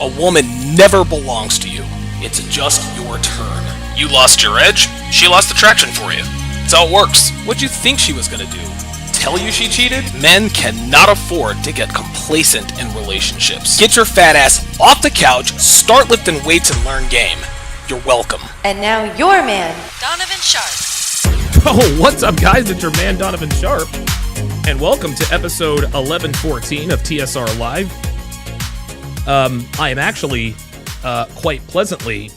A woman never belongs to you. It's just your turn. You lost your edge, she lost attraction for you. That's how it works. What'd you think she was gonna do? Tell you she cheated? Men cannot afford to get complacent in relationships. Get your fat ass off the couch, start lifting weights, and learn game. You're welcome. And now your man, Donovan Sharpe. Oh, what's up, guys? It's your man, Donovan Sharpe, and welcome to episode 1114 of TSR Live. I am actually quite pleasantly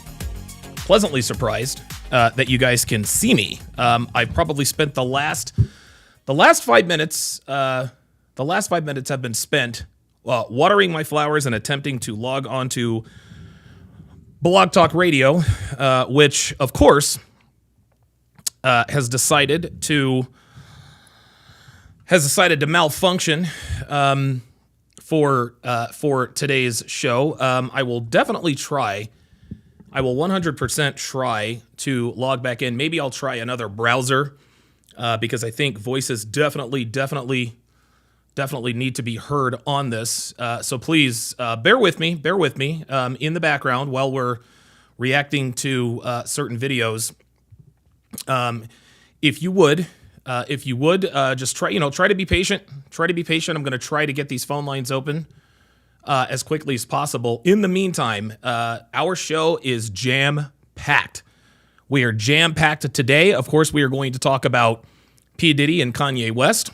surprised that you guys can see me. I've probably spent the last 5 minutes. The last 5 minutes have been spent watering my flowers and attempting to log onto Blog Talk Radio, which, of course, has decided to malfunction for today's show. I will definitely try. I will 100% try to log back in. Maybe I'll try another browser because I think voices definitely need to be heard on this. So please bear with me in the background while we're reacting to certain videos. If you would, just try to be patient. I'm going to try to get these phone lines open as quickly as possible. In the meantime, our show is jam-packed. We are jam-packed today. Of course, we are going to talk about P. Diddy and Kanye West.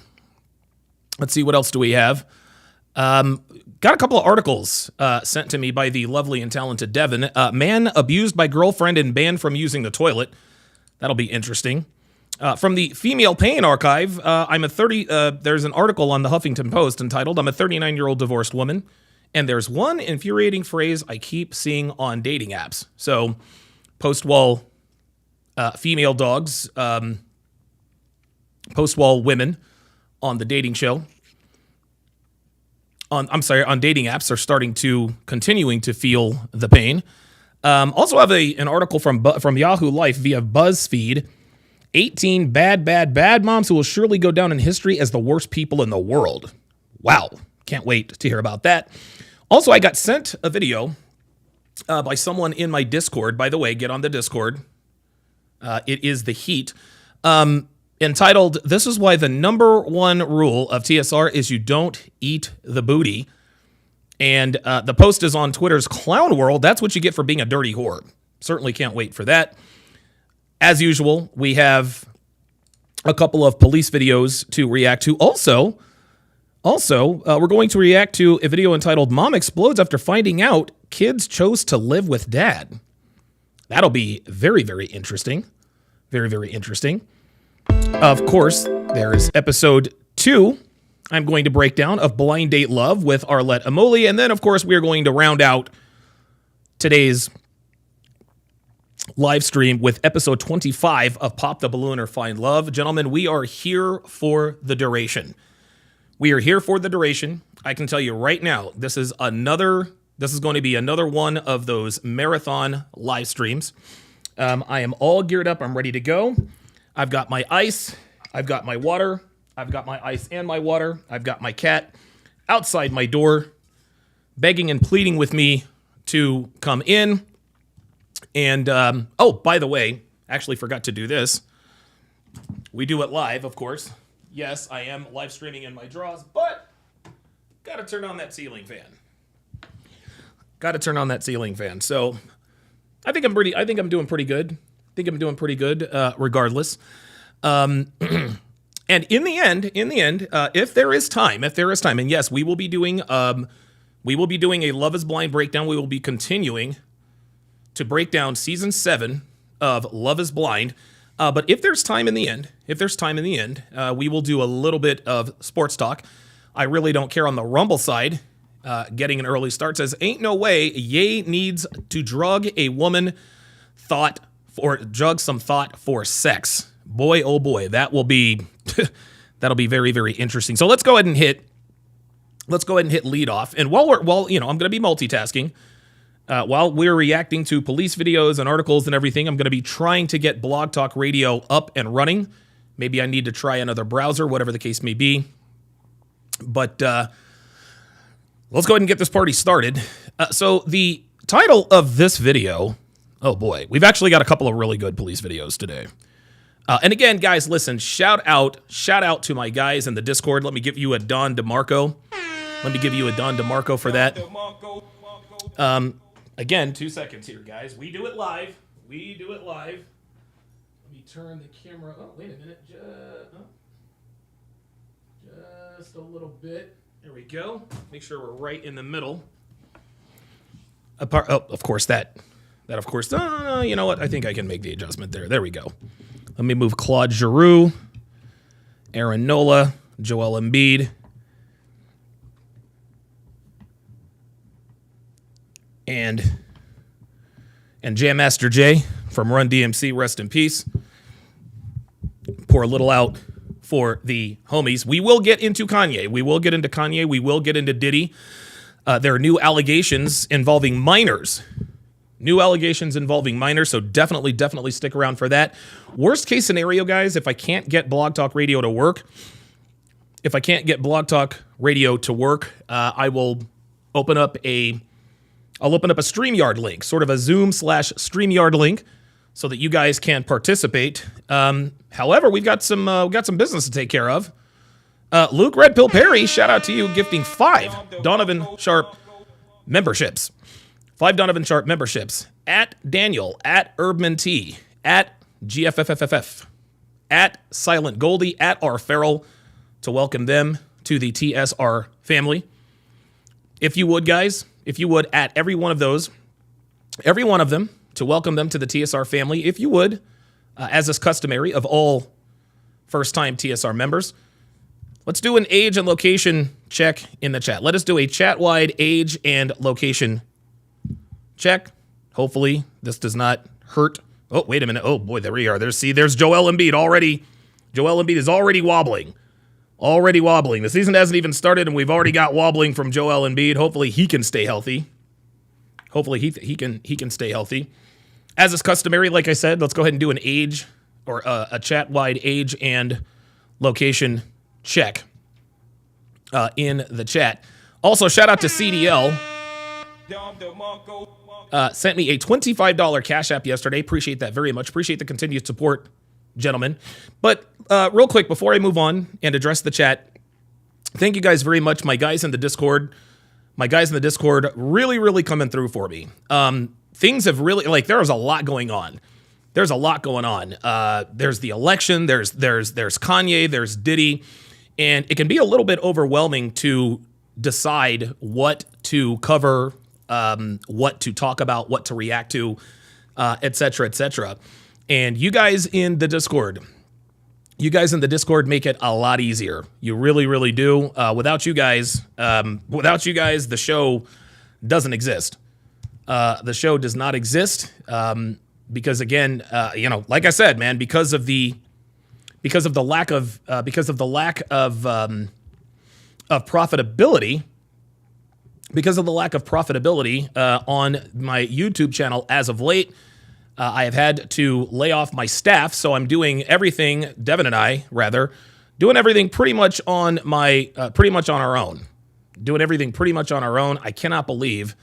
Let's see, what else do we have? Got a couple of articles sent to me by the lovely and talented Devin. Man abused by girlfriend and banned from using the toilet. That'll be interesting. From the Female Pain Archive, there's an article on the Huffington Post entitled, "I'm a 39-year-old divorced woman, and there's one infuriating phrase I keep seeing on dating apps." So, post-wall female dogs, post-wall women on the dating show, on dating apps are continuing to feel the pain. Also have an article from Yahoo Life via BuzzFeed. 18 bad moms who will surely go down in history as the worst people in the world. Wow. Can't wait to hear about that. Also, I got sent a video by someone in my Discord. By the way, get on the Discord. It is the heat. Entitled, "This is why the number one rule of TSR is you don't eat the booty." And the post is on Twitter's Clown World. That's what you get for being a dirty whore. Certainly can't wait for that. As usual, we have a couple of police videos to react to. Also, we're going to react to a video entitled "Mom Explodes After Finding Out Kids Chose to Live with Dad." That'll be very, very interesting. Very, very interesting. Of course, there is episode 2 I'm going to break down of Blind Date Love with Arlette Amoli. And then, of course, we are going to round out today's live stream with episode 25 of Pop the Balloon or Find Love. Gentlemen, we are here for the duration. We are here for the duration. I can tell you right now, this is going to be another one of those marathon live streams. I am all geared up. I'm ready to go. I've got my ice. I've got my water. I've got my ice and my water. I've got my cat outside my door, begging and pleading with me to come in. And, by the way, actually forgot to do this. We do it live, of course. Yes, I am live streaming in my drawers, but got to turn on that ceiling fan. So I think I'm doing pretty good. Regardless. And in the end, if there is time, and yes, we will be doing a Love Is Blind breakdown. We will be continuing to break down season 7 of Love Is Blind. But if there's time in the end, we will do a little bit of sports talk. I really don't care on the Rumble side. Getting an early start says, "Ain't no way Ye needs to drug some thought for sex." Boy, oh boy, that'll be very, very interesting. So let's go ahead and hit lead off. And while I'm going to be multitasking. While we're reacting to police videos and articles and everything, I'm going to be trying to get Blog Talk Radio up and running. Maybe I need to try another browser, whatever the case may be. But let's go ahead and get this party started. So the title of this video, oh boy, we've actually got a couple of really good police videos today. And again, guys, listen, shout out to my guys in the Discord. Let me give you a Don DeMarco. Let me give you a Don DeMarco for that. Again, 2 seconds here, guys. We do it live. We do it live. Let me turn the camera. Oh, wait a minute. Just a little bit. There we go. Make sure we're right in the middle. Of course, that of course, you know what? I think I can make the adjustment there. There we go. Let me move Claude Giroux, Aaron Nola, Joel Embiid, and Jam Master Jay from Run DMC, rest in peace. Pour a little out for the homies. We will get into Kanye. We will get into Kanye. We will get into Diddy. There are new allegations involving minors. New allegations involving minors, so definitely stick around for that. Worst case scenario, guys, if I can't get Blog Talk Radio to work, I will open up a StreamYard link, sort of a Zoom/StreamYard link, so that you guys can participate. However, we've got some business to take care of. Luke Red Pill Perry, shout out to you, gifting 5 Donovan Sharpe memberships. 5 Donovan Sharpe memberships. At Daniel, at Urbman T, at GFFFF, at Silent Goldie, at R Farrell, to welcome them to the TSR family. If you would, guys, at every one of them, to welcome them to the TSR family, if you would, as is customary of all first-time TSR members, let's do an age and location check in the chat. Let us do a chat-wide age and location check. Hopefully, this does not hurt. Oh, wait a minute. Oh, boy, there we are. There's Joel Embiid already. Joel Embiid is already wobbling. The season hasn't even started, and we've already got wobbling from Joel Embiid. Hopefully, he can stay healthy. He can stay healthy. As is customary, like I said, let's go ahead and do an age or a chat-wide age and location check in the chat. Also, shout out to CDL. Sent me a $25 Cash App yesterday. Appreciate that very much. Appreciate the continued support, gentlemen. But real quick, before I move on and address the chat, thank you guys very much. My guys in the Discord really coming through for me. Things have really, there's a lot going on. There's the election, there's Kanye, there's Diddy, and it can be a little bit overwhelming to decide what to cover, what to talk about, what to react to, et cetera. And you guys in the Discord make it a lot easier. You really do. Without you guys, the show doesn't exist. The show does not exist because, again, like I said, man, because of the lack of profitability. Because of the lack of profitability on my YouTube channel as of late, I have had to lay off my staff, so I'm doing everything, Devin and I, rather, doing everything pretty much on our own. I cannot believe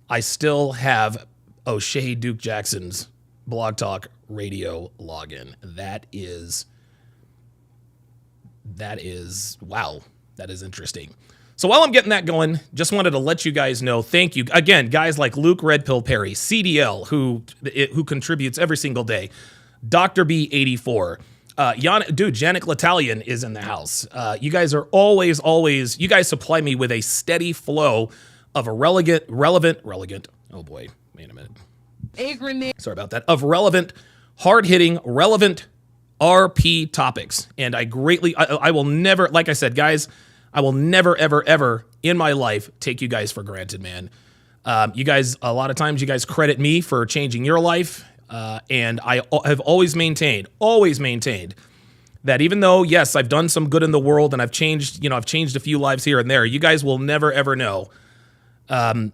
I still have O'Shea Duke Jackson's Blog Talk Radio login. That is wow. That is interesting. So while I'm getting that going, just wanted to let you guys know, thank you. Again, guys like Luke Red Pill Perry, CDL, who contributes every single day, Dr. B84, Janik L'Italian is in the house. You guys are always, you guys supply me with a steady flow of relevant, oh boy, wait a minute. Sorry about that. Of relevant, hard-hitting, relevant RP topics. And I will never, like I said, guys, I will never, ever in my life take you guys for granted, man. You guys, a lot of times you guys credit me for changing your life. And I have always maintained that even though, yes, I've done some good in the world and I've changed a few lives here and there, you guys will never, ever know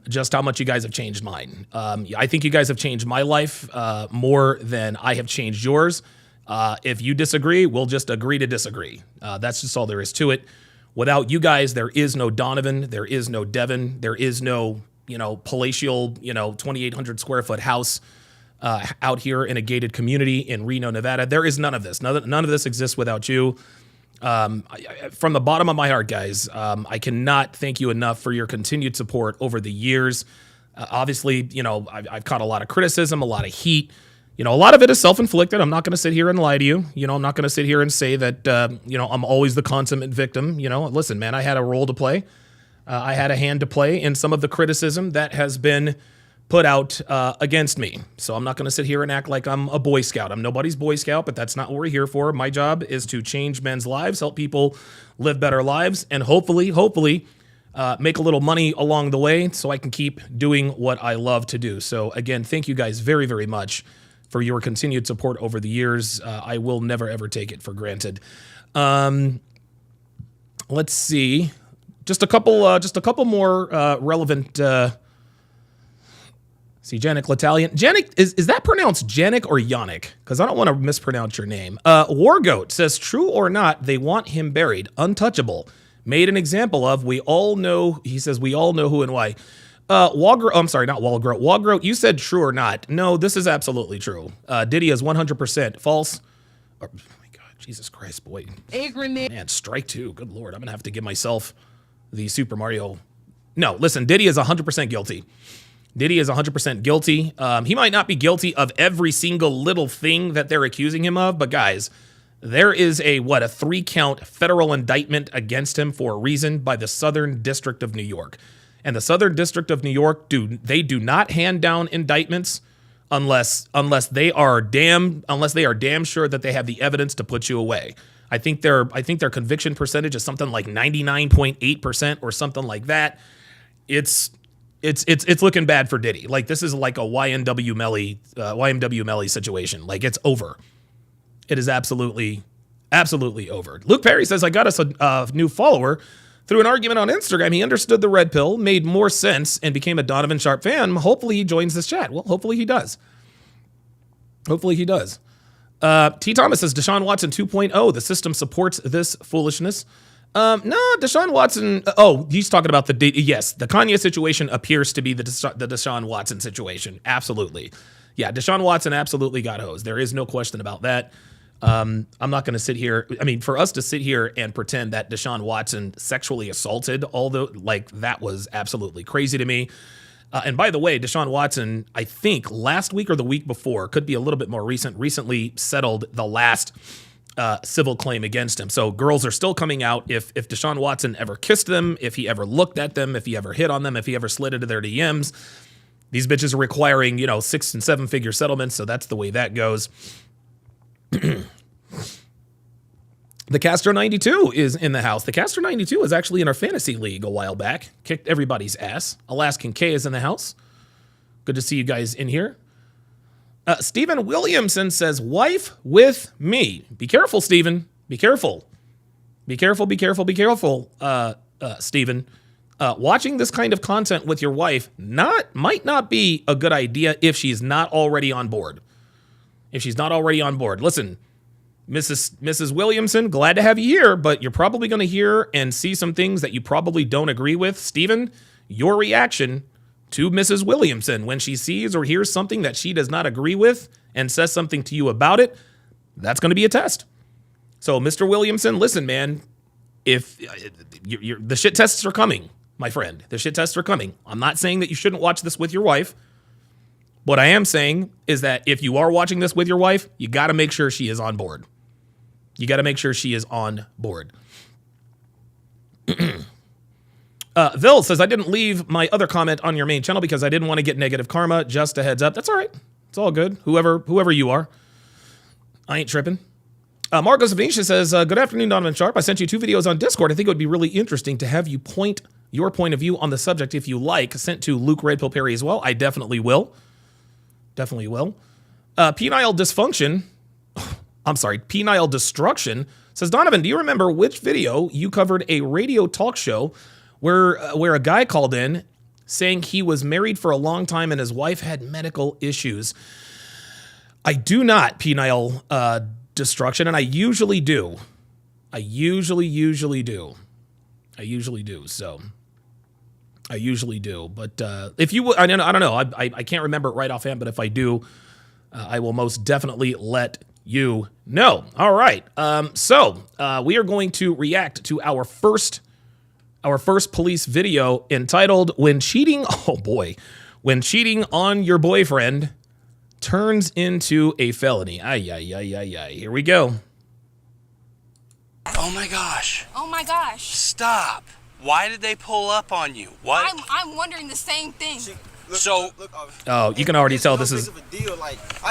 just how much you guys have changed mine. I think you guys have changed my life more than I have changed yours. If you disagree, we'll just agree to disagree. That's just all there is to it. Without you guys, there is no Donovan, there is no Devin, there is no palatial, 2,800 square foot house out here in a gated community in Reno, Nevada. There is none of this. None of this exists without you. From the bottom of my heart, guys, I cannot thank you enough for your continued support over the years. Obviously, I've caught a lot of criticism, a lot of heat. A lot of it is self-inflicted. I'm not going to sit here and lie to you. I'm not going to sit here and say that, I'm always the consummate victim. Listen, man, I had a role to play. I had a hand to play in some of the criticism that has been put out against me. So I'm not going to sit here and act like I'm a Boy Scout. I'm nobody's Boy Scout, but that's not what we're here for. My job is to change men's lives, help people live better lives, and hopefully, make a little money along the way so I can keep doing what I love to do. So again, thank you guys very, very much for your continued support over the years. I will never, ever take it for granted. Let's see. Just a couple more relevant. See, Janik L'Italian. Janik, is that pronounced Janik or Yannick? Because I don't want to mispronounce your name. Wargoat says, true or not, they want him buried, untouchable. Made an example of, we all know, he says, we all know who and why. I'm sorry, not Walgroat. Walgroat, you said true or not. No, this is absolutely true. Diddy is 100% false. Oh my God, Jesus Christ, boy. Man, strike two. Good Lord, I'm going to have to give myself the Super Mario. No, listen, Diddy is 100% guilty. Diddy is 100% guilty. He might not be guilty of every single little thing that they're accusing him of, but guys, there is a 3-count federal indictment against him for a reason by the Southern District of New York. And the Southern District of New York do not hand down indictments unless they are damn sure that they have the evidence to put you away. I think their conviction percentage is something like 99.8% or something like that. It's looking bad for Diddy. Like, this is like a YNW Melly situation. Like, it's over. It is absolutely over. Luke Perry says, I got us a new follower. Through an argument on Instagram, he understood the red pill, made more sense, and became a Donovan Sharpe fan. Hopefully he joins this chat. Well, hopefully he does. T. Thomas says, Deshaun Watson 2.0. The system supports this foolishness. No, Deshaun Watson. Oh, he's talking about the Kanye situation appears to be the Deshaun Watson situation. Absolutely. Yeah, Deshaun Watson absolutely got hosed. There is no question about that. I'm not going to sit here. I mean, for us to sit here and pretend that Deshaun Watson sexually assaulted, that was absolutely crazy to me. And by the way, Deshaun Watson, I think last week or the week before, could be a little bit more recently settled the last civil claim against him. So girls are still coming out. If Deshaun Watson ever kissed them, if he ever looked at them, if he ever hit on them, if he ever slid into their DMs, these bitches are requiring, 6 and 7 figure settlements. So that's the way that goes. The Castro 92 is in the house. The Castro 92 was actually in our fantasy league a while back. Kicked everybody's ass. Alaskan K is in the house. Good to see you guys in here. Stephen Williamson says, wife with me. Be careful, Stephen. Be careful. Be careful, Stephen. Watching this kind of content with your wife might not be a good idea if she's not already on board. Listen, Mrs. Williamson, glad to have you here, but you're probably going to hear and see some things that you probably don't agree with. Stephen, your reaction to Mrs. Williamson when she sees or hears something that she does not agree with and says something to you about it, that's going to be a test. So, Mr. Williamson, listen, man, if the shit tests are coming, my friend, the shit tests are coming. I'm not saying that you shouldn't watch this with your wife. What I am saying is that if you are watching this with your wife, you got to make sure she is on board. Vil says, I didn't leave my other comment on your main channel because I didn't want to get negative karma. Just a heads up. That's all right. It's all good. Whoever you are. I ain't tripping. Marcos Venetia says, good afternoon, Donovan Sharpe. I sent you 2 videos on Discord. I think it would be really interesting to have you point your point of view on the subject if you like. Sent to Luke Red Pill Perry as well. I definitely will. Penile Destruction says, Donovan, do you remember which video you covered a radio talk show where a guy called in saying he was married for a long time and his wife had medical issues? I do not, Penile Destruction, and I usually do. I usually do. So I usually do, but if you would, I don't know. I can't remember it right offhand, but if I do, I will most definitely let you know. All right. So we are going to react to our first police video entitled "When Cheating." Oh boy, when cheating on your boyfriend turns into a felony. Ay, ay, ay, ay, ay. Here we go. Oh my gosh. Oh my gosh. Stop. Why did they pull up on you? What? I'm wondering the same thing. Oh, you can already tell this is.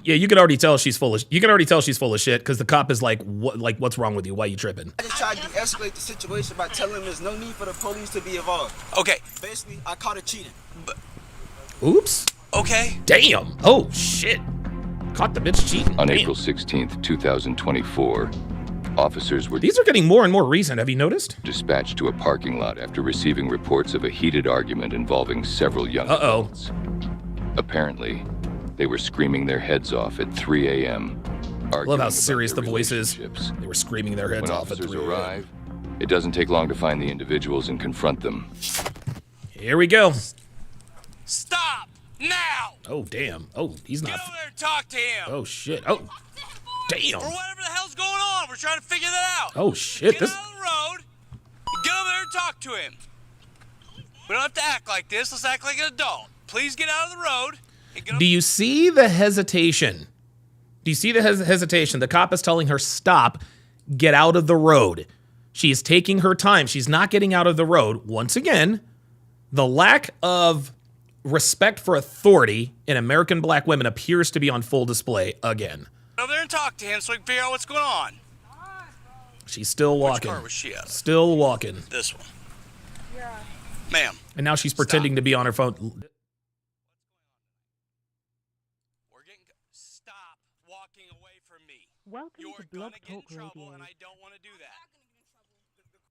Yeah, you can already tell she's full of. You can already tell she's full of shit because the cop is like, "What? Like, what's wrong with you? Why are you tripping?" I just tried to de-escalate the situation by telling him there's no need for the police to be involved. Okay. Basically, I caught her cheating. Oops. Okay. Damn. Oh shit. Caught the bitch cheating. On Damn. April 16th, 2024, officers were These are getting more and more recent. Have you noticed? dispatched to a parking lot after receiving reports of a heated argument involving several young adults. Apparently, they were screaming their heads off at 3 a.m. I love how serious the voice is. They were screaming their heads When off at officers 3 a.m. arrive, it doesn't take long to find the individuals and confront them. Here we go. Stop now. Oh damn. Oh, he's Get not. over there and talk to him. Oh shit. Oh damn. Or whatever the hell's going on. We're trying to figure that out. Oh shit. Get This. out of the road. Get over there and talk to him. We don't have to act like this. Let's act like an adult. Please get out of the road. And get Do you see the hesitation? Do you see the hesitation? The cop is telling her, "Stop. Get out of the road." She is taking her time. She's not getting out of the road. Once again, the lack of respect for authority in American black women appears to be on full display again. Get over there and talk to him so we can figure out what's going on. She's still walking. Which car was she at? Still walking. This one. Ma'am. And now she's pretending to be on her phone. We're getting. Stop walking away from me. Welcome You're to Blog gonna get in Talk trouble, Radio. and I don't want to do that.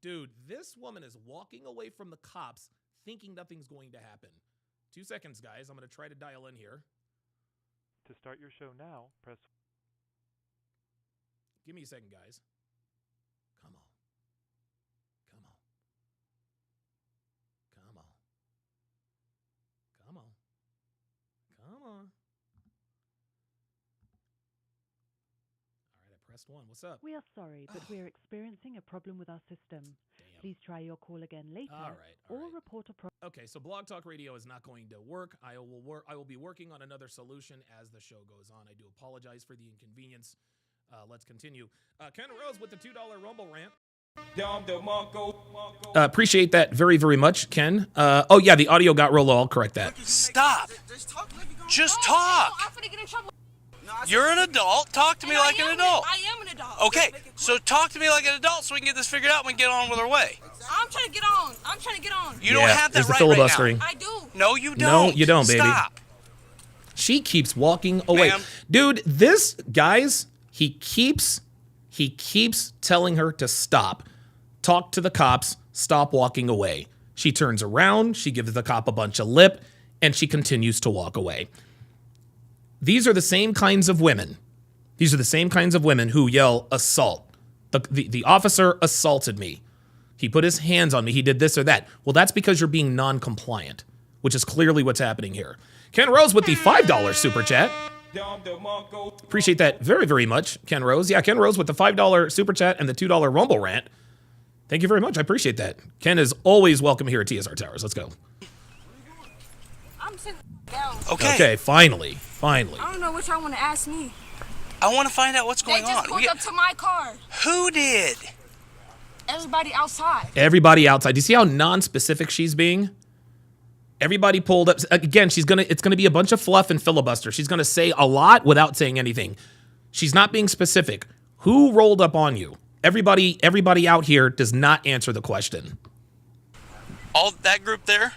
Dude, this woman is walking away from the cops thinking nothing's going to happen. 2 seconds, guys. I'm going to try to dial in here. To start your show now, press. Give me a second, guys. Come on. Come on. Come on. Come on. Come on. All right, I pressed 1. What's up? We are sorry, but we are experiencing a problem with our system. Damn. Please try your call again later. All right. Or report a problem. Okay, so Blog Talk Radio is not going to work. I will be working on another solution as the show goes on. I do apologize for the inconvenience. Let's continue. Ken Rose with the $2 Rumble rant. Appreciate that very, very much, Ken. Oh yeah, the audio got real low. I'll correct that. Stop. Just talk. I'm gonna get in trouble. You're an adult. Talk to me like an adult. I am an adult. Okay, so talk to me like an adult so we can get this figured out and we can get on with our way. I'm trying to get on. I'm trying to get on. You don't have that there's the right filibustering. now. I do. No, you don't. No, you don't, baby. Stop. She keeps walking away. Ma'am. Dude, this, guys, he keeps telling her to stop. Talk to the cops, stop walking away. She turns around, she gives the cop a bunch of lip, and she continues to walk away. These are the same kinds of women. These are the same kinds of women who yell assault. The officer assaulted me. He put his hands on me. He did this or that. Well, that's because you're being non-compliant, which is clearly what's happening here. Ken Rose with the $5 super chat. Appreciate that very, very much, Ken Rose. Yeah, Ken Rose with the $5 super chat and the $2 Rumble rant. Thank you very much. I appreciate that. Ken is always welcome here at TSR Towers. Let's go. I'm sitting down. Okay. Finally. I don't know what y'all want to ask me. I want to find out what's They going just on. pulled up to my car. Who did? Everybody outside. Everybody outside. Do you see how non-specific she's being? Everybody pulled up. Again, it's gonna be a bunch of fluff and filibuster. She's gonna say a lot without saying anything. She's not being specific. Who rolled up on you? Everybody out here does not answer the question. All that group there?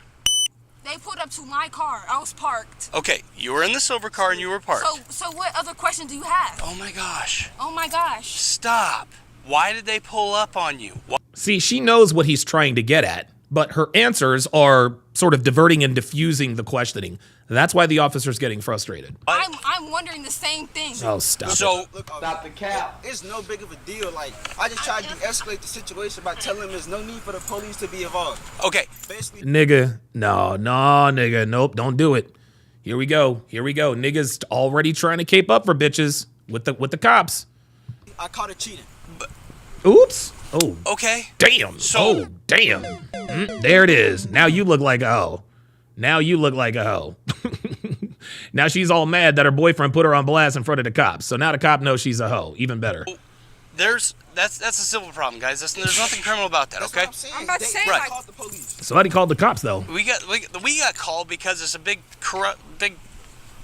They pulled up to my car. I was parked. Okay, you were in the silver car and you were parked. So what other question do you have? Oh my gosh. Oh my gosh. Stop. Why did they pull up on you? See, she knows what he's trying to get at, but her answers are sort of diverting and diffusing the questioning. That's why the officer's getting frustrated. I'm I'm wondering the same thing. Oh, stop it. So, Stop the cap. It's no big of a deal. Like, I just tried to de-escalate the situation by telling him there's no need for the police to be involved. okay, Basically, Nigga, no, nigga, nope, don't do it. Here we go. Niggas already trying to cape up for bitches with the cops. I caught her cheating. Oops. Oh, okay. damn. So- Damn. There it is. Now you look like a hoe. Now she's all mad that her boyfriend put her on blast in front of the cops. So now the cop knows she's a hoe. Even better. That's a civil problem, guys. There's nothing criminal about that, That's okay? what I'm saying. I'm about to say, They like- called the police. Somebody called the cops though. We got called because it's a big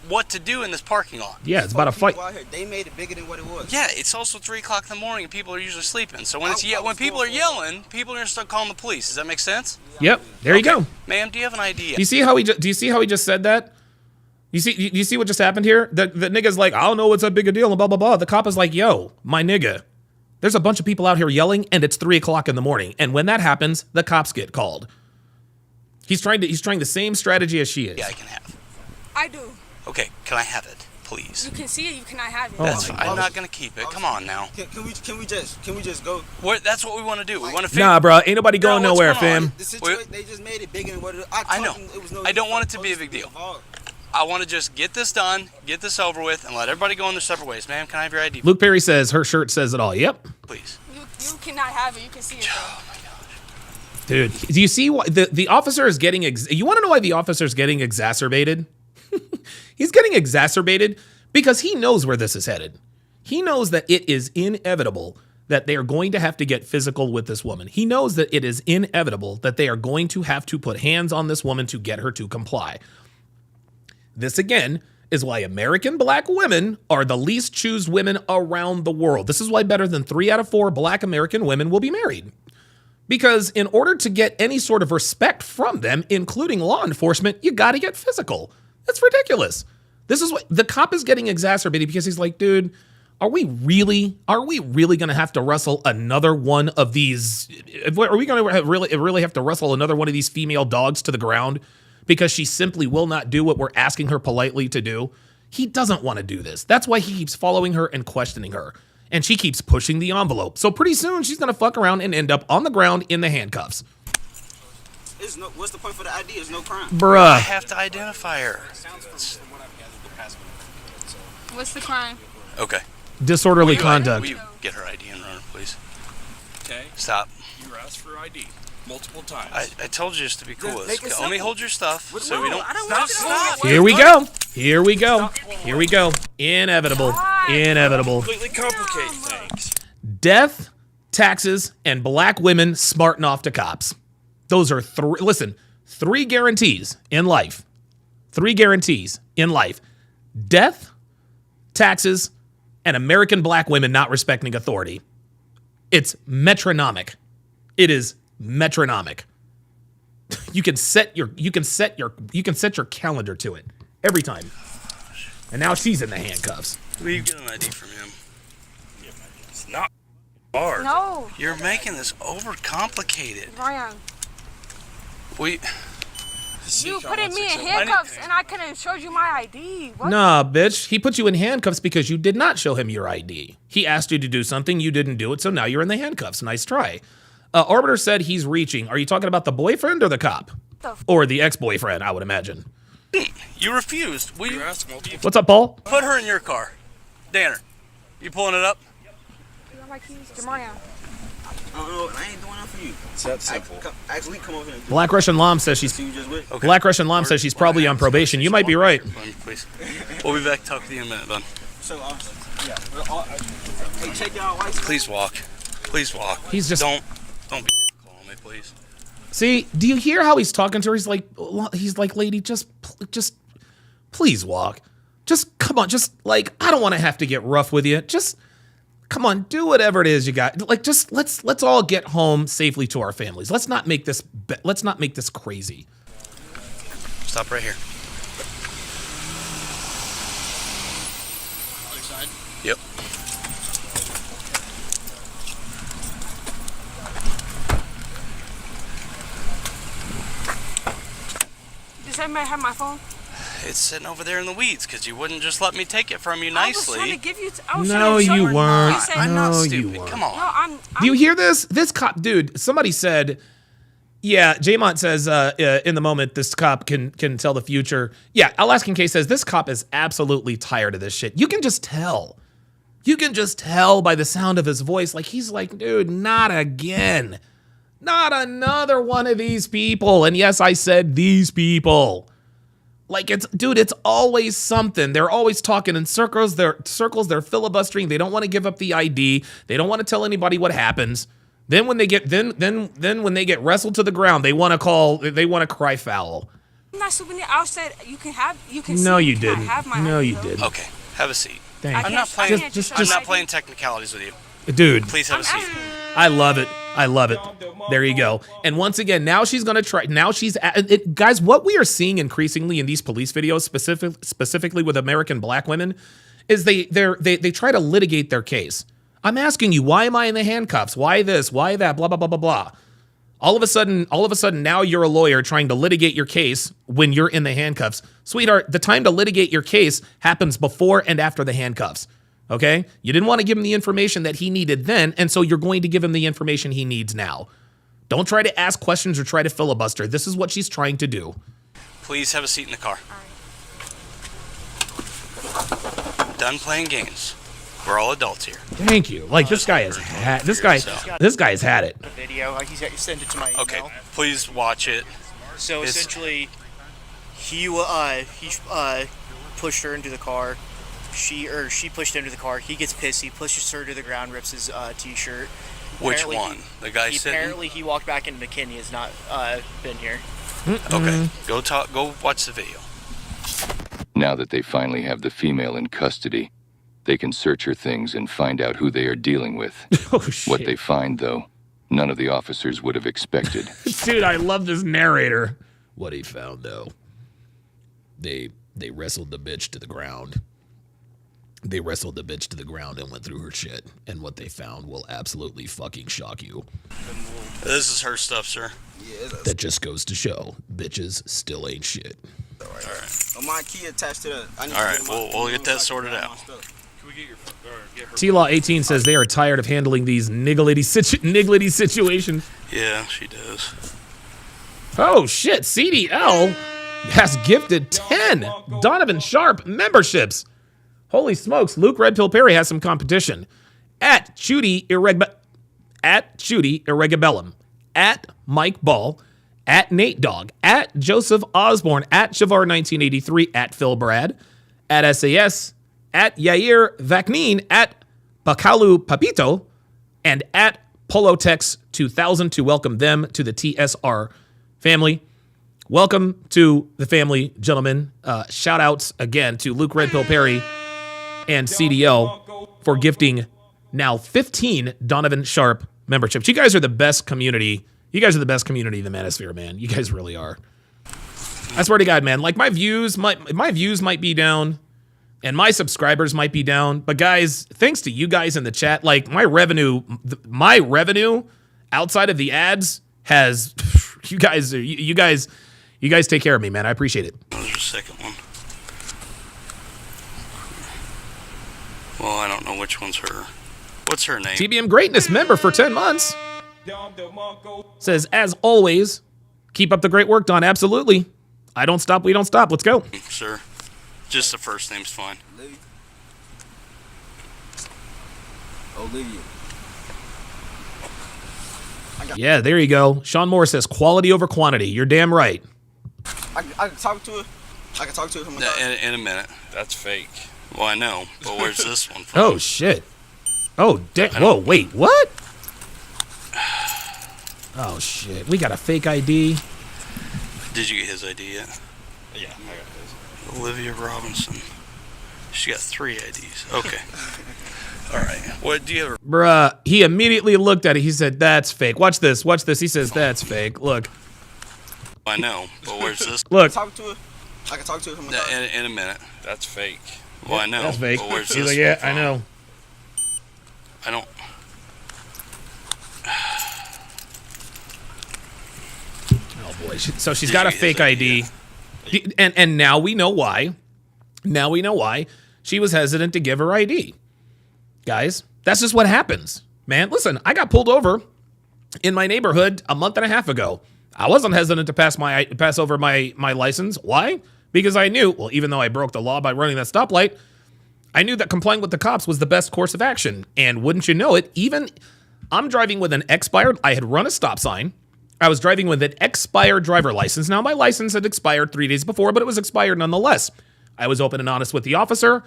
what to do in this parking lot. Yeah, it's about a fight. People out here, they made it bigger than what it was. Yeah, it's also 3 o'clock in the morning and people are usually sleeping. So when I when was people going are for it. yelling, people are gonna start calling the police. Does that make sense? Yep. There you go. Ma'am, do you have an idea? Do you see how he just said that? You see what just happened here? The nigga's like, I don't know what's that big a deal and blah blah blah. The cop is like, yo, my nigga, there's a bunch of people out here yelling and it's 3 o'clock in the morning. And when that happens, the cops get called. He's trying the same strategy as she is. Yeah, I can have. I do. Okay, can I have it, please? You can see it, you cannot have it. That's my fine. I'm God. not gonna keep it. Come on now. Can we just go? That's what we want to do. We want to figure. Nah, bro, ain't nobody going Bro, what's nowhere, going on? fam. The situation, they just made it bigger than what it. I know. told them it was no I need don't for want the it to be a police big deal. involved. I want to just get this done, get this over with, and let everybody go in their separate ways. Ma'am, can I have your ID, Luke Perry says her shirt says it all. Yep. please? You cannot have it, you can see it though. Dude, do you see why the officer is getting you want to know why the officer's getting exacerbated? He's getting exacerbated because he knows where this is headed. He knows that it is inevitable that they are going to have to get physical with this woman. He knows that it is inevitable that they are going to have to put hands on this woman to get her to comply. This again is why American black women are the least choose women around the world. This is why better than 3 out of 4 black American women will be married. Because in order to get any sort of respect from them, including law enforcement, you got to get physical. That's ridiculous. This is what the cop is getting exacerbated because he's like, dude, are we really going to have to wrestle another one of these? Are we going to really have to wrestle another one of these female dogs to the ground because she simply will not do what we're asking her politely to do? He doesn't want to do this. That's why he keeps following her and questioning her. And she keeps pushing the envelope. So pretty soon she's going to fuck around and end up on the ground in the handcuffs. What's the point for the ID? It's no crime. I Bruh. have to identify her. What's the crime? Okay. Disorderly Will you conduct. get her ID and run her, please? Okay. Stop. You asked for ID multiple times. I told you just to be cool. Just make it Only simple. hold your stuff so we don't. I don't want to Stop. Here we go. Here we go. Here we go. Inevitable. Inevitable. Completely complicate things. Death, taxes, and black women smarting off to cops. Those are three guarantees in life. 3 guarantees in life. Death, taxes, and American black women not respecting authority. It's metronomic. It is metronomic. You can set your calendar to it every time. And now she's in the handcuffs. Will you get an ID from him? It's not hard. No, You're making this overcomplicated. Brian. You how put much me in it's- handcuffs and I could have showed you my ID. What? Nah, bitch. He put you in handcuffs because you did not show him your ID. He asked you to do something, you didn't do it, so now you're in the handcuffs. Nice try. Arbiter said he's reaching. Are you talking about the boyfriend or the cop? Or the ex-boyfriend, I would imagine. You refused. Will you asked multiple What's up, Paul? put her in your car? Danner, you pulling it up? You got my keys, Jamarian. I don't know. I ain't doing that for you. It's that simple. Actually, come over here and do Black Russian Lam says she's you just with. Okay. Black Russian Lam says she's probably on probation. You might be right. Please. We'll be back to talk to you in a minute, bud. So, yeah. Hey, check y'all license. Please walk. Please walk. He's just Don't be difficult on me, please. See, do you hear how he's talking to her? He's like, lady, just please walk. Just come on, just like I don't want to have to get rough with you. Just come on, do whatever it is you got. Like, just let's all get home safely to our families. Let's not make this crazy. Stop right here. other side. Yep. Does anybody have my phone? It's sitting over there in the weeds because you wouldn't just let me take it from you I was nicely. trying to give you. I was No, trying to show you you. weren't. You said, I'm not No, you stupid. weren't. Come on. No, I'm Do you hear this? This cop, dude, somebody said, yeah, Jaymont says, in the moment, this cop can tell the future. Yeah, Alaskan K says, this cop is absolutely tired of this shit. You can just tell. You can just tell by the sound of his voice. Like, he's like, dude, not again. Not another one of these people. And yes, I said these people. Like, it's, dude, it's always something. They're always talking in circles. They're filibustering. They don't want to give up the ID. They don't want to tell anybody what happens. Then when they get then when they get wrestled to the ground, they want to cry foul. I'm not stupid. I said you can No, see, you can didn't. have my No, ID, you though. didn't. Okay, have a seat. Thank I'm you. not playing. Just- I'm not playing technicalities with you. Dude, Please have a seat. I love it. I love it. There you go. And once again, now she's going to try. Now she's guys. What we are seeing increasingly in these police videos, specifically with American black women, is they try to litigate their case. I'm asking you, why am I in the handcuffs? Why this? Why that? Blah blah blah blah blah. All of a sudden, now you're a lawyer trying to litigate your case when you're in the handcuffs, sweetheart. The time to litigate your case happens before and after the handcuffs. Okay? You didn't want to give him the information that he needed then, and so you're going to give him the information he needs now. Don't try to ask questions or try to filibuster. This is what she's trying to do. Please have a seat in the car. Done playing games. We're all adults here. Thank you. Like, this guy has had this guy's had it. Video. He's got, send it to my email. Okay, please watch it. So It's- essentially, he pushed her into the car. She pushed him to the car. He gets pissed. He pushes her to the ground, rips his t-shirt. Which Apparently one? The guy sitting? Apparently, he walked back into McKinney. Has not been here. Okay, go watch the video. Now that they finally have the female in custody, they can search her things and find out who they are dealing with. Oh, shit. What they find, though, none of the officers would have expected. Dude, I love this narrator. What he found, though, they wrestled the bitch to the ground. They wrestled the bitch to the ground and went through her shit. And what they found will absolutely fucking shock you. This is her stuff, sir. Yeah, That just goes to show, bitches still ain't shit. all right. Oh, my key attached to the. I need All to right, get my- we'll get that sorted out. Can we get get her? T-Law 18 says they are tired of handling these nigglety situations. Yeah, she does. Oh shit, CDL has gifted 10 Donovan Sharpe memberships. Holy smokes, Luke Red Pill Perry has some competition. At Judy Irregabellum, at Mike Ball, at Nate Dogg, at Joseph Osborne, at Shavar1983, at Phil Brad, at SAS, at Yair Vaknin, at Pakalu Papito, and at Polotex 2000 to welcome them to the TSR family. Welcome to the family, gentlemen. Shout outs again to Luke Red Pill Perry and CDL for gifting now 15 Donovan Sharpe memberships. You guys are the best community. You guys are the best community in the Manosphere, man. You guys really are. I swear to God, man. Like, my views might be down, and my subscribers might be down. But guys, thanks to you guys in the chat, like, my revenue outside of the ads has. You guys take care of me, man. I appreciate it. There's a second one. Well, I don't know which one's her. What's her name? TBM Greatness member for 10 months. Says, as always, keep up the great work, Don. Absolutely. I don't stop. We don't stop. Let's go. Sir. Just the first name's fine. Olivia. Yeah, there you go. Sean Moore says, quality over quantity. You're damn right. I can talk to her. I can talk to her from my car. In a minute. That's fake. Well, I know, but where's this one from? Oh, shit. Oh, whoa, wait, what? Oh, shit. We got a fake ID. Did you get his ID yet? Yeah, I got this. Olivia Robinson. She got 3 IDs. Okay. All right. What do you ever? Bruh, he immediately looked at it. He said, that's fake. Watch this. Watch this. He says, that's fake. Look. I know, but where's this? Look. Talk to her. I can talk to her from my car. In a minute. That's fake. Well, I know. That's fake. But where's He's this like, yeah, one I from? know. I don't. Oh, boy. So she's Did got you a get fake his ID. ID? And now we know why. Now we know why she was hesitant to give her ID. Guys, that's just what happens. Man, listen, I got pulled over in my neighborhood a month and a half ago. I wasn't hesitant to pass over my license. Why? Because I knew, well, even though I broke the law by running that stoplight, I knew that complying with the cops was the best course of action. And wouldn't you know it, even I'm driving with an expired, I had run a stop sign. I was driving with an expired driver license. Now, my license had expired 3 days before, but it was expired nonetheless. I was open and honest with the officer,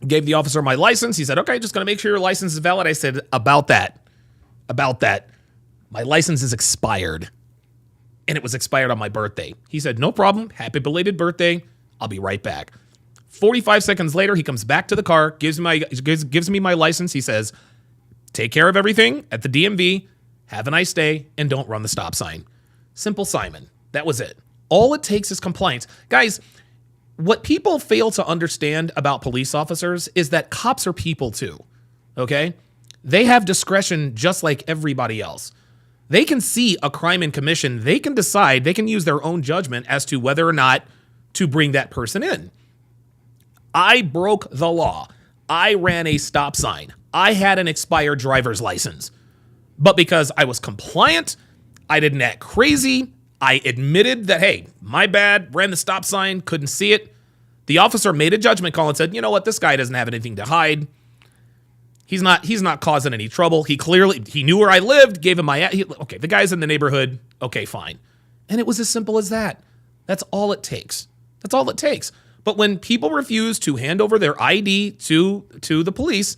gave the officer my license. He said, okay, just going to make sure your license is valid. I said, about that. My license is expired. And it was expired on my birthday. He said, no problem. Happy belated birthday. I'll be right back. 45 seconds later, he comes back to the car, gives me my license. He says, take care of everything at the DMV. Have a nice day, and don't run the stop sign. Simple Simon. That was it. All it takes is compliance. Guys, what people fail to understand about police officers is that cops are people too, okay? They have discretion just like everybody else. They can see a crime in commission. They can decide, they can use their own judgment as to whether or not to bring that person in. I broke the law. I ran a stop sign. I had an expired driver's license. But because I was compliant, I didn't act crazy, I admitted that, hey, my bad, ran the stop sign, couldn't see it. The officer made a judgment call and said, you know what, this guy doesn't have anything to hide. He's not causing any trouble. He knew where I lived, gave him okay, the guy's in the neighborhood, okay, fine. And it was as simple as that. That's all it takes. That's all it takes. But when people refuse to hand over their ID to the police,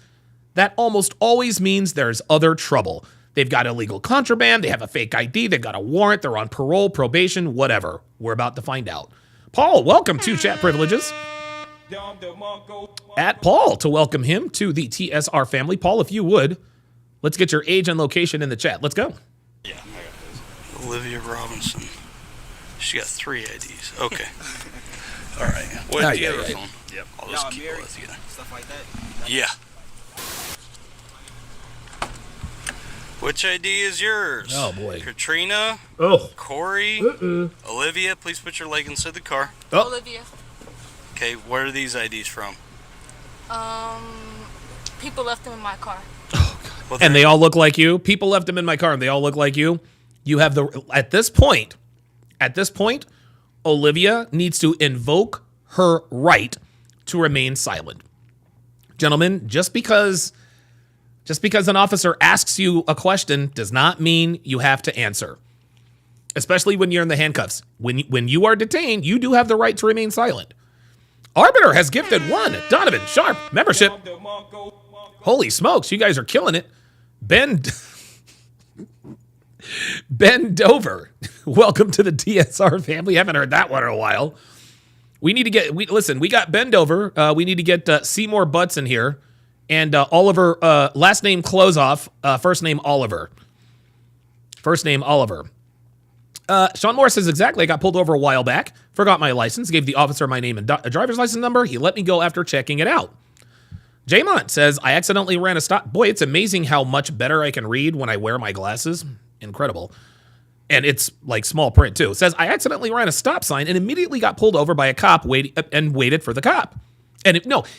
that almost always means there's other trouble. They've got illegal contraband, they have a fake ID, they've got a warrant, they're on parole, probation, whatever. We're about to find out. Paul, welcome to Chat Privileges. At Paul to welcome him to the TSR family. Paul, if you would, let's get your age and location in the chat. Let's go. Yeah, I got this. Olivia Robinson. She got 3 IDs. Okay. All right. What's the other phone? Yep. I'll just keep all this together. Stuff like that. Yeah. Which ID is yours? Oh, boy. Katrina? Oh. Corey? Olivia, please put your leg inside the car. Oh. Olivia. Okay, where are these IDs from? People left them in my car. Well, And they all look like you. People left them in my car and they all look like you. You have at this point, Olivia needs to invoke her right to remain silent. Gentlemen, just because an officer asks you a question does not mean you have to answer. Especially when you're in the handcuffs. When you are detained, you do have the right to remain silent. Arbiter has gifted 1 Donovan Sharpe membership. Holy smokes, you guys are killing it. Ben Dover, welcome to the TSR family. Haven't heard that one in a while. We need to get, we got Ben Dover. We need to get Seymour Butts in here. And Oliver, last name close off, first name Oliver. Sean Moore says, exactly, I got pulled over a while back, forgot my license, gave the officer my name and a driver's license number. He let me go after checking it out. Jaymont says, I accidentally ran a stop. Boy, it's amazing how much better I can read when I wear my glasses. Incredible. And it's like small print too. It says, I accidentally ran a stop sign and immediately got pulled over by a cop and waited for the cop.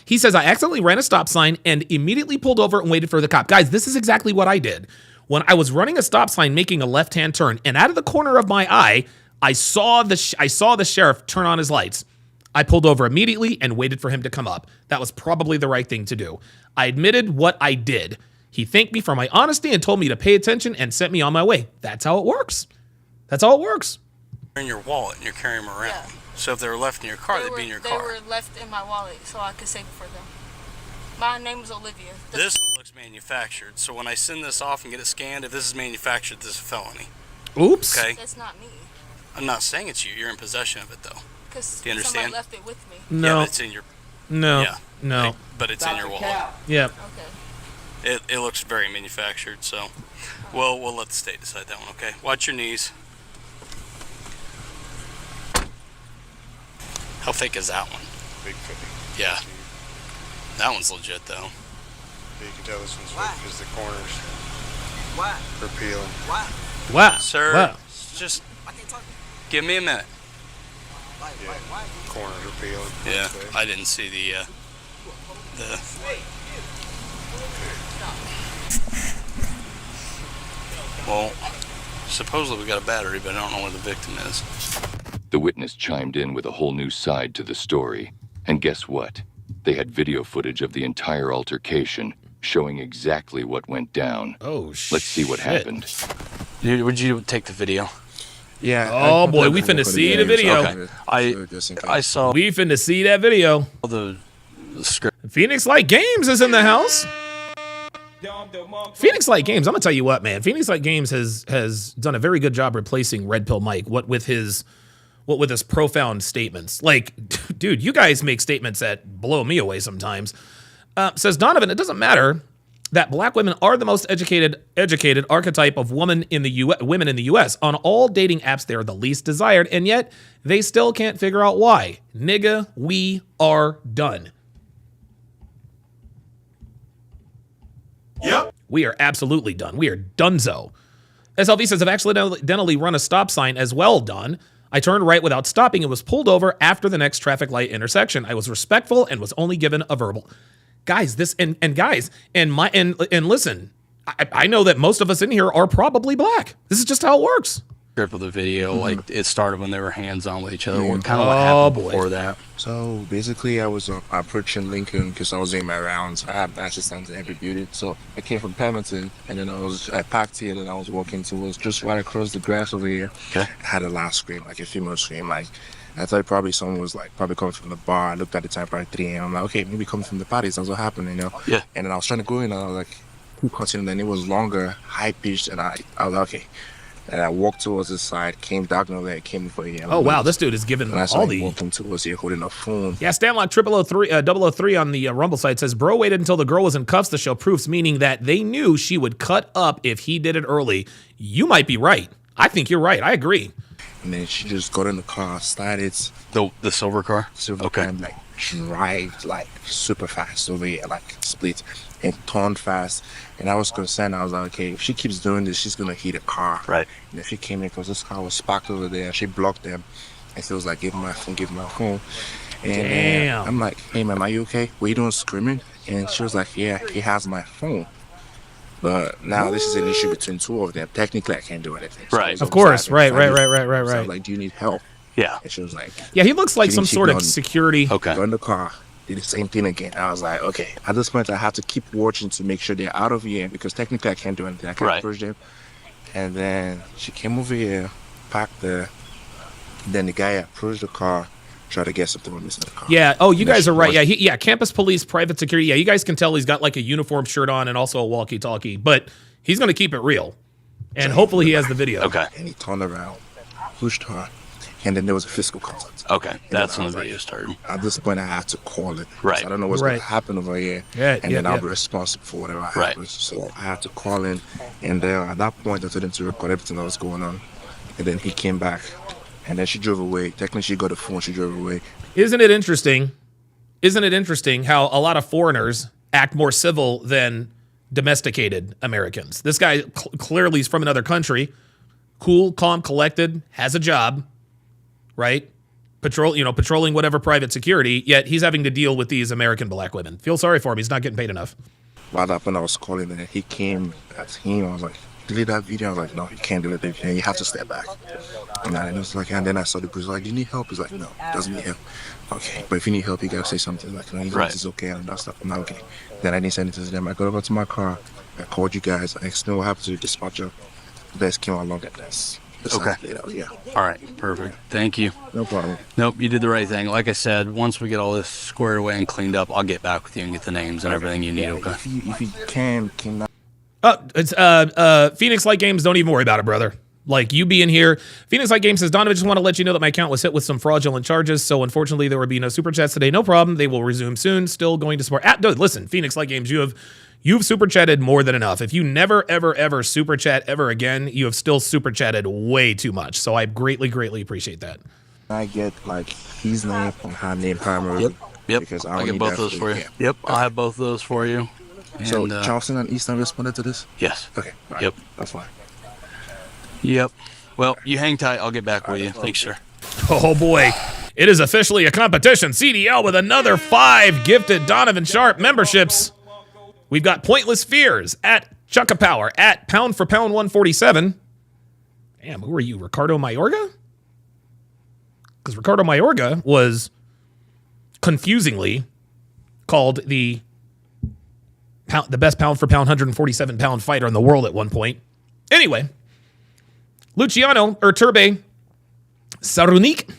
He says, I accidentally ran a stop sign and immediately pulled over and waited for the cop. Guys, this is exactly what I did. When I was running a stop sign making a left-hand turn, and out of the corner of my eye, I saw the sheriff turn on his lights. I pulled over immediately and waited for him to come up. That was probably the right thing to do. I admitted what I did. He thanked me for my honesty and told me to pay attention and sent me on my way. That's how it works. In your wallet and you're carrying them around. Yeah. So if they were left in your car, they'd be in your car. They were left in my wallet so I could save it for them. My name is Olivia. This one looks manufactured. So when I send this off and get it scanned, if this is manufactured, this is a felony. Oops. Okay. That's not me. I'm not saying it's you. You're in possession of it, though. Because do you understand? somebody left it with me. No. Yeah, but it's in your... No. Yeah. No. But it's in your wallet. Yep. Okay. It looks very manufactured, so... Well, we'll let the state decide that one, okay? Watch your knees. How thick is that one? Big 50. Yeah. That one's legit, though. You can tell this one's thick because the corners are peeling. Wow. Sir, Wow. just give me a minute. Corners are peeling. Yeah, I didn't see the. Well, supposedly we got a battery, but I don't know where the victim is. The witness chimed in with a whole new side to the story. And guess what? They had video footage of the entire altercation, showing exactly what went down. Oh, shit. Let's see what happened. Would you take the video? Yeah. Oh, boy, we finna see the video. Okay. I saw We finna see that video. the script. Phoenix Light Games is in the house. Phoenix Light Games, I'm gonna tell you what, man. Phoenix Light Games has done a very good job replacing Red Pill Mike. What with his profound statements. Like, dude, you guys make statements that blow me away sometimes. Says Donovan, it doesn't matter that black women are the most educated archetype of women in the U.S. On all dating apps, they are the least desired, and yet they still can't figure out why. Nigga, we are done. Yep. We are absolutely done. We are donezo. SLV says, I've accidentally run a stop sign as well, done. I turned right without stopping and was pulled over after the next traffic light intersection. I was respectful and was only given a verbal. Guys, listen, I know that most of us in here are probably black. This is just how it works. Script of the video, like it started when they were hands on with each other. What kind of what happened before that? So basically, I was approaching Lincoln because I was doing my rounds. I have assistants in every beauty, so I came from Pemberton, and then I parked here, and I was walking towards just right across the grass over here. Okay. I had a loud scream, like a female scream, like. I thought probably someone was probably coming from the bar. I looked at the time, probably 3 a.m. I'm like, okay, maybe coming from the party. That's what happened, you know? Yeah. And then I was trying to go in, and I was like, who continued? And it was longer, high pitched, and I was like, okay. And I walked towards the side, came diagonally, came for you. Oh, wow, this dude is giving all the... walking towards you, holding a phone. Yeah, Stanlock 003 on the Rumble site says, bro waited until the girl was in cuffs to show proofs, meaning that they knew she would cut up if he did it early. You might be right. I think you're right. I agree. And then she just got in the car, started... The silver car? Silver car, and drive super fast over here, split and turned fast. And I was concerned. I was like, okay, if she keeps doing this, she's gonna hit a car. Right. And if she came in, because this car was parked over there, and she blocked them, and she was like, give me my phone. And damn. I'm like, hey man, are you okay? Were you doing screaming? And she was like, yeah, he has my phone. But now this is an issue between two of them. Technically, I can't do anything. So right. Of course. Right. So I was Right. like, do you need help? Yeah. And she was like, yeah, he looks like some sort of security. Okay. Got in the car, did the same thing again. I was like, okay. At this point, I have to keep watching to make sure they're out of here because technically I can't do anything. I can't approach them. And then she came over here, parked there. Then the guy approached the car, tried to get something from inside the car. Yeah. Oh, you guys are right. Yeah. Campus police, private security. Yeah, you guys can tell he's got like a uniform shirt on and also a walkie-talkie. But he's going to keep it real. And hopefully he has the video. Okay. And he turned around, pushed her, and then there was a physical contact. Okay. That's when the video started. At this point, I had to call it. Right. I don't know what's going to happen over here. Yeah, and then I'll be responsible for whatever happens. So I had to call in. And at that point, I told him to record everything that was going on. And then he came back. And then she drove away. Technically, she got the phone. She drove away. Isn't it interesting how a lot of foreigners act more civil than domesticated Americans? This guy clearly is from another country. Cool, calm, collected, has a job, right? Patrolling whatever private security, yet he's having to deal with these American black women. Feel sorry for him. He's not getting paid enough. While that when I was calling and he came at him, I was like, delete that video. I was like, no, you can't delete that video. You have to step back. And then I saw the police like, do you need help? He's like, no, doesn't need help. Okay, but if you need help, you gotta say something like, no, it's okay and that stuff. I'm like, okay. Then I didn't say anything to them. I got over to my car. I called you guys. I explained what happened to the dispatcher. You guys came along at this. Okay. Yeah. All right. Perfect. Thank you. No problem. Nope. You did the right thing. Like I said, once we get all this squared away and cleaned up, I'll get back with you and get the names and everything you need. Okay. If you can. It's Phoenix Light Games. Don't even worry about it, brother. Like, you being here. Phoenix Light Games says, Donovan, just want to let you know that my account was hit with some fraudulent charges, so unfortunately there will be no super chats today. No problem. They will resume soon. Still going to support. Dude, listen, Phoenix Light Games, you've super chatted more than enough. If you never, ever super chat ever again, you have still super chatted way too much. So I greatly appreciate that. I get his name and her name primarily. Yep. Because I'll get both those for you. Yep. I'll have both of those for you. And, so Charleston and Easton responded to this? Yes. Okay. Right. Yep. That's fine. Yep. Well, you hang tight. I'll get back with you. Thanks, sir. Oh, boy. It is officially a competition. CDL with another 5 gifted Donovan Sharpe memberships. We've got Pointless Fears at Chuckapower at Pound for Pound 147. Damn, who are you, Ricardo Mayorga? Because Ricardo Mayorga was confusingly called the best pound for pound 147 pound fighter in the world at one point. Anyway, Luciano Urturbe, Sarunik,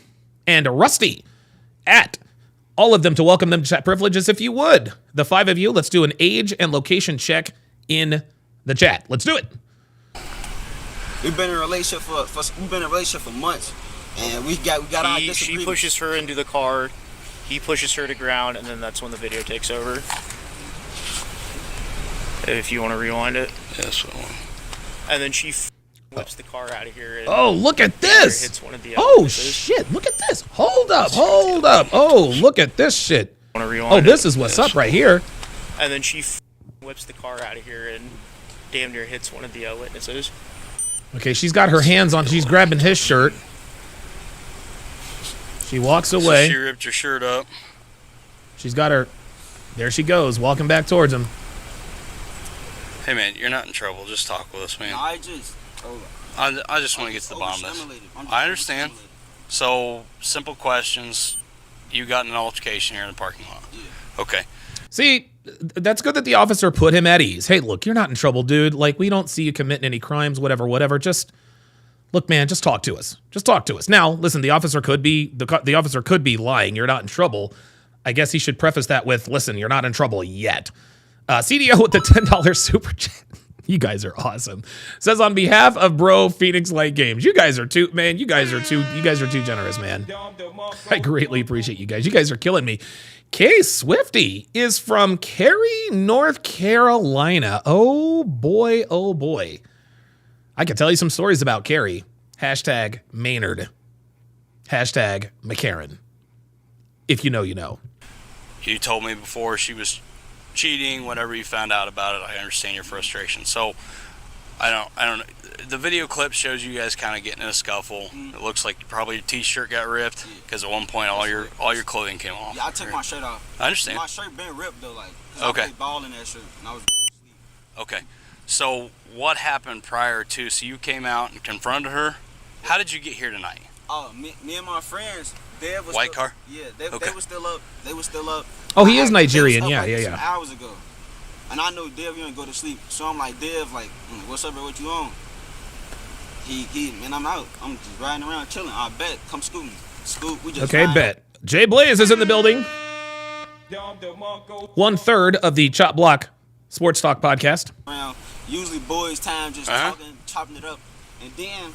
and Rusty at all of them to welcome them to chat privileges if you would. The 5 of you, let's do an age and location check in the chat. Let's do it. We've been in a relationship for months, and we got our disagreements. She pushes her into the car, he pushes her to ground, and then that's when the video takes over. If you want to rewind it. Yes, I want. And then she whips the car out of here. And oh, look at this. Hits one of the oh, shit. Look at this. Hold up. Oh, look at this shit. Oh, this is what's up right here. And then she whips the car out of here and damn near hits one of the witnesses. Okay, she's got her hands on. She's grabbing his shirt. She walks away. So she ripped her shirt up. She's got her. There she goes, walking back towards him. Hey, man, you're not in trouble. Just talk with us, man. No, I just want to get to the bottom of this. I understand. So, simple questions. You got in an altercation here in the parking lot. Yeah. Okay. See, that's good that the officer put him at ease. Hey, look, you're not in trouble, dude. Like, we don't see you committing any crimes, whatever. Just, look, man, just talk to us. Just talk to us. Now, listen, the officer could be lying. You're not in trouble. I guess he should preface that with, listen, you're not in trouble yet. CDO with the $10 super chat. You guys are awesome. Says on behalf of Bro Phoenix Light Games. You guys are too generous, man. I greatly appreciate you guys. You guys are killing me. K Swifty is from Cary, North Carolina. Oh boy. I can tell you some stories about Cary. Hashtag Maynard. Hashtag McCarran. If you know, you know. You told me before she was cheating, whatever you found out about it. I understand your frustration. So I don't know. The video clip shows you guys kind of getting in a scuffle. It looks like probably your t-shirt got ripped because at one point all your clothing came off. Yeah, I took my shirt off. I understand. My shirt been ripped though, like okay. I played ball in that shirt and I was asleep. Okay. So what happened prior to? So you came out and confronted her. How did you get here tonight? Me and my friends. Dev was white still, car? Yeah, they were still up. They were still up. Oh, he is Nigerian. Yeah. Some hours ago, and I know Dev, you ain't go to sleep. So I'm like, Dev, like, what's up, bro? What you on? Man, I'm out. I'm just riding around chilling. I bet. Come scoot me. Scoot. We just okay, bet. Jay Blaze is in the building. 1/3 of the Chop Block Sports Talk podcast. Usually boys' time, just talking, chopping it up, and then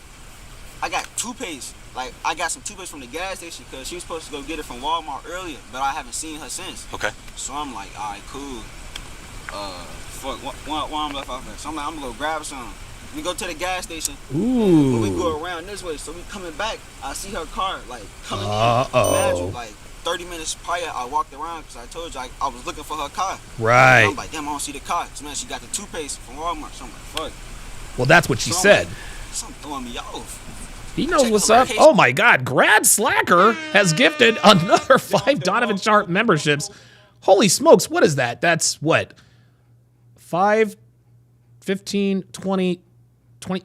I got toothpaste. Like, I got some toothpaste from the gas station because she was supposed to go get it from Walmart earlier, but I haven't seen her since. Okay. So I'm like, all right, cool. Fuck, one I'm left off there. So I'm like, I'm going to go grab some. We go to the gas station. Ooh. When we go around this way, so we coming back, I see her car, like, coming in. Uh-oh. Like, 30 minutes prior, I walked around because I told you I was looking for her car. Right. And I'm like, damn, I don't see the car. So, man, she got the toothpaste from Walmart. So I'm like, fuck. Well, that's what she said. Like, something throwing me off. He knows what's up. Oh my God. Grad Slacker has gifted another 5 Donovan Sharpe memberships. Holy smokes. What is that? That's what? 5, 15, 20.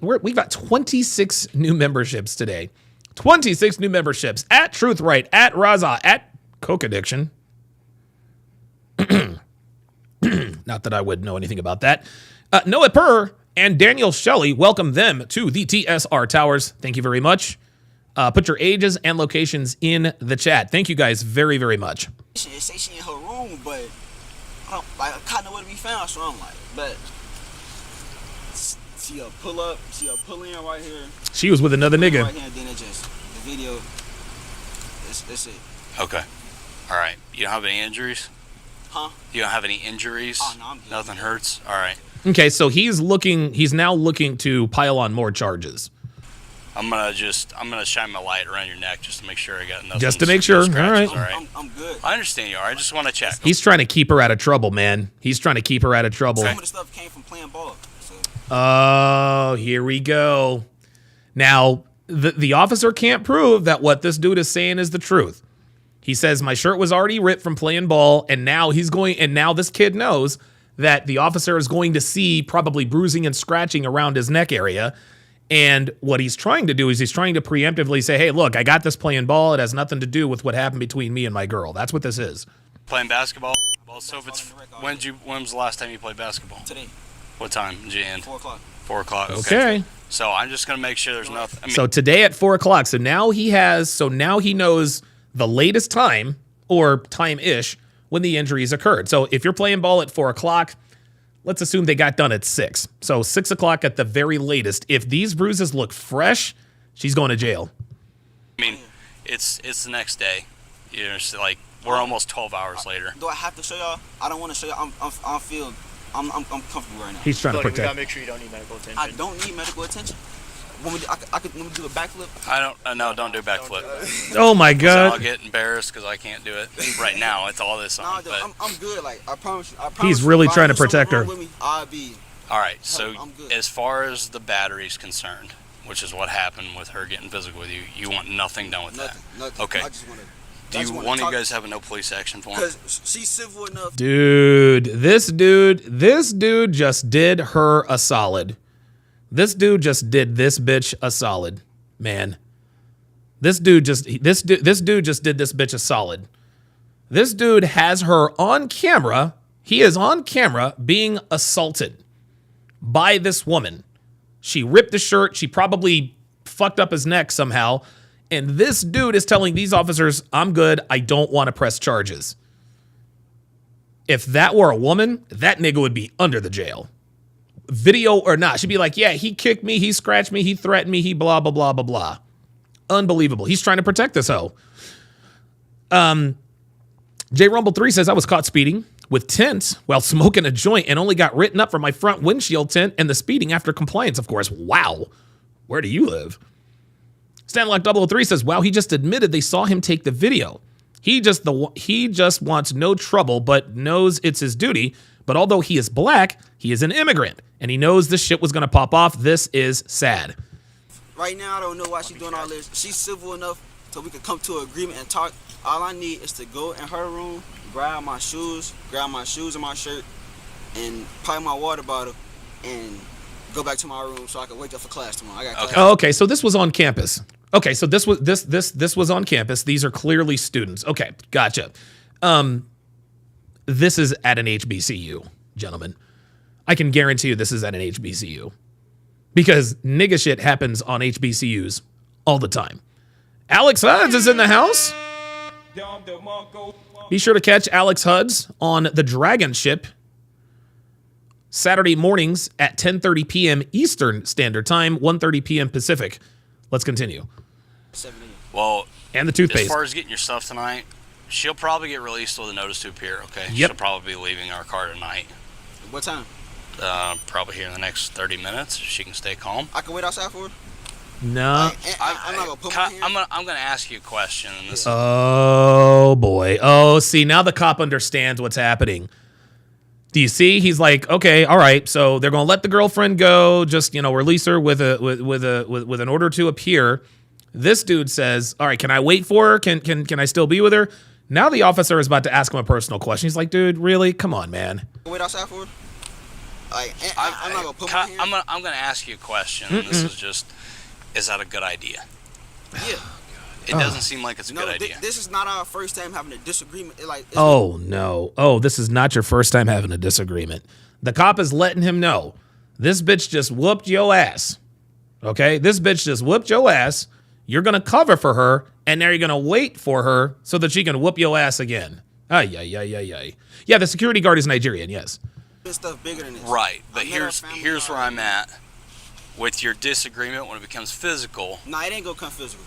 We've got 26 new memberships today. 26 new memberships at Truth Right, at Raza, at Coke Addiction. Not that I would know anything about that. Noah Purr and Daniel Shelley, welcome them to the TSR Towers. Thank you very much. Put your ages and locations in the chat. Thank you guys very, very much. She say she in her room, but I kind of want to be found, so I'm like, but see her pull up, see her pull in right here. She was with another nigga. Right here, and then it just, the video, that's it. Okay. All right. You don't have any injuries? Huh? You don't have any injuries? Oh, no, I'm good. Nothing hurts? All right. Okay, so he's now looking to pile on more charges. I'm gonna shine my light around your neck just to make sure I got nothing. Just to make sure. All right. I'm good. I understand you are. I just want to check. He's trying to keep her out of trouble, man. He's trying to keep her out of trouble. Some of the stuff came from playing ball. So. Oh, here we go. Now, the officer can't prove that what this dude is saying is the truth. He says, my shirt was already ripped from playing ball, and now this kid knows that the officer is going to see probably bruising and scratching around his neck area. And what he's trying to do is he's trying to preemptively say, hey, look, I got this playing ball. It has nothing to do with what happened between me and my girl. That's what this is. Playing basketball? Well, so if it's when was the last time you played basketball? Today. What time did you end? 4 o'clock. 4 o'clock. Okay. So I'm just gonna make sure there's nothing. I mean, So today at 4 o'clock. So now he knows the latest time or time-ish when the injuries occurred. So if you're playing ball at 4 o'clock, let's assume they got done at 6. So 6 o'clock at the very latest. If these bruises look fresh, she's going to jail. I mean, it's the next day. You know, it's like we're almost 12 hours later. Do I have to show y'all? I don't want to show y'all. I'm comfortable right now. He's trying to We protect. gotta make sure you don't need medical attention. I don't need medical attention. When we do a backflip. I don't. No, don't do backflip. Oh my I'll God. get embarrassed because I can't do it right now. It's all this No, on. dude, But I'm good. Like I promise you. He's you, really if I trying to do something protect her. wrong with me, I'll be. all right. So I'm good. as far as the battery's concerned, which is what happened with her getting physical with you, you want nothing done with Nothing. that. Okay. I just want to. Do you want you guys have a no police action for him? Because she's civil enough. Dude, this dude just did her a solid. This dude just did this bitch a solid, man. This dude just did this bitch a solid. This dude has her on camera. He is on camera being assaulted by this woman. She ripped the shirt. She probably fucked up his neck somehow. And this dude is telling these officers, I'm good. I don't want to press charges. If that were a woman, that nigga would be under the jail. Video or not. She'd be like, yeah, he kicked me. He scratched me. He threatened me. He blah, blah, blah, blah, blah. Unbelievable. He's trying to protect this hoe. J Rumble 3 says, I was caught speeding with tint while smoking a joint and only got written up for my front windshield tint and the speeding after compliance, of course. Wow. Where do you live? Stanlock 003 says, wow, he just admitted they saw him take the video. He just wants no trouble, but knows it's his duty. But although he is black, he is an immigrant, and he knows this shit was going to pop off. This is sad. Right now, I don't know why she's doing all this. She's civil enough so we can come to an agreement and talk. All I need is to go in her room, grab my shoes and my shirt, and pipe my water bottle, and go back to my room so I can wake up for class tomorrow. I got class. Oh, okay, so this was on campus. Okay, so this was on campus. These are clearly students. Okay, gotcha. This is at an HBCU, gentlemen. I can guarantee you this is at an HBCU. Because nigga shit happens on HBCUs all the time. Alex Hudds is in the house. Be sure to catch Alex Hudds on the Dragon Ship Saturday mornings at 10:30 p.m. Eastern Standard Time, 1:30 p.m. Pacific. Let's continue. Well, and the toothpaste. As far as getting your stuff tonight, she'll probably get released with a notice to appear, okay? Yep. She'll probably be leaving our car tonight. What time? Probably here in the next 30 minutes. She can stay calm. I can wait outside for her? No. I'm not gonna put my hand. I'm gonna ask you a question. And this Oh, boy. Oh, see, now the cop understands what's happening. Do you see? He's like, okay, all right. So they're going to let the girlfriend go, just, release her with an order to appear. This dude says, all right, can I wait for her? Can I still be with her? Now the officer is about to ask him a personal question. He's like, dude, really? Come on, man. Wait outside for her? I'm not gonna put my hand. I'm gonna ask you a question. And this is just, is that a good idea? Yeah. It doesn't seem like it's a good idea. This is not our first time having a disagreement. Oh, no. Oh, this is not your first time having a disagreement. The cop is letting him know, this bitch just whooped your ass. Okay? This bitch just whooped your ass. You're going to cover for her, and now you're going to wait for her so that she can whoop your ass again. Ay. Yeah, the security guard is Nigerian, yes. Stuff bigger than this. Right, but here's where I'm at. With your disagreement, when it becomes physical. Nah, it ain't going to come physical.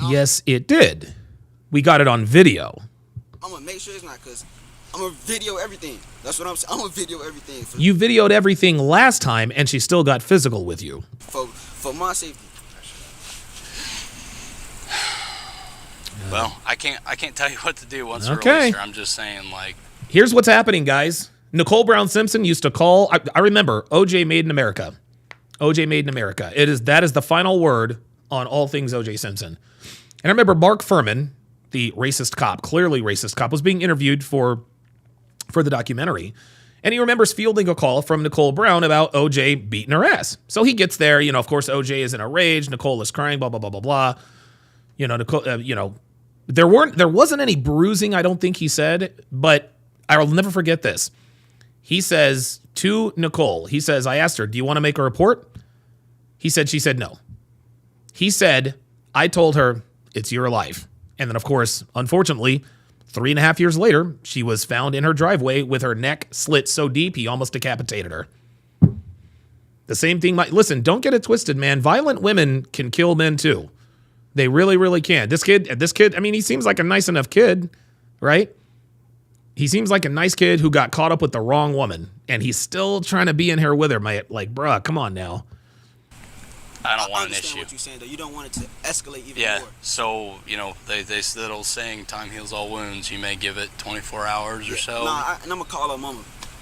Yes, it did. We got it on video. I'm going to make sure it's not, because I'm going to video everything. That's what I'm saying. I'm going to video everything. You videoed everything last time, and she still got physical with you. For my safety. Well, I can't tell you what to do once we release her. I'm just saying, like. Here's what's happening, guys. Nicole Brown Simpson used to call. I remember OJ Made in America. OJ Made in America. That is the final word on all things OJ Simpson. And I remember Mark Furman, the racist cop, clearly racist cop, was being interviewed for the documentary. And he remembers fielding a call from Nicole Brown about OJ beating her ass. So he gets there. You know, of course, OJ is in a rage. Nicole is crying, blah, blah, blah, blah, blah. You know, Nicole, there wasn't any bruising, I don't think he said, but I'll never forget this. He says to Nicole, he says, I asked her, do you want to make a report? She said no. He said, I told her, it's your life. And then, of course, unfortunately, 3.5 years later, she was found in her driveway with her neck slit so deep he almost decapitated her. The same thing listen, don't get it twisted, man. Violent women can kill men too. They really, really can. This kid, I mean, he seems like a nice enough kid, right? He seems like a nice kid who got caught up with the wrong woman, and he's still trying to be in here with her, mate. Like, bruh, come on now. I don't want an understand issue. what you're saying, though. You don't want it to escalate even Yeah, more. so, they say that old saying, time heals all wounds. You may give it 24 hours or so. Nah, and I'm going to call her mama.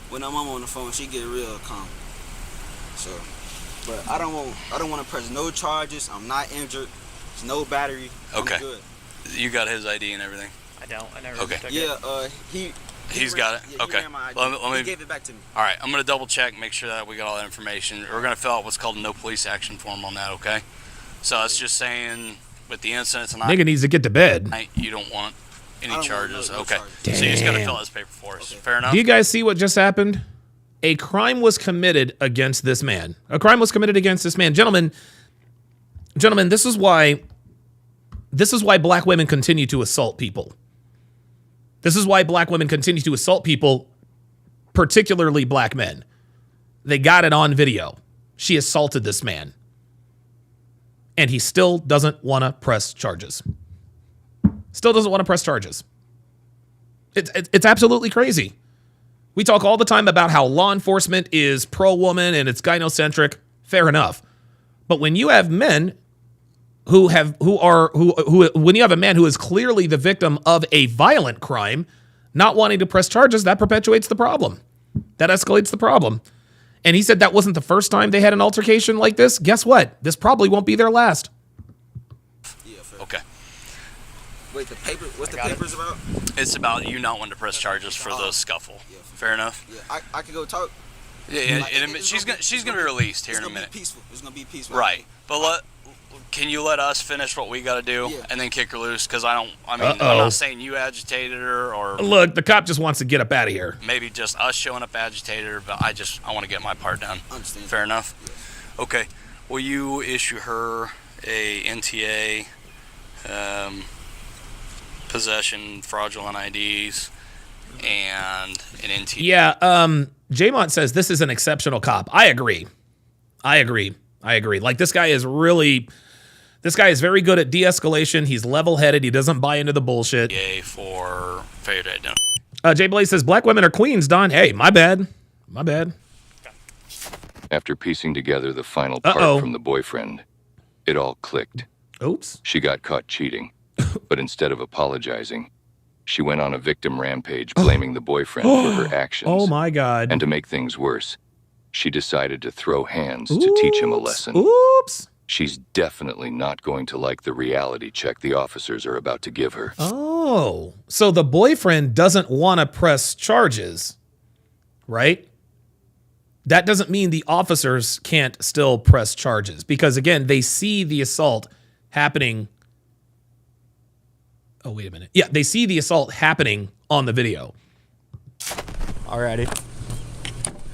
When her mama on the phone, she get real calm. So, but I don't want to press no charges. I'm not injured. There's no battery. Okay. I'm good. You got his ID and everything? I don't. I never Okay. took it. Yeah, He's got it? Yeah, Okay. He ran my ID. Let me, He gave it back to me. All right, I'm going to double check, make sure that we got all that information. We're going to fill out what's called a no police action form on that, okay? So that's just saying with the incident tonight, Nigga needs to get to bed. you don't want any I don't charges. want no Okay. charges. So you just got to Damn. fill out this paper for us. Fair enough? Do you guys see what just happened? A crime was committed against this man. A crime was committed against this man. Gentlemen, this is why black women continue to assault people. This is why black women continue to assault people, particularly black men. They got it on video. She assaulted this man. And he still doesn't want to press charges. Still doesn't want to press charges. It's absolutely crazy. We talk all the time about how law enforcement is pro-woman and it's gynocentric. Fair enough. But when you have men when you have a man who is clearly the victim of a violent crime, not wanting to press charges, that perpetuates the problem. That escalates the problem. And he said that wasn't the first time they had an altercation like this. Guess what? This probably won't be their last. Yeah, fair. Okay. Wait, what's the papers about? It's about you not wanting to press charges for the scuffle. Yeah, Fair enough? Yeah, I could go talk. Yeah, Like, she's gonna be released here in a minute. Peaceful. It's gonna be peaceful. Right. But can you let us finish what we got to do and then kick her loose? Because I'm not saying you agitated her or Look, the cop just wants to get up out of here. maybe just us showing up agitated her, but I want to get my part done. Understand. Fair enough? Yes. Okay. Will you issue her a NTA, possession, fraudulent IDs, and an NTA? Yeah, J-Mont says this is an exceptional cop. I agree. Like, this guy is very good at de-escalation. He's level-headed. He doesn't buy into the bullshit. For failure to identify. Jay Blaze says, black women are queens, Don. Hey, my bad. After piecing together the final part from the boyfriend, it all clicked. Oops. She got caught cheating, but instead of apologizing, she went on a victim rampage blaming the boyfriend for her actions. Oh, my God. And to make things worse, she decided to throw hands to teach him a lesson. Oops. She's definitely not going to like the reality check the officers are about to give her. Oh, so the boyfriend doesn't want to press charges, right? That doesn't mean the officers can't still press charges because, again, they see the assault happening. Oh, wait a minute. Yeah, they see the assault happening on the video. Alrighty.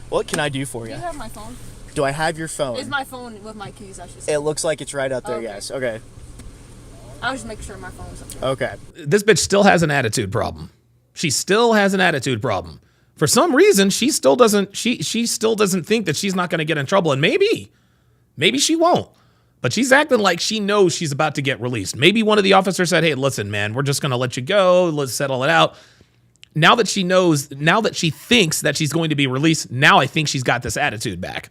What can I do for Do you? you have my phone? Do I have your phone? It's my phone with my keys, I should say. It looks like it's right out there, Okay. yes. Okay. I was just making sure my phone was up there. Okay. This bitch still has an attitude problem. She still has an attitude problem. For some reason, she still doesn't think that she's not going to get in trouble. And maybe she won't. But she's acting like she knows she's about to get released. Maybe one of the officers said, hey, listen, man, we're just going to let you go. Let's settle it out. Now that she thinks that she's going to be released, now I think she's got this attitude back.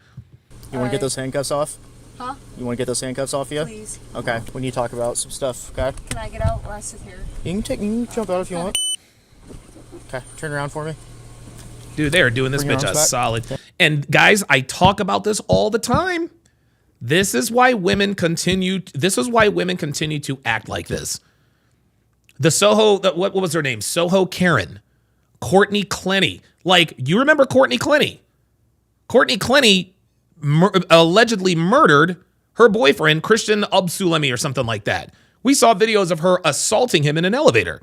You want to get those handcuffs off? Huh? You want to get those handcuffs off you? Please. Okay. We need to talk about some stuff, okay? Can I get out or I sit here? You can jump out if you want. Okay. Turn around for me. Dude, they are doing this Bring your bitch a arms back. solid. And guys, I talk about this all the time. This is why women continue to act like this. The Soho, what was her name? Soho Karen. Courtney Clenny. Like, you remember Courtney Clenny? Courtney Clenny allegedly murdered her boyfriend, Christian Absulemi, or something like that. We saw videos of her assaulting him in an elevator.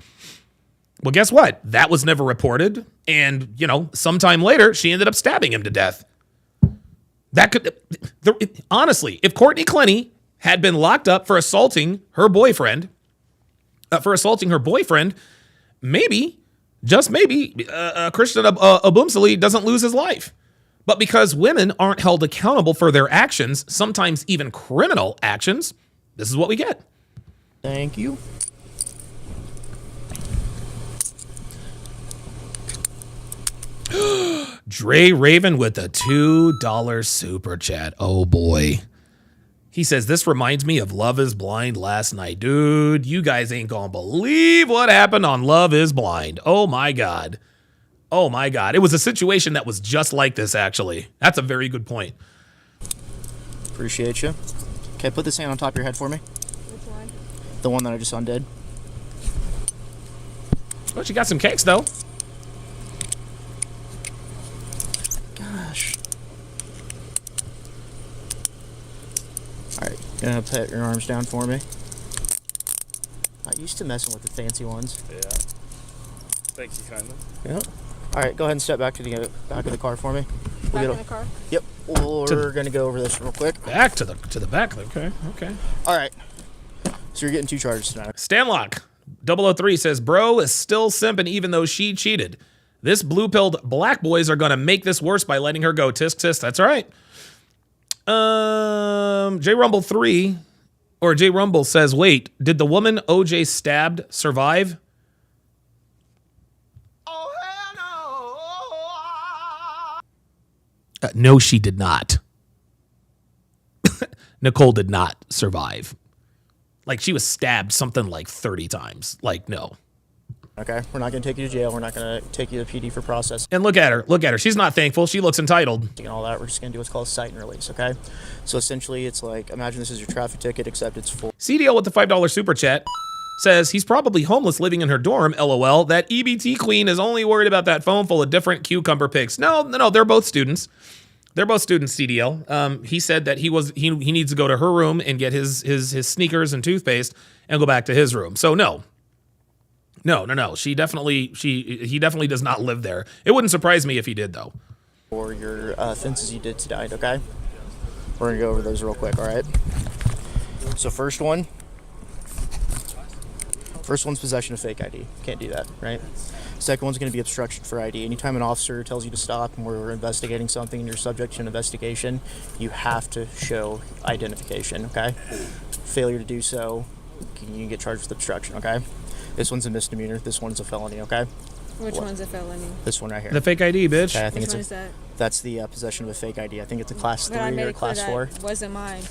Well, guess what? That was never reported. And, sometime later, she ended up stabbing him to death. Honestly, if Courtney Clenny had been locked up for assaulting her boyfriend, maybe, just maybe, Christian Abumsali doesn't lose his life. But because women aren't held accountable for their actions, sometimes even criminal actions, this is what we get. Thank you. Dre Raven with a $2 super chat. Oh boy. He says, this reminds me of Love is Blind last night. Dude, you guys ain't gonna believe what happened on Love is Blind. Oh my God. Oh my God. It was a situation that was just like this, actually. That's a very good point. Appreciate you. Okay, put this hand on top of your head for me. Which one? The one that I just undid. Well, she got some cakes, though. Gosh. Alright, gonna put your arms down for me. Not used to messing with the fancy ones. Yeah. Thank you kindly. Yeah. Alright, go ahead and step back to the back of the car for me. Back in the car? Yep. We're gonna go over this real quick. Back to the back. Okay. Alright. So you're getting 2 charges tonight. Stanlock 003 says, bro is still simping even though she cheated. This blue-pilled black boys are going to make this worse by letting her go. Tisk, tisk. That's right. J Rumble 3 or J Rumble says, wait, did the woman OJ stabbed survive? No, she did not. Nicole did not survive. Like, she was stabbed something like 30 times. Like, no. Okay, we're not going to take you to jail. We're not going to take you to PD for processing. And look at her. She's not thankful. She looks entitled. And all that, we're just going to do what's called cite and release, okay? So essentially, it's like, imagine this is your traffic ticket, except it's for... CDL with the $5 super chat says, he's probably homeless living in her dorm, LOL. That EBT queen is only worried about that phone full of different cucumber pics. No, they're both students. They're both students, CDL. He said that he needs to go to her room and get his sneakers and toothpaste and go back to his room. So no. He definitely does not live there. It wouldn't surprise me if he did, though. For your offenses you did tonight, okay? We're gonna go over those real quick, all right? So first one's possession of fake ID. Can't do that, right? Second one's going to be obstruction for ID. Anytime an officer tells you to stop and we're investigating something and you're subject to an investigation, you have to show identification, okay? Failure to do so, you can get charged with obstruction, okay? This one's a misdemeanor. This one's a felony, okay? Which one's a felony? This one right here. The fake ID, bitch. Okay, I think Which one is that? That's the possession of a fake ID. I think it's a class 3 or a class 4. Wasn't mine.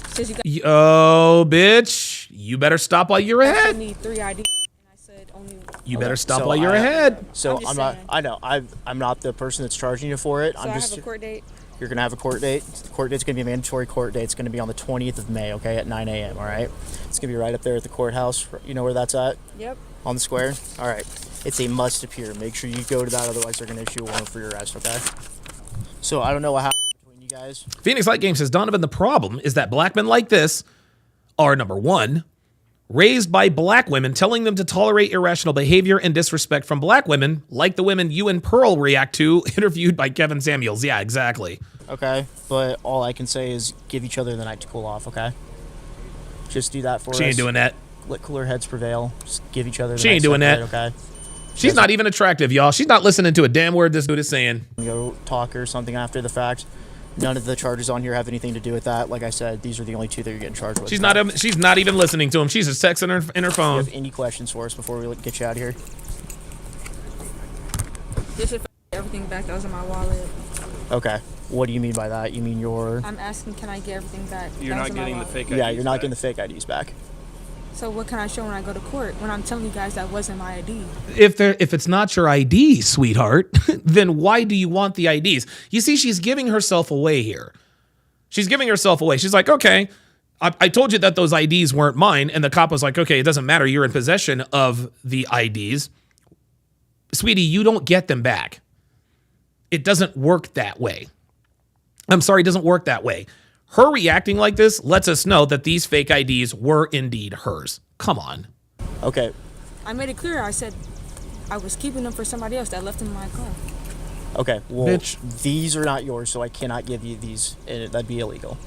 Oh, bitch. You better stop while you're I ahead. need 3 ID. I said only. You better stop while you're ahead. So I'm not. I know. I'm not the person that's charging you for it. So I'm I just. have a court date. You're gonna have a court date. The court date's gonna be a mandatory court date. It's gonna be on the 20th of May. Okay, at 9 a.m. All right. It's gonna be right up there at the courthouse. You know where that's at? Yep. On the square. All right. It's a must appear. Make sure you go to that. Otherwise, they're gonna issue a warrant for your arrest. Okay. So I don't know what happened between you guys. Phoenix Light Game says, Donovan, the problem is that black men like this are, number one, raised by black women, telling them to tolerate irrational behavior and disrespect from black women, like the women you and Pearl react to, interviewed by Kevin Samuels. Yeah, exactly. Okay, but all I can say is give each other the night to cool off, okay? Just do that for us. She ain't doing that. Let cooler heads prevail. Just give each other the She night ain't doing that. okay? She's not even attractive, y'all. She's not listening to a damn word this dude is saying. Go talk or something after the fact. None of the charges on here have anything to do with that. Like I said, these are the only 2 that you're getting charged with. She's not even listening to him. She's just texting in her phone. Do you have any questions for us before we get you out of here? Just if everything back that was in my wallet. Okay. What do you mean by that? You mean your... I'm asking, can I get everything back? You're not getting the fake IDs Yeah, you're not back. getting the fake IDs back. So what can I show when I go to court? When I'm telling you guys that wasn't my ID. If it's not your ID, sweetheart, then why do you want the IDs? You see, she's giving herself away here. She's giving herself away. She's like, okay, I told you that those IDs weren't mine, and the cop was like, okay, it doesn't matter. You're in possession of the IDs. Sweetie, you don't get them back. It doesn't work that way. I'm sorry, it doesn't work that way. Her reacting like this lets us know that these fake IDs were indeed hers. Come on. Okay. I made it clear. I said I was keeping them for somebody else that left them in my car. Okay, well, Bitch. these are not yours, so I cannot give you these. And that'd be illegal.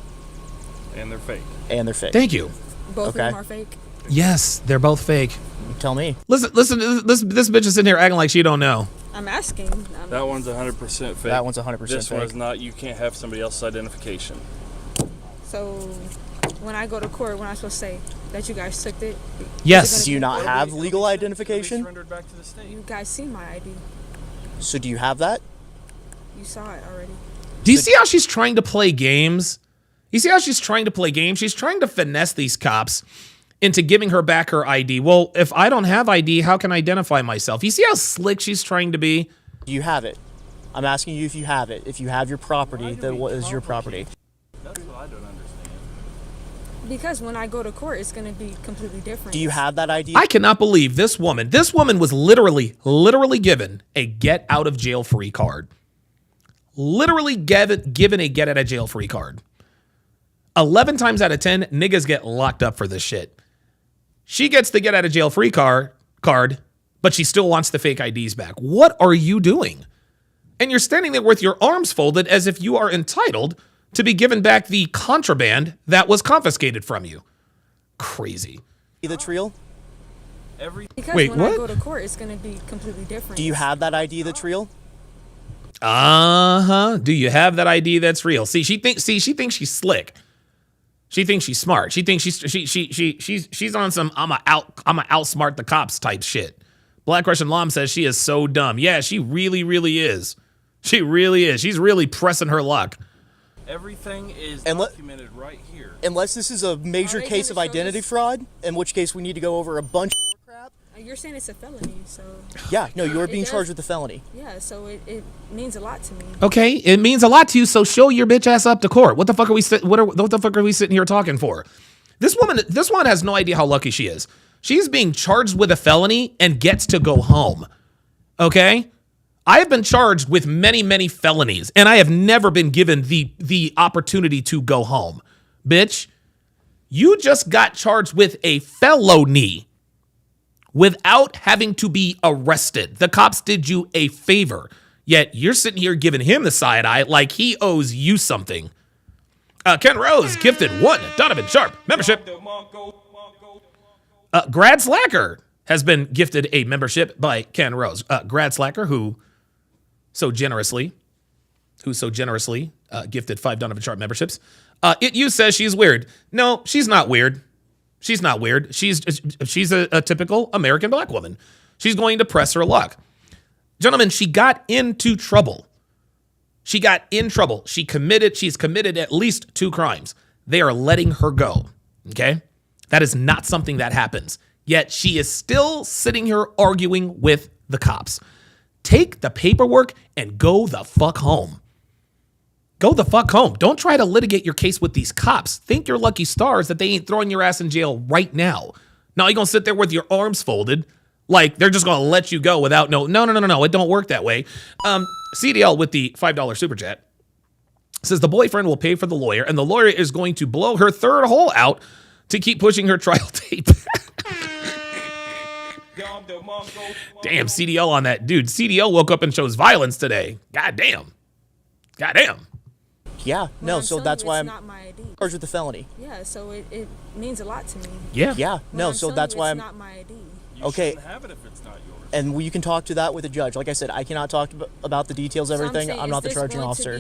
And they're fake. And they're fake. Thank you. Both Okay. of them are fake. Yes, they're both fake. Tell me. Listen, this bitch is in here acting like she don't know. I'm asking. That one's 100% fake. That one's 100% This one fake. is not. You can't have somebody else's identification. So when I go to court, when I'm supposed to say that you guys took it? Yes. Do you not have legal identification? Surrendered back to the state. You guys see my ID. So do you have that? You saw it already. Do you see how she's trying to play games? You see how she's trying to play games? She's trying to finesse these cops into giving her back her ID. Well, if I don't have ID, how can I identify myself? You see how slick she's trying to be? Do you have it? I'm asking you if you have it. If you have your property, then what is your property? That's what I don't understand. Because when I go to court, it's going to be completely different. Do you have that ID? I cannot believe this woman. This woman was literally given a get out of jail free card. Literally given a get out of jail free card. 11 times out of 10, niggas get locked up for this shit. She gets the get out of jail free card, but she still wants the fake IDs back. What are you doing? And you're standing there with your arms folded as if you are entitled to be given back the contraband that was confiscated from you. Crazy. That's real? Because Wait, when what? I go to court, it's going to be completely different. Do you have that ID that's real? Do you have that ID that's real? See, she thinks she's slick. She thinks she's smart. She thinks she's on some I'ma outsmart the cops type shit. Black Russian Lom says she is so dumb. Yeah, she really is. She really is. She's really pressing her luck. Everything is documented right here. Unless this is a major case of identity fraud, in which case we need to go over a bunch more crap. You're saying it's a felony, so... Yeah, no, you're being It charged does- with a felony. Yeah, so it means a lot to me. Okay, it means a lot to you, so show your bitch ass up to court. What the fuck are we what the fuck are we sitting here talking for? This woman has no idea how lucky she is. She's being charged with a felony and gets to go home. Okay? I have been charged with many felonies, and I have never been given the opportunity to go home. Bitch, you just got charged with a felony without having to be arrested. The cops did you a favor, yet you're sitting here giving him the side eye like he owes you something. Ken Rose gifted 1 Donovan Sharpe membership. Grad Slacker has been gifted a membership by Ken Rose. Grad Slacker, who so generously gifted 5 Donovan Sharpe memberships. You says she's weird. No, she's not weird. She's not weird. She's a typical American black woman. She's going to press her luck. Gentlemen, she got into trouble. She's committed at least 2 crimes. They are letting her go. Okay? That is not something that happens. Yet she is still sitting here arguing with the cops. Take the paperwork and go the fuck home. Go the fuck home. Don't try to litigate your case with these cops. Think you're lucky stars that they ain't throwing your ass in jail right now. Now you're going to sit there with your arms folded like they're just going to let you go without no. It don't work that way. CDL with the $5 super chat says the boyfriend will pay for the lawyer and the lawyer is going to blow her 3rd hole out to keep pushing her trial date. Damn, CDL on that. Dude, CDL woke up and chose violence today. Goddamn. Yeah, no, so that's why I'm not my ID. charged with a felony. Yeah, so it means a lot to me. Yeah, no, so that's why I'm... not my ID. Okay. Shouldn't have it if it's not yours. And you can talk to that with a judge. Like I said, I cannot talk about the details of everything. I'm not the charging officer.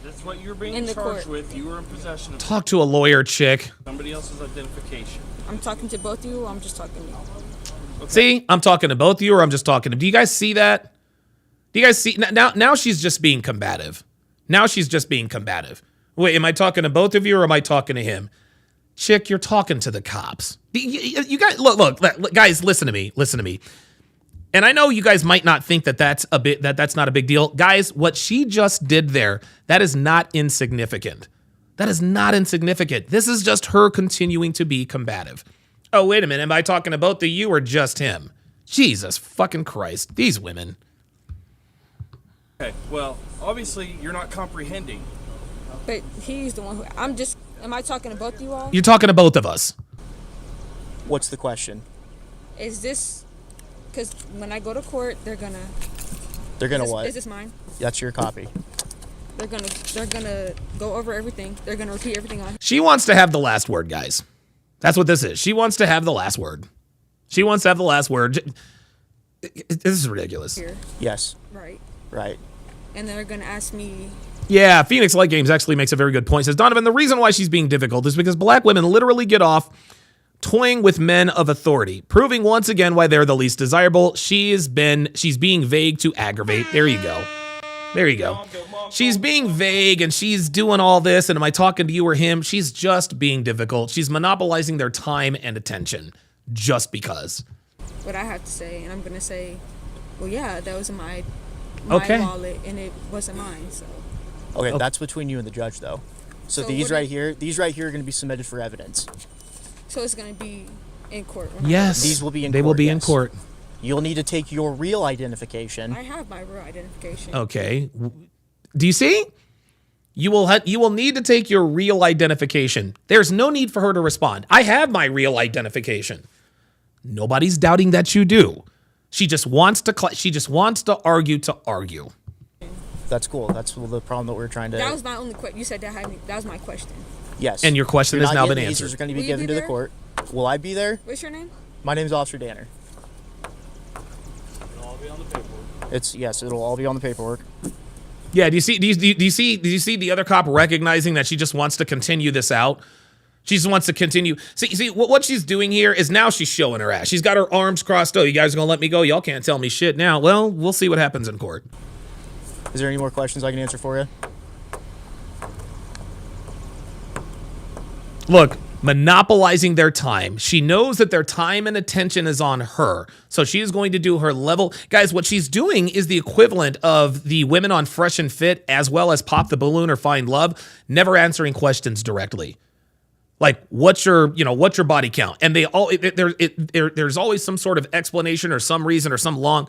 That's what you're being in the charged court. with. You were in possession of Talk to a lawyer, chick. somebody else's identification. I'm talking to both of you, or I'm just talking to you. Okay. See, I'm talking to both of you or I'm just talking to... Do you guys see that? Do you guys see... Now she's just being combative. Wait, am I talking to both of you or am I talking to him? Chick, you're talking to the cops. You guys, look, guys, listen to me. And I know you guys might not think that's not a big deal. Guys, what she just did there, that is not insignificant. That is not insignificant. This is just her continuing to be combative. Oh, wait a minute. Am I talking about the you or just him? Jesus fucking Christ. These women. Okay, well, obviously you're not comprehending. But he's the one who. Am I talking to both of you all? You're talking to both of us. What's the question? Is this. Because when I go to court, they're gonna What? Is this mine? That's your copy. They're gonna go over everything. They're gonna repeat everything on. She wants to have the last word, guys. That's what this is. She wants to have the last word. She wants to have the last word. This is ridiculous. Here. Yes. Right. Right. And they're gonna ask me. Yeah, Phoenix Light Games actually makes a very good point. Says, Donovan, the reason why she's being difficult is because black women literally get off toying with men of authority, proving once again why they're the least desirable. She's being vague to aggravate. There you go. There you go. She's being vague and she's doing all this. And am I talking to you or him? She's just being difficult. She's monopolizing their time and attention just because. What I have to say, and I'm gonna say, well, yeah, that was my wallet, and it wasn't mine. So. Okay, that's between you and the judge, though. So these right here are going to be submitted for evidence. So it's going to be in court. Yes, these will be in. They court, will be yes. in court. You'll need to take your real identification. I have my real identification. Okay. Do you see? You will need to take your real identification. There's no need for her to respond. I have my real identification. Nobody's doubting that you do. She just wants to argue to argue. That's cool. That's the problem that we're trying to. That was my only question. You said that was my question. Yes. And your question has now been answered. Answers are going to be given to the court. Will I be there? What's your name? My name is Officer Danner. It'll all be on the paperwork. It'll all be on the paperwork. Yeah. Do you see the other cop recognizing that she just wants to continue this out? She just wants to continue. See what she's doing here is now she's showing her ass. She's got her arms crossed. Oh, you guys are gonna let me go? Y'all can't tell me shit now. Well, we'll see what happens in court. Is there any more questions I can answer for you? Look, monopolizing their time. She knows that their time and attention is on her. So she is going to do her level. Guys, what she's doing is the equivalent of the women on Fresh and Fit as well as Pop the Balloon or Find Love, never answering questions directly. Like, what's your body count? And they all, there's always some sort of explanation or some reason or some long.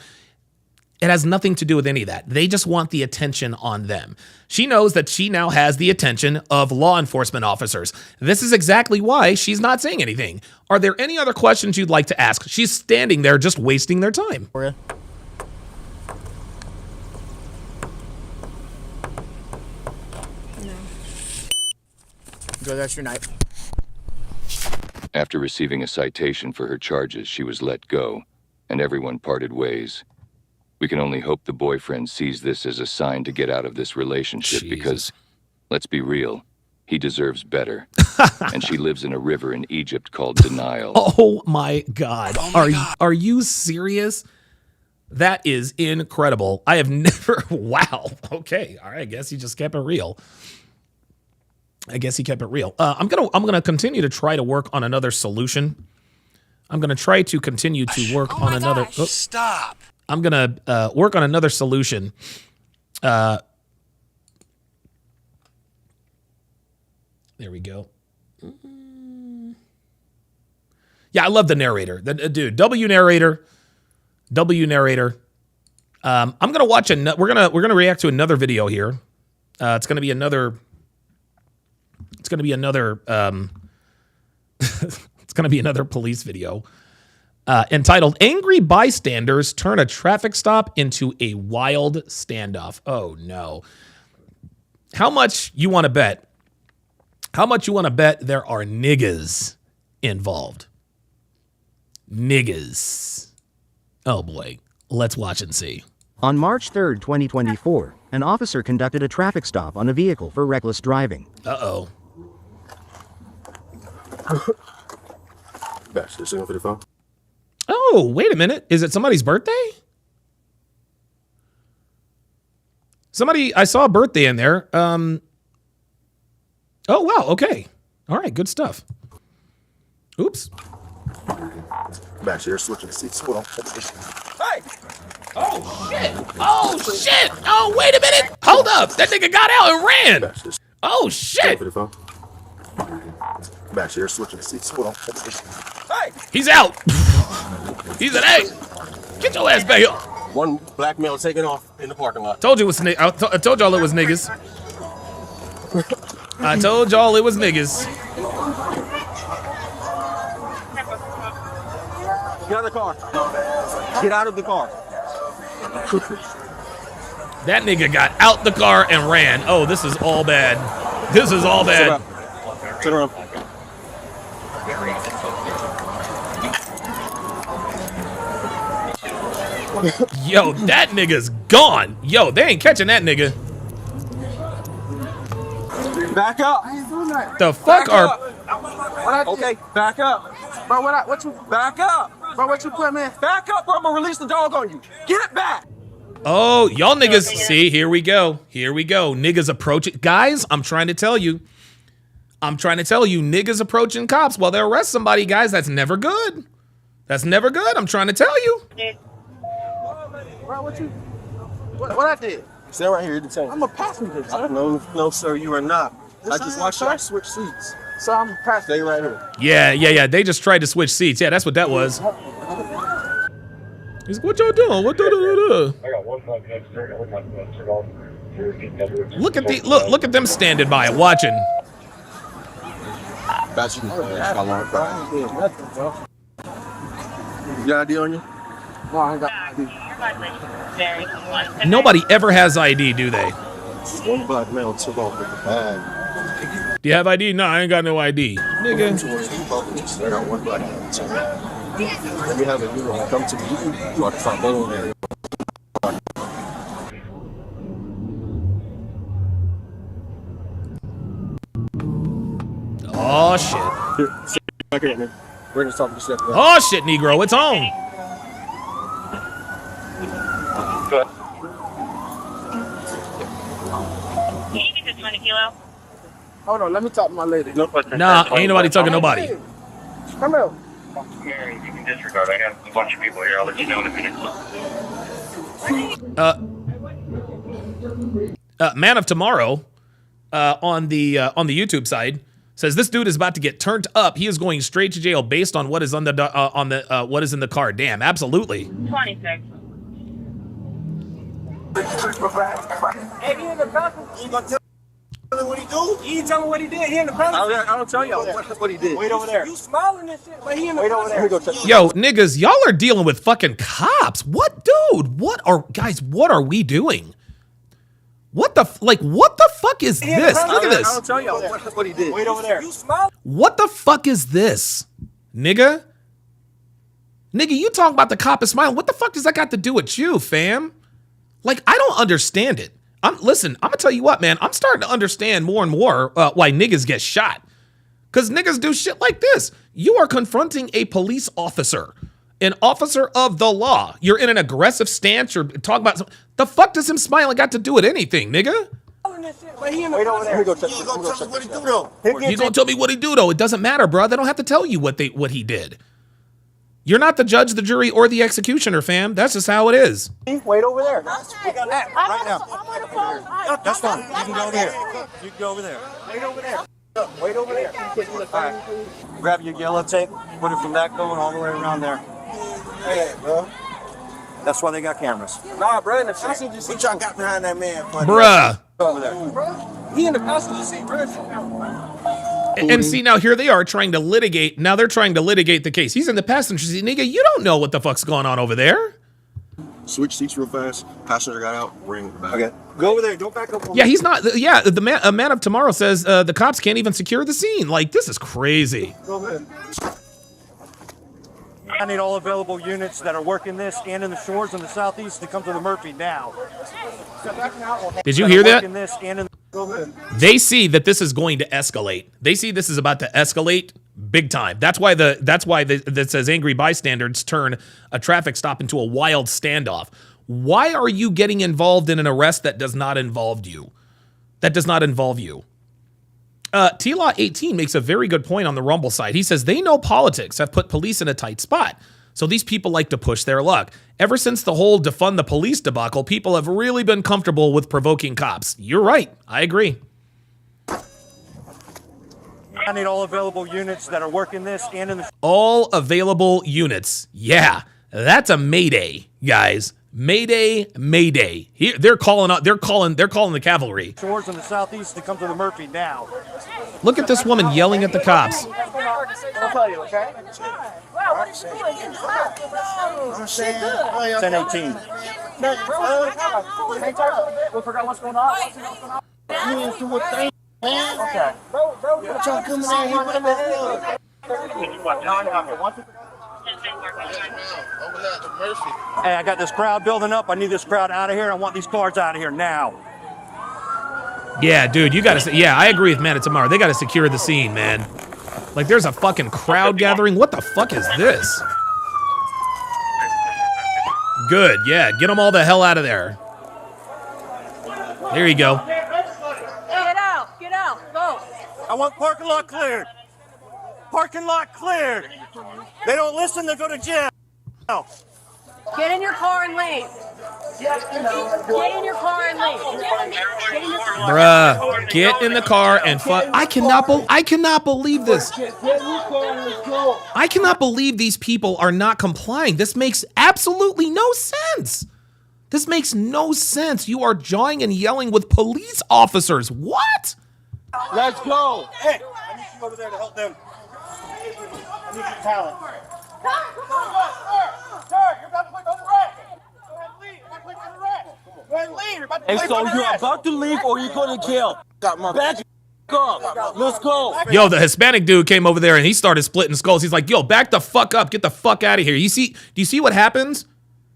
It has nothing to do with any of that. They just want the attention on them. She knows that she now has the attention of law enforcement officers. This is exactly why she's not saying anything. Are there any other questions you'd like to ask? She's standing there just wasting their time. For you. No. Enjoy the rest of your night. After receiving a citation for her charges, she was let go, and everyone parted ways. We can only hope the boyfriend sees this as a sign to get out of this relationship because, let's be real, he deserves better. And she lives in a river in Egypt called Denial. Oh my God. Are you serious? That is incredible. I have never, wow. Okay. All right. I guess he just kept it real. I'm gonna continue to try to work on another solution. I'm gonna try to continue to work on another. Oh, stop. I'm gonna work on another solution. There we go. Yeah, I love the narrator. Dude, W narrator. I'm gonna watch we're gonna react to another video here. It's gonna be another. It's gonna be another. It's gonna be another police video. Entitled "Angry Bystanders Turn a Traffic Stop into a Wild Standoff." Oh no. How much you want to bet? How much you want to bet there are niggas involved? Niggas. Oh boy. Let's watch and see. On March 3rd, 2024, an officer conducted a traffic stop on a vehicle for reckless driving. Uh-oh. Batch, this for the phone. Oh, wait a minute. Is it somebody's birthday? I saw a birthday in there. Oh, wow. Okay. All right. Good stuff. Oops. Batch, you're switching seats. Hold on. Hey. Oh, shit. Oh, shit. Oh, wait a minute. Hold up. That nigga got out and ran. Oh shit! Back here, switching seats. Hold on. Hey! He's out. He said, "Hey, get your ass back here." One black male taking off in the parking lot. Told you it was I told y'all it was niggas. I told y'all it was niggas. Get out of the car. Get out of the car. That nigga got out the car and ran. Oh, this is all bad. This is all bad. Turn around. Yo, that nigga's gone. Yo, they ain't catching that nigga. Back up. The fuck are... Okay, back up. Bro, what you Back up. bro, what you put, man? Back up, or I'm gonna release the dog on you. Get back. Oh, y'all niggas. See, here we go. Here we go. Niggas approaching. Guys, I'm trying to tell you. Niggas approaching cops while they arrest somebody, guys. That's never good. That's never good. I'm trying to tell you. Bro, what I did? Stay right here. Detain. I'm a passenger, sir. No, sir, you are not. I just watched you sir. switch seats. So I'm a passenger. Stay right here. Yeah. They just tried to switch seats. Yeah, that's what that was. He's like, what y'all doing? What do? Look at them standing by watching. Got you. You got ID on you? No, I ain't got ID. Nobody ever has ID, do they? One black male took off with the bag. Do you have ID? No, I ain't got no ID. Nigga. I got one black male. Let me have a new one. Come to me. You are the front Ballon there. Oh shit. Here, sit back here, man. We're gonna talk to step. Oh shit, Negro, it's on. Good. Can you get this 20 kilo? Hold on, let me talk to my lady. No question. Nah, ain't nobody talking to nobody. Come here. Mary, you can disregard. I have a bunch of people here. I'll let you know in a minute. Man of Tomorrow on the YouTube side says this dude is about to get turned up. He is going straight to jail based on what is on the what is in the car. Damn, absolutely. 26. Hey, you in the bathroom? You gonna tell me what he do? You ain't tell me what he did. He in the bathroom. I don't tell y'all what he did. Wait over there. You smiling and shit, but he in the bathroom. Wait over there. Yo, niggas, y'all are dealing with fucking cops. What, dude? What are we doing? What the fuck is this? Look at this. I don't tell y'all what he did. Wait over there. You smiling? What the fuck is this? Nigga, you talking about the cop is smiling. What the fuck does that got to do with you, fam? Like, I don't understand it. Listen, I'm gonna tell you what, man. I'm starting to understand more and more why niggas get shot. Because niggas do shit like this. You are confronting a police officer, an officer of the law. You're in an aggressive stance. You're talking about something. The fuck does him smiling got to do with anything, nigga? Wait over there. You gonna tell me what he do though? You gonna tell me what he do though? It doesn't matter, bro. They don't have to tell you what he did. You're not the judge, the jury, or the executioner, fam. That's just how it is. Wait over there. We got that right now. That's fine. You can go there. You can go over there. Wait over there. Wait over there. Alright. Grab your yellow tape, put it from that going all the way around there. Hey, bro. That's why they got cameras. Nah, bro, in the passenger seat. What y'all got behind that man? Bruh. Over there. He in the passenger seat, bro. And see, now here they are trying to litigate. Now they're trying to litigate the case. He's in the passenger seat. Nigga, you don't know what the fuck's going on over there. Switch seats real fast. Passenger got out. Bring it back. Okay. Go over there. Don't back up. Yeah, he's not. Yeah, a man of tomorrow says the cops can't even secure the scene. Like, this is crazy. Go ahead. I need all available units that are working this and in the shores in the southeast to come to the Murphy now. Did you hear that? Go ahead. They see that this is going to escalate. They see this is about to escalate big time. That's why that says angry bystanders turn a traffic stop into a wild standoff. Why are you getting involved in an arrest that does not involve you? T-Law 18 makes a very good point on the Rumble side. He says they know politics have put police in a tight spot. So these people like to push their luck. Ever since the whole defund the police debacle, people have really been comfortable with provoking cops. You're right. I agree. I need all available units that are working this and in the All available units. Yeah, that's a mayday, guys. Mayday, mayday. Here, they're calling the cavalry. shores in the southeast to come to the Murphy now. Look at this woman yelling at the cops. I'll tell you, okay? 10-18. We forgot what's going on. Okay. Hey, I got this crowd building up. I need this crowd out of here. I want these cars out of here now. Yeah, dude, you gotta. Yeah, I agree with Man Tomorrow. They gotta secure the scene, man. Like, there's a fucking crowd gathering. What the fuck is this? Good, yeah. Get them all the hell out of there. There you go. Get out, go. I want parking lot cleared. Parking lot cleared. They don't listen, they go to jail. Get in your car and leave. Get in your car and leave. Bruh, get in the car and fuck. I cannot believe this. I cannot believe these people are not complying. This makes absolutely no sense. This makes no sense. You are jawing and yelling with police officers. What? Let's go. Hey, I need you over there to help them. I need your talent. Hey, so you're about to leave or you're going to jail? Back up. Let's go. Yo, the Hispanic dude came over there and he started splitting skulls. He's like, yo, back the fuck up. Get the fuck out of here. Do you see what happens?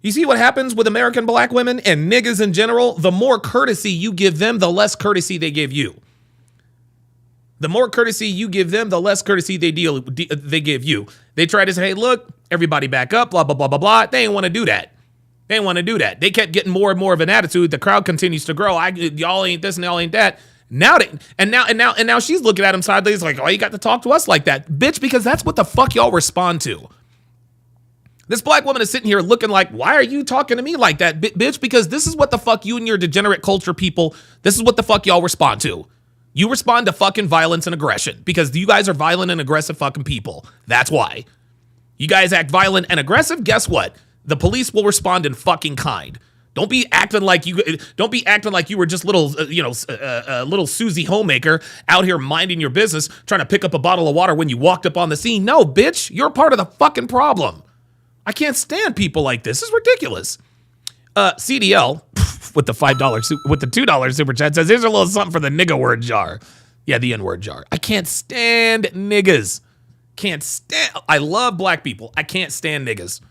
You see what happens with American black women and niggas in general? The more courtesy you give them, the less courtesy they give you. The more courtesy you give them, the less courtesy they give you. They try to say, hey, look, everybody back up, blah, blah, blah, blah, blah. They ain't want to do that. They didn't want to do that. They kept getting more and more of an attitude. The crowd continues to grow. Y'all ain't this and y'all ain't that. Now she's looking at him sideways like, oh, you got to talk to us like that, bitch, because that's what the fuck y'all respond to. This black woman is sitting here looking like, why are you talking to me like that, bitch? Because this is what the fuck you and your degenerate culture people, this is what the fuck y'all respond to. You respond to fucking violence and aggression because you guys are violent and aggressive fucking people. That's why. You guys act violent and aggressive. Guess what? The police will respond in fucking kind. Don't be acting like you were just little, little Susie Homemaker out here minding your business, trying to pick up a bottle of water when you walked up on the scene. No, bitch, you're part of the fucking problem. I can't stand people like this. This is ridiculous. CDL with the $2 super chat says, here's a little something for the nigga word jar. Yeah, the N-word jar. I can't stand niggas. I love black people. I can't stand niggas.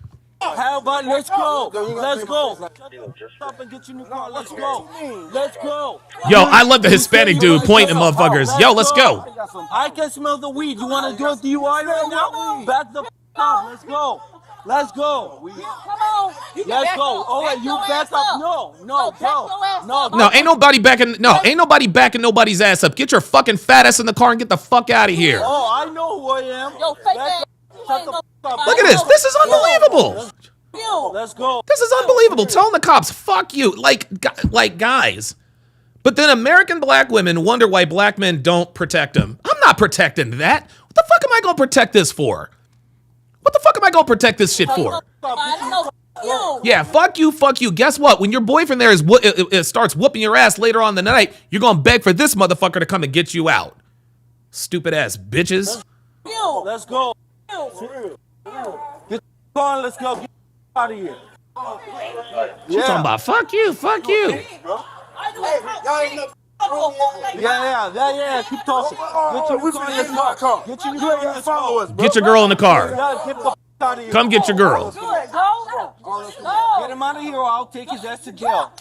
How about let's go? Let's go. Stop and get your new car. Let's go. Let's go. Yo, I love the Hispanic dude pointing at motherfuckers. Yo, let's go. I can smell the weed. You want to do a DUI right now? Back the up. Let's go. Let's go. Come on. Let's go. Oh, wait, you back up. No. Ain't nobody backing nobody's ass up. Get your fucking fat ass in the car and get the fuck out of here. Oh, I know who I am. Yo, fake ass. Look at this. This is unbelievable. Let's go. This is unbelievable. Telling the cops, fuck you. Like guys. But then American black women wonder why black men don't protect them. I'm not protecting that. What the fuck am I going to protect this for? What the fuck am I going to protect this shit for? Yeah, fuck you. Guess what? When your boyfriend there starts whooping your ass later on in the night, you're going to beg for this motherfucker to come and get you out. Stupid ass bitches. Let's go. Get on, let's go. Get out of here. She's talking about fuck you. Yeah. Keep talking. Get your girl in the car. Come get your girl. Get him out of here or I'll take his ass to jail.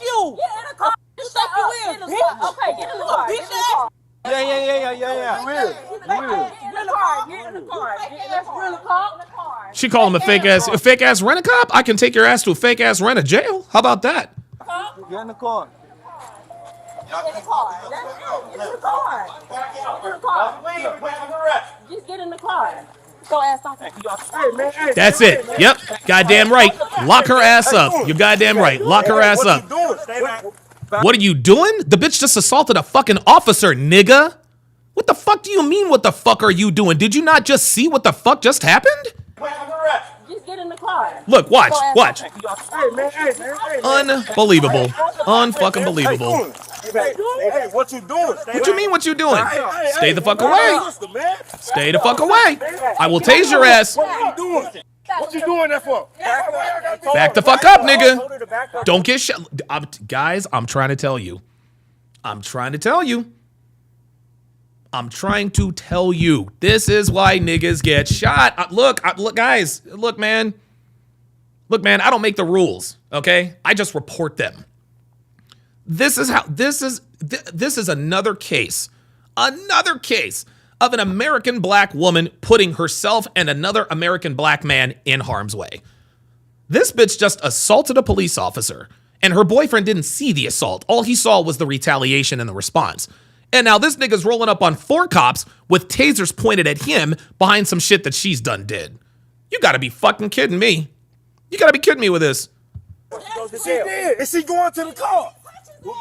You! Get in the car! You think you will, bitch! Okay, get in the car. Get in the car. Yeah. Get in the car. Let's rent a car. She called him a fake ass rent-a-cop? I can take your ass to a fake ass rent-a-jail. How about that? Get in the car. Just get in the car. Go ass off. That's it. Yep. Goddamn right. Lock her ass up. You're goddamn right. Lock her ass up. What are you doing? The bitch just assaulted a fucking officer, nigga. What the fuck do you mean, what the fuck are you doing? Did you not just see what the fuck just happened? Just get in the car. Look, watch. Hey, man, hey. Unbelievable. Unfucking believable. Hey, what you doing? What you mean, what you doing? Stay the fuck away. Stay the fuck away. I will tase your ass. What you doing? What you doing that for? Back the fuck up, nigga. Don't get shot. Guys, I'm trying to tell you. I'm trying to tell you. This is why niggas get shot. Look, guys. Look, man. I don't make the rules, okay? I just report them. This is another case of an American black woman putting herself and another American black man in harm's way. This bitch just assaulted a police officer, and her boyfriend didn't see the assault. All he saw was the retaliation and the response. And now this nigga's rolling up on 4 cops with tasers pointed at him behind some shit that she's did. You gotta be fucking kidding me. You gotta be kidding me with this. She did. Is she going to the car? Bro,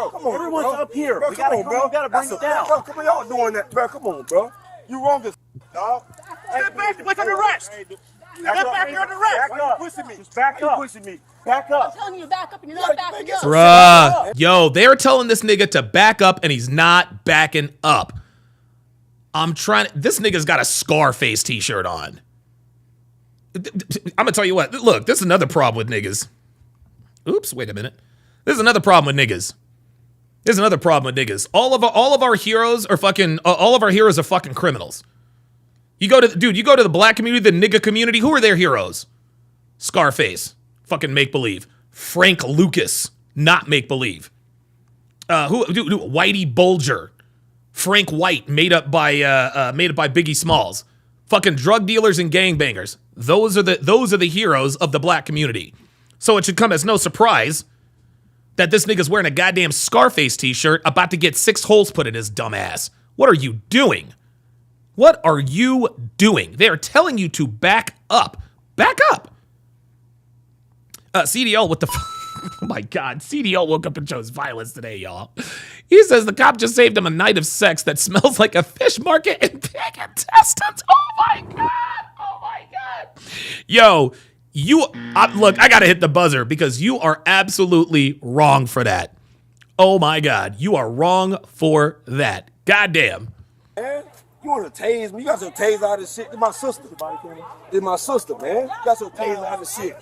come on. Everyone's bro. up here. Bro, We gotta bring it down. Bro, come on, y'all doing that. Bro, come on, bro. You wrong as dog. Step back, like under arrest. Step back, you're under arrest. Back up. Pushing me. Just back up. Pushing me. Back up. I'm telling you to back up and you're not backing up. Bruh. Yo, they're telling this nigga to back up and he's not backing up. This nigga's got a Scarface t-shirt on. I'm gonna tell you what. Look, this is another problem with niggas. Oops, wait a minute. This is another problem with niggas. All of our heroes are fucking criminals. You go to the black community, the nigga community, who are their heroes? Scarface, fucking make believe. Frank Lucas, not make believe. Whitey Bulger, Frank White, made up by Biggie Smalls. Fucking drug dealers and gangbangers. Those are the heroes of the black community. So it should come as no surprise that this nigga's wearing a goddamn Scarface t-shirt about to get 6 holes put in his dumb ass. What are you doing? They are telling you to back up. Back up. CDL, what the oh my God. CDL woke up and chose violence today, y'all. He says the cop just saved him a night of sex that smells like a fish market and pig intestines. Oh my God. Yo, look, I gotta hit the buzzer because you are absolutely wrong for that. Oh my God, you are wrong for that. Goddamn. Man, you want to tase me? You got some tase out of shit. It's my sister. It's my sister, man. You got some tase out of shit.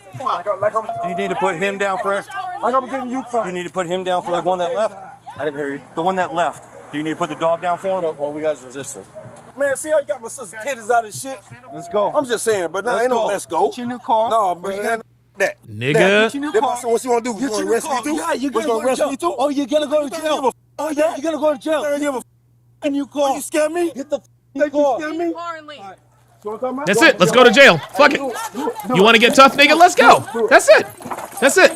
You need to put him down first. Like I'm getting you first. You need to put him down for the one that left. I didn't hear you. The one that left. Do you need to put the dog down for him, or we guys resisting? Man, see how you got my sister's titties out of shit? Let's go. I'm just saying, but now ain't no let's go. Get your new car. No, man. That. Nigga. Get your new car. So what you want to do? You want to arrest me too? Yeah, you're going to arrest me too. Oh, you're going to go to jail. Oh, yeah, you're going to go to jail. You have a new car. You scare me? Get the new car. You scare me? That's it. Let's go to jail. Fuck it. You want to get tough, nigga? Let's go. That's it.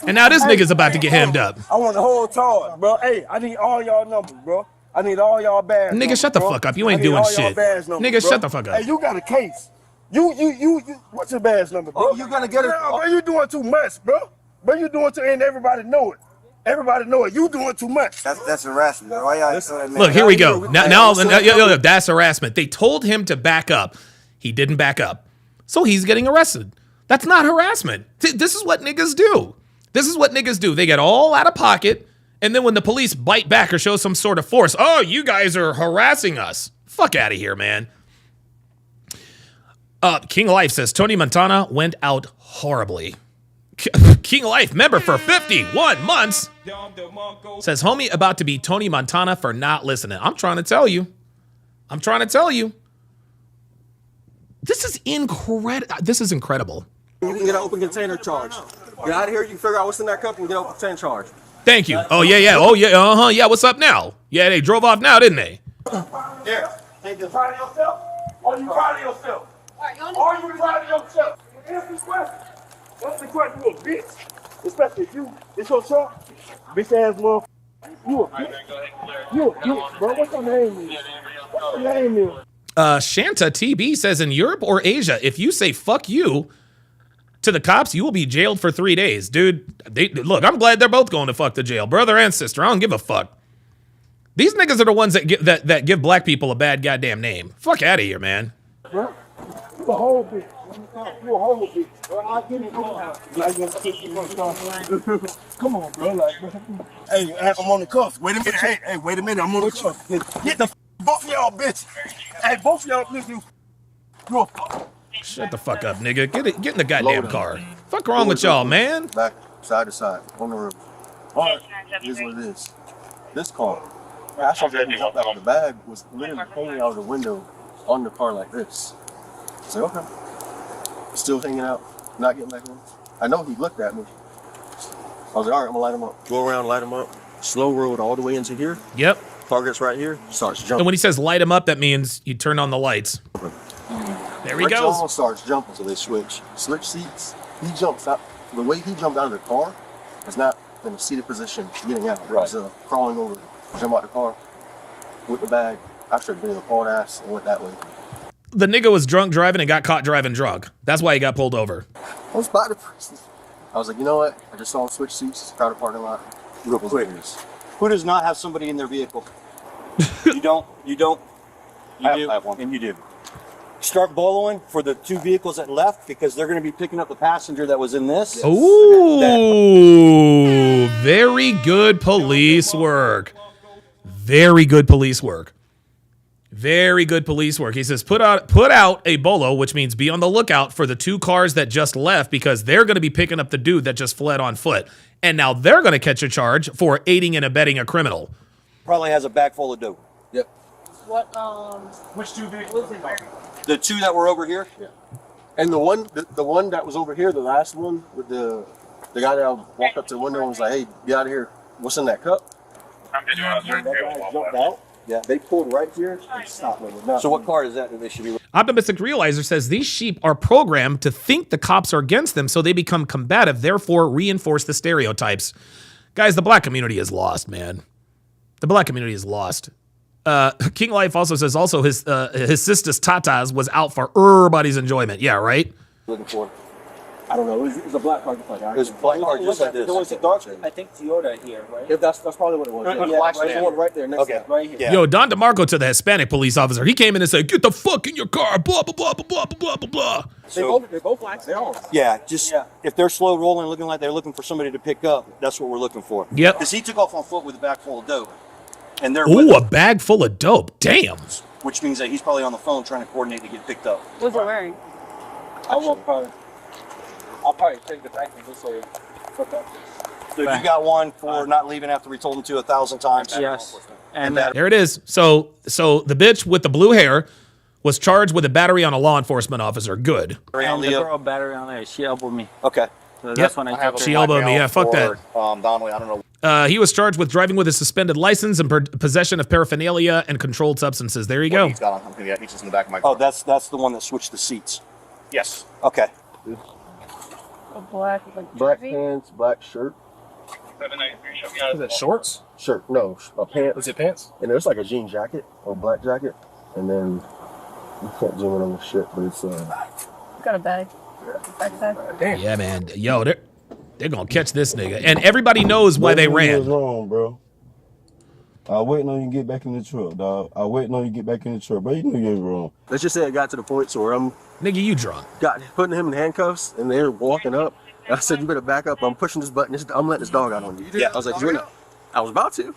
And now this nigga's about to get hemmed up. I want the whole charge, bro. Hey, I need all y'all numbers, bro. I need all y'all badge. Nigga, shut the fuck up. You ain't doing shit. Nigga, shut the fuck up. Hey, you got a case. You. What's your badge number, bro? Oh, you gonna get it? Bro, you doing too much, bro. Bro, you doing too, and everybody know it. Everybody know it. You doing too much. That's harassment. Why y'all Look, here we go. Now, that's harassment. They told him to back up. He didn't back up. So he's getting arrested. That's not harassment. This is what niggas do. They get all out of pocket, and then when the police bite back or show some sort of force, oh, you guys are harassing us. Fuck out of here, man. King Life says Tony Montana went out horribly. King Life member for 51 months says homie about to be Tony Montana for not listening. I'm trying to tell you. This is incredible. You can get an open container charge. Get out of here. You can figure out what's in that cup and get an open container charge. Thank you. Oh yeah. Yeah. What's up now? Yeah, they drove off now, didn't they? Yeah. Hey, you proud of yourself? Are you proud of yourself? Are you proud of yourself? Answer the question. That's the question, you a bitch. Especially if you, it's your truck. Bitch ass motherfucker. You a bitch. You, bro, what's your name? What's your name? Shanta TB says in Europe or Asia, if you say fuck you to the cops, you will be jailed for 3 days. Dude, look, I'm glad they're both going to fuck the jail. Brother and sister, I don't give a fuck. These niggas are the ones that give black people a bad goddamn name. Fuck out of here, man. You a whole bitch. You a whole bitch. Come on, bro. Like, bro. Hey, I'm on the cuffs. Wait a minute. Hey, wait a minute. I'm on the cuffs. Get the both of y'all, bitch. Hey, both of y'all, niggas. You a fuck. Shut the fuck up, nigga. Get in the goddamn car. Fuck wrong with y'all, man? Back, side to side, on the roof. Alright, here's what it is. This car, I saw that he jumped out of the bag, was literally hanging out of the window on the car like this. I said, okay. Still hanging out, not getting back in. I know he looked at me. I was like, alright, I'm gonna light him up. Go around, light him up. Slow road all the way into here. Yep. Car gets right here, starts jumping. And when he says light him up, that means you turn on the lights. There he Rich goes. almost starts jumping, so they switch. Switch seats. He jumps out. The way he jumped out of the car is not in a seated position getting out. Right. He's crawling over, jump out the car with the bag. I should have been a hard ass and went that way. The nigga was drunk driving and got caught driving drunk. That's why he got pulled over. I was by the person. I was like, you know what? I just saw him switch seats, crowded parking lot. Real quick. Who does not have somebody in their vehicle? You don't. You do. I have one. And you do. Start boloing for the two vehicles that left because they're going to be picking up the passenger that was in this. Ooh, very good police work. Very good police work. Very good police work. He says, put out a bolo, which means be on the lookout for the two cars that just left because they're going to be picking up the dude that just fled on foot. And now they're going to catch a charge for aiding and abetting a criminal. Probably has a bag full of dope. Yep. What, which two vehicles? The two that were over here? Yeah. And the one that was over here, the last one, with the guy that walked up to the window and was like, hey, get out of here. What's in that cup? That guy jumped out. Yeah. They pulled right here and stopped them. So what car is that they should be? Optimistic Realizer says these sheep are programmed to think the cops are against them, so they become combative, therefore reinforce the stereotypes. Guys, the black community is lost, man. The black community is lost. King Life also says his sister's tatas was out for everybody's enjoyment. Yeah, right? Looking for? I don't know. It was a black car. Just like it was a black car just like this. There was a dark, I think Toyota here, right? If that's probably what it was. There's one right there next to it. Right here. Yeah. Yo, Don DeMarco to the Hispanic police officer. He came in and said, get the fuck in your car, blah, blah, blah, blah, blah, blah, blah, blah. They're both blacks. They are. Yeah, if they're slow rolling, looking like they're looking for somebody to pick up, that's what we're looking for. Yep. Because he took off on foot with a bag full of dope. And they're Ooh, a bag full of dope. Damn. Which means that he's probably on the phone trying to coordinate to get picked up. what's it wearing? I'll probably take the back and just say, fuck that. So you got one for not leaving after we told him to 1,000 times. Yes. And there it is. So the bitch with the blue hair was charged with a battery on a law enforcement officer. Good. And the girl battery on there, she elbowed me. Okay. So that's when I took her. She elbowed me. Yeah, fuck that. Donovan, I don't know. He was charged with driving with a suspended license and possession of paraphernalia and controlled substances. There you go. He's got on. He's just in the back of my car. Oh, that's the one that switched the seats. Yes. Okay. A black, like, Black jersey? pants, black shirt. Is it shorts? Shirt. No, a pants. Is it pants? And there's like a jean jacket or black jacket. And then you can't zoom in on the shit, but it's Got a bag. Backside. Damn. Yeah, man. Yo, they're gonna catch this nigga, and everybody knows why they ran. What's wrong, bro? I waiting on you to get back in the truck, dog. I waiting on you to get back in the truck, bro. You knew you was wrong. let's just say it got to the point where I'm Nigga, you drunk. putting him in handcuffs and they're walking up. And I said, you better back up. I'm pushing this button. I'm letting this dog out on you. Yeah. I was like, you're not. I was about to.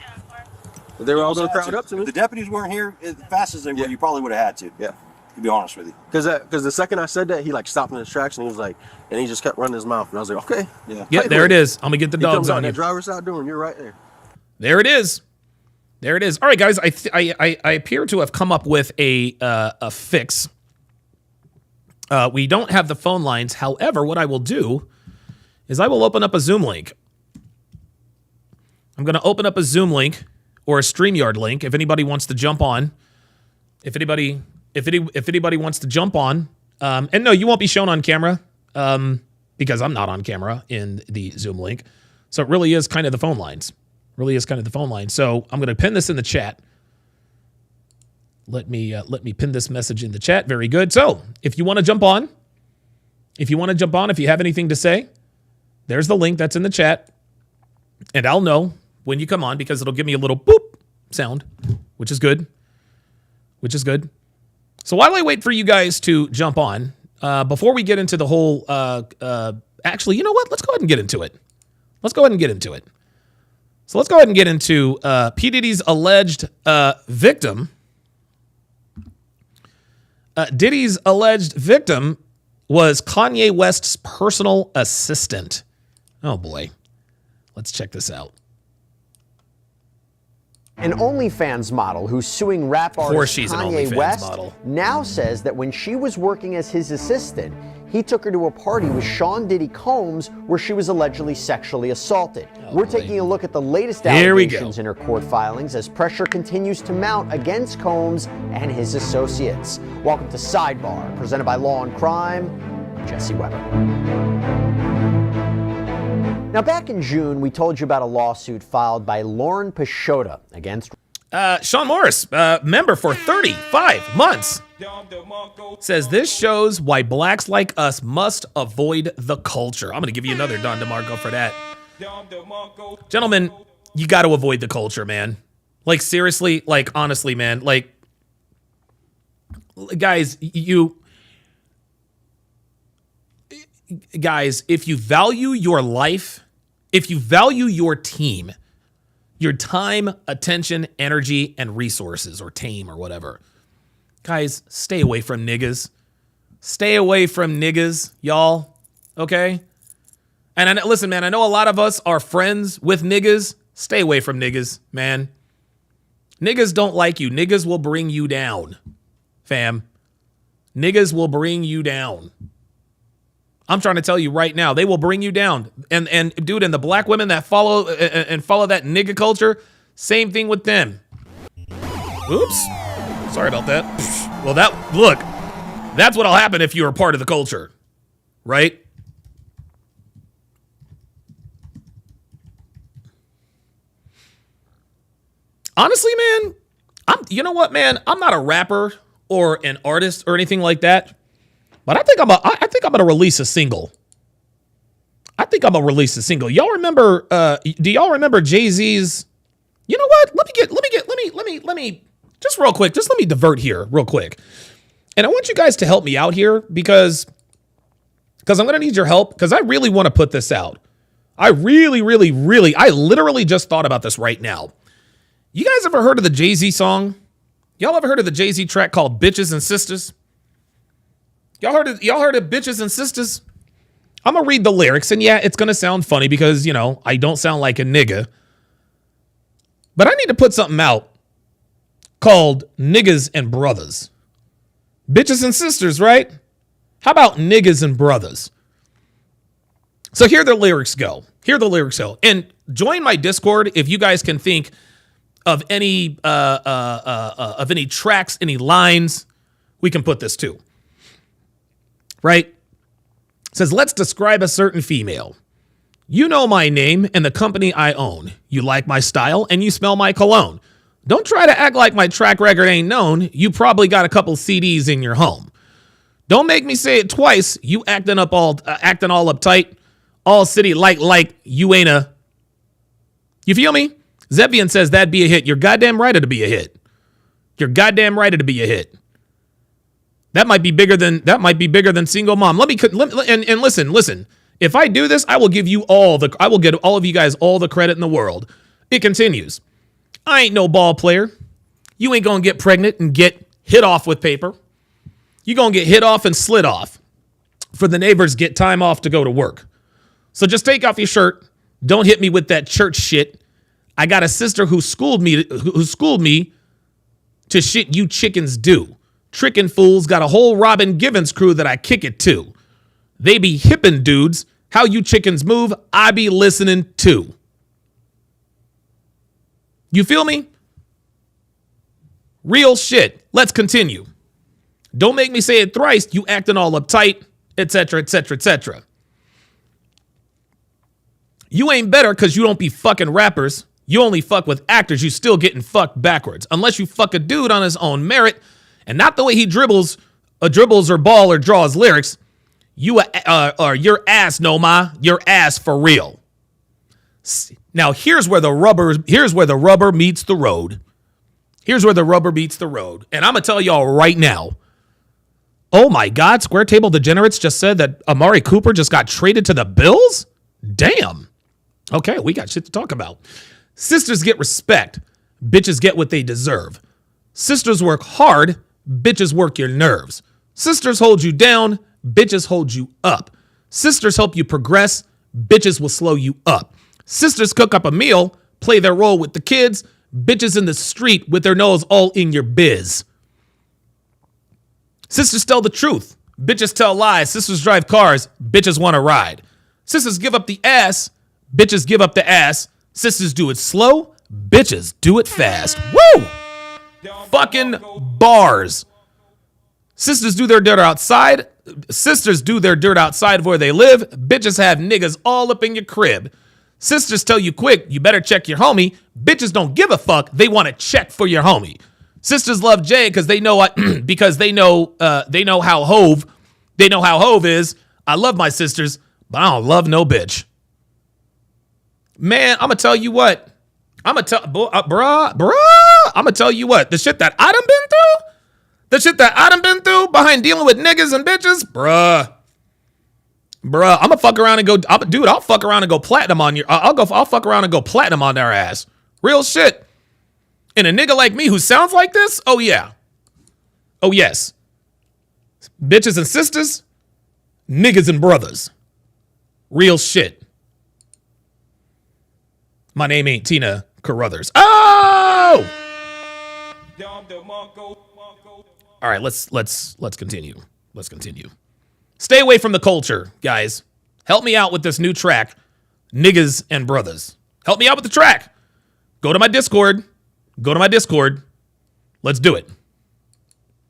But they were all going to crowd up to me. If the deputies weren't here as fast as they were, you probably would have had to. Yeah. To be honest with you. Because the second I said that, he like stopped in his tracks and he was like, and he just kept running his mouth. And I was like, okay. Yeah. Yeah, there it is. I'm gonna get the He comes dogs out on you. that driver's side door and you're right there. There it is. There it is. All right, guys. I appear to have come up with a fix. We don't have the phone lines. However, what I will do is I will open up a Zoom link. I'm going to open up a Zoom link or a StreamYard link if anybody wants to jump on. If anybody wants to jump on, and no, you won't be shown on camera because I'm not on camera in the Zoom link. So it really is kind of the phone lines. So I'm going to pin this in the chat. Let me pin this message in the chat. Very good. So if you want to jump on, if you have anything to say, there's the link that's in the chat. And I'll know when you come on because it'll give me a little boop sound, which is good. So while I wait for you guys to jump on, before we get into the whole, actually, you know what? Let's go ahead and get into it. So let's go ahead and get into P. Diddy's alleged victim. Diddy's alleged victim was Kanye West's personal assistant. Oh boy. Let's check this out. An OnlyFans model who's suing rap artist Kanye West now says that when she was working as his assistant, he took her to a party with Sean Diddy Combs where she was allegedly sexually assaulted. We're taking a look at the latest allegations in her court filings as pressure continues to mount against Combs and his associates. Welcome to Sidebar, presented by Law and Crime. I'm Jesse Weber. Now, back in June, we told you about a lawsuit filed by Lauren Pashota against Sean Morris, member for 35 months, says this shows why blacks like us must avoid the culture. I'm going to give you another Don DeMarco for that. Gentlemen, you got to avoid the culture, man. Like, seriously, like, honestly, man. Like, guys, if you value your life, if you value your team, your time, attention, energy, and resources, or tame, or whatever, guys, stay away from niggas. Stay away from niggas, y'all. Okay? And listen, man, I know a lot of us are friends with niggas. Stay away from niggas, man. Niggas don't like you. Niggas will bring you down, fam. Niggas will bring you down. I'm trying to tell you right now, they will bring you down. And dude, and the black women that follow that nigga culture, same thing with them. Oops. Sorry about that. Well, that's what'll happen if you're a part of the culture, right? Honestly, man, you know what, man? I'm not a rapper or an artist or anything like that. But I think I'm gonna release a single. Y'all remember? Do y'all remember Jay-Z's? You know what? Let me just real quick. Just let me divert here real quick. And I want you guys to help me out here because I'm gonna need your help because I really want to put this out. I literally just thought about this right now. You guys ever heard of the Jay-Z song? Y'all ever heard of the Jay-Z track called "Bitches and Sisters"? Y'all heard of Bitches and Sisters? I'm going to read the lyrics, and yeah, it's going to sound funny because, you know, I don't sound like a nigga. But I need to put something out called Niggas and Brothers. Bitches and sisters, right? How about niggas and brothers? So here the lyrics go. And join my Discord if you guys can think of any tracks, any lines. We can put this too. Right? It says, let's describe a certain female. You know my name and the company I own. You like my style and you smell my cologne. Don't try to act like my track record ain't known. You probably got a couple CDs in your home. Don't make me say it twice. You acting all uptight, all city like you ain't a. You feel me? Zevian says that'd be a hit. You're goddamn right it'd be a hit. That might be bigger than Single Mom. Listen. If I do this, I will get all of you guys all the credit in the world. It continues. I ain't no ball player. You ain't gonna get pregnant and get hit off with paper. You gonna get hit off and slid off. For the neighbors get time off to go to work. So just take off your shirt. Don't hit me with that church shit. I got a sister who schooled me to shit you chickens do. Trickin' fools got a whole Robin Givens crew that I kick it to. They be hippin' dudes. How you chickens move, I be listening to. You feel me? Real shit. Let's continue. Don't make me say it thrice. You acting all uptight, etc., etc., etc. You ain't better because you don't be fucking rappers. You only fuck with actors. You still getting fucked backwards. Unless you fuck a dude on his own merit and not the way he dribbles or ball or draws lyrics. You are your ass, Noma. Your ass for real. Now here's where the rubber meets the road. Here's where the rubber meets the road. And I'm going to tell y'all right now. Oh my God, Square Table Degenerates just said that Amari Cooper just got traded to the Bills? Damn. Okay, we got shit to talk about. Sisters get respect. Bitches get what they deserve. Sisters work hard. Bitches work your nerves. Sisters hold you down. Bitches hold you up. Sisters help you progress. Bitches will slow you up. Sisters cook up a meal, play their role with the kids. Bitches in the street with their nose all in your biz. Sisters tell the truth. Bitches tell lies. Sisters drive cars. Bitches want to ride. Sisters give up the ass. Bitches give up the ass. Sisters do it slow. Bitches do it fast. Woo! Fucking bars. Sisters do their dirt outside. Sisters do their dirt outside of where they live. Bitches have niggas all up in your crib. Sisters tell you quick, you better check your homie. Bitches don't give a fuck. They want to check for your homie. Sisters love Jay because they know how Hove is. I love my sisters, but I don't love no bitch. Man, I'm gonna tell you what. I'm gonna tell you what. The shit that I done been through behind dealing with niggas and bitches, bruh. I'm gonna fuck around and go, I'll fuck around and go platinum on I'll fuck around and go platinum on their ass. Real shit. And a nigga like me who sounds like this, oh yeah. Oh yes. Bitches and sisters, niggas and brothers. Real shit. My name ain't Tina Carruthers. Oh! All right, let's continue. Let's continue. Stay away from the culture, guys. Help me out with this new track, Niggas and Brothers. Help me out with the track. Go to my Discord. Let's do it.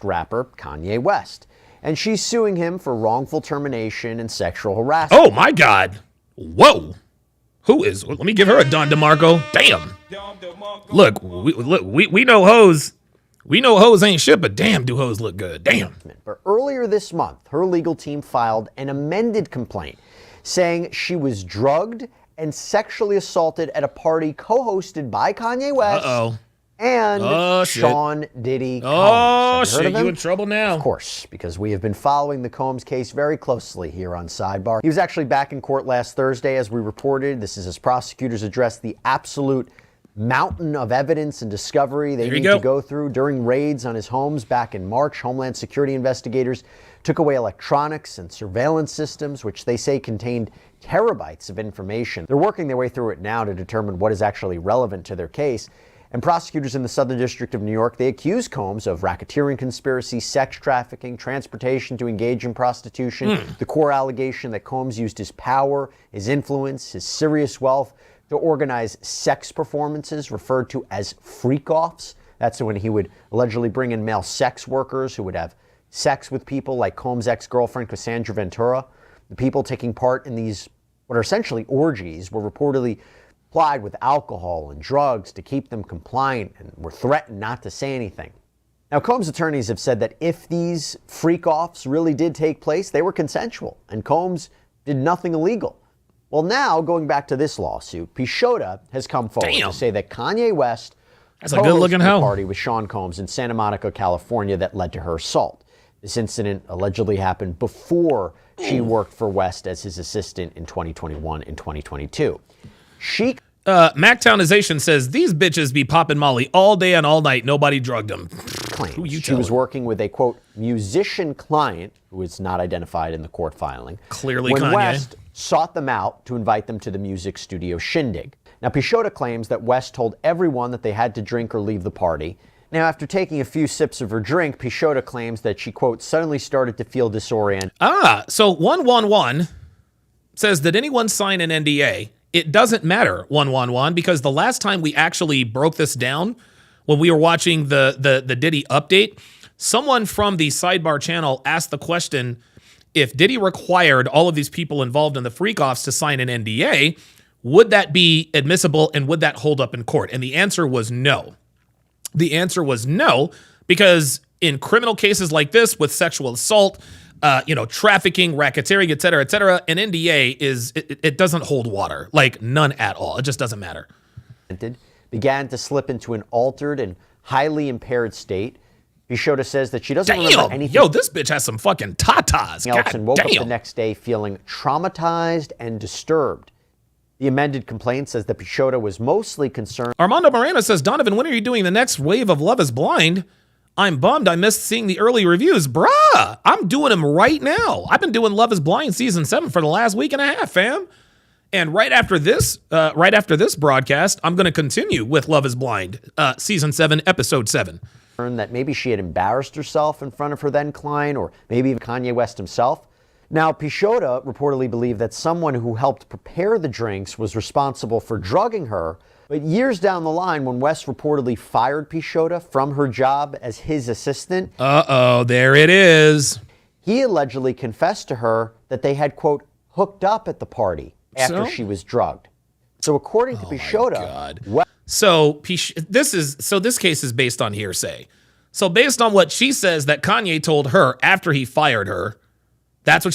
Rapper Kanye West. And she's suing him for wrongful termination and sexual harassment. Oh my God. Whoa. Who is? Let me give her a Don DeMarco. Damn. Look, we know hoes. We know hoes ain't shit, but damn, do hoes look good. Damn. But earlier this month, her legal team filed an amended complaint saying she was drugged and sexually assaulted at a party co-hosted by Kanye West and Sean Diddy Combs. Oh, shit, you in trouble now. Of course, because we have been following the Combs case very closely here on Sidebar. He was actually back in court last Thursday, as we reported. This is as prosecutors address the absolute mountain of evidence and discovery they need to go through during raids on his homes back in March. Homeland Security investigators took away electronics and surveillance systems, which they say contained terabytes of information. They're working their way through it now to determine what is actually relevant to their case. And prosecutors in the Southern District of New York, they accuse Combs of racketeering conspiracy, sex trafficking, transportation to engage in prostitution. The core allegation that Combs used his power, his influence, his serious wealth to organize sex performances referred to as freak-offs. That's when he would allegedly bring in male sex workers who would have sex with people like Combs' ex-girlfriend Cassandra Ventura. The people taking part in these, what are essentially orgies, were reportedly plied with alcohol and drugs to keep them compliant and were threatened not to say anything. Now, Combs' attorneys have said that if these freak-offs really did take place, they were consensual, and Combs did nothing illegal. Well, now, going back to this lawsuit, Pishota has come forward to say that Kanye West hosted a party with Sean Combs in Santa Monica, California that led to her assault. This incident allegedly happened before she worked for West as his assistant in 2021 and 2022. Mactownization says these bitches be popping Molly all day and all night. Nobody drugged them. She was working with a, quote, musician client who is not identified in the court filing. Clearly when Kanye. West sought them out to invite them to the music studio shindig. Now, Pishota claims that West told everyone that they had to drink or leave the party. Now, after taking a few sips of her drink, Pishota claims that she, quote, suddenly started to feel disoriented. So 111 says, did anyone sign an NDA? It doesn't matter, 111, because the last time we actually broke this down, when we were watching the Diddy update, someone from the Sidebar channel asked the question, if Diddy required all of these people involved in the freak-offs to sign an NDA, would that be admissible and would that hold up in court? And the answer was no. The answer was no, because in criminal cases like this with sexual assault, trafficking, racketeering, et cetera, an NDA it doesn't hold water, like none at all. It just doesn't matter. Began to slip into an altered and highly impaired state. Peixoto says that she doesn't remember anything. Yo, this bitch has some fucking tatas. else and woke up the damn. next day feeling traumatized and disturbed. The amended complaint says that Peixoto was mostly concerned. Armando Moreno says, Donovan, when are you doing the next wave of Love is Blind? I'm bummed I missed seeing the early reviews. Bruh, I'm doing them right now. I've been doing Love is Blind season 7 for the last week and a half, fam. And right after this broadcast, I'm going to continue with Love is Blind, season 7, episode 7. That maybe she had embarrassed herself in front of her then client, or maybe even Kanye West himself. Now, Peixoto reportedly believed that someone who helped prepare the drinks was responsible for drugging her. But years down the line, when West reportedly fired Peixoto from her job as his assistant, there it is. He allegedly confessed to her that they had, quote, hooked up at the party after she was drugged. So according to Peixoto, this case is based on hearsay. So based on what she says that Kanye told her after he fired her, that's what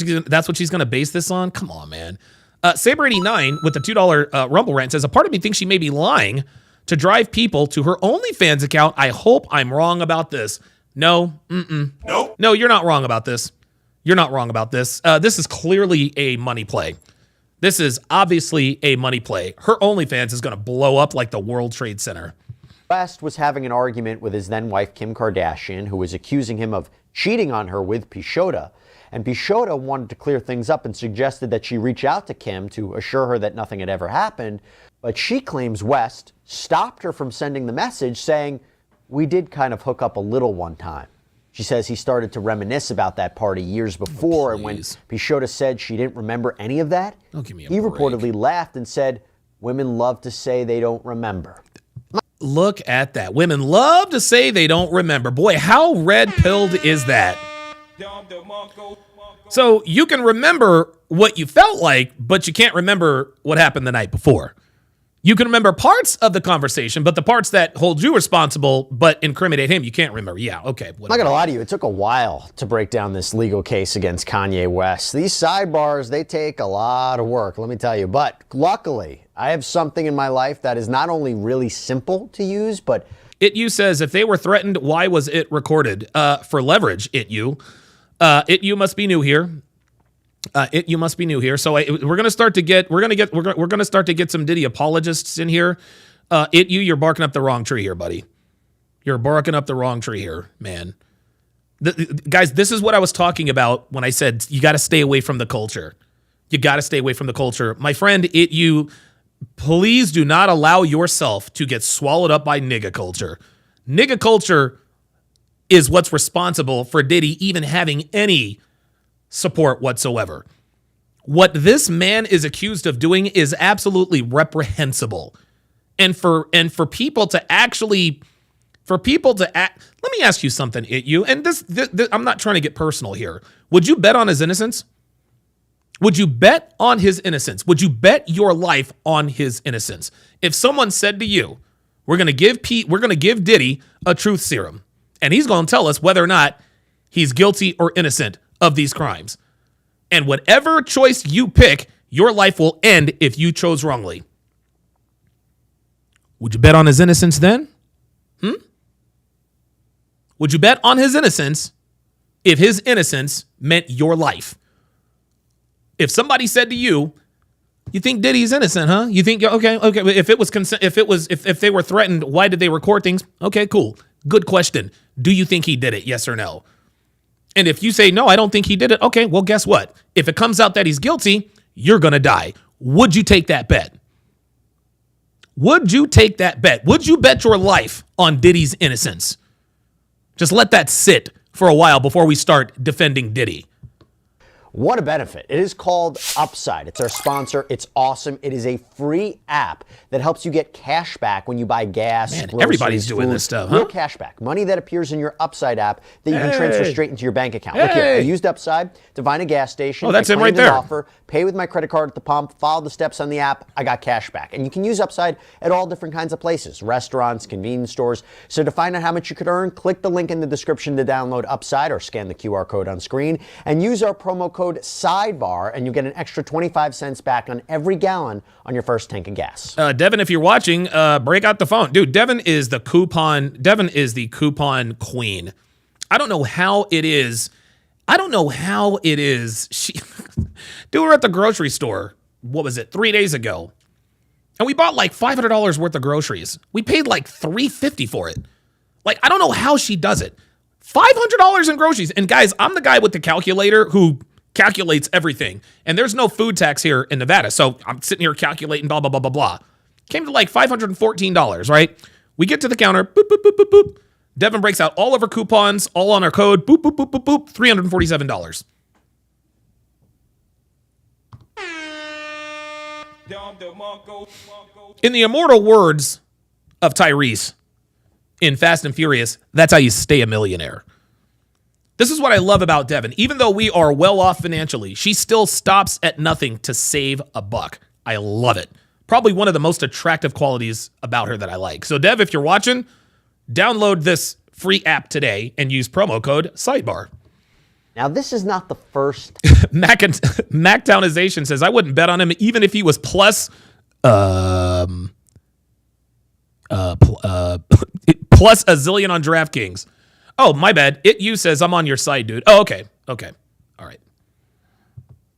she's going to base this on? Come on, man. Saber89 with the $2 Rumble rant says, a part of me thinks she may be lying to drive people to her OnlyFans account. I hope I'm wrong about this. No. Nope. No, you're not wrong about this. You're not wrong about this. This is clearly a money play. This is obviously a money play. Her OnlyFans is going to blow up like the World Trade Center. West was having an argument with his then wife, Kim Kardashian, who was accusing him of cheating on her with Peixoto. And Peixoto wanted to clear things up and suggested that she reach out to Kim to assure her that nothing had ever happened. But she claims West stopped her from sending the message saying, we did kind of hook up a little one time. She says he started to reminisce about that party years before, and when Peixoto said she didn't remember any of that, he reportedly laughed and said, women love to say they don't remember. Look at that. Women love to say they don't remember. Boy, how red-pilled is that? So you can remember what you felt like, but you can't remember what happened the night before. You can remember parts of the conversation, but the parts that hold you responsible but incriminate him, you can't remember. Yeah, okay. I'm not going to lie to you. It took a while to break down this legal case against Kanye West. These sidebars, they take a lot of work, let me tell you. But luckily, I have something in my life that is not only really simple to use, but... ItU says, if they were threatened, why was it recorded? For leverage, ItU. ItU must be new here. You must be new here. So we're gonna start to get some Diddy apologists in here. You're barking up the wrong tree here, buddy. You're barking up the wrong tree here, man. Guys, this is what I was talking about when I said you got to stay away from the culture. You got to stay away from the culture, my friend. Please do not allow yourself to get swallowed up by nigga culture. Nigga culture is what's responsible for Diddy even having any support whatsoever. What this man is accused of doing is absolutely reprehensible. And for people to act, let me ask you something, and this I'm not trying to get personal here. Would you bet on his innocence? Would you bet on his innocence? Would you bet your life on his innocence? If someone said to you, we're going to give Diddy a truth serum, and he's going to tell us whether or not he's guilty or innocent of these crimes. And whatever choice you pick, your life will end if you chose wrongly. Would you bet on his innocence then? Would you bet on his innocence if his innocence meant your life? If somebody said to you, you think Diddy's innocent, huh? You think, okay. If they were threatened, why did they record things? Okay, cool. Good question. Do you think he did it? Yes or no? And if you say, no, I don't think he did it. Okay, well, guess what? If it comes out that he's guilty, you're going to die. Would you take that bet? Would you take that bet? Would you bet your life on Diddy's innocence? Just let that sit for a while before we start defending Diddy. What a benefit. It is called Upside. It's our sponsor. It's awesome. It is a free app that helps you get cash back when you buy gas. Man, everybody's doing this stuff, huh? Real cash back. Money that appears in your Upside app that you can transfer straight into your bank account. Look here. I used Upside to find a gas station. Oh, that's him right there. Offer, pay with my credit card at the pump, follow the steps on the app. I got cash back. And you can use Upside at all different kinds of places, restaurants, convenience stores. So to find out how much you could earn, click the link in the description to download Upside or scan the QR code on screen and use our promo code code SIDEBAR, and you get an extra 25 cents back on every gallon on your first tank of gas. Devin, if you're watching, break out the phone. Dude, Devin is the coupon queen. I don't know how it is. Dude, we're at the grocery store. What was it? 3 days ago. And we bought like $500 worth of groceries. We paid like $350 for it. Like, I don't know how she does it. $500 in groceries. And guys, I'm the guy with the calculator who calculates everything. And there's no food tax here in Nevada. So I'm sitting here calculating blah, blah, blah, blah, blah. Came to like $514, right? We get to the counter. Boop, boop, boop, boop, boop. Devin breaks out all of her coupons, all on our code. Boop, boop, boop, boop, boop. $347. In the immortal words of Tyrese in Fast and Furious, that's how you stay a millionaire. This is what I love about Devin. Even though we are well off financially, she still stops at nothing to save a buck. I love it. Probably one of the most attractive qualities about her that I like. So Dev, if you're watching, download this free app today and use promo code SIDEBAR. Now, this is not the first. Mactownization says, I wouldn't bet on him even if he was plus plus a zillion on DraftKings. Oh, my bad. You says, I'm on your side, dude. Oh, okay. Okay. All right.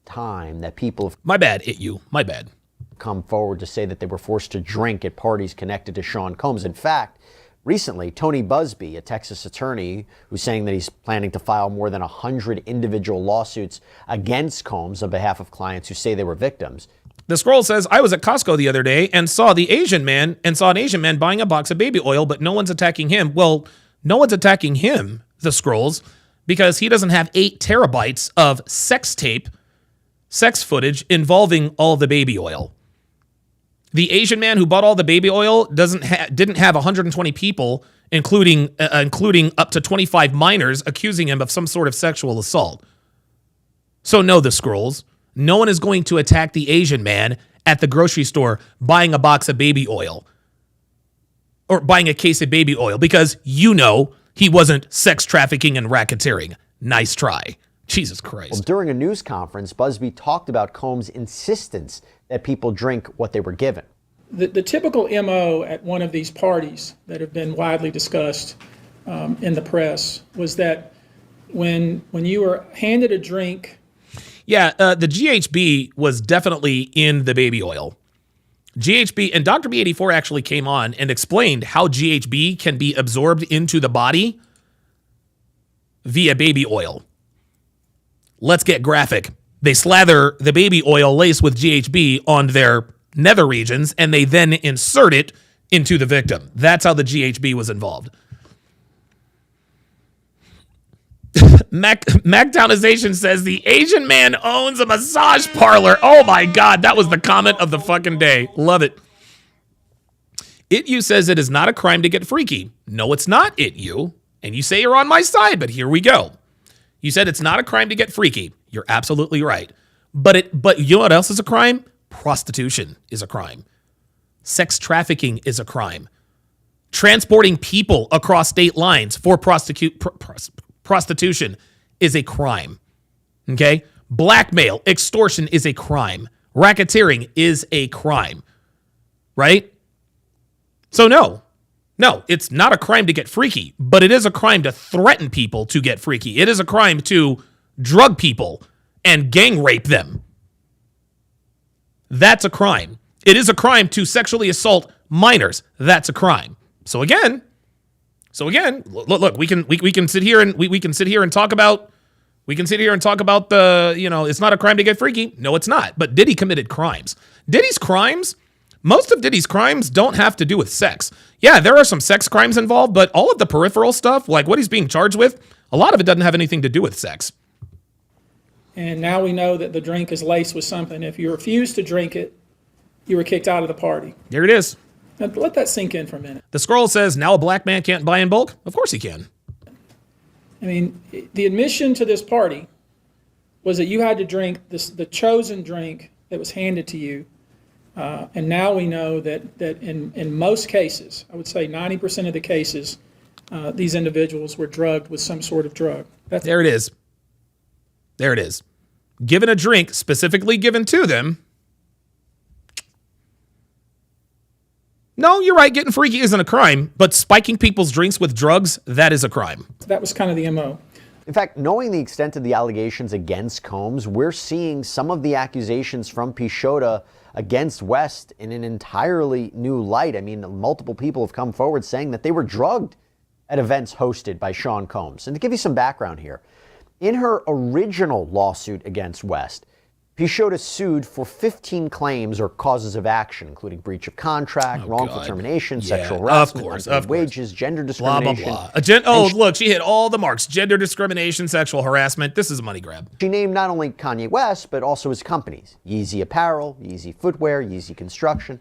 Time that people have. My bad. My bad. Come forward to say that they were forced to drink at parties connected to Sean Combs. In fact, recently, Tony Busby, a Texas attorney who's saying that he's planning to file more than 100 individual lawsuits against Combs on behalf of clients who say they were victims. The Scroll says, I was at Costco the other day and saw an Asian man buying a box of baby oil, but no one's attacking him. Well, no one's attacking him, the Scrolls, because he doesn't have 8 terabytes of sex footage involving all the baby oil. The Asian man who bought all the baby oil didn't have 120 people, including up to 25 minors, accusing him of some sort of sexual assault. So no, the Scrolls, no one is going to attack the Asian man at the grocery store buying a box of baby oil or buying a case of baby oil because he wasn't sex trafficking and racketeering. Nice try. Jesus Christ. Well, during a news conference, Busby talked about Combs' insistence that people drink what they were given. The typical MO at one of these parties that have been widely discussed in the press was that when you were handed a drink. Yeah, the GHB was definitely in the baby oil. GHB, and Dr. B84 actually came on and explained how GHB can be absorbed into the body via baby oil. Let's get graphic. They slather the baby oil laced with GHB on their nether regions, and they then insert it into the victim. That's how the GHB was involved. Mactownization says the Asian man owns a massage parlor. Oh my God, that was the comment of the fucking day. Love it. You says it is not a crime to get freaky. No, it's not, you. And you say you're on my side, but here we go. You said it's not a crime to get freaky. You're absolutely right. But you know what else is a crime? Prostitution is a crime. Sex trafficking is a crime. Transporting people across state lines for prostitution is a crime. Okay? Blackmail, extortion is a crime. Racketeering is a crime. Right? So no, it's not a crime to get freaky, but it is a crime to threaten people to get freaky. It is a crime to drug people and gang rape them. That's a crime. It is a crime to sexually assault minors. That's a crime. So again, look, we can sit here and we can sit here and talk about the, it's not a crime to get freaky. No, it's not. But Diddy committed crimes. Most of Diddy's crimes don't have to do with sex. Yeah, there are some sex crimes involved, but all of the peripheral stuff, like what he's being charged with, a lot of it doesn't have anything to do with sex. And now we know that the drink is laced with something. If you refuse to drink it, you were kicked out of the party. There it is. Now, let that sink in for a minute. The Scroll says, now a black man can't buy in bulk? Of course he can. I mean, the admission to this party was that you had to drink the chosen drink that was handed to you. And now we know that in most cases, I would say 90% of the cases, these individuals were drugged with some sort of drug. There it is. given a drink specifically given to them. No, you're right. Getting freaky isn't a crime, but spiking people's drinks with drugs, that is a crime. That was kind of the MO. In fact, knowing the extent of the allegations against Combs, we're seeing some of the accusations from Pichota against West in an entirely new light. I mean, multiple people have come forward saying that they were drugged at events hosted by Sean Combs. And to give you some background here, in her original lawsuit against West, Pichota sued for 15 claims or causes of action, including breach of contract, wrongful termination, sexual harassment, unpaid wages, gender discrimination. Blah, blah, blah. Look, she hit all the marks. Gender discrimination, sexual harassment. This is a money grab. She named not only Kanye West, but also his companies, Yeezy Apparel, Yeezy Footwear, Yeezy Construction.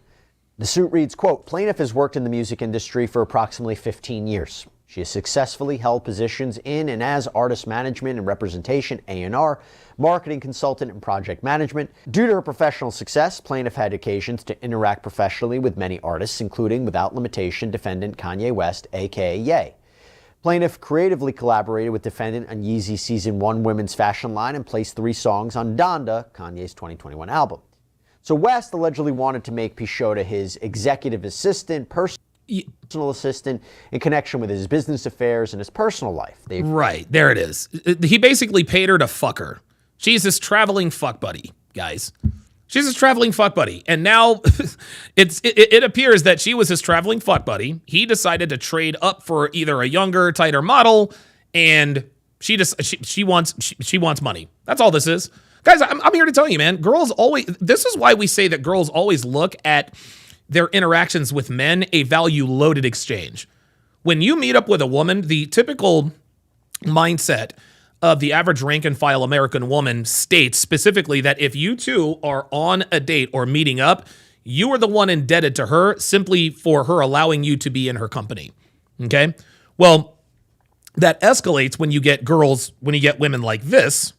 The suit reads, quote, plaintiff has worked in the music industry for approximately 15 years. She has successfully held positions in and as artist management and representation, A&R, marketing consultant, and project management. Due to her professional success, plaintiff had occasions to interact professionally with many artists, including, without limitation, defendant Kanye West, aka Ye. Plaintiff creatively collaborated with defendant on Yeezy Season 1 women's fashion line and placed 3 songs on Donda, Kanye's 2021 album. So West allegedly wanted to make Pichota his executive assistant, personal assistant, in connection with his business affairs and his personal life. Right, there it is. He basically paid her to fuck her. She's his traveling fuck buddy, guys. She's his traveling fuck buddy. And now it appears that she was his traveling fuck buddy. He decided to trade up for either a younger, tighter model, and she wants money. That's all this is. Guys, I'm here to tell you, man, this is why we say that girls always look at their interactions with men a value-loaded exchange. When you meet up with a woman, the typical mindset of the average rank-and-file American woman states specifically that if you two are on a date or meeting up, you are the one indebted to her simply for her allowing you to be in her company. Okay? Well, that escalates when you get women like this.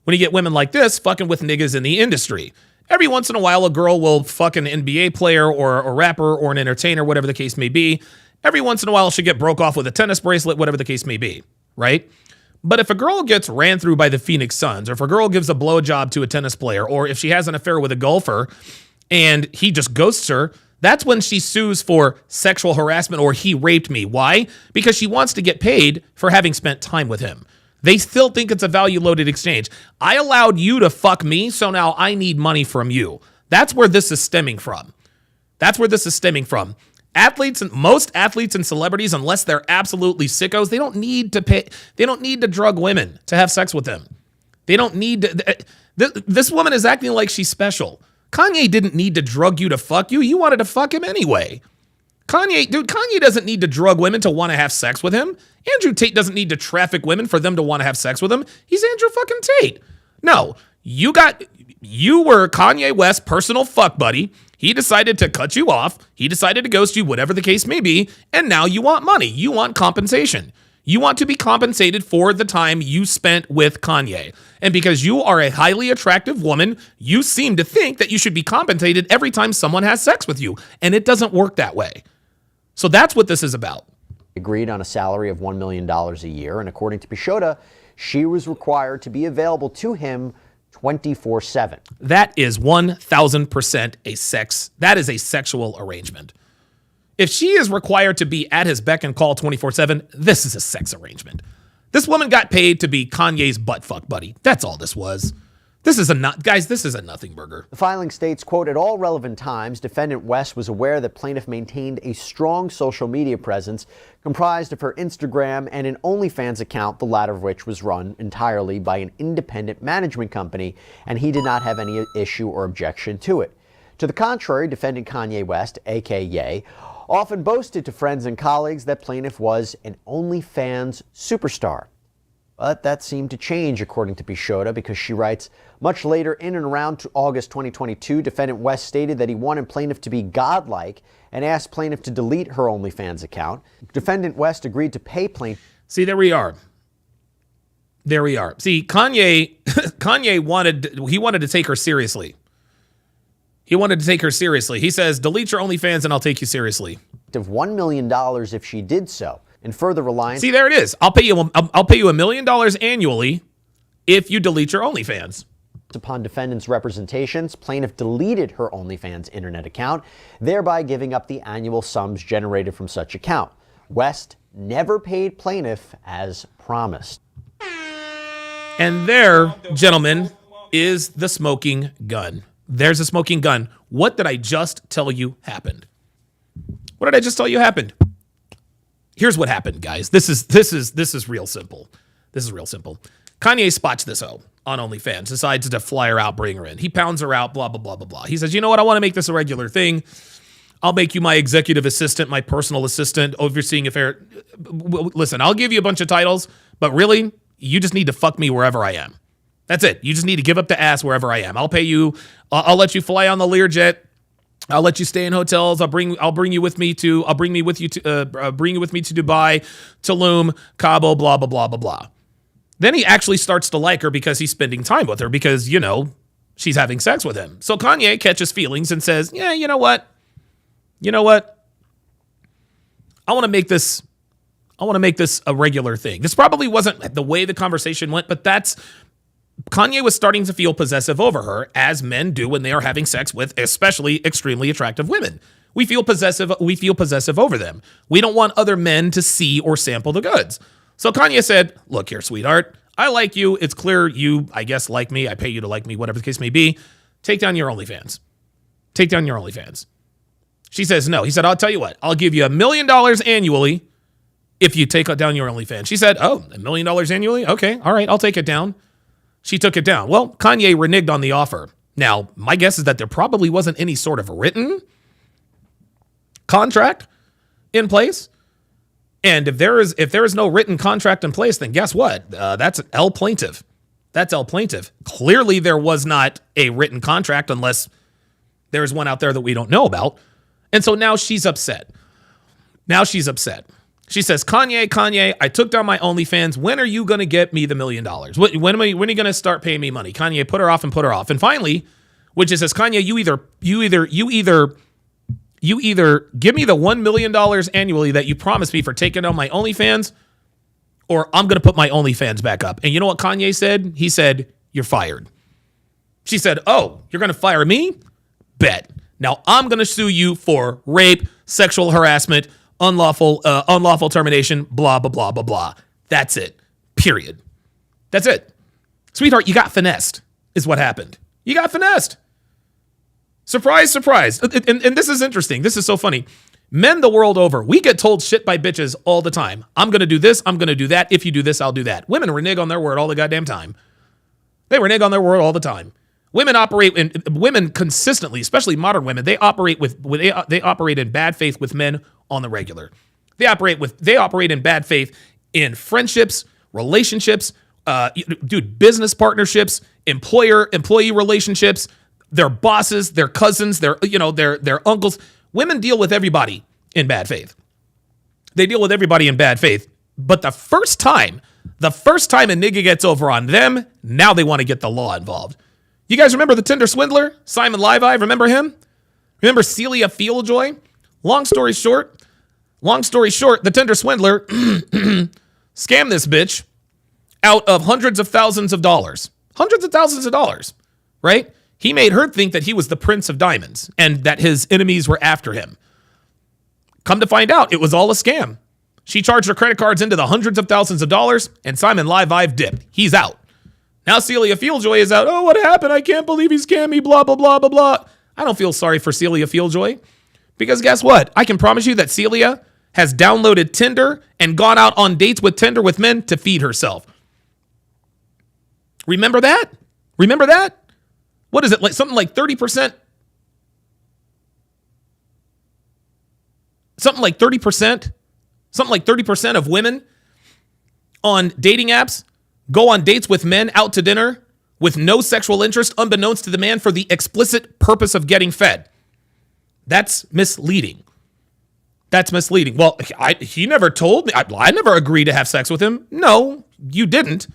When you get women like this fucking with niggas in the industry. Every once in a while, a girl will fuck an NBA player or a rapper or an entertainer, whatever the case may be. Every once in a while, she'll get broke off with a tennis bracelet, whatever the case may be, right? But if a girl gets ran through by the Phoenix Suns, or if a girl gives a blowjob to a tennis player, or if she has an affair with a golfer and he just ghosts her, that's when she sues for sexual harassment or he raped me. Why? Because she wants to get paid for having spent time with him. They still think it's a value-loaded exchange. I allowed you to fuck me, so now I need money from you. That's where this is stemming from. Most athletes and celebrities, unless they're absolutely sickos, they don't need to pay. They don't need to drug women to have sex with them. They don't need to. This woman is acting like she's special. Kanye didn't need to drug you to fuck you. You wanted to fuck him anyway. Kanye doesn't need to drug women to want to have sex with him. Andrew Tate doesn't need to traffic women for them to want to have sex with him. He's Andrew fucking Tate. No, you were Kanye West's personal fuck buddy. He decided to cut you off. He decided to ghost you, whatever the case may be. And now you want money. You want compensation. You want to be compensated for the time you spent with Kanye. And because you are a highly attractive woman, you seem to think that you should be compensated every time someone has sex with you. And it doesn't work that way. So that's what this is about. Agreed on a salary of $1 million a year, and according to Pichota, she was required to be available to him 24/7. That is 1,000% that is a sexual arrangement. If she is required to be at his beck and call 24/7, this is a sex arrangement. This woman got paid to be Kanye's butt fuck buddy. That's all this was. This is a nothing burger. The filing states, quote, at all relevant times, defendant West was aware that plaintiff maintained a strong social media presence comprised of her Instagram and an OnlyFans account, the latter of which was run entirely by an independent management company, and he did not have any issue or objection to it. To the contrary, defendant Kanye West, aka Ye, often boasted to friends and colleagues that plaintiff was an OnlyFans superstar. But that seemed to change, according to Pichota, because she writes, much later in and around August 2022, defendant West stated that he wanted plaintiff to be godlike and asked plaintiff to delete her OnlyFans account. Defendant West agreed to pay plaintiff. See, there we are. See, Kanye wanted to take her seriously. He says, delete your OnlyFans and I'll take you seriously. Of $1 million if she did so. And further reliance. See, there it is. I'll pay you $1 million annually if you delete your OnlyFans. Upon defendant's representations, plaintiff deleted her OnlyFans internet account, thereby giving up the annual sums generated from such account. West never paid plaintiff as promised. And there, gentlemen, is the smoking gun. There's a smoking gun. What did I just tell you happened? What did I just tell you happened? Here's what happened, guys. This is real simple. This is real simple. Kanye spots this hoe on OnlyFans, decides to fly her out, bring her in. He pounds her out, blah, blah, blah, blah, blah. He says, you know what? I want to make this a regular thing. I'll make you my executive assistant, my personal assistant, overseeing affair. Listen, I'll give you a bunch of titles, but really, you just need to fuck me wherever I am. That's it. You just need to give up the ass wherever I am. I'll pay you. I'll let you fly on the Learjet. I'll let you stay in hotels. I'll bring you with me to Dubai, Tulum, Cabo, blah, blah, blah, blah, blah. Then he actually starts to like her because he's spending time with her because, you know, she's having sex with him. So Kanye catches feelings and says, yeah, you know what? I want to make this a regular thing. This probably wasn't the way the conversation went, but Kanye was starting to feel possessive over her, as men do when they are having sex with especially extremely attractive women. We feel possessive over them. We don't want other men to see or sample the goods. So Kanye said, look here, sweetheart, I like you. It's clear you, I guess, like me. I pay you to like me, whatever the case may be. Take down your OnlyFans. Take down your OnlyFans. She says no. He said, I'll tell you what, I'll give you $1 million annually if you take down your OnlyFans. She said, oh, $1 million annually? Okay, all right, I'll take it down. She took it down. Well, Kanye reneged on the offer. Now, my guess is that there probably wasn't any sort of written contract in place. And if there is no written contract in place, then guess what? That's L plaintiff. That's L plaintiff. Clearly, there was not a written contract unless there's one out there that we don't know about. And so now she's upset. She says, Kanye, I took down my OnlyFans. When are you going to get me the $1 million? When are you going to start paying me money? Kanye put her off. And finally, which is says, Kanye, you either give me the $1 million annually that you promised me for taking down my OnlyFans, or I'm going to put my OnlyFans back up. And you know what Kanye said? He said, you're fired. She said, oh, you're going to fire me? Bet. Now I'm going to sue you for rape, sexual harassment, unlawful termination, blah, blah, blah, blah, blah. That's it. Period. That's it. Sweetheart, you got finessed is what happened. You got finessed. Surprise, surprise. And this is interesting. This is so funny. Men the world over, we get told shit by bitches all the time. I'm going to do this. I'm going to do that. If you do this, I'll do that. Women renege on their word all the goddamn time. They renege on their word all the time. Women consistently, especially modern women, they operate in bad faith with men on the regular. They operate in bad faith in friendships, relationships, business partnerships, employee relationships, their bosses, their cousins, their uncles. Women deal with everybody in bad faith. They deal with everybody in bad faith. But the first time a nigga gets over on them, now they want to get the law involved. You guys remember the Tinder swindler, Simon Levi? Remember him? Remember Celia Fieldjoy? Long story short, the Tinder swindler scammed this bitch out of hundreds of thousands of dollars, right? He made her think that he was the Prince of Diamonds and that his enemies were after him. Come to find out, it was all a scam. She charged her credit cards into the hundreds of thousands of dollars, and Simon Levi dipped. He's out. Now Celia Fieldjoy is out. Oh, what happened? I can't believe he scammed me, blah, blah, blah, blah, blah. I don't feel sorry for Celia Fieldjoy because guess what? I can promise you that Celia has downloaded Tinder and gone out on dates with Tinder with men to feed herself. Remember that? What is it? Like something like 30%? Something like 30% of women on dating apps go on dates with men out to dinner with no sexual interest, unbeknownst to the man, for the explicit purpose of getting fed. That's misleading. Well, he never told me. I never agreed to have sex with him. No, you didn't.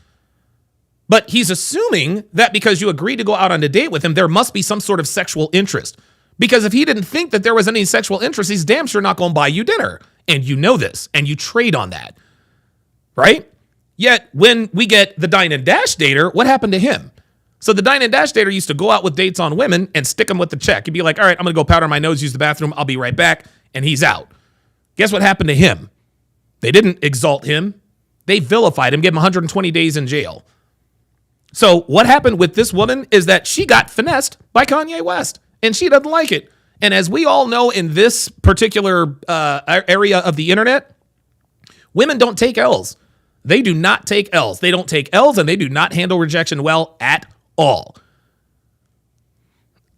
But he's assuming that because you agreed to go out on a date with him, there must be some sort of sexual interest. Because if he didn't think that there was any sexual interest, he's damn sure not going to buy you dinner. And you know this, and you trade on that, right? Yet when we get the Dine and Dash dater, what happened to him? So the Dine and Dash dater used to go out with dates on women and stick them with the check. He'd be like, all right, I'm going to go powder my nose, use the bathroom. I'll be right back. And he's out. Guess what happened to him? They didn't exalt him. They vilified him, gave him 120 days in jail. So what happened with this woman is that she got finessed by Kanye West, and she doesn't like it. And as we all know in this particular area of the internet, women don't take L's. They do not take L's. They don't take L's, and they do not handle rejection well at all.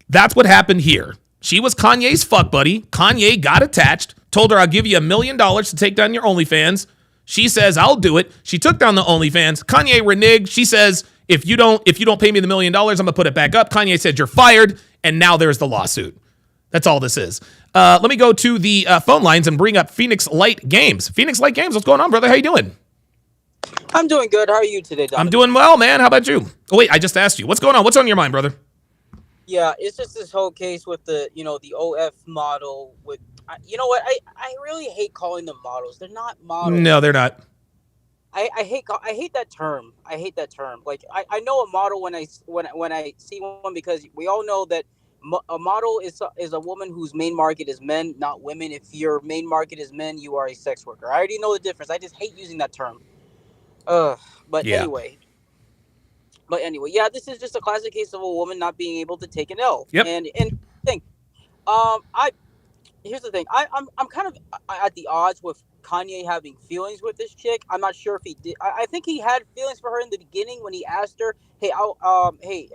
That's what happened here. She was Kanye's fuck buddy. Kanye got attached, told her, I'll give you $1 million to take down your OnlyFans. She says, I'll do it. She took down the OnlyFans. Kanye reneged. She says, if you don't pay me the $1 million, I'm going to put it back up. Kanye said, you're fired. And now there's the lawsuit. That's all this is. Let me go to the phone lines and bring up Phoenix Light Games. Phoenix Light Games, what's going on, brother? How you doing? I'm doing good. How are you today, Donovan? I'm doing well, man. How about you? Oh, wait, I just asked you. What's going on? What's on your mind, brother? Yeah, it's just this whole case with the, the OF model with, you know what? I really hate calling them models. They're not models. No, they're not. I hate that term. I hate that term. Like I know a model when I see one, because we all know that a model is a woman whose main market is men, not women. If your main market is men, you are a sex worker. I already know the difference. I just hate using that term. Anyway, yeah, this is just a classic case of a woman not being able to take an L. Yep. And thing, here's the thing. I'm kind of at the odds with Kanye having feelings with this chick. I'm not sure if he did. I think he had feelings for her in the beginning when he asked her, "Hey, I'll pay you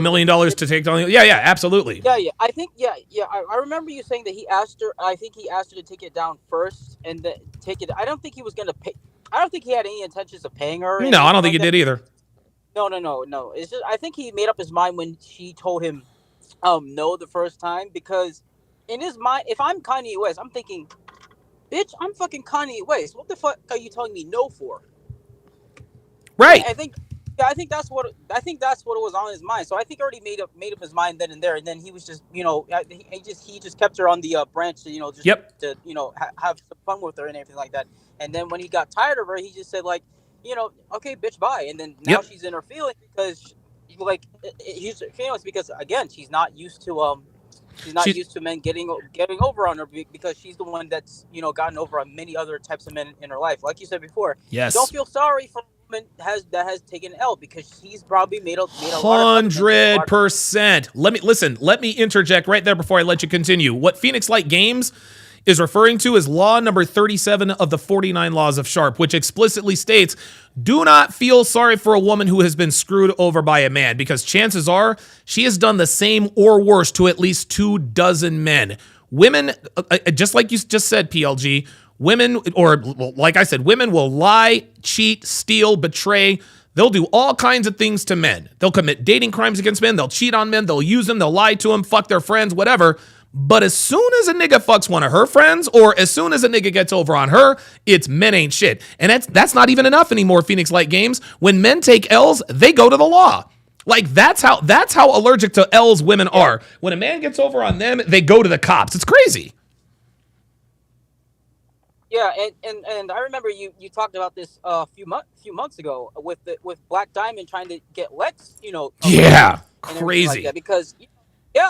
$1 million to take down." Yeah, absolutely. Yeah. I think, I remember you saying that he asked her. I think he asked her to take it down first and then take it. I don't think he was gonna pay. I don't think he had any intentions of paying her. No, I don't think he did either. No. It's just, I think he made up his mind when she told him no the first time, because in his mind, if I'm Kanye West, I'm thinking, bitch, I'm fucking Kanye West. What the fuck are you telling me no for? Right. I think that's what was on his mind. So I think he already made up his mind then and there, and then he was just, he just kept her on the branch to, to have some fun with her and everything like that. And then when he got tired of her, he just said, like, okay, bitch, bye. And then now she's in her feelings because he's feelings because, again, she's not used to used to men getting over on her, because she's the one that's gotten over on many other types of men in her life. Like you said before, yes, don't feel sorry for a woman that has taken an L, because she's probably made a 100%. Let me interject right there before I let you continue. What Phoenix Light Games is referring to is law number 37 of the 49 laws of Sharpe, which explicitly states, do not feel sorry for a woman who has been screwed over by a man, because chances are she has done the same or worse to at least 24 men. Women, just like you just said, PLG, women, or like I said, women will lie, cheat, steal, betray. They'll do all kinds of things to men. They'll commit dating crimes against men. They'll cheat on men. They'll use them. They'll lie to them, fuck their friends, whatever. But as soon as a nigga fucks one of her friends, or as soon as a nigga gets over on her, it's men ain't shit. And that's not even enough anymore, Phoenix Light Games. When men take L's, they go to the law. Like, that's how allergic to L's women are. When a man gets over on them, they go to the cops. It's crazy. Yeah, and I remember you talked about this a few months ago with Black Diamond trying to get Lex, yeah, crazy. Like that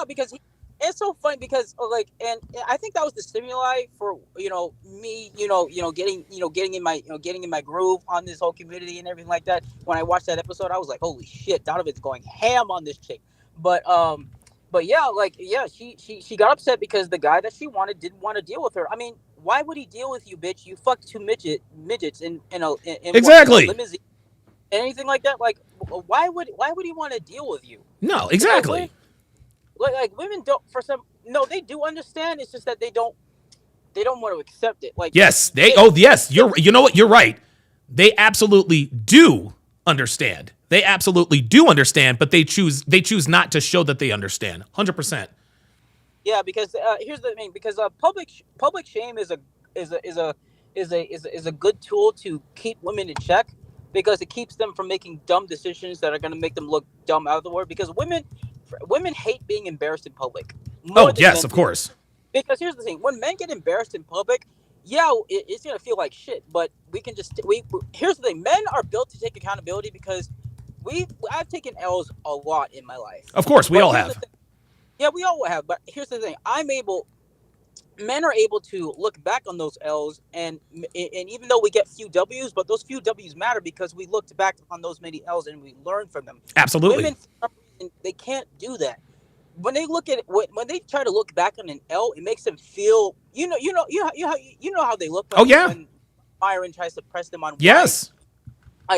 because it's so funny because and I think that was the stimuli for me getting in my groove on this whole community and everything like that. When I watched that episode, I was like, holy shit, Donovan's going ham on this chick. But she got upset because the guy that she wanted didn't want to deal with her. I mean, why would he deal with you, bitch? You fucked two midgets in exactly a limousine, anything like that. Like, why would he want to deal with you? No, exactly. Like women don't they do understand. It's just that they don't want to accept it. Like, yes, you know what, you're right. They absolutely do understand. They absolutely do understand, but they choose not to show that they understand. 100%. Yeah, because here's the thing. Because public shame is a good tool to keep women in check, because it keeps them from making dumb decisions that are going to make them look dumb out of the world. Because women hate being embarrassed in public. Oh yes, of course. Because here's the thing: when men get embarrassed in public, yeah, it's gonna feel like shit. But we can just here's the thing: men are built to take accountability because I've taken L's a lot in my life. Of course, we all have. Yeah, we all have. But here's the thing: men are able to look back on those L's, and even though we get few W's, but those few W's matter because we looked back on those many L's and we learned from them. Absolutely. Women, for some reason, they can't do that. When they look at it, when they try to look back on an L, it makes them feel, you know how they look. When Myron tries to press them on. Yes.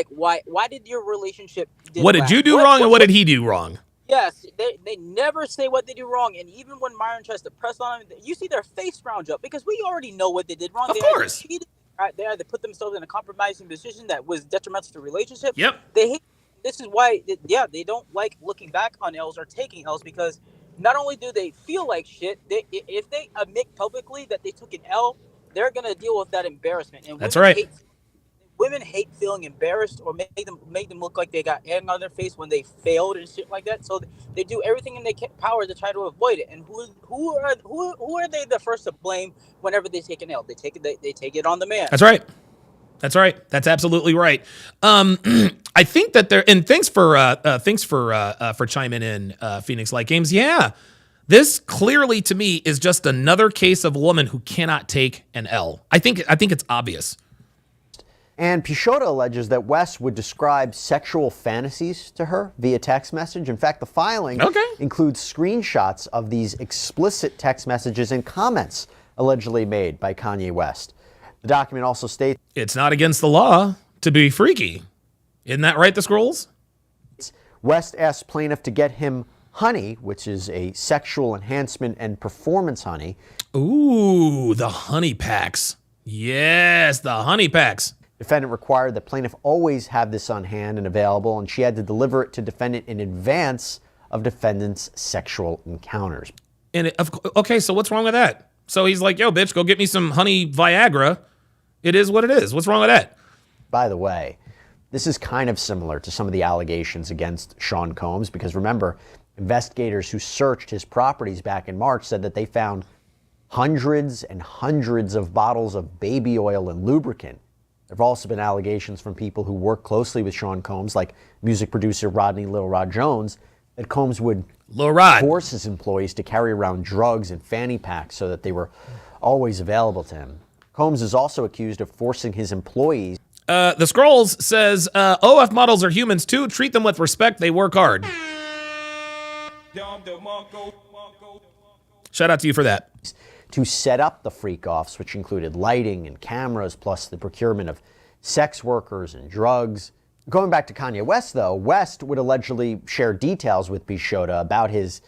Why did your relationship? What did you do wrong, and what did he do wrong? Yes, they never say what they do wrong, and even when Myron tries to press on them, you see their face round up because we already know what they did wrong. Of They course. either cheated, they either put themselves in a compromising position that was detrimental to the relationship. Yep. They hate. This is why, they don't like looking back on L's or taking L's because not only do they feel like shit, if they admit publicly that they took an L, they're gonna deal with that embarrassment. And that's right. Women hate feeling embarrassed or make them look like they got egg on their face when they failed and shit like that. So they do everything in their power to try to avoid it. And who are they the first to blame whenever they take an L? They take it on the man. That's right. That's right. That's absolutely right. I think that and thanks for chiming in, Phoenix Light Games. Yeah, this clearly to me is just another case of a woman who cannot take an L. I think it's obvious. And Pichota alleges that West would describe sexual fantasies to her via text message. In fact, the filing includes screenshots of these explicit text messages and comments allegedly made by Kanye West. The document also states it's not against the law to be freaky. Isn't that right, the Scrolls? West asked plaintiff to get him honey, which is a sexual enhancement and performance honey. Ooh, the honey packs. Yes, the honey packs. Defendant required that plaintiff always have this on hand and available, and she had to deliver it to defendant in advance of defendant's sexual encounters. Okay, so what's wrong with that? So he's like, yo, bitch, go get me some honey Viagra. It is what it is. What's wrong with that? By the way, this is kind of similar to some of the allegations against Sean Combs, because remember, investigators who searched his properties back in March said that they found hundreds and hundreds of bottles of baby oil and lubricant. There have also been allegations from people who work closely with Sean Combs, like music producer Rodney Lil Rod Jones, that Combs would force his employees to carry around drugs and fanny packs so that they were always available to him. Combs is also accused of forcing his employees. The Scrolls says, OF models are humans too. Treat them with respect. They work hard. Shout out to you for that. To set up the freak-offs, which included lighting and cameras, plus the procurement of sex workers and drugs. Going back to Kanye West, though, West would allegedly share details with Pichota about his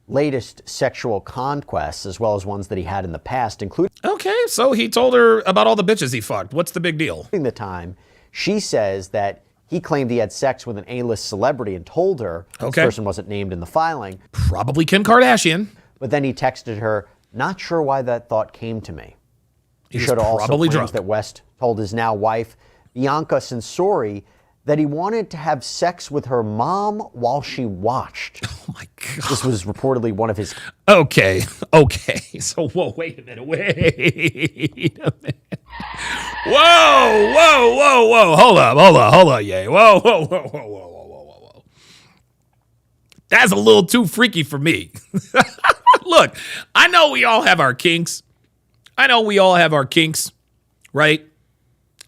latest sexual conquests, as well as ones that he had in the past, including... Okay, so he told her about all the bitches he fucked. What's the big deal? The time, she says that he claimed he had sex with an A-list celebrity and told her this person wasn't named in the filing. Probably Kim Kardashian. But then he texted her, not sure why that thought came to me. Pichota also claims that West told his now wife, Bianca Sensori, that he wanted to have sex with her mom while she watched. Oh my God. This was reportedly one of his... Okay. So, whoa, wait a minute. Whoa. Hold up, yay. Whoa. That's a little too freaky for me. Look, I know we all have our kinks. Right?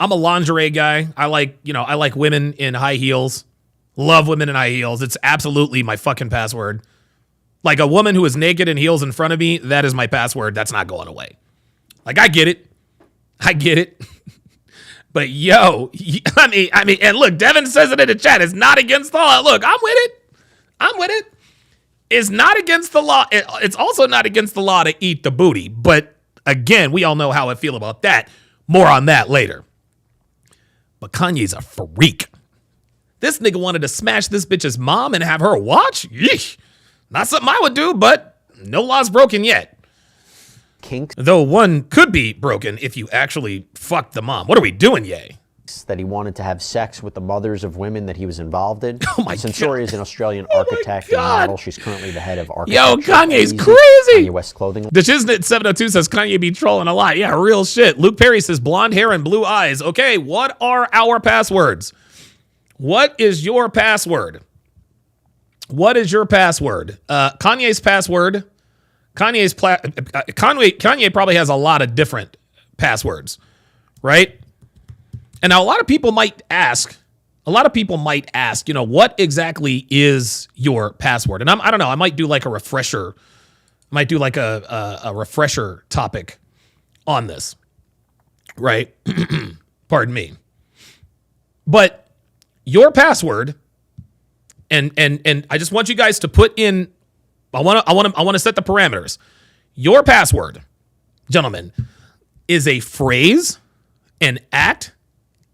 I'm a lingerie guy. I like women in high heels. Love women in high heels. It's absolutely my fucking password. Like a woman who is naked in heels in front of me, that is my password. That's not going away. Like, I get it. But yo, I mean, and look, Devin says it in the chat. It's not against the law. Look, I'm with it. It's not against the law. It's also not against the law to eat the booty. But again, we all know how I feel about that. More on that later. But Kanye's a freak. This nigga wanted to smash this bitch's mom and have her watch? Yeesh. Not something I would do, but no law's broken yet. Kink. Though one could be broken if you actually fucked the mom. What are we doing, yay? that he wanted to have sex with the mothers of women that he was involved in. Oh my Censori is an Australian architect and model. She's currently the head of architecture. Yo, Kanye's at crazy. Kanye West clothing. The Shiznit 702 says Kanye be trolling a lot. Yeah, real shit. Luke Perry says blonde hair and blue eyes. Okay, what are our passwords? What is your password? What is your password? Kanye's password. Kanye probably has a lot of different passwords, right? And now a lot of people might ask, you know, what exactly is your password? And I don't know, I might do like a refresher. Might do like a refresher topic on this, right? Pardon me. But your password, and I just want you guys to put in, I want to set the parameters. Your password, gentlemen, is a phrase, an act,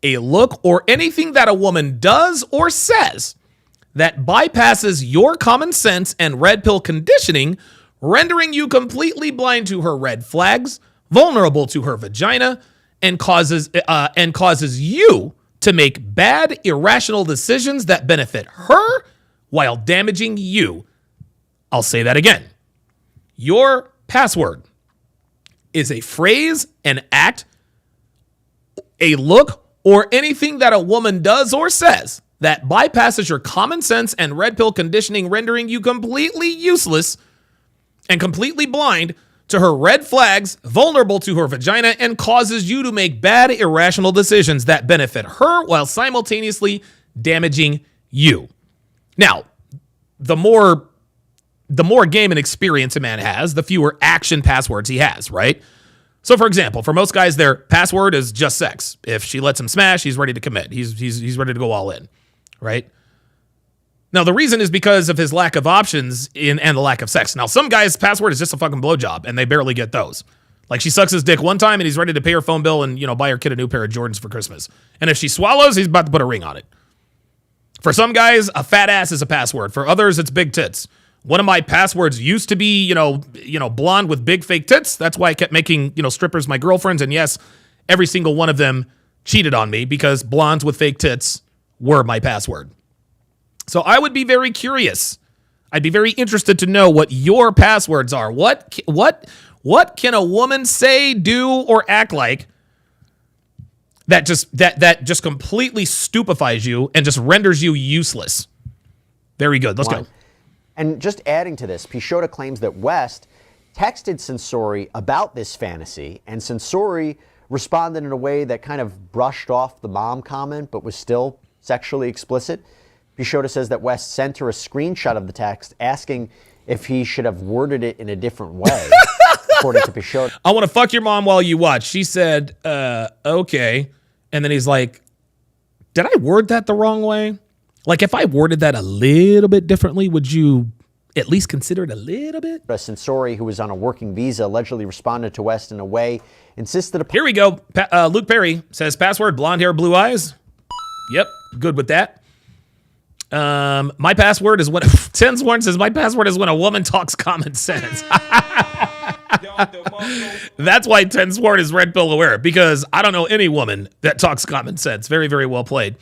a look, or anything that a woman does or says that bypasses your common sense and red pill conditioning, rendering you completely blind to her red flags, vulnerable to her vagina, and causes you to make bad, irrational decisions that benefit her while damaging you. I'll say that again. Your password is a phrase, an act, a look, or anything that a woman does or says that bypasses your common sense and red pill conditioning, rendering you completely useless and completely blind to her red flags, vulnerable to her vagina, and causes you to make bad, irrational decisions that benefit her while simultaneously damaging you. Now, the more game and experience a man has, the fewer action passwords he has, right? So, for example, for most guys, their password is just sex. If she lets him smash, he's ready to commit. He's ready to go all in, right? Now, the reason is because of his lack of options and the lack of sex. Now, some guys' password is just a fucking blowjob, and they barely get those. Like, she sucks his dick one time, and he's ready to pay her phone bill and, you know, buy her kid a new pair of Jordans for Christmas. And if she swallows, he's about to put a ring on it. For some guys, a fat ass is a password. For others, it's big tits. One of my passwords used to be, you know, blonde with big fake tits. That's why I kept making, you know, strippers my girlfriends. And yes, every single one of them cheated on me because blondes with fake tits were my password. So I would be very curious. I'd be very interested to know what your passwords are. What can a woman say, do, or act like that just completely stupefies you and just renders you useless? Very good. Let's go. And just adding to this, Pichota claims that West texted Censori about this fantasy, and Censori responded in a way that kind of brushed off the mom comment, but was still sexually explicit. Pichota says that West sent her a screenshot of the text asking if he should have worded it in a different way. According to Pichota, I want to fuck your mom while you watch. She said, okay. And then he's like, did I word that the wrong way? Like, if I worded that a little bit differently, would you at least consider it a little bit? Censori, who was on a working visa, allegedly responded to West in a way insisted upon. Here we go. Luke Perry says password, blonde hair, blue eyes. Yep, good with that. My password is when Tens Warren says my password is when a woman talks common sense. That's why Tens Warren is red pill aware, because I don't know any woman that talks common sense. Very, very well played.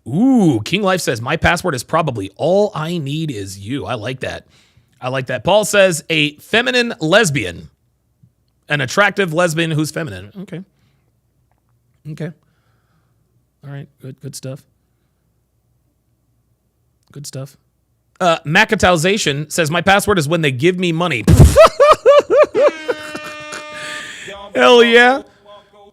Ooh, King Life says my password is probably all I need is you. I like that. I like that. Paul says a feminine lesbian, an attractive lesbian who's feminine. Okay. Okay. All right. Good stuff. Good stuff. Macatauzation says my password is when they give me money. Hell yeah.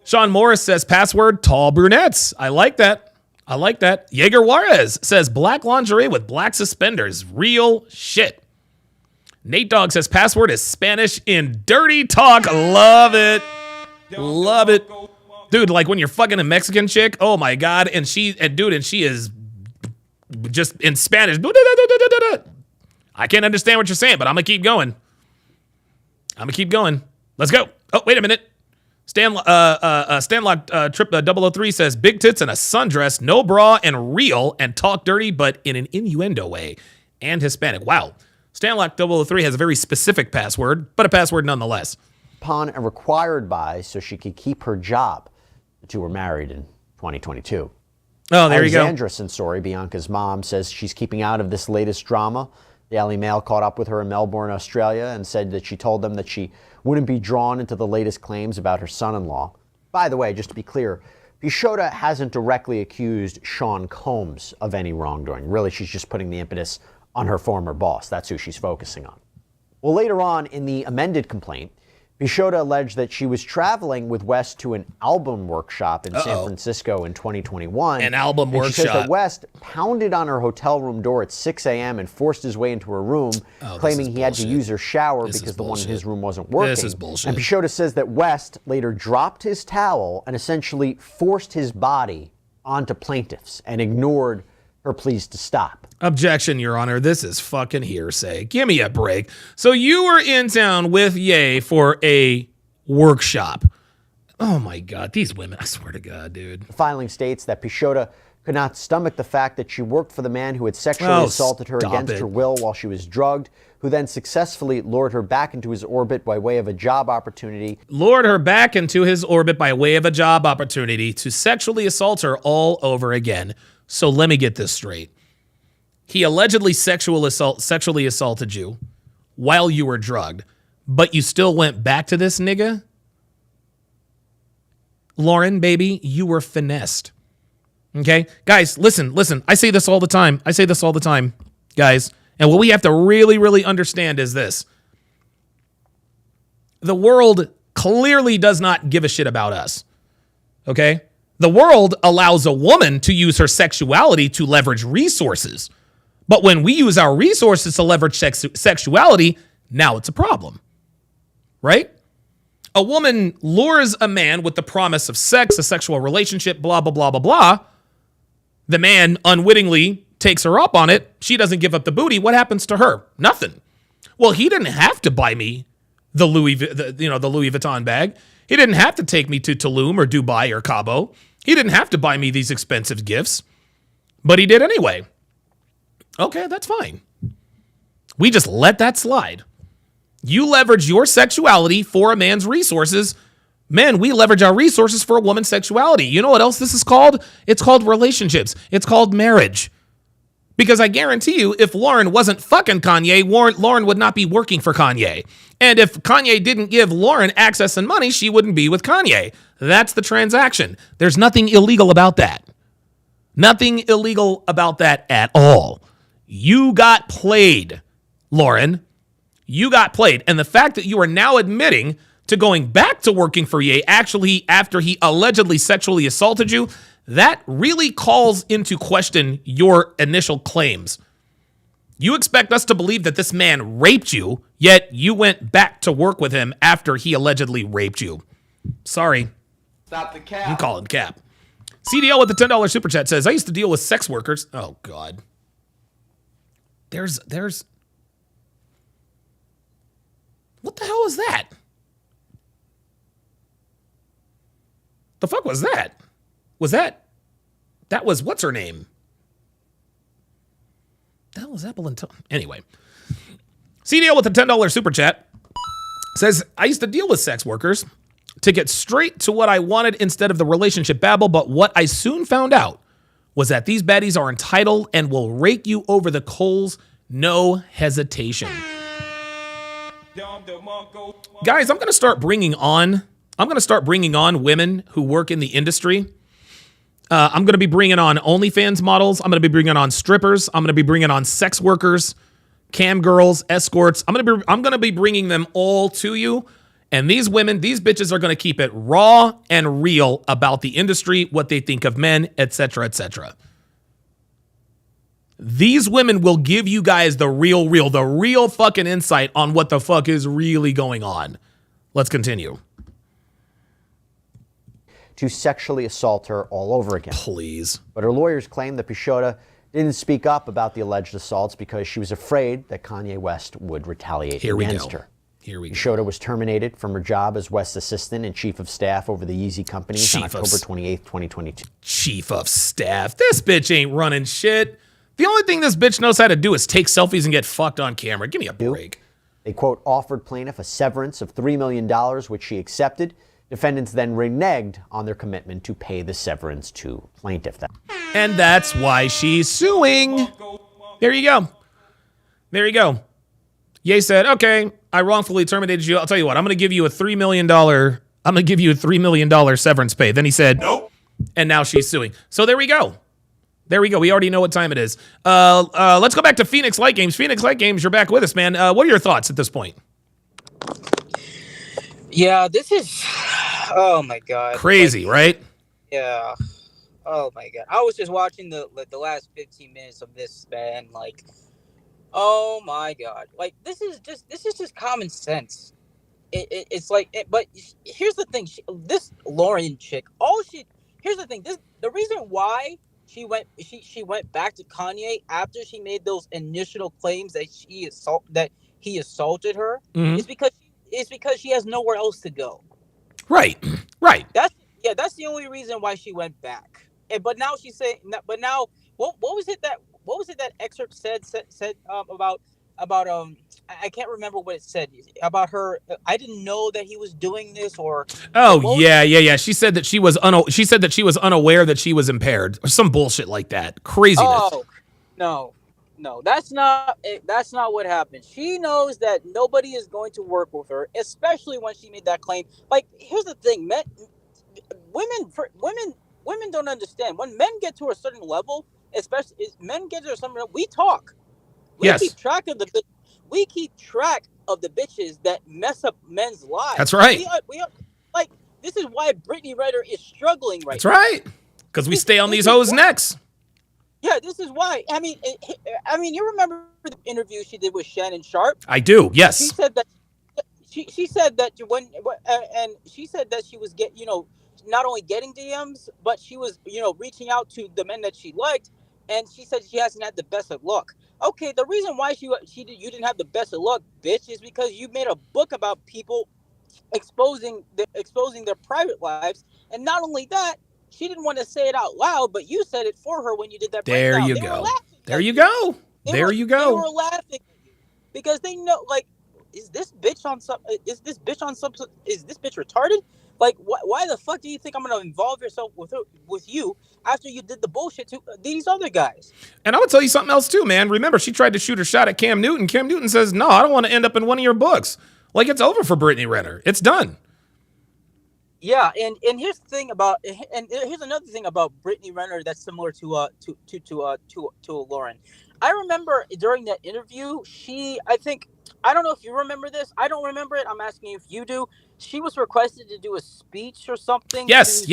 Sean Morris says password tall brunettes. I like that. I like that. Jaeger Juarez says black lingerie with black suspenders. Real shit. Nate Dogg says password is Spanish in dirty talk. Love it. Love it. Dude, like when you're fucking a Mexican chick, oh my God. And she is just in Spanish. I can't understand what you're saying, but I'm going to keep going. Let's go. Oh, wait a minute. Stanlock Trip 003 says big tits and a sundress, no bra and real, and talk dirty, but in an innuendo way, and Hispanic. Wow. Stanlock 003 has a very specific password, but a password nonetheless. Upon and required by so she could keep her job. The two were married in 2022. Oh, there you go. Alexandra Sensori, Bianca's mom, says she's keeping out of this latest drama. The Daily Mail caught up with her in Melbourne, Australia, and said that she told them that she wouldn't be drawn into the latest claims about her son-in-law. By the way, just to be clear, Pishotta hasn't directly accused Sean Combs of any wrongdoing. Really, she's just putting the impetus on her former boss. That's who she's focusing on. Well, later on in the amended complaint, Pishotta alleged that she was traveling with West to an album workshop in San Francisco in 2021. An album workshop. She says that West pounded on her hotel room door at 6 a.m. and forced his way into her room, claiming he had to use her shower because the one in his room wasn't working. This is bullshit. And Pishotta says that West later dropped his towel and essentially forced his body onto plaintiffs and ignored her pleas to stop. Objection, Your Honor. This is fucking hearsay. Give me a break. So you were in town with Ye for a workshop. Oh my God, these women, I swear to God, dude. The filing states that Pishotta could not stomach the fact that she worked for the man who had sexually assaulted her against her will while she was drugged, who then successfully lured her back into his orbit by way of a job opportunity. Lured her back into his orbit by way of a job opportunity to sexually assault her all over again. So let me get this straight. He allegedly sexually assaulted you while you were drugged, but you still went back to this nigga? Lauren, baby, you were finessed. Okay? Guys, listen. I say this all the time. Guys. And what we have to really, really understand is this. The world clearly does not give a shit about us. Okay? The world allows a woman to use her sexuality to leverage resources. But when we use our resources to leverage sexuality, now it's a problem. Right? A woman lures a man with the promise of sex, a sexual relationship, blah, blah, blah, blah, blah. The man unwittingly takes her up on it. She doesn't give up the booty. What happens to her? Nothing. Well, he didn't have to buy me the Louis Vuitton bag. He didn't have to take me to Tulum or Dubai or Cabo. He didn't have to buy me these expensive gifts, but he did anyway. Okay, that's fine. We just let that slide. You leverage your sexuality for a man's resources. Men, we leverage our resources for a woman's sexuality. You know what else this is called? It's called relationships. It's called marriage. Because I guarantee you, if Lauren wasn't fucking Kanye, Lauren would not be working for Kanye. And if Kanye didn't give Lauren access and money, she wouldn't be with Kanye. That's the transaction. There's nothing illegal about that. Nothing illegal about that at all. You got played, Lauren. You got played. And the fact that you are now admitting to going back to working for Ye actually after he allegedly sexually assaulted you, that really calls into question your initial claims. You expect us to believe that this man raped you, yet you went back to work with him after he allegedly raped you. Sorry. Stop the cap. I'm calling cap. CDL with the $10 super chat says, I used to deal with sex workers. Oh, God. There's... What the hell is that? The fuck was that? That was, what's her name? That was Apple. Anyway. CDL with the $10 super chat says, I used to deal with sex workers to get straight to what I wanted instead of the relationship babble, but what I soon found out was that these baddies are entitled and will rake you over the coals, no hesitation. Guys, I'm going to start bringing on women who work in the industry. I'm going to be bringing on OnlyFans models. I'm going to be bringing on strippers. I'm going to be bringing on sex workers, cam girls, escorts. I'm going to be bringing them all to you. And these women, these bitches are going to keep it raw and real about the industry, what they think of men, etc., etc. These women will give you guys the real fucking insight on what the fuck is really going on. Let's continue. To sexually assault her all over again. Please. But her lawyers claim that Pishotta didn't speak up about the alleged assaults because she was afraid that Kanye West would retaliate against her. Pishotta was terminated from her job as West's assistant and chief of staff over the Yeezy companies on October 28th, 2022. Chief of staff. This bitch ain't running shit. The only thing this bitch knows how to do is take selfies and get fucked on camera. Give me a break. They, quote, offered plaintiff a severance of $3 million, which she accepted. Defendants then reneged on their commitment to pay the severance to plaintiff. And that's why she's suing. There you go. There you go. Ye said, okay, I wrongfully terminated you. I'll tell you what, I'm going to give you a $3 million severance pay. Then he said, nope. And now she's suing. So there we go. There we go. We already know what time it is. Let's go back to Phoenix Light Games. Phoenix Light Games, you're back with us, man. What are your thoughts at this point? Yeah, this is, oh my God. Crazy, right? Yeah. Oh my God. I was just watching the last 15 minutes of this, man. Like, oh my God. Like, this is just common sense. It's like, but here's the thing. This Lauren chick, here's the thing. The reason why she went back to Kanye after she made those initial claims that he assaulted her is because she has nowhere else to go. Right. That's the only reason why she went back. But now she's saying, what was it that excerpt said about I can't remember what it said about her. I didn't know that he was doing this, or yeah. She said that she was unaware that she was impaired, or some bullshit like that. Craziness. Oh, no, that's not what happened. She knows that nobody is going to work with her, especially when she made that claim. Like, here's the thing, women don't understand. When men get to a certain level, especially we talk. We keep track of the bitches that mess up men's lives. That's right. Like, this is why Brittany Renner is struggling right now. That's right. Because we stay on these hoes' necks. Yeah, this is why. I mean, you remember the interview she did with Shannon Sharpe? I do. Yes. She said that. She said that she said that she was not only getting DMs, but she was reaching out to the men that she liked, and she said she hasn't had the best of luck. Okay, the reason why you didn't have the best of luck, bitch, is because you made a book about people exposing their private lives, and not only that, she didn't want to say it out loud, but you said it for her when you did that. There you go. There you go. They were laughing because they know, like, is this bitch retarded? Like, why the fuck do you think I'm gonna involve yourself with you after you did the bullshit to these other guys? And I would tell you something else too, man. Remember, she tried to shoot her shot at Cam Newton. Cam Newton says, "No, I don't want to end up in one of your books." Like, it's over for Brittany Renner. It's done. Yeah, and here's the thing here's another thing about Brittany Renner that's similar to Lauren. I remember during that interview, I don't know if you remember this. I don't remember it. I'm asking you if you do. She was requested to do a speech or something. Yes.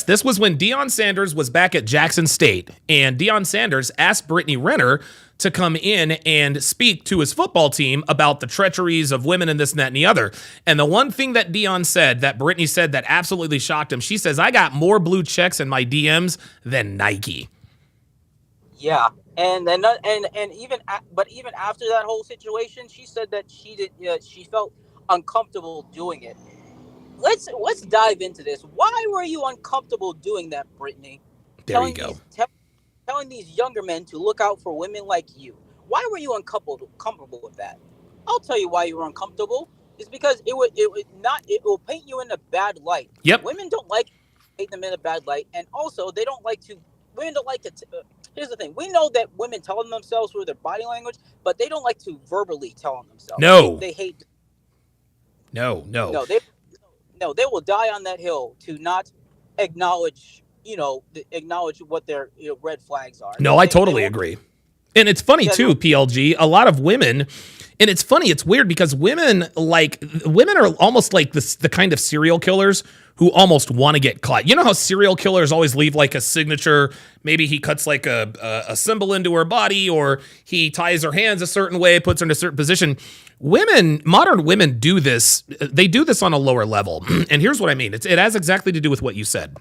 This was when Deion Sanders was back at Jackson State, and Deion Sanders asked Brittany Renner to come in and speak to his football team about the treacheries of women and this and that and the other. And the one thing that Deion said, that Brittany said, that absolutely shocked him, she says, "I got more blue checks in my DMs than Nike." Yeah. And even after that whole situation, she said that she felt uncomfortable doing it. Let's dive into this. Why were you uncomfortable doing that, Brittany? There you go. Telling these younger men to look out for women like you. Why were you uncomfortable with that? I'll tell you why you were uncomfortable. It's because it will paint you in a bad light. Yep. Women don't like to paint them in a bad light, and also women don't like to. Here's the thing. We know that women tell on themselves through their body language, but they don't like to verbally tell on themselves. No. They hate. No. They will die on that hill to not acknowledge what their red flags are. No, I totally agree. And it's funny too, PLG. A lot of women, and it's funny, it's weird because women are almost like the kind of serial killers who almost want to get caught. You know how serial killers always leave like a signature? Maybe he cuts like a symbol into her body, or he ties her hands a certain way, puts her in a certain position. Modern women do this. They do this on a lower level. And here's what I mean. It has exactly to do with what you said.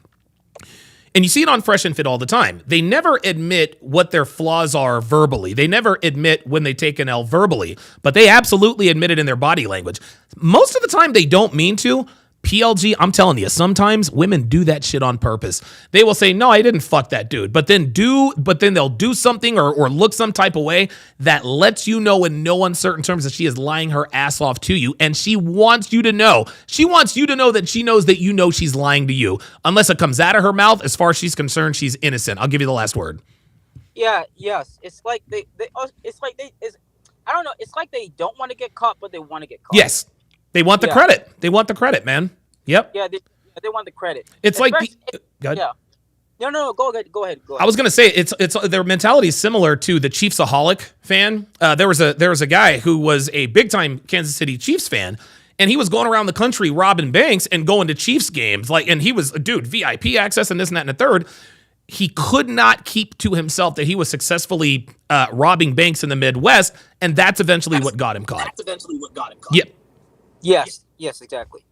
And you see it on Fresh and Fit all the time. They never admit what their flaws are verbally. They never admit when they take an L verbally, but they absolutely admit it in their body language. Most of the time they don't mean to. PLG, I'm telling you, sometimes women do that shit on purpose. They will say, no, I didn't fuck that dude. But then they'll do something or look some type of way that lets you know in no uncertain terms that she is lying her ass off to you. And she wants you to know. She wants you to know that she knows that you know she's lying to you. Unless it comes out of her mouth, as far as she's concerned, she's innocent. I'll give you the last word. Yeah, yes. It's like I don't know. It's like they don't want to get caught, but they want to get caught. Yes. They want the credit. They want the credit, man. Yep. Yeah, they want the credit. It's like go ahead. Yeah. No, go ahead. I was gonna say it's their mentality is similar to the Chiefsaholic fan. There was a guy who was a big time Kansas City Chiefs fan, and he was going around the country robbing banks and going to Chiefs games. And he was VIP access and this and that and the third. He could not keep to himself that he was successfully robbing banks in the Midwest, and that's eventually what got him caught. Yep. Yes, exactly.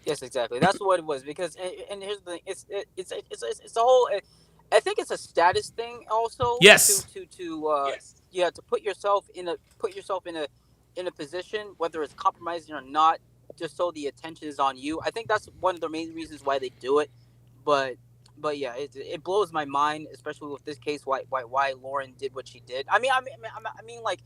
Yes, exactly. That's what it was. Because and here's the thing: it's a whole. I think it's a status thing also. Yes. To put yourself in a position, whether it's compromising or not, just so the attention is on you. I think that's one of the main reasons why they do it. But yeah, it blows my mind, especially with this case, why Lauren did what she did. I mean, like,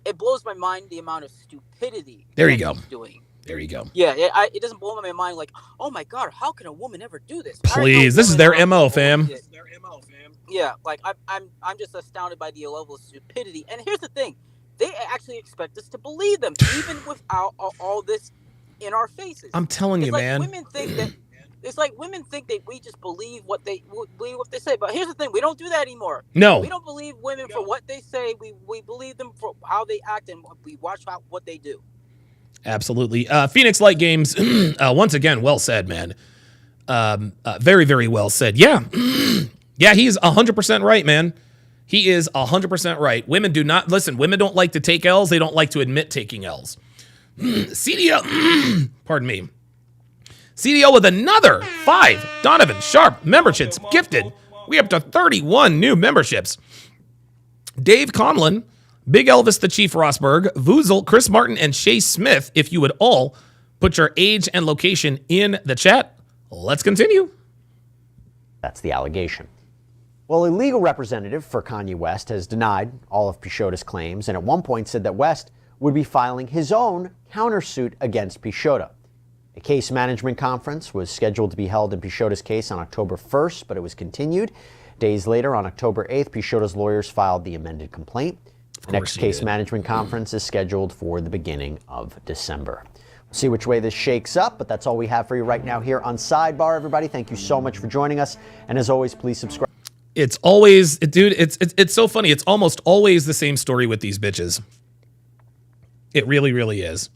it blows my mind the amount of stupidity. There you go. She's doing. There you go. Yeah, it doesn't blow my mind like, oh my God, how can a woman ever do this? Please, this is their MO, fam. Yeah, like I'm just astounded by the level of stupidity. And here's the thing, they actually expect us to believe them, even without all this in our faces. I'm telling you, man. It's like women think that we just believe what they say. But here's the thing, we don't do that anymore. No. We don't believe women for what they say. We believe them for how they act, and we watch what they do. Absolutely. Phoenix Light Games, once again, well said, man. Very, very well said. Yeah. Yeah, he's 100% right, man. He is 100% right. Women don't like to take L's. They don't like to admit taking L's. CDL, pardon me. CDL with another 5 Donovan Sharpe memberships gifted. We up to 31 new memberships. Dave Conlon, Big Elvis the Chief Rosberg, Vuzel, Chris Martin, and Shay Smith, if you would all put your age and location in the chat. Let's continue. That's the allegation. Well, a legal representative for Kanye West has denied all of Pisciotta's claims and at one point said that West would be filing his own countersuit against Pisciotta. A case management conference was scheduled to be held in Pisciotta's case on October 1st, but it was continued. Days later, on October 8th, Pisciotta's lawyers filed the amended complaint. The next case management conference is scheduled for the beginning of December. We'll see which way this shakes up, but that's all we have for you right now here on Sidebar, everybody. Thank you so much for joining us. And as always, please subscribe. It's always, dude, it's so funny. It's almost always the same story with these bitches. It really, really is.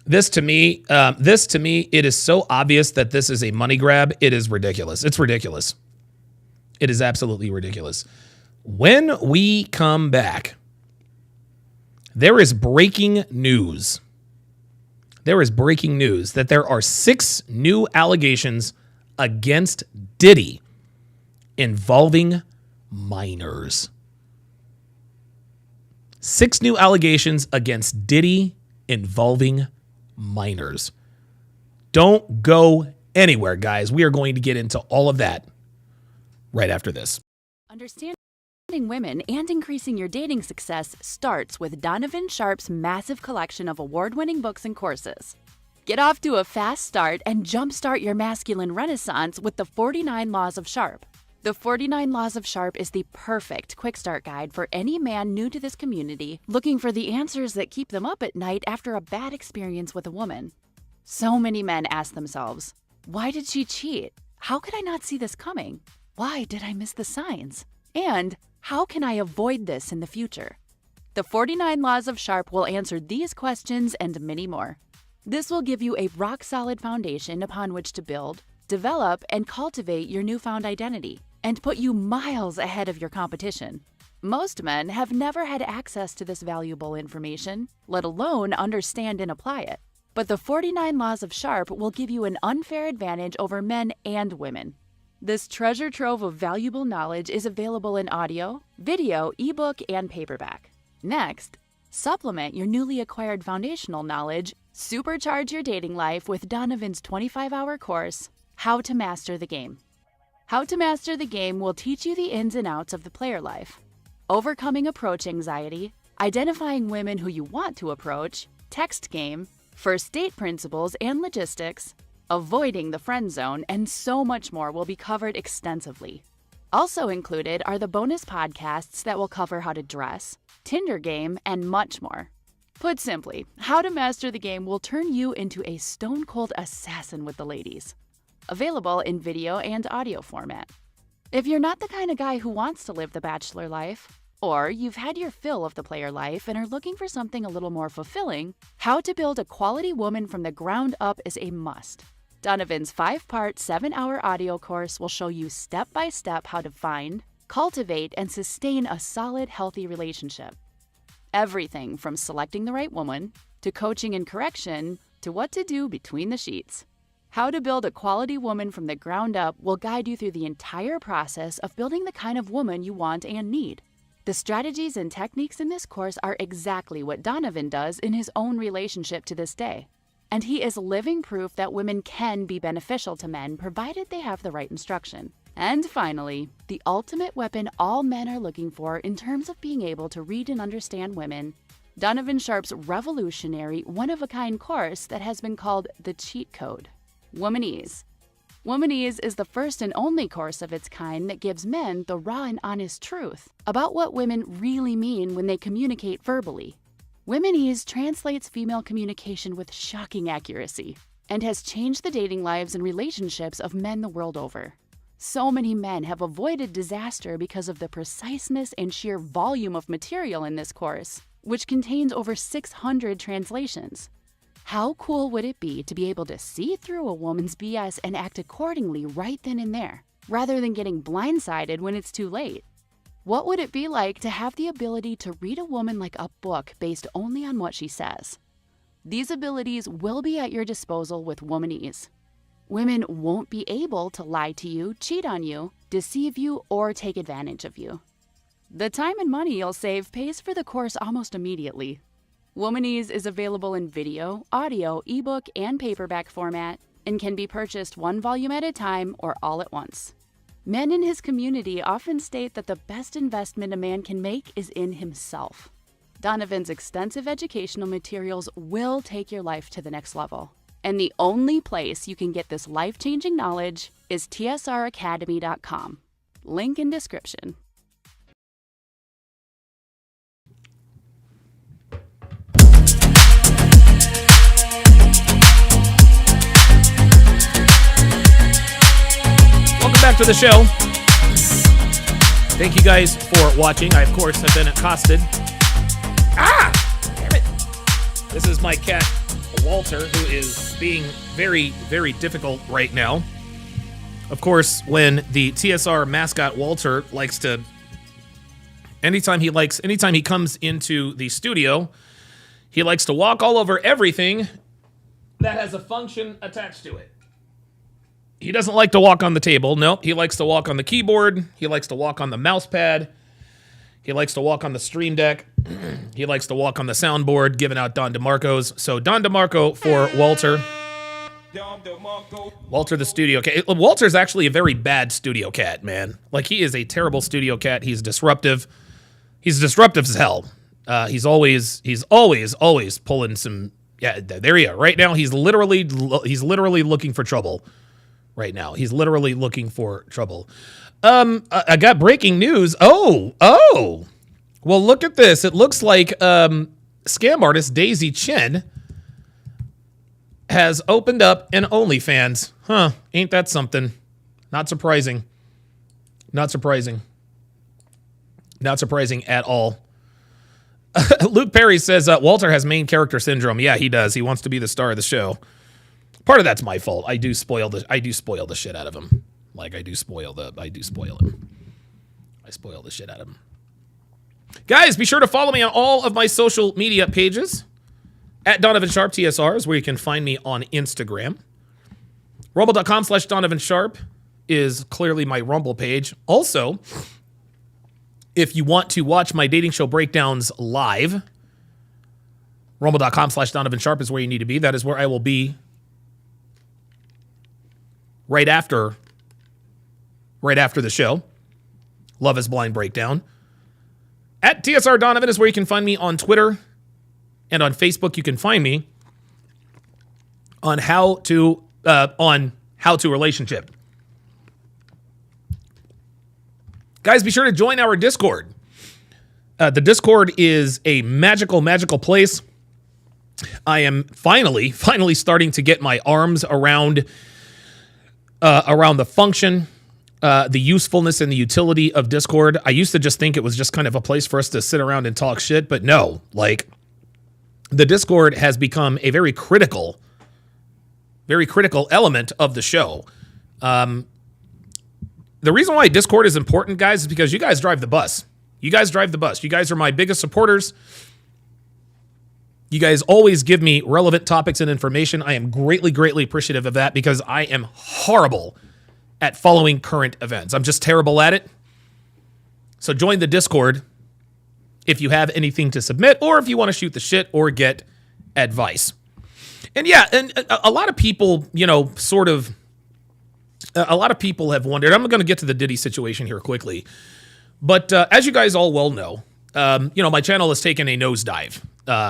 This to me, it is so obvious that this is a money grab. It is ridiculous. It's ridiculous. It is absolutely ridiculous. When we come back, there is breaking news. There is breaking news that there are 6 new allegations against Diddy involving minors. 6 new allegations against Diddy involving minors. Don't go anywhere, guys. We are going to get into all of that right after this. Understanding women and increasing your dating success starts with Donovan Sharpe's massive collection of award-winning books and courses. Get off to a fast start and jumpstart your masculine renaissance with the 49 Laws of Sharpe. The 49 Laws of Sharpe is the perfect quick start guide for any man new to this community looking for the answers that keep them up at night after a bad experience with a woman. So many men ask themselves, why did she cheat? How could I not see this coming? Why did I miss the signs? And how can I avoid this in the future? The 49 Laws of Sharpe will answer these questions and many more. This will give you a rock-solid foundation upon which to build, develop, and cultivate your newfound identity, and put you miles ahead of your competition. Most men have never had access to this valuable information, let alone understand and apply it. But the 49 Laws of Sharpe will give you an unfair advantage over men and women. This treasure trove of valuable knowledge is available in audio, video, ebook, and paperback. Next, supplement your newly acquired foundational knowledge Supercharge your dating life with Donovan's 25-hour course, How to Master the Game. How to Master the Game will teach you the ins and outs of the player life, overcoming approach anxiety, identifying women who you want to approach, text game, first date principles and logistics, avoiding the friend zone, and so much more will be covered extensively. Also included are the bonus podcasts that will cover how to dress, Tinder game, and much more. Put simply, How to Master the Game will turn you into a stone-cold assassin with the ladies. Available in video and audio format. If you're not the kind of guy who wants to live the bachelor life, or you've had your fill of the player life and are looking for something a little more fulfilling, How to Build a Quality Woman from the Ground Up is a must. Donovan's 5-part, 7-hour audio course will show you step-by-step how to find, cultivate, and sustain a solid, healthy relationship. Everything from selecting the right woman, to coaching and correction, to what to do between the sheets. How to Build a Quality Woman from the Ground Up will guide you through the entire process of building the kind of woman you want and need. The strategies and techniques in this course are exactly what Donovan does in his own relationship to this day. And he is living proof that women can be beneficial to men provided they have the right instruction. And finally, the ultimate weapon all men are looking for in terms of being able to read and understand women, Donovan Sharpe's revolutionary, one-of-a-kind course that has been called the cheat code, Womanese. Womanese is the first and only course of its kind that gives men the raw and honest truth about what women really mean when they communicate verbally. Womanese translates female communication with shocking accuracy and has changed the dating lives and relationships of men the world over. So many men have avoided disaster because of the preciseness and sheer volume of material in this course, which contains over 600 translations. How cool would it be to be able to see through a woman's BS and act accordingly right then and there, rather than getting blindsided when it's too late? What would it be like to have the ability to read a woman like a book based only on what she says? These abilities will be at your disposal with Womanese. Women won't be able to lie to you, cheat on you, deceive you, or take advantage of you. The time and money you'll save pays for the course almost immediately. Womanese is available in video, audio, ebook, and paperback format, and can be purchased one volume at a time or all at once. Men in his community often state that the best investment a man can make is in himself. Donovan's extensive educational materials will take your life to the next level. And the only place you can get this life-changing knowledge is tsracademy.com. Link in description. Welcome back to the show. Thank you guys for watching. I, of course, have been accosted. Ah! Damn it. This is my cat, Walter, who is being very, very difficult right now. Of course, when the TSR mascot, Walter, likes to... Anytime he comes into the studio, he likes to walk all over everything that has a function attached to it. He doesn't like to walk on the table. Nope. He likes to walk on the keyboard. He likes to walk on the mouse pad. He likes to walk on the stream deck. He likes to walk on the soundboard, giving out Don DeMarco's. So Don DeMarco for Walter. Walter the studio cat. Walter's actually a very bad studio cat, man. Like, he is a terrible studio cat. He's disruptive. He's disruptive as hell. He's always pulling some... Yeah, there you go. Right now, he's literally looking for trouble. Right now, he's literally looking for trouble. I got breaking news. Oh. Well, look at this. It looks like scam artist Daisy Chen has opened up an OnlyFans. Huh? Ain't that something? Not surprising. Not surprising at all. Luke Perry says Walter has main character syndrome. Yeah, he does. He wants to be the star of the show. Part of that's my fault. I do spoil the shit out of him. Like, I spoil him. I spoil the shit out of him. Guys, be sure to follow me on all of my social media pages. At Donovan Sharpe TSR is where you can find me on Instagram. Rumble.com/Donovan Sharpe is clearly my Rumble page. Also, if you want to watch my dating show breakdowns live, Rumble.com/Donovan Sharpe is where you need to be. That is where I will be right after the show. Love is Blind Breakdown. At TSR Donovan is where you can find me on Twitter, and on Facebook you can find me on how to relationship. Guys, be sure to join our Discord. The Discord is a magical place. I am finally starting to get my arms around the function, the usefulness and the utility of Discord. I used to just think it was just kind of a place for us to sit around and talk shit, but no, like, the Discord has become a very critical element of the show. The reason why Discord is important, guys, is because you guys drive the bus. You guys drive the bus. You guys are my biggest supporters. You guys always give me relevant topics and information. I am greatly appreciative of that because I am horrible at following current events. I'm just terrible at it. So join the Discord if you have anything to submit or if you want to shoot the shit or get advice. And yeah, and a lot of people, a lot of people have wondered. I'm going to get to the Diddy situation here quickly. But as you guys all well know, my channel has taken a nosedive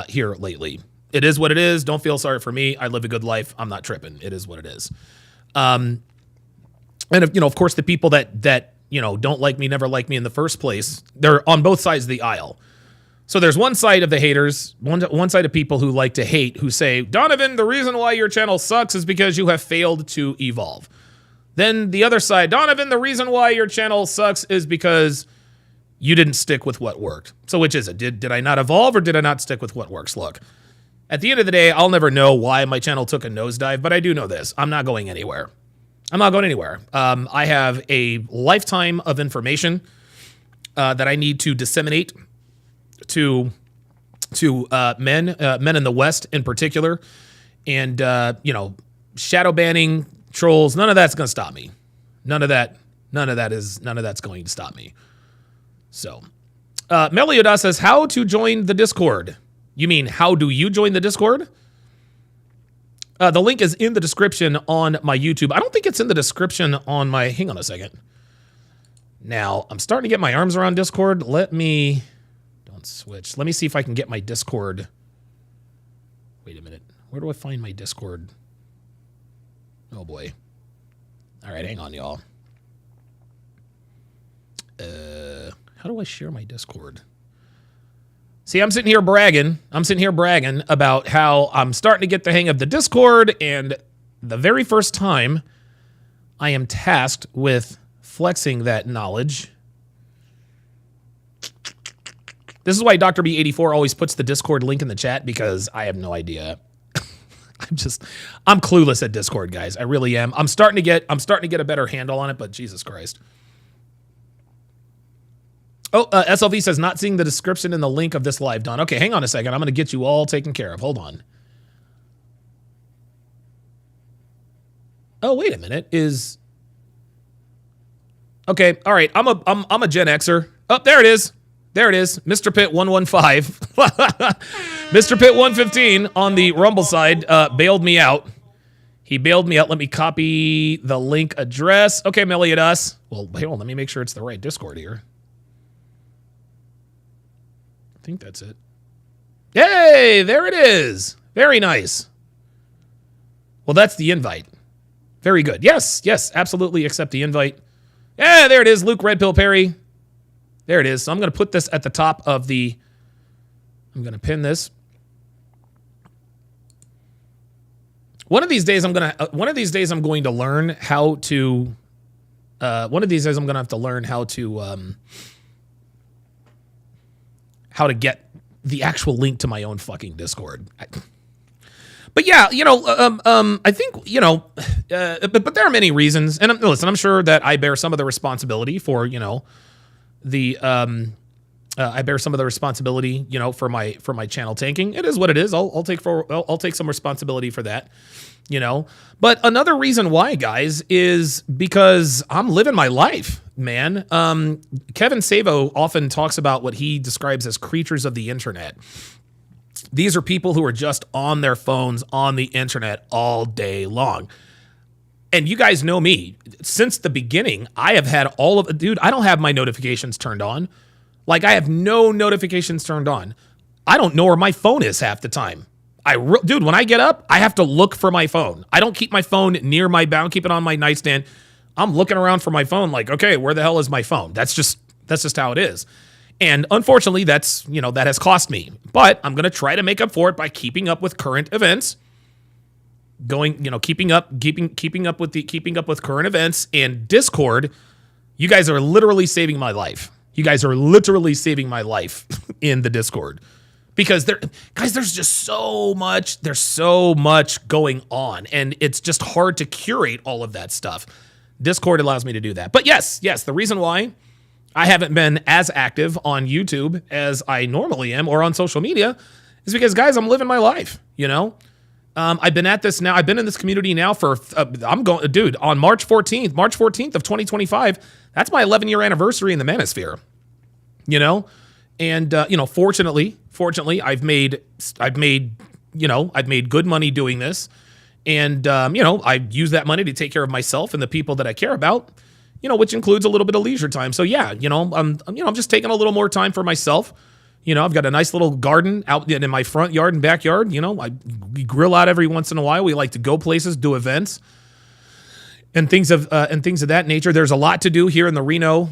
here lately. It is what it is. Don't feel sorry for me. I live a good life. I'm not tripping. It is what it is. And of course, the people that don't like me, never like me in the first place, they're on both sides of the aisle. So there's one side of the haters, one side of people who like to hate, who say, Donovan, the reason why your channel sucks is because you have failed to evolve. Then the other side, Donovan, the reason why your channel sucks is because you didn't stick with what worked. So which is it? Did I not evolve or did I not stick with what works? Look, at the end of the day, I'll never know why my channel took a nosedive, but I do know this. I'm not going anywhere. I have a lifetime of information that I need to disseminate to men in the West in particular. And, shadow banning, trolls, none of that's going to stop me. None of that's going to stop me. So, Meliodas says, how to join the Discord? You mean, how do you join the Discord? The link is in the description on my YouTube. I don't think it's in the description on my, hang on a second. Now, I'm starting to get my arms around Discord. Don't switch. Let me see if I can get my Discord. Wait a minute. Where do I find my Discord? Oh boy. All right, hang on, y'all. How do I share my Discord? See, I'm sitting here bragging about how I'm starting to get the hang of the Discord, and the very first time I am tasked with flexing that knowledge. This is why Dr. B84 always puts the Discord link in the chat, because I have no idea. I'm clueless at Discord, guys. I really am. I'm starting to get a better handle on it, but Jesus Christ. Oh, SLV says, not seeing the description in the link of this live, Don. Okay, hang on a second. I'm going to get you all taken care of. Hold on. Oh, wait a minute. Okay, all right. I'm a Gen Xer. Oh, there it is. There it is. Mr. Pitt 115. Mr. Pitt 115 on the Rumble side bailed me out. He bailed me out. Let me copy the link address. Okay, Meliodas. Well, hold on. Let me make sure it's the right Discord here. I think that's it. Hey, there it is. Very nice. Well, that's the invite. Very good. Yes, absolutely accept the invite. Yeah, there it is. Luke Red Pill Perry. There it is. So I'm going to put this at the top of the... I'm going to pin this. One of these days I'm going to learn how to... one of these days I'm going to have to learn how to get the actual link to my own fucking Discord. But yeah, I think, but there are many reasons. And listen, I'm sure that I bear some of the responsibility for, I bear some of the responsibility, for my channel tanking. It is what it is. I'll take some responsibility for that, But another reason why, guys, is because I'm living my life, man. Kevin Savo often talks about what he describes as creatures of the internet. These are people who are just on their phones on the internet all day long. And you guys know me. Since the beginning, I have had dude, I don't have my notifications turned on. Like, I have no notifications turned on. I don't know where my phone is half the time. Dude, when I get up, I have to look for my phone. I don't keep my phone near I don't keep it on my nightstand. I'm looking around for my phone like, okay, where the hell is my phone? That's just how it is. And unfortunately, that has cost me. But I'm going to try to make up for it by keeping up with current events. Keeping up with current events. And Discord, you guys are literally saving my life. You guys are literally saving my life in the Discord. Because there's just so much going on, and it's just hard to curate all of that stuff. Discord allows me to do that. But yes, the reason why I haven't been as active on YouTube as I normally am, or on social media, is because, guys, I'm living my life, I've been at this now. I've been in this community now for, on March 14th of 2025, that's my 11-year anniversary in the manosphere, And, fortunately, I've made good money doing this. And, I use that money to take care of myself and the people that I care about, which includes a little bit of leisure time. So yeah, I'm just taking a little more time for myself. I've got a nice little garden out in my front yard and backyard. We grill out every once in a while. We like to go places, do events, and things of that nature. There's a lot to do here in the Reno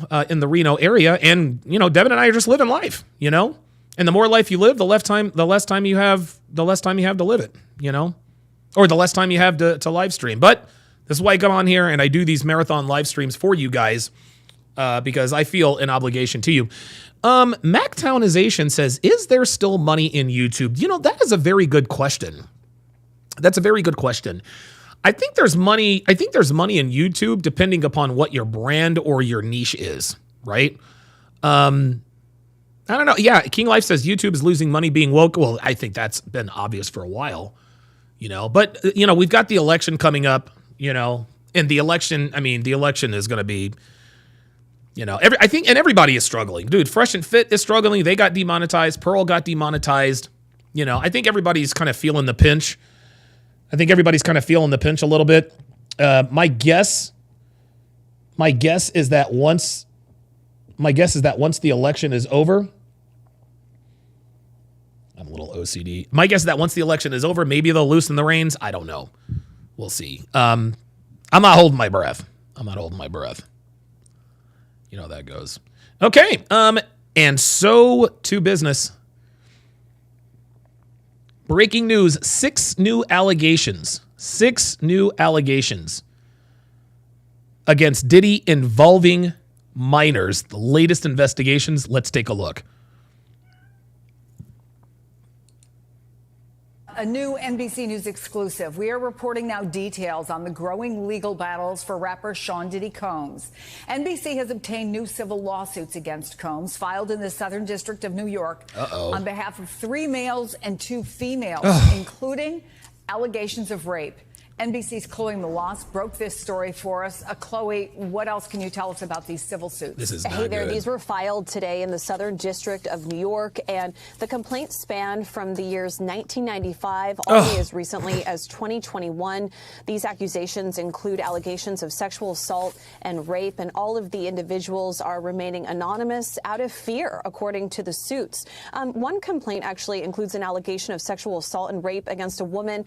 area, and Devin and I are just living life. And the more life you live, the less time you have to live it. Or the less time you have to live stream. But this is why I come on here and I do these marathon live streams for you guys, because I feel an obligation to you. Mactownization says, is there still money in YouTube? That is a very good question. That's a very good question. I think there's money in YouTube depending upon what your brand or your niche is, right? I don't know. Yeah, King Life says YouTube is losing money being woke. Well, I think that's been obvious for a while, But, we've got the election coming up, and the election is going to be, I think, and everybody is struggling. Dude, Fresh and Fit is struggling. They got demonetized. Pearl got demonetized. I think everybody's kind of feeling the pinch. a little bit. My guess is that once the election is over, I'm a little OCD. My guess is that once the election is over, maybe they'll loosen the reins. I don't know. We'll see. I'm not holding my breath. You know how that goes. Okay. And so to business. Breaking news, 6 new allegations against Diddy involving minors. The latest investigations. Let's take a look. A new NBC News exclusive. We are reporting now details on the growing legal battles for rapper Sean Diddy Combs. NBC has obtained new civil lawsuits against Combs filed in the Southern District of New York on behalf of 3 males and 2 females, including allegations of rape. NBC's Chloe Melas broke this story for us. Chloe, what else can you tell us about these civil suits? This is not Hey there, good. These were filed today in the Southern District of New York, and the complaints span from the years 1995 all the way as recently as 2021. These accusations include allegations of sexual assault and rape, and all of the individuals are remaining anonymous out of fear, according to the suits. One complaint actually includes an allegation of sexual assault and rape against a woman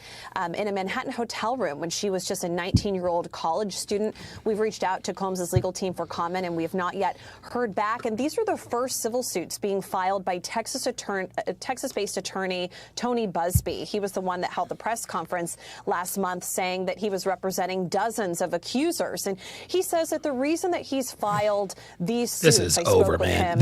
in a Manhattan hotel room when she was just a 19-year-old college student. We've reached out to Combs' legal team for comment, and we have not yet heard back. And these are the first civil suits being filed by Texas-based attorney Tony Busby. He was the one that held the press conference last month saying that he was representing dozens of accusers. And he says that the reason that he's filed these suits, This is over, man.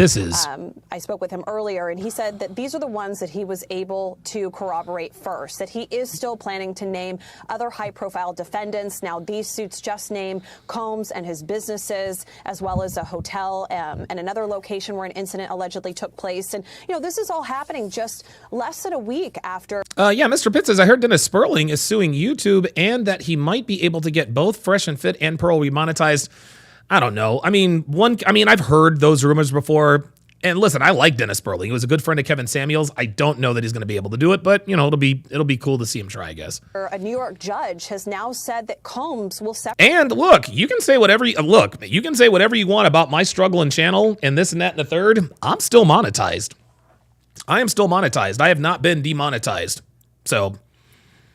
I spoke with him earlier, and he said that these are the ones that he was able to corroborate first, that he is still planning to name other high-profile defendants. Now, these suits just name Combs and his businesses, as well as a hotel and another location where an incident allegedly took place. And, this is all happening just less than a week after. Mr. Pitts says, I heard Dennis Sperling is suing YouTube and that he might be able to get both Fresh and Fit and Pearl remonetized. I don't know. I've heard those rumors before. And listen, I like Dennis Sperling. He was a good friend of Kevin Samuels. I don't know that he's going to be able to do it, but it'll be cool to see him try, I guess. A New York judge has now said that Combs will And look, you can say whatever you want about my struggle and channel and this and that and the third. I'm still monetized. I am still monetized. I have not been demonetized. So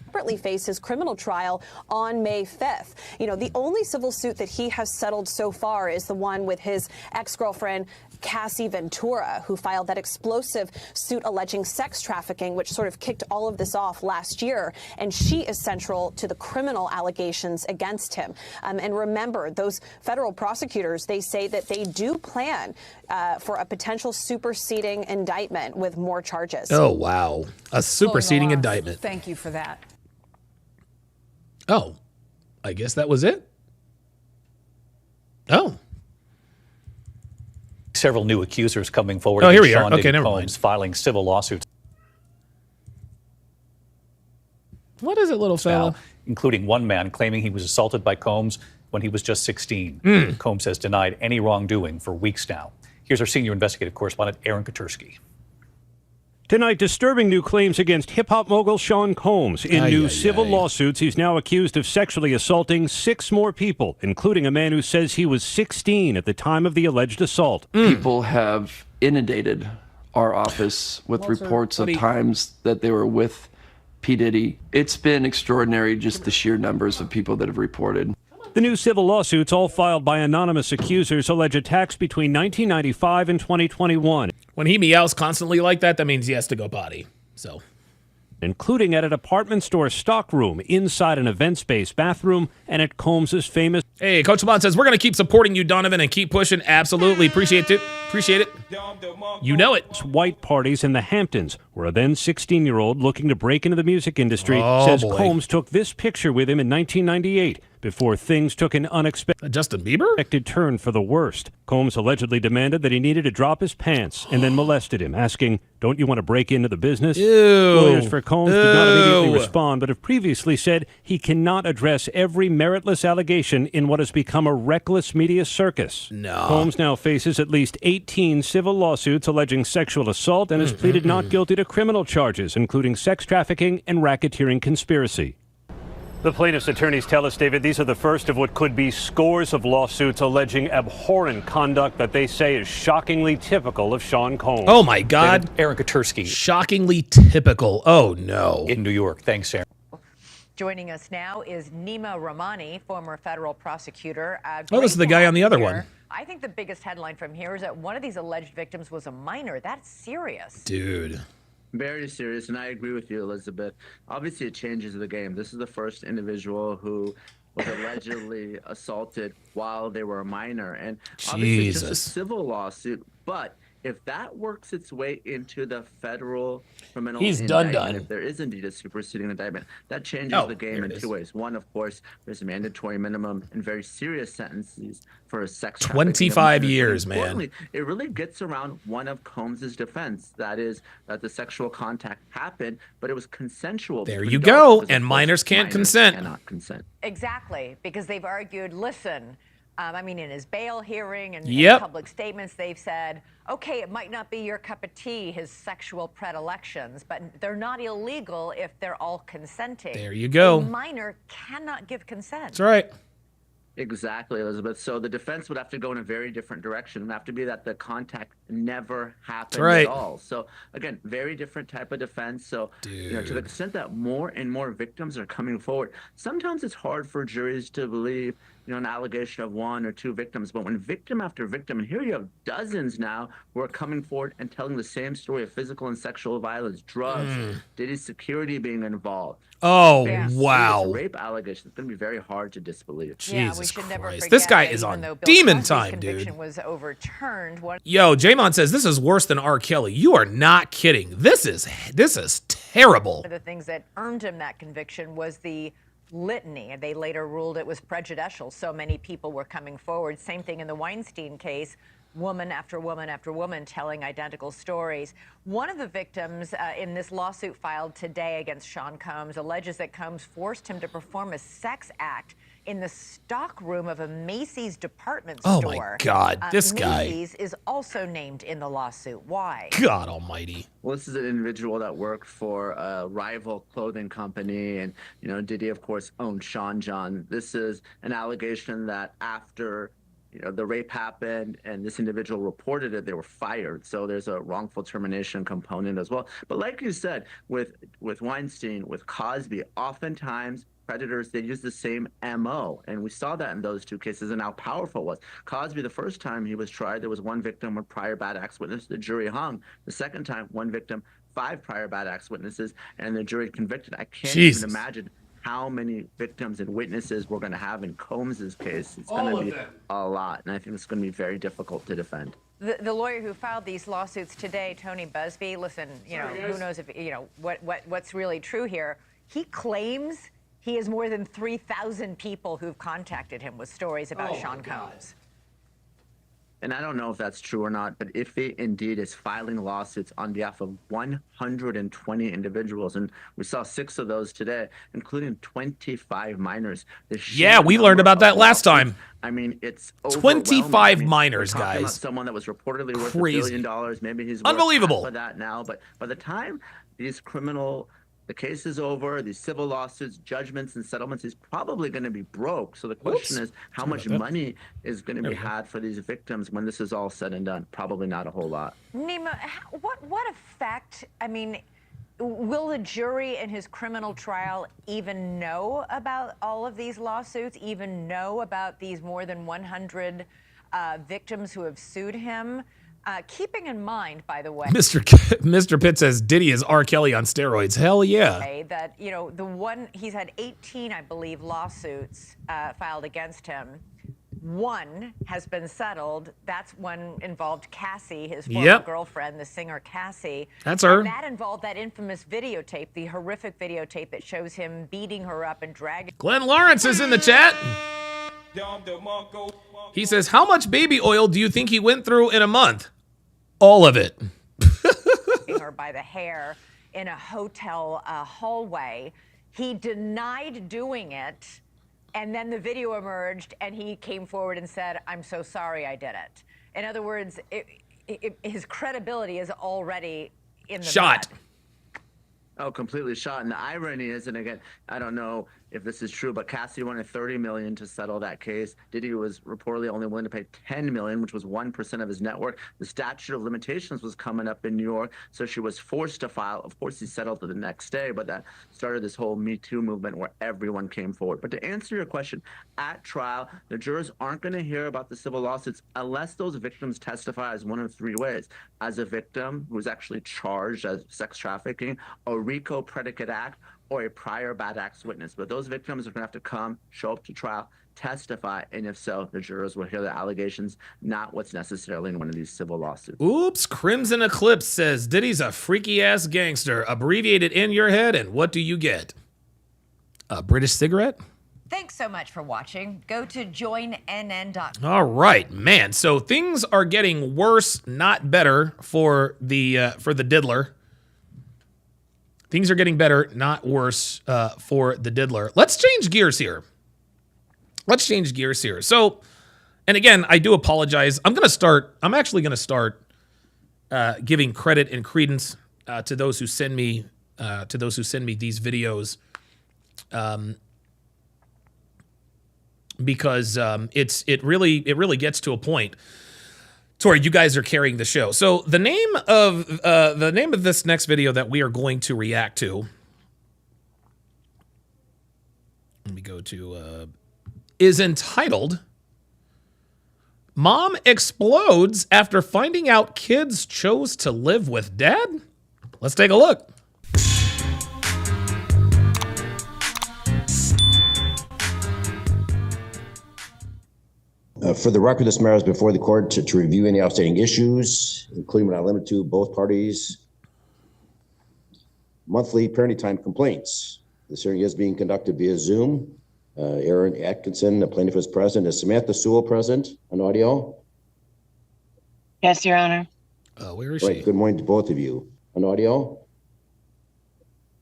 separately face his criminal trial on May 5th. The only civil suit that he has settled so far is the one with his ex-girlfriend, Cassie Ventura, who filed that explosive suit alleging sex trafficking, which sort of kicked all of this off last year. And she is central to the criminal allegations against him. And remember, those federal prosecutors, they say that they do plan for a potential superseding indictment with more charges. Oh, wow. A superseding indictment. Thank you for that. Oh, I guess that was it? Oh. Several new accusers coming forward. Oh, here we against are. Sean Okay, Diddy never Combs, mind. filing civil lawsuits. What is it, little fella? Now, including one man claiming he was assaulted by Combs when he was just 16. Combs has denied any wrongdoing for weeks now. Here's our senior investigative correspondent, Aaron Katursky. Tonight, disturbing new claims against hip-hop mogul Sean Combs. In new civil lawsuits, he's now accused of sexually assaulting 6 more people, including a man who says he was 16 at the time of the alleged assault. People have inundated our office with reports of times that they were with P. Diddy. It's been extraordinary, just the sheer numbers of people that have reported. The new civil lawsuits, all filed by anonymous accusers, allege attacks between 1995 and 2021. When he meows constantly like that, that means he has to go potty. So, including at an apartment store stockroom, inside an event space bathroom, and at Combs's famous... Hey, Coach Bond says, we're going to keep supporting you, Donovan, and keep pushing. Absolutely. Appreciate it. Appreciate it. You know it. White parties in the Hamptons, where a then 16-year-old looking to break into the music industry says Combs took this picture with him in 1998 before things took an unexpected Justin Bieber turn for the worst. Combs allegedly demanded that he needed to drop his pants and then molested him, asking, "Don't you want to break into the business?" Ew. Lawyers for Combs did not immediately respond, but have previously said he cannot address every meritless allegation in what has become a reckless media circus. No. Combs now faces at least 18 civil lawsuits alleging sexual assault and has pleaded not guilty to criminal charges, including sex trafficking and racketeering conspiracy. The plaintiff's attorneys tell us, David, these are the first of what could be scores of lawsuits alleging abhorrent conduct that they say is shockingly typical of Sean Combs. Oh, my God. David, Aaron Katursky. Shockingly typical. Oh, no. In New York. Thanks, Aaron. Joining us now is Nima Rahmani, former federal prosecutor. Oh, this is the guy on the other one. I think the biggest headline from here is that one of these alleged victims was a minor. That's serious. Dude. Very serious, and I agree with you, Elizabeth. Obviously, it changes the game. This is the first individual who was allegedly assaulted while they were a minor. And obviously, it's just a civil lawsuit, but if that works its way into the federal criminal indictment, if there is indeed a superseding indictment, that changes the game in 2 ways. One, of course, there's a mandatory minimum and very serious sentences for a sex trafficking. 25 years, man. Importantly, it really gets around one of Combs's defense, that is that the sexual contact happened, but it was consensual. There you go, and minors can't consent. Cannot consent. Exactly, because they've argued, listen, in his bail hearing and Yep. in public statements, they've said, okay, it might not be your cup of tea, his sexual predilections, but they're not illegal if they're all consenting. There you go. A minor cannot give consent. That's right. Exactly, Elizabeth. So the defense would have to go in a very different direction. It would have to be that the contact never happened right. at all. So again, very different type of defense. So to the extent that more and more victims are coming forward, sometimes it's hard for juries to believe an allegation of 1 or 2 victims, but when victim after victim, and here you have dozens now who are coming forward and telling the same story of physical and sexual violence, drugs, Diddy's security being involved. Oh, Very wow. serious rape allegations. It's going to be very hard to disbelieve. Jesus Christ. This guy is on demon time, dude. Was overturned. Yo, Jamon says this is worse than R. Kelly. You are not kidding. This is terrible. One of the things that earned him that conviction was the litany. They later ruled it was prejudicial. So many people were coming forward. Same thing in the Weinstein case. woman after woman after woman telling identical stories. One of the victims in this lawsuit filed today against Sean Combs alleges that Combs forced him to perform a sex act in the stockroom of a Macy's department store. Oh my God, this guy. Macy's is also named in the lawsuit. Why? God almighty. Well, this is an individual that worked for a rival clothing company, and Diddy, of course, owned Sean John. This is an allegation that after the rape happened and this individual reported it, they were fired. So there's a wrongful termination component as well. But like you said, with Weinstein, with Cosby, oftentimes predators, they use the same MO. And we saw that in those two cases and how powerful it was. Cosby, the first time he was tried, there was one victim with prior bad acts witness. The jury hung. The second time, one victim, 5 prior bad acts witnesses, and the jury convicted. I can't even imagine how many victims and witnesses we're going to have in Combs's case. It's going to be a lot, and I think it's going to be very difficult to defend. The lawyer who filed these lawsuits today, Tony Busby, listen, who knows if, what's really true here. He claims he has more than 3,000 people who've contacted him with stories about Sean Combs. And I don't know if that's true or not, but if he indeed is filing lawsuits on behalf of 120 individuals, and we saw 6 of those today, including 25 minors. Yeah, we learned about that last time. I mean, it's 25 minors, guys. About someone that was reportedly worth Crazy. $1 billion. Maybe he's unbelievable worth half of that now. But by the time the case is over, these civil lawsuits, judgments, and settlements, he's probably going to be broke. So the question is, how much money is going to be had for these victims when this is all said and done? Probably not a whole lot. Nima, what effect, will the jury in his criminal trial even know about all of these lawsuits, even know about these more than 100 victims who have sued him? Keeping in mind, by the way, Mr. Pitt says Diddy is R. Kelly on steroids. Hell yeah. That, he's had 18, I believe, lawsuits filed against him. One has been settled. That's one involved Cassie, his former girlfriend, the singer Cassie. That's her. And that involved that infamous videotape, the horrific videotape that shows him beating her up and dragging. Glenn Lawrence is in the chat. He says, how much baby oil do you think he went through in a month? All of it. Her by the hair in a hotel hallway. He denied doing it, and then the video emerged, and he came forward and said, I'm so sorry I did it. In other words, his credibility is already in the shot. mud. Oh, completely shot. And the irony is, and again, I don't know if this is true, but Cassie wanted $30 million to settle that case. Diddy was reportedly only willing to pay $10 million, which was 1% of his net worth. The statute of limitations was coming up in New York, so she was forced to file. Of course, he settled the next day, but that started this whole Me Too movement where everyone came forward. But to answer your question, at trial, the jurors aren't going to hear about the civil lawsuits unless those victims testify as one of 3 ways. As a victim who was actually charged as sex trafficking, a RICO predicate act, or a prior bad acts witness. But those victims are going to have to come, show up to trial, testify, and if so, the jurors will hear the allegations, not what's necessarily in one of these civil lawsuits. Oops, Crimson Eclipse says, Diddy's a freaky-ass gangster. Abbreviated in your head, and what do you get? A British cigarette? Thanks so much for watching. Go to joinnn.com. All right, man. So things are getting worse, not better for the diddler. Things are getting better, not worse for the diddler. Let's change gears here. So, and again, I do apologize. I'm actually going to start giving credit and credence to those who send me these videos, because it really gets to a point to where you guys are carrying the show. So the name of this next video that we are going to react to, let me go to, is entitled Mom Explodes After Finding Out Kids Chose to Live with Dad? Let's take a look. For the record, this matter is before the court to review any outstanding issues, including but not limited to both parties' monthly parenting time complaints. This hearing is being conducted via Zoom. Aaron Atkinson, the plaintiff, is present. Is Samantha Sewell present on audio? Yes, Your Honor. Where is Right, she? good morning to both of you. On audio?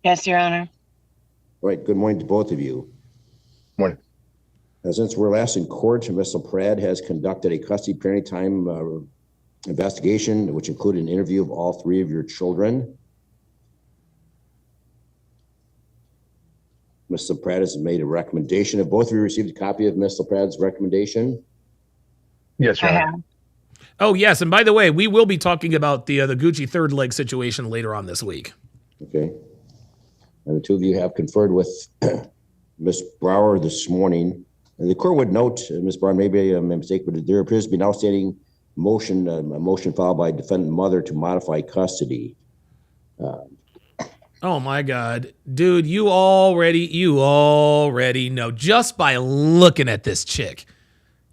Yes, Your Honor. Right, good morning to both of you. Morning. Since we're last in court, Ms. Pratt has conducted a custody parenting time investigation, which included an interview of all three of your children. Ms. Pratt has made a recommendation. Have both of you received a copy of Ms. Pratt's recommendation? Yes, Your I Honor. have. Oh, yes. And by the way, we will be talking about the Gucci third leg situation later on this week. Okay. And the two of you have conferred with Ms. Brower this morning. And the court would note, Ms. Brower, maybe a mistake, but there appears to be an outstanding motion, a motion filed by defendant mother to modify custody. Oh my God. Dude, you already know just by looking at this chick.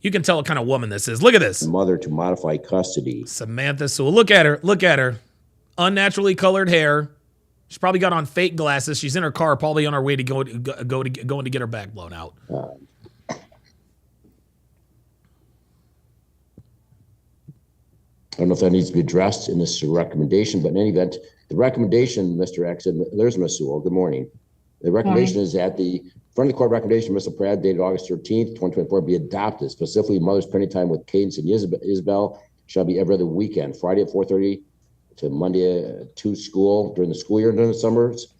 You can tell what kind of woman this is. Look at this. Mother to modify custody. Samantha Sewell. Look at her. Unnaturally colored hair. She's probably got on fake glasses. She's in her car, probably on her way to going to get her back blown out. I don't know if that needs to be addressed in this recommendation, but in any event, the recommendation, Mr. X, and there's Ms. Sewell. Good morning. The recommendation is that the front of the court recommendation, Mr. Pratt, dated August 13th, 2024, be adopted. Specifically, mother's parenting time with Cadence and Isabel shall be every other weekend, Friday at 4:30 to Monday to school during the school year during the summers,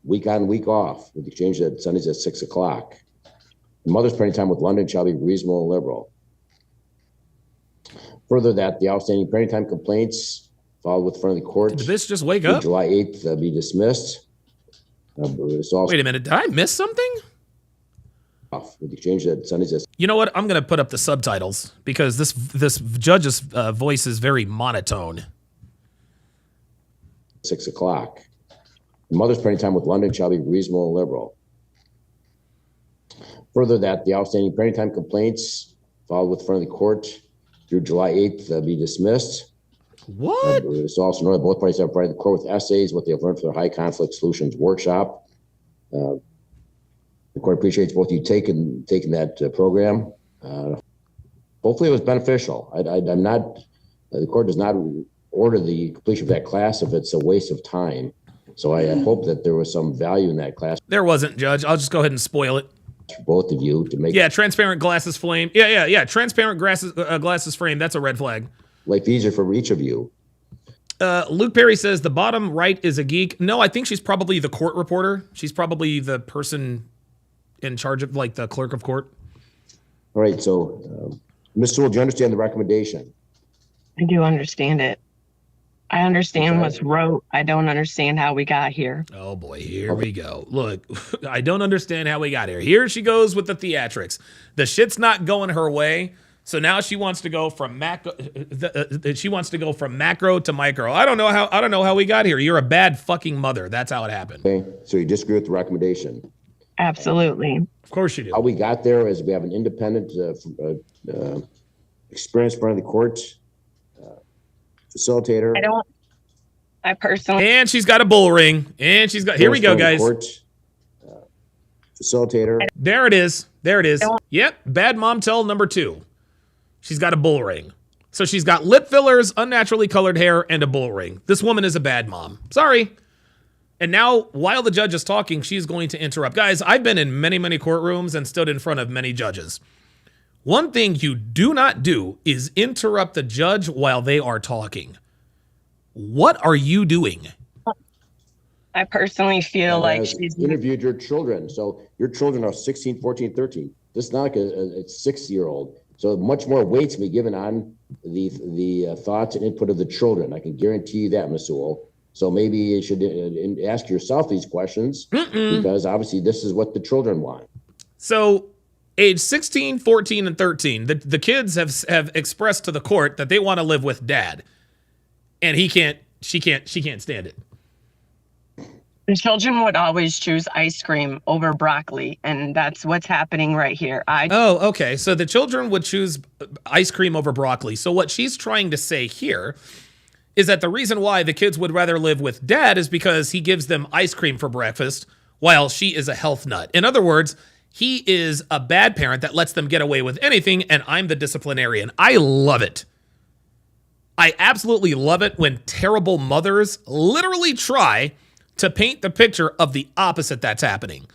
week on, week off, with the exchange at Sundays at 6 o'clock. The mother's parenting time with London shall be reasonable and liberal. Further, that the outstanding parenting time complaints filed with the front of the court. Did this just wake up? July 8th be dismissed. Wait a minute. Did I miss something? With the exchange at Sundays at You know what? I'm going to put up the subtitles because this judge's voice is very monotone. 6 o'clock. The mother's parenting time with London shall be reasonable and liberal. Further, that the outstanding parenting time complaints filed with the front of the court through July 8th be dismissed. What? It's also known that both parties have provided the court with essays, what they have learned for their high conflict solutions workshop. The court appreciates both of you taking that program. Hopefully it was beneficial. I'm not, the court does not order the completion of that class if it's a waste of time. So I hope that there was some value in that class. There wasn't, Judge. I'll just go ahead and spoil it. For both of you to make. Yeah, transparent glasses flame. Yeah. Transparent glasses frame. That's a red flag. Life easier for each of you. Luke Perry says the bottom right is a geek. No, I think she's probably the court reporter. She's probably the person in charge of, like, the clerk of court. All right. So, Ms. Sewell, do you understand the recommendation? I do understand it. I understand what's wrote. I don't understand how we got here. Oh boy, here we go. Look, I don't understand how we got here. Here she goes with the theatrics. The shit's not going her way. So now she wants to go from macro to micro. I don't know how we got here. You're a bad fucking mother. That's how it happened. Okay. So you disagree with the recommendation? Absolutely. Of course you do. How we got there is we have an independent, experienced front of the court facilitator. I personally. And she's got a bull ring. And she's got. Here we go, guys. Court, facilitator. There it is. Yep. Bad mom tell number 2. She's got a bull ring. So she's got lip fillers, unnaturally colored hair, and a bull ring. This woman is a bad mom. Sorry. And now, while the judge is talking, she's going to interrupt. Guys, I've been in many, many courtrooms and stood in front of many judges. One thing you do not do is interrupt the judge while they are talking. What are you doing? I personally feel like she's interviewed your children. So your children are 16, 14, 13. This is not like a 6-year-old. So much more weight to be given on the thoughts and input of the children. I can guarantee you that, Ms. Sewell. So maybe you should ask yourself these questions because obviously this is what the children want. So age 16, 14, and 13, the kids have expressed to the court that they want to live with dad. And she can't stand it. The children would always choose ice cream over broccoli, and that's what's happening right here. Oh, okay. So the children would choose ice cream over broccoli. So what she's trying to say here is that the reason why the kids would rather live with dad is because he gives them ice cream for breakfast while she is a health nut. In other words, he is a bad parent that lets them get away with anything, and I'm the disciplinarian. I love it. I absolutely love it when terrible mothers literally try to paint the picture of the opposite that's happening.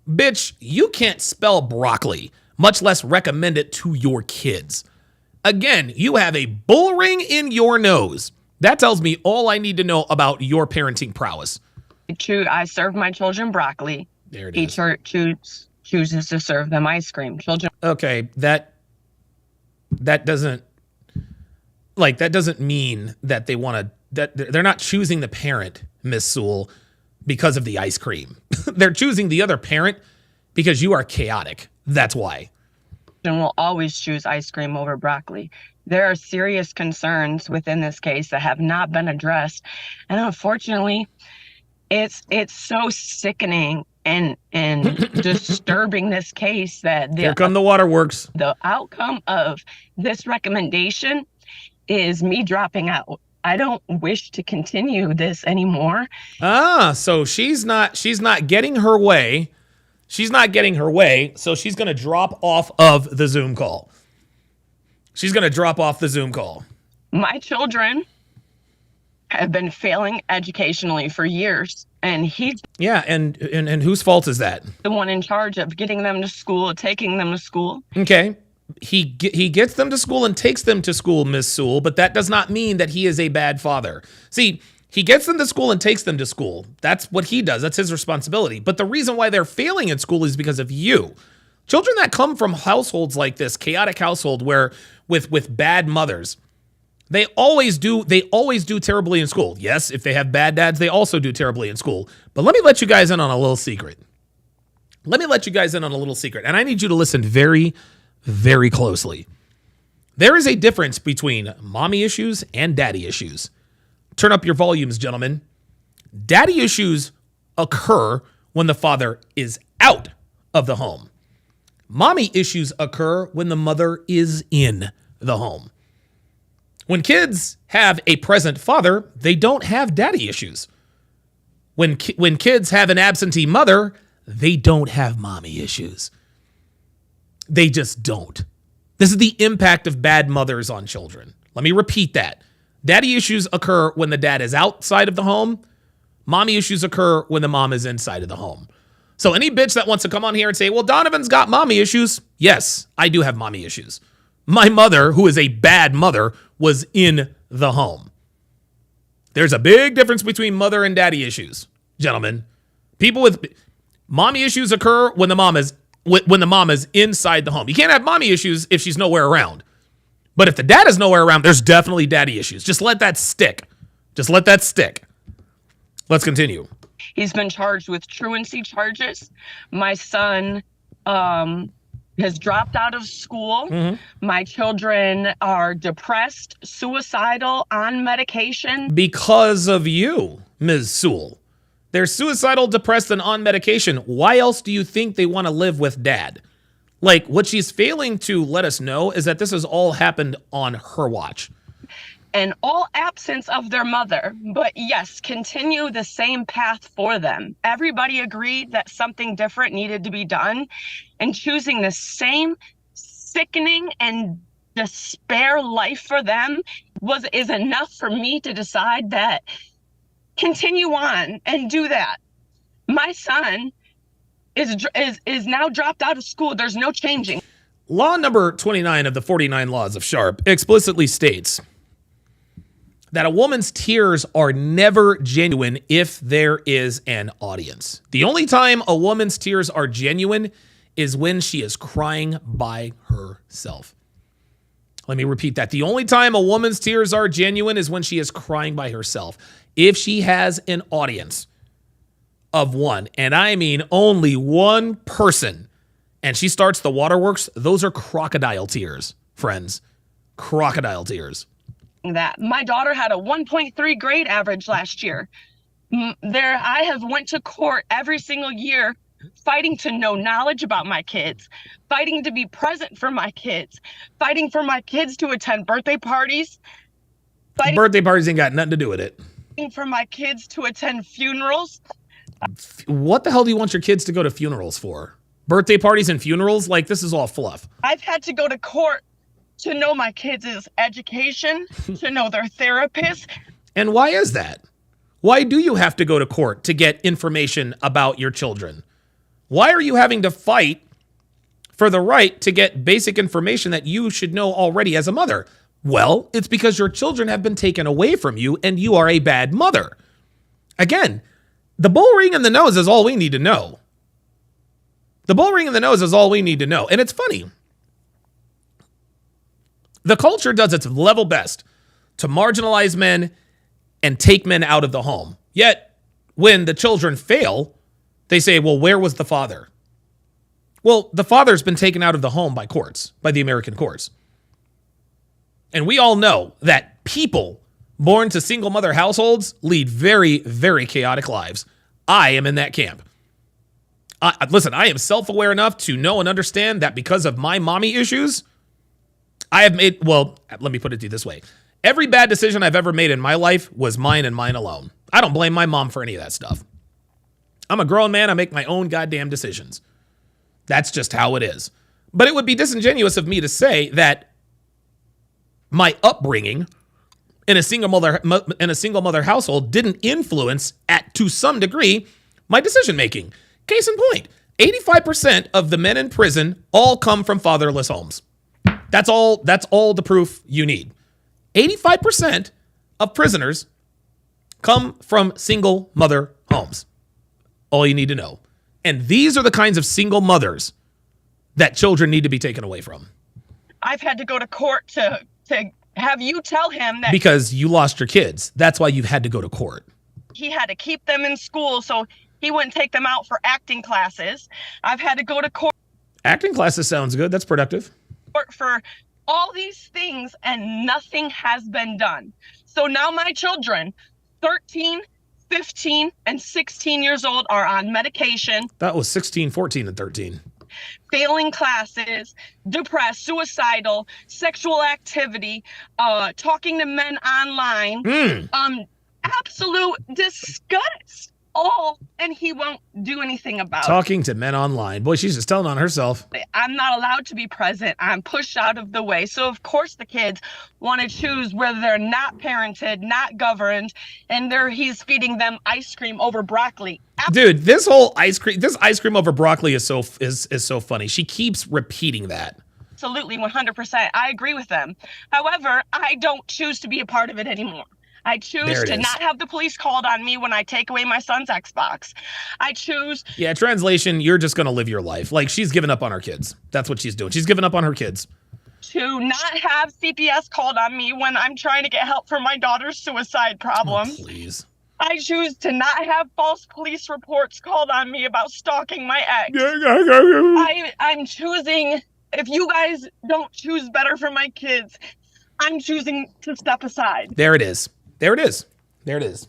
Bitch, you can't spell broccoli, much less recommend it to your kids. Again, you have a bull ring in your nose. That tells me all I need to know about your parenting prowess. I serve my children broccoli. There it he is. Chooses to serve them ice cream. Children. Okay, that doesn't mean that they want to, that they're not choosing the parent, Miss Sewell, because of the ice cream. They're choosing the other parent because you are chaotic. That's why. Will always choose ice cream over broccoli. There are serious concerns within this case that have not been addressed, and unfortunately, it's so sickening and disturbing this case that Here come the waterworks. The outcome of this recommendation is me dropping out. I don't wish to continue this anymore. So she's not getting her way. She's not getting her way, so she's going to drop off of the Zoom call. She's going to drop off the Zoom call. My children have been failing educationally for years, and he's and whose fault is that? the one in charge of getting them to school, taking them to school. Okay. He gets them to school and takes them to school, Miss Sewell, but that does not mean that he is a bad father. See, he gets them to school and takes them to school. That's what he does. That's his responsibility. But the reason why they're failing in school is because of you. Children that come from households like this, chaotic household where with bad mothers, they always do terribly in school. Yes, if they have bad dads, they also do terribly in school. But let me let you guys in on a little secret. And I need you to listen very, very closely. There is a difference between mommy issues and daddy issues. Turn up your volumes, gentlemen. Daddy issues occur when the father is out of the home. Mommy issues occur when the mother is in the home. When kids have a present father, they don't have daddy issues. When kids have an absentee mother, they don't have mommy issues. They just don't. This is the impact of bad mothers on children. Let me repeat that. Daddy issues occur when the dad is outside of the home. Mommy issues occur when the mom is inside of the home. So any bitch that wants to come on here and say, well, Donovan's got mommy issues. Yes, I do have mommy issues. My mother, who is a bad mother, was in the home. There's a big difference between mother and daddy issues, gentlemen. People with mommy issues occur when the mom is inside the home. You can't have mommy issues if she's nowhere around. But if the dad is nowhere around, there's definitely daddy issues. Just let that stick. Let's continue. He's been charged with truancy charges. My son has dropped out of school. Mm-hmm. My children are depressed, suicidal, on medication. Because of you, Ms. Sewell. They're suicidal, depressed, and on medication. Why else do you think they want to live with dad? Like, what she's failing to let us know is that this has all happened on her watch. And all absence of their mother, but yes, continue the same path for them. Everybody agreed that something different needed to be done, and choosing the same sickening and despair life for them is enough for me to decide that continue on and do that. My son is now dropped out of school. There's no changing. Law number 29 of the 49 laws of Sharpe explicitly states that a woman's tears are never genuine if there is an audience. The only time a woman's tears are genuine is when she is crying by herself. Let me repeat that. The only time a woman's tears are genuine is when she is crying by herself. If she has an audience of one, and I mean only one person, and she starts the waterworks, those are crocodile tears, friends. Crocodile tears. That my daughter had a 1.3 grade average last year. I have went to court every single year fighting to know knowledge about my kids, fighting to be present for my kids, fighting for my kids to attend birthday parties. Birthday parties ain't got nothing to do with it. Fighting for my kids to attend funerals. What the hell do you want your kids to go to funerals for? Birthday parties and funerals? Like, this is all fluff. I've had to go to court to know my kids' education, to know their therapist. And why is that? Why do you have to go to court to get information about your children? Why are you having to fight for the right to get basic information that you should know already as a mother? Well, it's because your children have been taken away from you and you are a bad mother. Again, the bull ring in the nose is all we need to know. The bull ring in the nose is all we need to know. And it's funny. The culture does its level best to marginalize men and take men out of the home. Yet, when the children fail, they say, well, where was the father? Well, the father's been taken out of the home by courts, by the American courts. And we all know that people born to single mother households lead very, very chaotic lives. I am in that camp. Listen, I am self-aware enough to know and understand that because of my mommy issues, I have made, well, let me put it to you this way. Every bad decision I've ever made in my life was mine and mine alone. I don't blame my mom for any of that stuff. I'm a grown man. I make my own goddamn decisions. That's just how it is. But it would be disingenuous of me to say that my upbringing in a single mother household didn't influence to some degree my decision making. Case in point, 85% of the men in prison all come from fatherless homes. That's all the proof you need. 85% of prisoners come from single mother homes. All you need to know. And these are the kinds of single mothers that children need to be taken away from. I've had to go to court to have you tell him that because you lost your kids. That's why you've had to go to court. He had to keep them in school so he wouldn't take them out for acting classes. I've had to go to court. Acting classes sounds good. That's productive. For all these things, and nothing has been done. So now my children, 13, 15, and 16 years old, are on medication. That was 16, 14, and 13. Failing classes, depressed, suicidal, sexual activity, talking to men online, absolute disgust. All, and he won't do anything about it. Talking to men online. Boy, she's just telling on herself. I'm not allowed to be present. I'm pushed out of the way. So of course the kids want to choose whether they're not parented, not governed, and he's feeding them ice cream over broccoli. Dude, this ice cream over broccoli is so funny. She keeps repeating that. Absolutely, 100%. I agree with them. However, I don't choose to be a part of it anymore. I choose to not have the police called on me when I take away my son's Xbox. I choose. Yeah, translation, you're just going to live your life. Like, she's given up on her kids. That's what she's doing. She's given up on her kids. To not have CPS called on me when I'm trying to get help for my daughter's suicide problem. Oh, please. I choose to not have false police reports called on me about stalking my ex. I'm choosing, if you guys don't choose better for my kids, I'm choosing to step aside. There it is. There it is. There it is.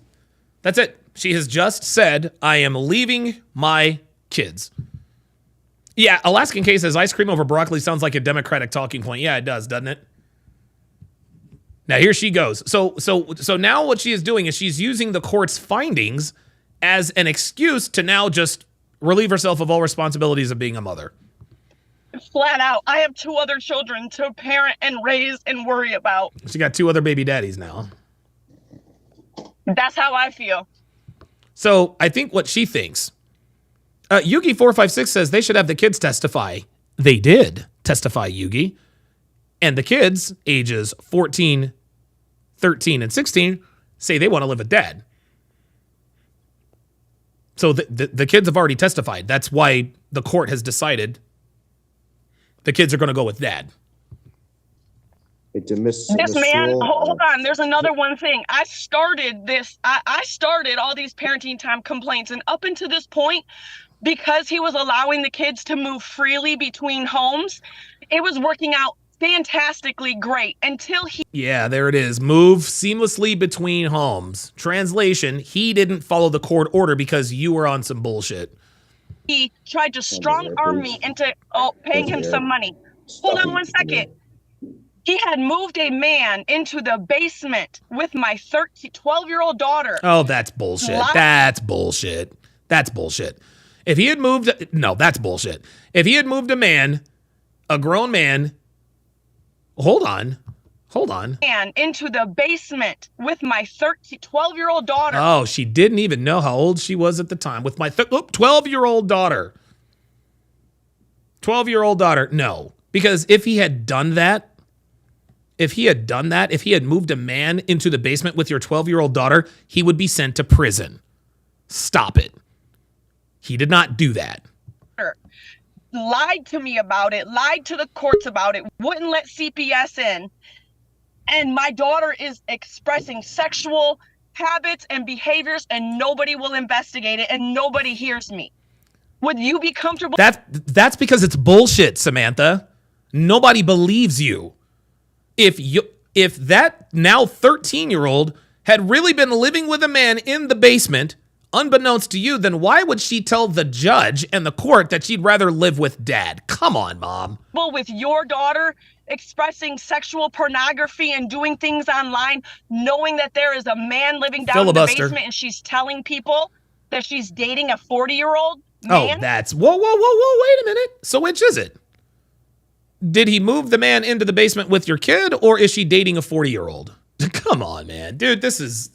That's it. She has just said, I am leaving my kids. Yeah, Alaskan K says ice cream over broccoli sounds like a Democratic talking point. Yeah, it does, doesn't it? Now here she goes. So now what she is doing is she's using the court's findings as an excuse to now just relieve herself of all responsibilities of being a mother. Flat out, I have 2 other children to parent and raise and worry about. She got 2 other baby daddies now. That's how I feel. So I think what she thinks, Yugi456 says they should have the kids testify. They did testify, Yugi. And the kids, ages 14, 13, and 16, say they want to live with dad. So the kids have already testified. That's why the court has decided the kids are going to go with dad. This man, hold on. There's another one thing. I started this. I started all these parenting time complaints. And up until this point, because he was allowing the kids to move freely between homes, it was working out fantastically great until he. Yeah, there it is. Move seamlessly between homes. Translation, he didn't follow the court order because you were on some bullshit. He tried to strong arm me into paying him some money. Hold on 1 second. He had moved a man into the basement with my 12-year-old daughter. Oh, that's bullshit. That's bullshit. That's bullshit. If he had moved, no, that's bullshit. If he had moved a grown man, Hold on. And into the basement with my 12-year-old daughter. Oh, she didn't even know how old she was at the time. With my 12-year-old daughter. 12-year-old daughter. No. Because if he had done that, if he had moved a man into the basement with your 12-year-old daughter, he would be sent to prison. Stop it. He did not do that. Lied to me about it, lied to the courts about it, wouldn't let CPS in. And my daughter is expressing sexual habits and behaviors, and nobody will investigate it, and nobody hears me. Would you be comfortable? That's because it's bullshit, Samantha. Nobody believes you. If that now 13-year-old had really been living with a man in the basement, unbeknownst to you, then why would she tell the judge and the court that she'd rather live with dad? Come on, Mom. Well, with your daughter expressing sexual pornography and doing things online, knowing that there is a man living down in the basement and she's telling people that she's dating a 40-year-old man? Oh, that's... Whoa, wait a minute. So which is it? Did he move the man into the basement with your kid, or is she dating a 40-year-old? Come on, man. Dude, this is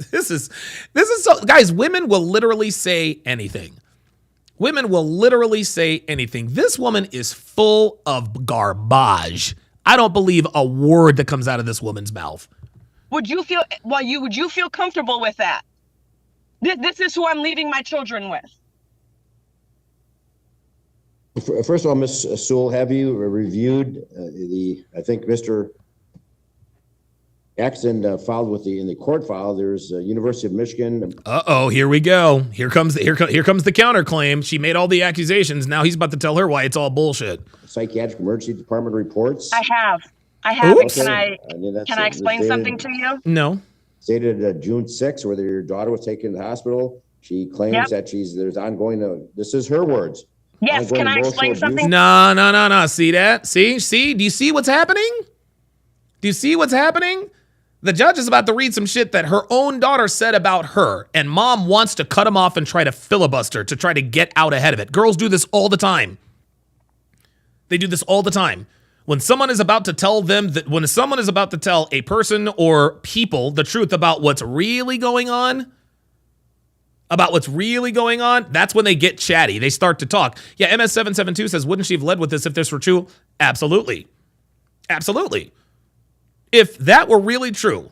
so... Guys, women will literally say anything. Women will literally say anything. This woman is full of garbage. I don't believe a word that comes out of this woman's mouth. Would you feel comfortable with that? This is who I'm leaving my children with. First of all, Ms. Sewell, have you reviewed I think Mr. Axton filed in the court file, there's University of Michigan. Uh-oh, here we go. Here comes the counterclaim. She made all the accusations. Now he's about to tell her why it's all bullshit. Psychiatric Emergency Department reports. I have. Oops. Can I explain something to you? No. Stated June 6th, whether your daughter was taken to the hospital. She claims that there's ongoing, this is her words. Yes, can I explain something? No. See that? See? Do you see what's happening? Do you see what's happening? The judge is about to read some shit that her own daughter said about her, and mom wants to cut him off and try to filibuster to try to get out ahead of it. Girls do this all the time. They do this all the time. When someone is about to tell a person or people the truth about what's really going on, that's when they get chatty. They start to talk. Yeah, MS772 says, wouldn't she have led with this if this were true? Absolutely. If that were really true,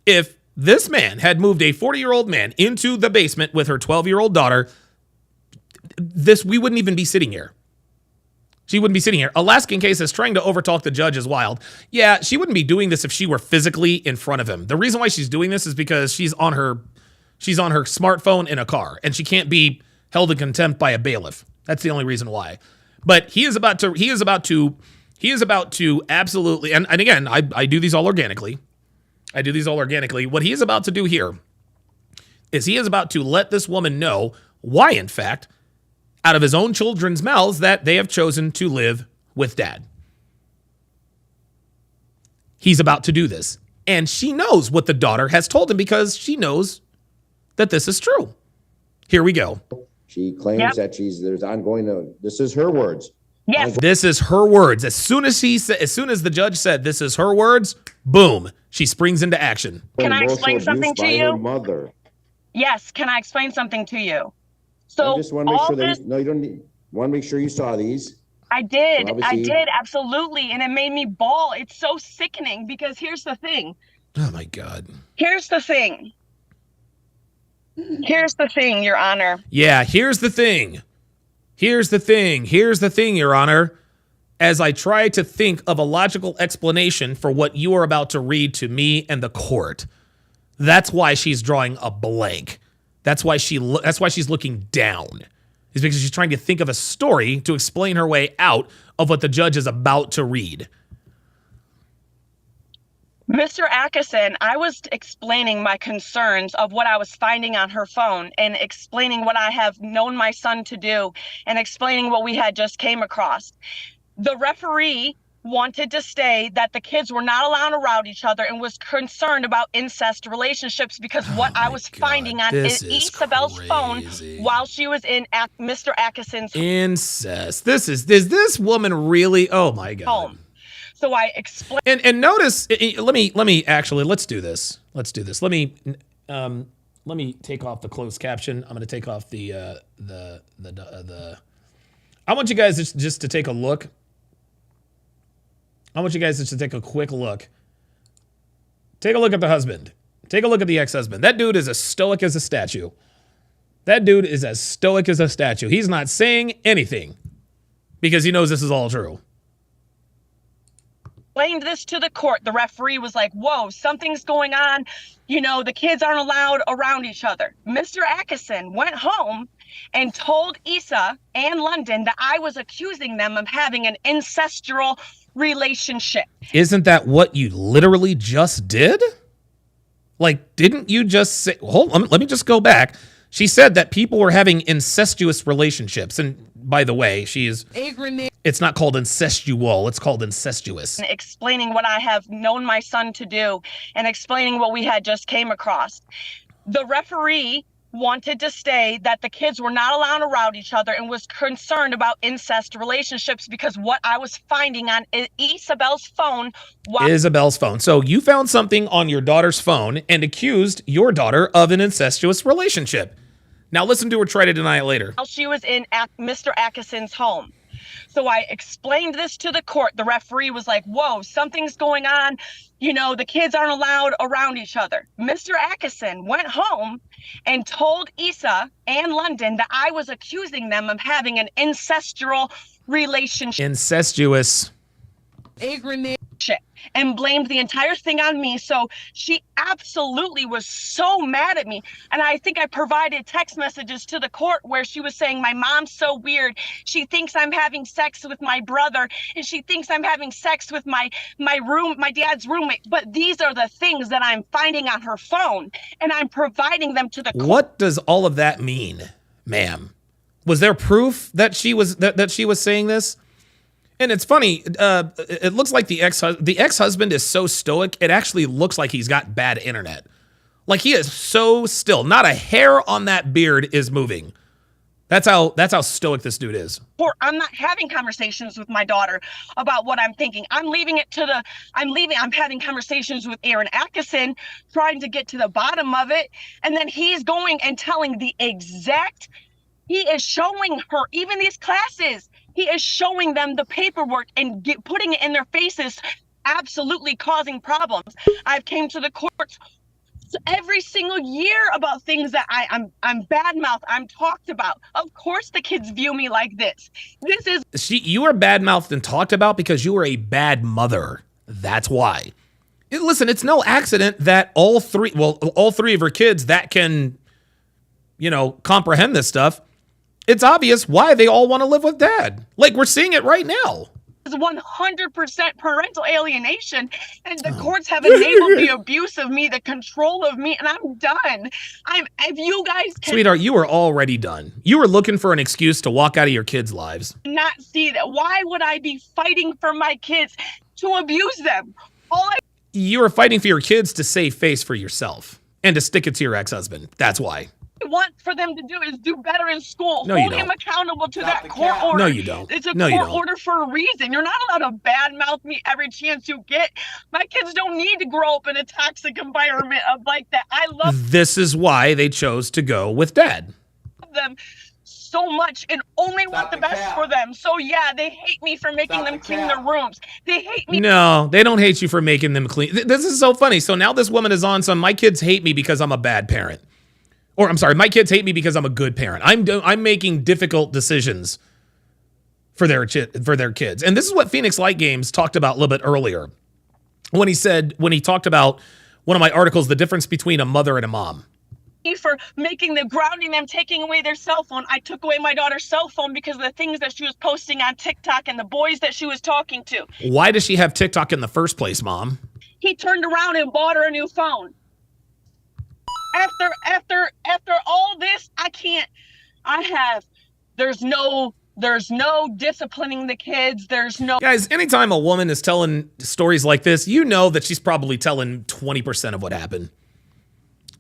if this man had moved a 40-year-old man into the basement with her 12-year-old daughter, we wouldn't even be sitting here. She wouldn't be sitting here. Alaskan case is trying to overtalk the judge is wild. Yeah, she wouldn't be doing this if she were physically in front of him. The reason why she's doing this is because she's on her smartphone in a car, and she can't be held in contempt by a bailiff. That's the only reason why. But he is about to absolutely, and again, I do these all organically. What he is about to do here is he is about to let this woman know why, in fact, out of his own children's mouths, that they have chosen to live with dad. He's about to do this. And she knows what the daughter has told him because she knows that this is true. Here we go. She claims that there's ongoing, this is her words. Yes. This is her words. As soon as the judge said this is her words, boom, she springs into action. Can I explain something to you? Her mother. Yes, can I explain something to you? So I just want to make sure you don't need, want to make sure you saw these. I did, absolutely, and it made me bawl. It's so sickening because here's the thing. Oh my God. Here's the thing, Your Honor. Yeah, here's the thing, Your Honor. As I try to think of a logical explanation for what you are about to read to me and the court, that's why she's drawing a blank. That's why she's looking down. Is because she's trying to think of a story to explain her way out of what the judge is about to read. Mr. Atkinson, I was explaining my concerns of what I was finding on her phone and explaining what I have known my son to do and explaining what we had just came across. The referee wanted to say that the kids were not allowed around each other and was concerned about incest relationships because what I was finding on Isabel's phone while she was in Mr. Atkinson's incest. Is this woman really? Oh my God. Home. So I explained. And notice, let me actually, let's do this. Let me take off the closed caption. I'm going to take off the I want you guys just to take a look. I want you guys just to take a quick look. Take a look at the husband. Take a look at the ex-husband. That dude is as stoic as a statue. He's not saying anything because he knows this is all true. Explained this to the court. The referee was like, whoa, something's going on. You know, the kids aren't allowed around each other. Mr. Atkinson went home and told Issa and London that I was accusing them of having an incestual relationship. Isn't that what you literally just did? Like, didn't you just say, hold on, let me just go back. She said that people were having incestuous relationships. And by the way, it's not called incestual, it's called incestuous. Explaining what I have known my son to do and explaining what we had just came across. The referee wanted to say that the kids were not allowed around each other and was concerned about incest relationships because what I was finding on Isabel's phone. Isabel's phone. So you found something on your daughter's phone and accused your daughter of an incestuous relationship. Now listen to her try to deny it later. While she was in Mr. Atkinson's home. So I explained this to the court. The referee was like, whoa, something's going on. You know, the kids aren't allowed around each other. Mr. Atkinson went home and told Issa and London that I was accusing them of having an incestual relationship. Incestuous. And blamed the entire thing on me. So she absolutely was so mad at me. And I think I provided text messages to the court where she was saying, my mom's so weird. She thinks I'm having sex with my brother and she thinks I'm having sex with my dad's roommate. But these are the things that I'm finding on her phone and I'm providing them to the court. What does all of that mean, ma'am? Was there proof that she was that she was saying this? And it's funny, it looks like the ex-husband is so stoic, it actually looks like he's got bad internet. Like he is so still. Not a hair on that beard is moving. That's how stoic this dude is. I'm not having conversations with my daughter about what I'm thinking. I'm having conversations with Aaron Atkinson, trying to get to the bottom of it. And then he's going and telling he is showing her, even these classes, he is showing them the paperwork and putting it in their faces, absolutely causing problems. I've came to the courts every single year about things that I'm badmouth, I'm talked about. Of course the kids view me like this. You are badmouthed and talked about because you are a bad mother. That's why. Listen, it's no accident that all three of her kids that can, comprehend this stuff, it's obvious why they all want to live with dad. Like, we're seeing it right now. It's 100% parental alienation, and the courts have enabled the abuse of me, the control of me, and I'm done. If you guys can Sweetheart, you were already done. You were looking for an excuse to walk out of your kids' lives. Not see that. Why would I be fighting for my kids to abuse them? You were fighting for your kids to save face for yourself and to stick it to your ex-husband. That's why. Want for them to do is do better in school. No, Hold him accountable to that court order. No, you don't. It's a court order for a reason. You're not allowed to badmouth me every chance you get. My kids don't need to grow up in a toxic environment like that. I love This is why they chose to go with dad. them so much and only want the best for them. So yeah, they hate me for making them clean their rooms. They hate me. No, they don't hate you for making them clean. This is so funny. So now this woman is on some, my kids hate me because I'm a bad parent. Or I'm sorry, my kids hate me because I'm a good parent. I'm making difficult decisions for their kids. And this is what Phoenix Light Games talked about a little bit earlier. When he talked about one of my articles, the difference between a mother and a mom. For grounding them, taking away their cell phone. I took away my daughter's cell phone because of the things that she was posting on TikTok and the boys that she was talking to. Why does she have TikTok in the first place, Mom? He turned around and bought her a new phone. After all this, there's no disciplining the kids. Guys, anytime a woman is telling stories like this, you know that she's probably telling 20% of what happened.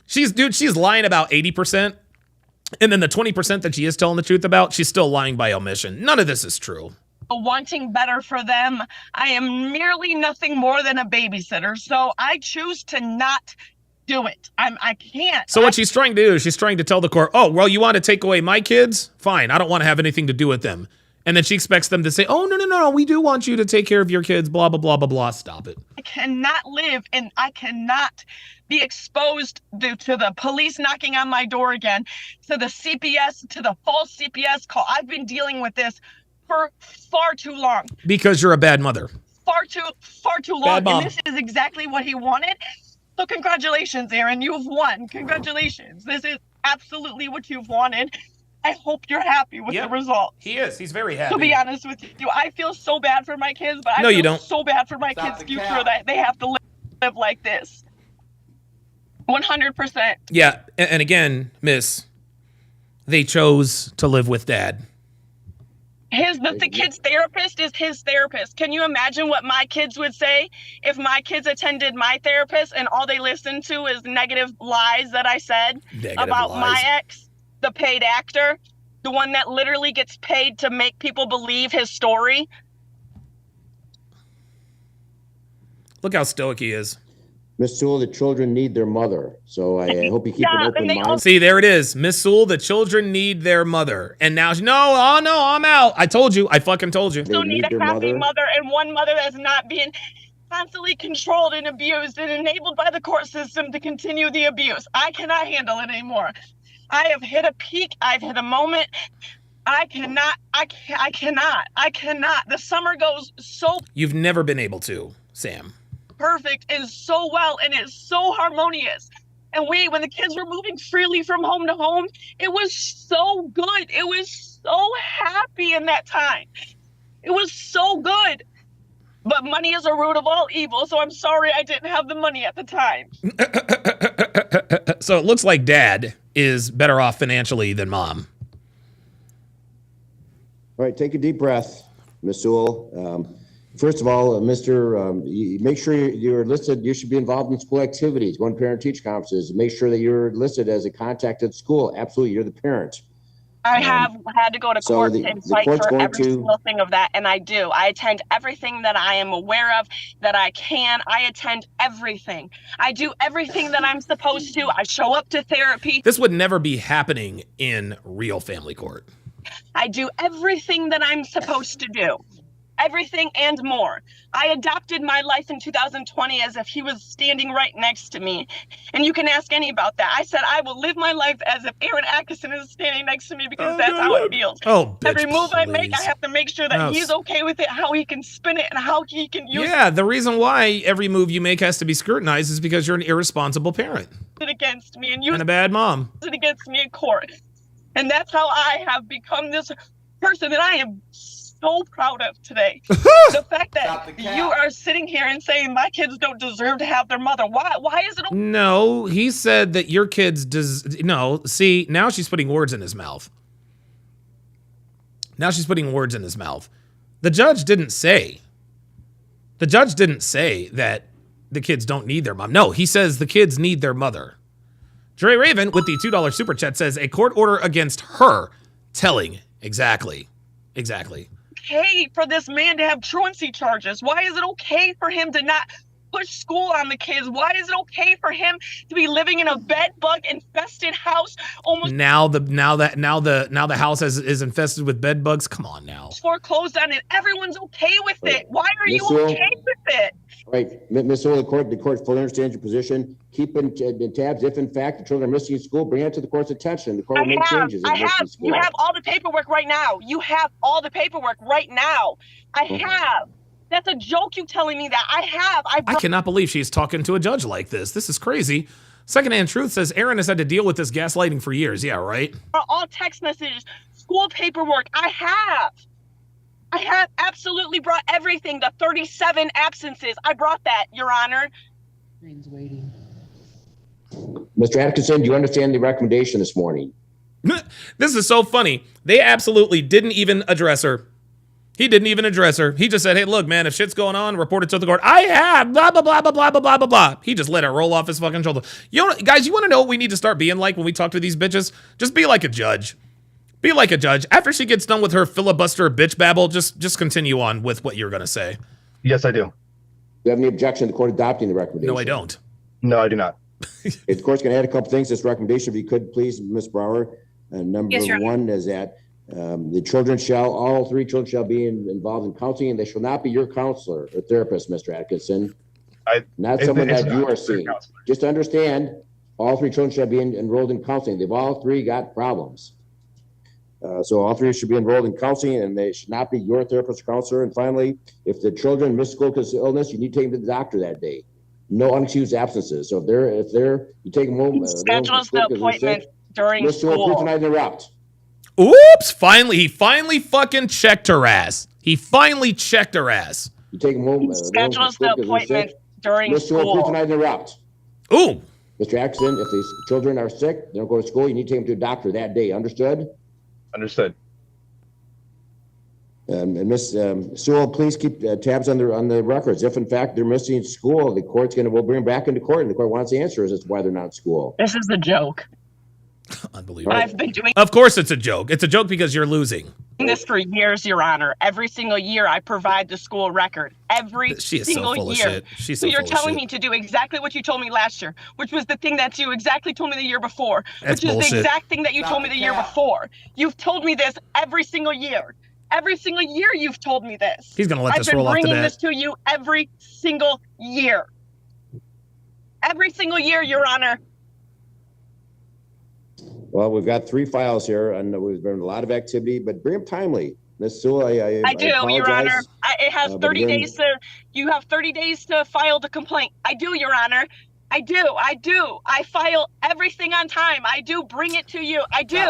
She's lying about 80%. And then the 20% that she is telling the truth about, she's still lying by omission. None of this is true. wanting better for them. I am merely nothing more than a babysitter. So I choose to not do it. I can't. So what she's trying to do is she's trying to tell the court, oh, well, you want to take away my kids? Fine. I don't want to have anything to do with them. And then she expects them to say, oh, no, we do want you to take care of your kids, blah, blah, blah, blah, blah. Stop it. I cannot live and I cannot be exposed to the police knocking on my door again, to the CPS, to the false CPS call. I've been dealing with this for far too long. Because you're a bad mother. Far too long. Bad mom. And this is exactly what he wanted. So congratulations, Aaron. You've won. Congratulations. This is absolutely what you've wanted. I hope you're happy with the result. He is. He's very happy. To be honest with you, I feel so bad for my kids, but No, I you feel don't. so bad for my kids' future that they have to live like this. 100%. Yeah. And again, miss, they chose to live with dad. The kid's therapist is his therapist. Can you imagine what my kids would say if my kids attended my therapist and all they listened to is negative lies that I said about my ex, the paid actor, the one that literally gets paid to make people believe his story? Look how stoic he is. Miss Sewell, the children need their mother. So I hope you keep an open mind. See, there it is. Miss Sewell, the children need their mother. And now, I'm out. I told you. I fucking told you. They still need a happy mother and one mother that's not being constantly controlled and abused and enabled by the court system to continue the abuse. I cannot handle it anymore. I have hit a peak. I've hit a moment. I cannot. The summer goes so You've never been able to, Sam. perfect and so well, and it's so harmonious. And when the kids were moving freely from home to home, it was so good. It was so happy in that time. It was so good. But money is a root of all evil, so I'm sorry I didn't have the money at the time. So it looks like dad is better off financially than mom. All right, take a deep breath, Miss Sewell. First of all, make sure you're listed. You should be involved in school activities, going to parent-teacher conferences. Make sure that you're listed as a contact at school. Absolutely, you're the parent. I have had to go to court and fight for every single thing of that, and I do. I attend everything that I am aware of, that I can. I attend everything. I do everything that I'm supposed to. I show up to therapy. This would never be happening in real family court. I do everything that I'm supposed to do. Everything and more. I adopted my life in 2020 as if he was standing right next to me. And you can ask any about that. I said, I will live my life as if Aaron Atkinson is standing next to me because that's how it feels. Oh, bitch, every move I make, I please. have to make sure that he's okay with it, how he can spin it, and how he can use Yeah, the reason why every move you make has to be scrutinized is because you're an irresponsible parent. it against me and use And a bad mom. it against me in court. And that's how I have become this person that I am so proud of today. The fact that you are sitting here and saying my kids don't deserve to have their mother. Why is it? No, he said that your kids no, see, now she's putting words in his mouth. Now she's putting words in his mouth. The judge didn't say that the kids don't need their mom. No, he says the kids need their mother. Dre Raven with the $2 super chat says a court order against her telling. Exactly. Okay for this man to have truancy charges? Why is it okay for him to not push school on the kids? Why is it okay for him to be living in a bed bug infested house? Almost Now the house is infested with bed bugs. Come on now. foreclosed on it. Everyone's okay with it. Why are you Miss Sewell? okay with it? Right, Miss Sewell, the court fully understands your position. Keep in tabs. If in fact the children are missing in school, bring it to the court's attention. The court will make changes. You have all the paperwork right now. You have all the paperwork right now. I have. That's a joke you telling me that. I cannot believe she's talking to a judge like this. This is crazy. Secondhand Truth says Aaron has had to deal with this gaslighting for years. Yeah, right? All text messages, school paperwork. I have absolutely brought everything. The 37 absences. I brought that, Your Honor. Mr. Atkinson, do you understand the recommendation this morning? This is so funny. They absolutely didn't even address her. He didn't even address her. He just said, hey, look, man, if shit's going on, report it to the court. I have, blah, blah, blah, blah, blah, blah, blah, blah, blah. He just let it roll off his fucking shoulder. You know, guys, you want to know what we need to start being like when we talk to these bitches? Just be like a judge. Be like a judge. After she gets done with her filibuster bitch babble, just continue on with what you're going to say. Yes, I do. Do you have any objection to the court adopting the recommendation? No, I don't. No, I do not. The court's going to add a couple things to this recommendation, if you could, please, Ms. Brower. Number Yes, Your Honor. one is that all three children shall be involved in counseling, and they shall not be your counselor or therapist, Mr. Atkinson. Not someone that you are seeing. Just understand, all three children shall be enrolled in counseling. They've all three got problems. So all three should be enrolled in counseling, and they should not be your therapist or counselor. And finally, if the children miss school because of illness, you need to take them to the doctor that day. No unexcused absences. So if you take them home. Schedules the appointment during school. Please do not interrupt. Oops! He finally fucking checked her ass. He finally checked her ass. You take them home. Schedules the appointment during school. Please do not interrupt. Ooh. Mr. Atkinson, if these children are sick, they don't go to school, you need to take them to a doctor that day. Understood? Understood. And Ms. Sewell, please keep tabs on the records. If in fact they're missing school, the court's we'll bring them back into court, and the court wants answers as to why they're not in school. This is a joke. Unbelievable. I've been doing Of course it's a joke. It's a joke because you're losing. this for years, Your Honor. Every single year I provide the school record. She is Single so full year. of shit. She's So so you're full of telling shit. me to do exactly what you told me last year, which was the thing that you exactly told me the year before, That's which is bullshit. the exact thing that you told me the year before. You've told me this every single year. Every single year you've told me this. He's going to let this roll I've off been the bringing bat. this to you every single year. Every single year, Your Honor. Well, we've got 3 files here, and there's been a lot of activity, but bring them timely. Ms. Sewell, I do, Your Honor. apologize. It has But 30 again- days to. You have 30 days to file the complaint. I do, Your Honor. I do. I file everything on time. I do bring it to you. I do.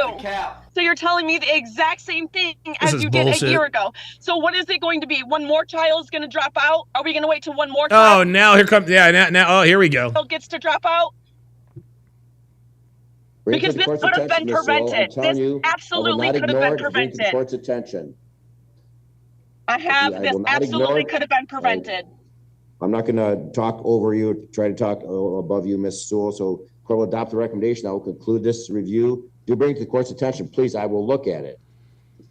So you're telling me the exact same thing as is you did bullshit. a year ago. So what is it going to be? One more child is going to drop out? Are we going to wait till one more Oh, child now here comes. Yeah, now. Oh, here we go. gets to drop out? Bring it to Because the this court's could have attention, been Ms. Sewell. I'm prevented. telling This you, I will absolutely not could have ignore been it. Bring it to the prevented. court's attention. I have. I This will not ignore absolutely it. could have been prevented. I'm not going to talk over you, try to talk above you, Ms. Sewell. So court will adopt the recommendation. I will conclude this review. Do bring it to the court's attention, please. I will look at it.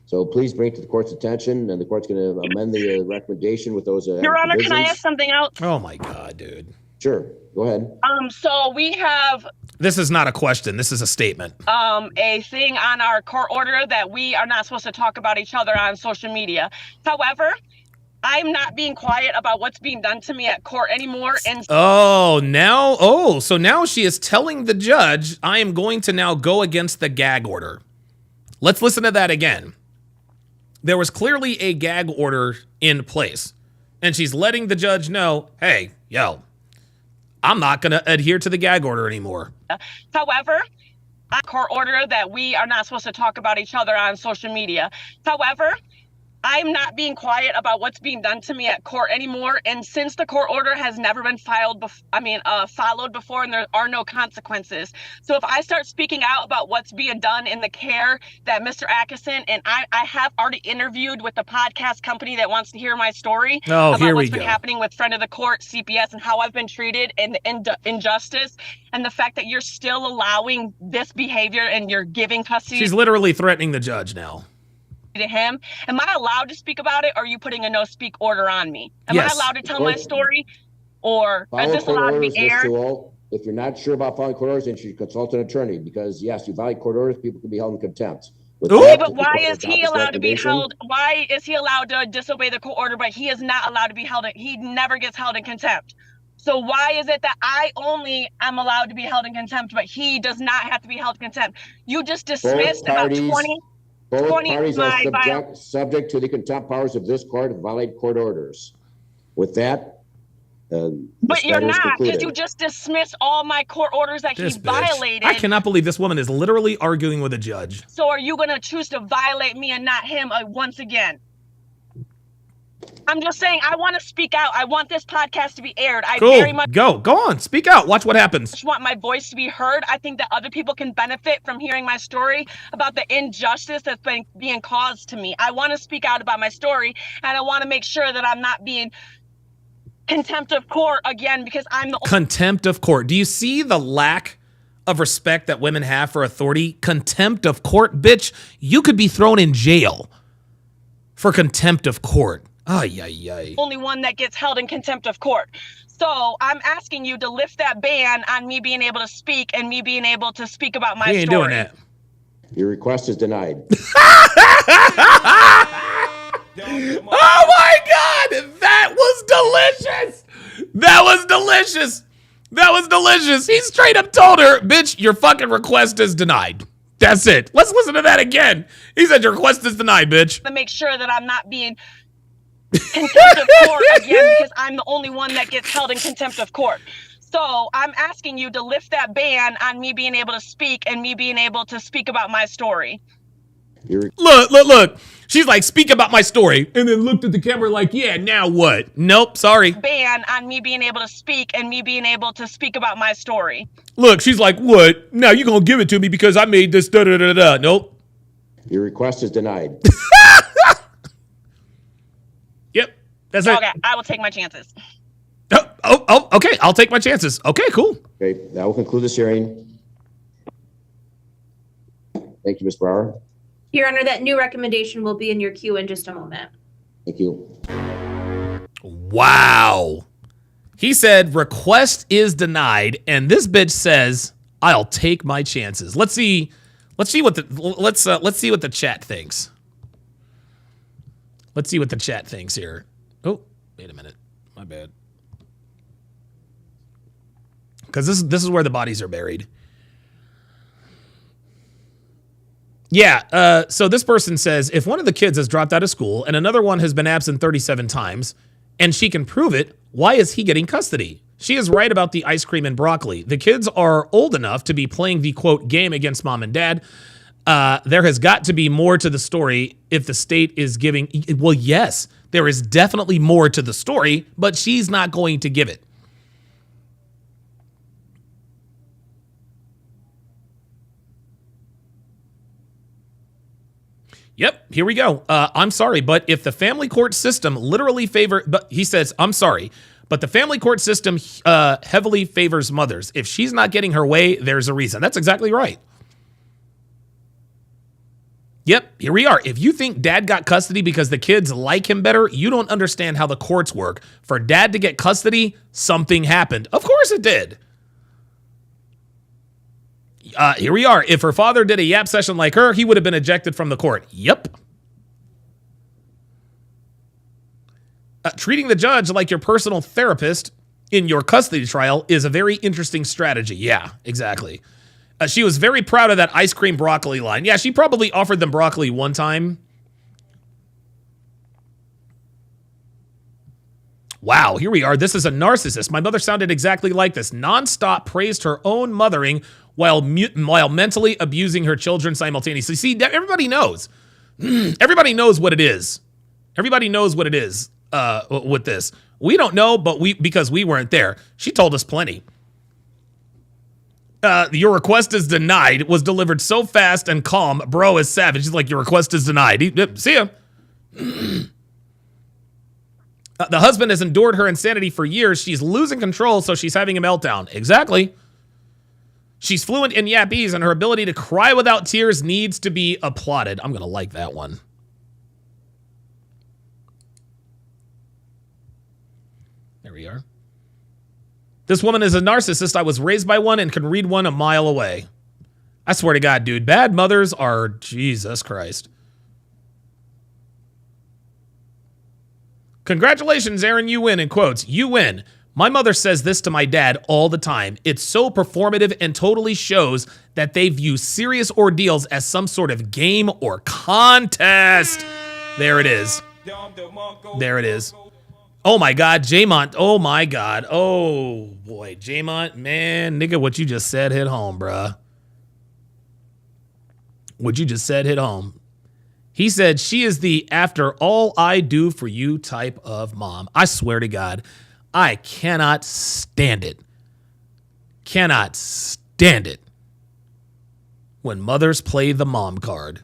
So please bring it to the court's attention, and the court's going to amend the recommendation with those Your Honor, can I provisions. ask something else? Oh my God, dude. Sure, go ahead. So we have This is not a question. This is a statement. a thing on our court order that we are not supposed to talk about each other on social media. However, I'm not being quiet about what's being done to me at court anymore. And So now she is telling the judge, I am going to now go against the gag order. Let's listen to that again. There was clearly a gag order in place, and she's letting the judge know, hey, I'm not going to adhere to the gag order anymore. however, a court order that we are not supposed to talk about each other on social media. However, I'm not being quiet about what's being done to me at court anymore. And since the court order has never been followed before, and there are no consequences. So if I start speaking out about what's being done in the care that Mr. Atkinson, and I have already interviewed with the podcast company that wants to hear my story Oh, about here we what's been go. happening with friend of the court, CPS, and how I've been treated and the injustice, and the fact that you're still allowing this behavior and you're giving custody She's literally threatening the judge now. to him. Am I allowed to speak about it, or are you putting a no speak order on me? Am Yes. I allowed to tell my story, or Follow is this court allowed to orders, be Ms. aired? Sewell. If you're not sure about following court orders, then you should consult an attorney, because yes, you violate court orders, people can be held in contempt. With Okay, that, but if the why court is adopts he this allowed to be recommendation- held? Why is he allowed to disobey the court order, but he is not allowed to be held? He never gets held in contempt. So why is it that I only am allowed to be held in contempt, but he does not have to be held in contempt? You just dismissed about 20 Both 20 parties of are my subject to the contempt powers of this court to violate court orders. With that, But this you're matter is not, because concluded. you just dismissed all my court orders that This he bitch. violated. I cannot believe this woman is literally arguing with a judge. So are you going to choose to violate me and not him once again? I'm just saying, I want to speak out. I want this podcast to be aired. I very Cool. much Go on. Speak out. Watch what happens. want my voice to be heard. I think that other people can benefit from hearing my story about the injustice that's been being caused to me. I want to speak out about my story, and I want to make sure that I'm not being contempt of court again, because I'm the Contempt of court. Do you see the lack of respect that women have for authority? Contempt of court, bitch. You could be thrown in jail for contempt of court. Ay, ay, ay. Only one that gets held in contempt of court. So I'm asking you to lift that ban on me being able to speak and me being able to speak about my He ain't story. doing that. Your request is denied. Oh my God, that was delicious. That was delicious. That was delicious. He straight up told her, bitch, your fucking request is denied. That's it. Let's listen to that again. He said, your request is denied, bitch. To make sure that I'm not being contempt of court again, because I'm the only one that gets held in contempt of court. So I'm asking you to lift that ban on me being able to speak and me being able to speak about my story. Look. She's like, speak about my story. And then looked at the camera like, yeah, now what? Nope, sorry. Ban on me being able to speak and me being able to speak about my story. Look, she's like, what? Now you gonna give it to me because I made this da-da-da-da. Nope. Your request is denied. Yep, that's it. Okay, I will take my chances. Oh, okay, I'll take my chances. Okay, cool. Okay, that will conclude this hearing. Thank you, Ms. Brower. Your Honor, that new recommendation will be in your queue in just a moment. Thank you. Wow. He said request is denied, and this bitch says I'll take my chances. Let's see what the chat thinks. Let's see what the chat thinks here. Oh, wait a minute. My bad. Because this is where the bodies are buried. Yeah, so this person says, if one of the kids has dropped out of school and another one has been absent 37 times and she can prove it, why is he getting custody? She is right about the ice cream and broccoli. The kids are old enough to be playing the, quote, game against mom and dad. There has got to be more to the story if the state is giving... Well, yes, there is definitely more to the story, but she's not going to give it. Yep, here we go. I'm sorry, but if the family court system literally but he says, I'm sorry, but the family court system heavily favors mothers. If she's not getting her way, there's a reason. That's exactly right. Yep, here we are. If you think dad got custody because the kids like him better, you don't understand how the courts work. For dad to get custody, something happened. Of course it did. Here we are. If her father did a yap session like her, he would have been ejected from the court. Yep. Treating the judge like your personal therapist in your custody trial is a very interesting strategy. Yeah, exactly. She was very proud of that ice cream broccoli line. Yeah, she probably offered them broccoli one time. Wow, here we are. This is a narcissist. My mother sounded exactly like this. Nonstop praised her own mothering while mentally abusing her children simultaneously. See, everybody knows. Everybody knows what it is. Everybody knows what it is with this. We don't know, but because we weren't there. She told us plenty. Your request is denied. It was delivered so fast and calm. Bro is savage. He's like, your request is denied. See ya. The husband has endured her insanity for years. She's losing control, so she's having a meltdown. Exactly. She's fluent in Yapese, and her ability to cry without tears needs to be applauded. I'm going to like that one. There we are. This woman is a narcissist. I was raised by one and can read one a mile away. I swear to God, dude. Bad mothers are... Jesus Christ. Congratulations, Aaron, you win, in quotes. You win. My mother says this to my dad all the time. It's so performative and totally shows that they view serious ordeals as some sort of game or contest. There it is. There it is. Oh my God, Jaymont. Oh my God. Oh boy, Jaymont, man, nigga, what you just said hit home, bruh. What you just said hit home. He said, she is the after all I do for you type of mom. I swear to God, I cannot stand it. Cannot stand it. When mothers play the mom card.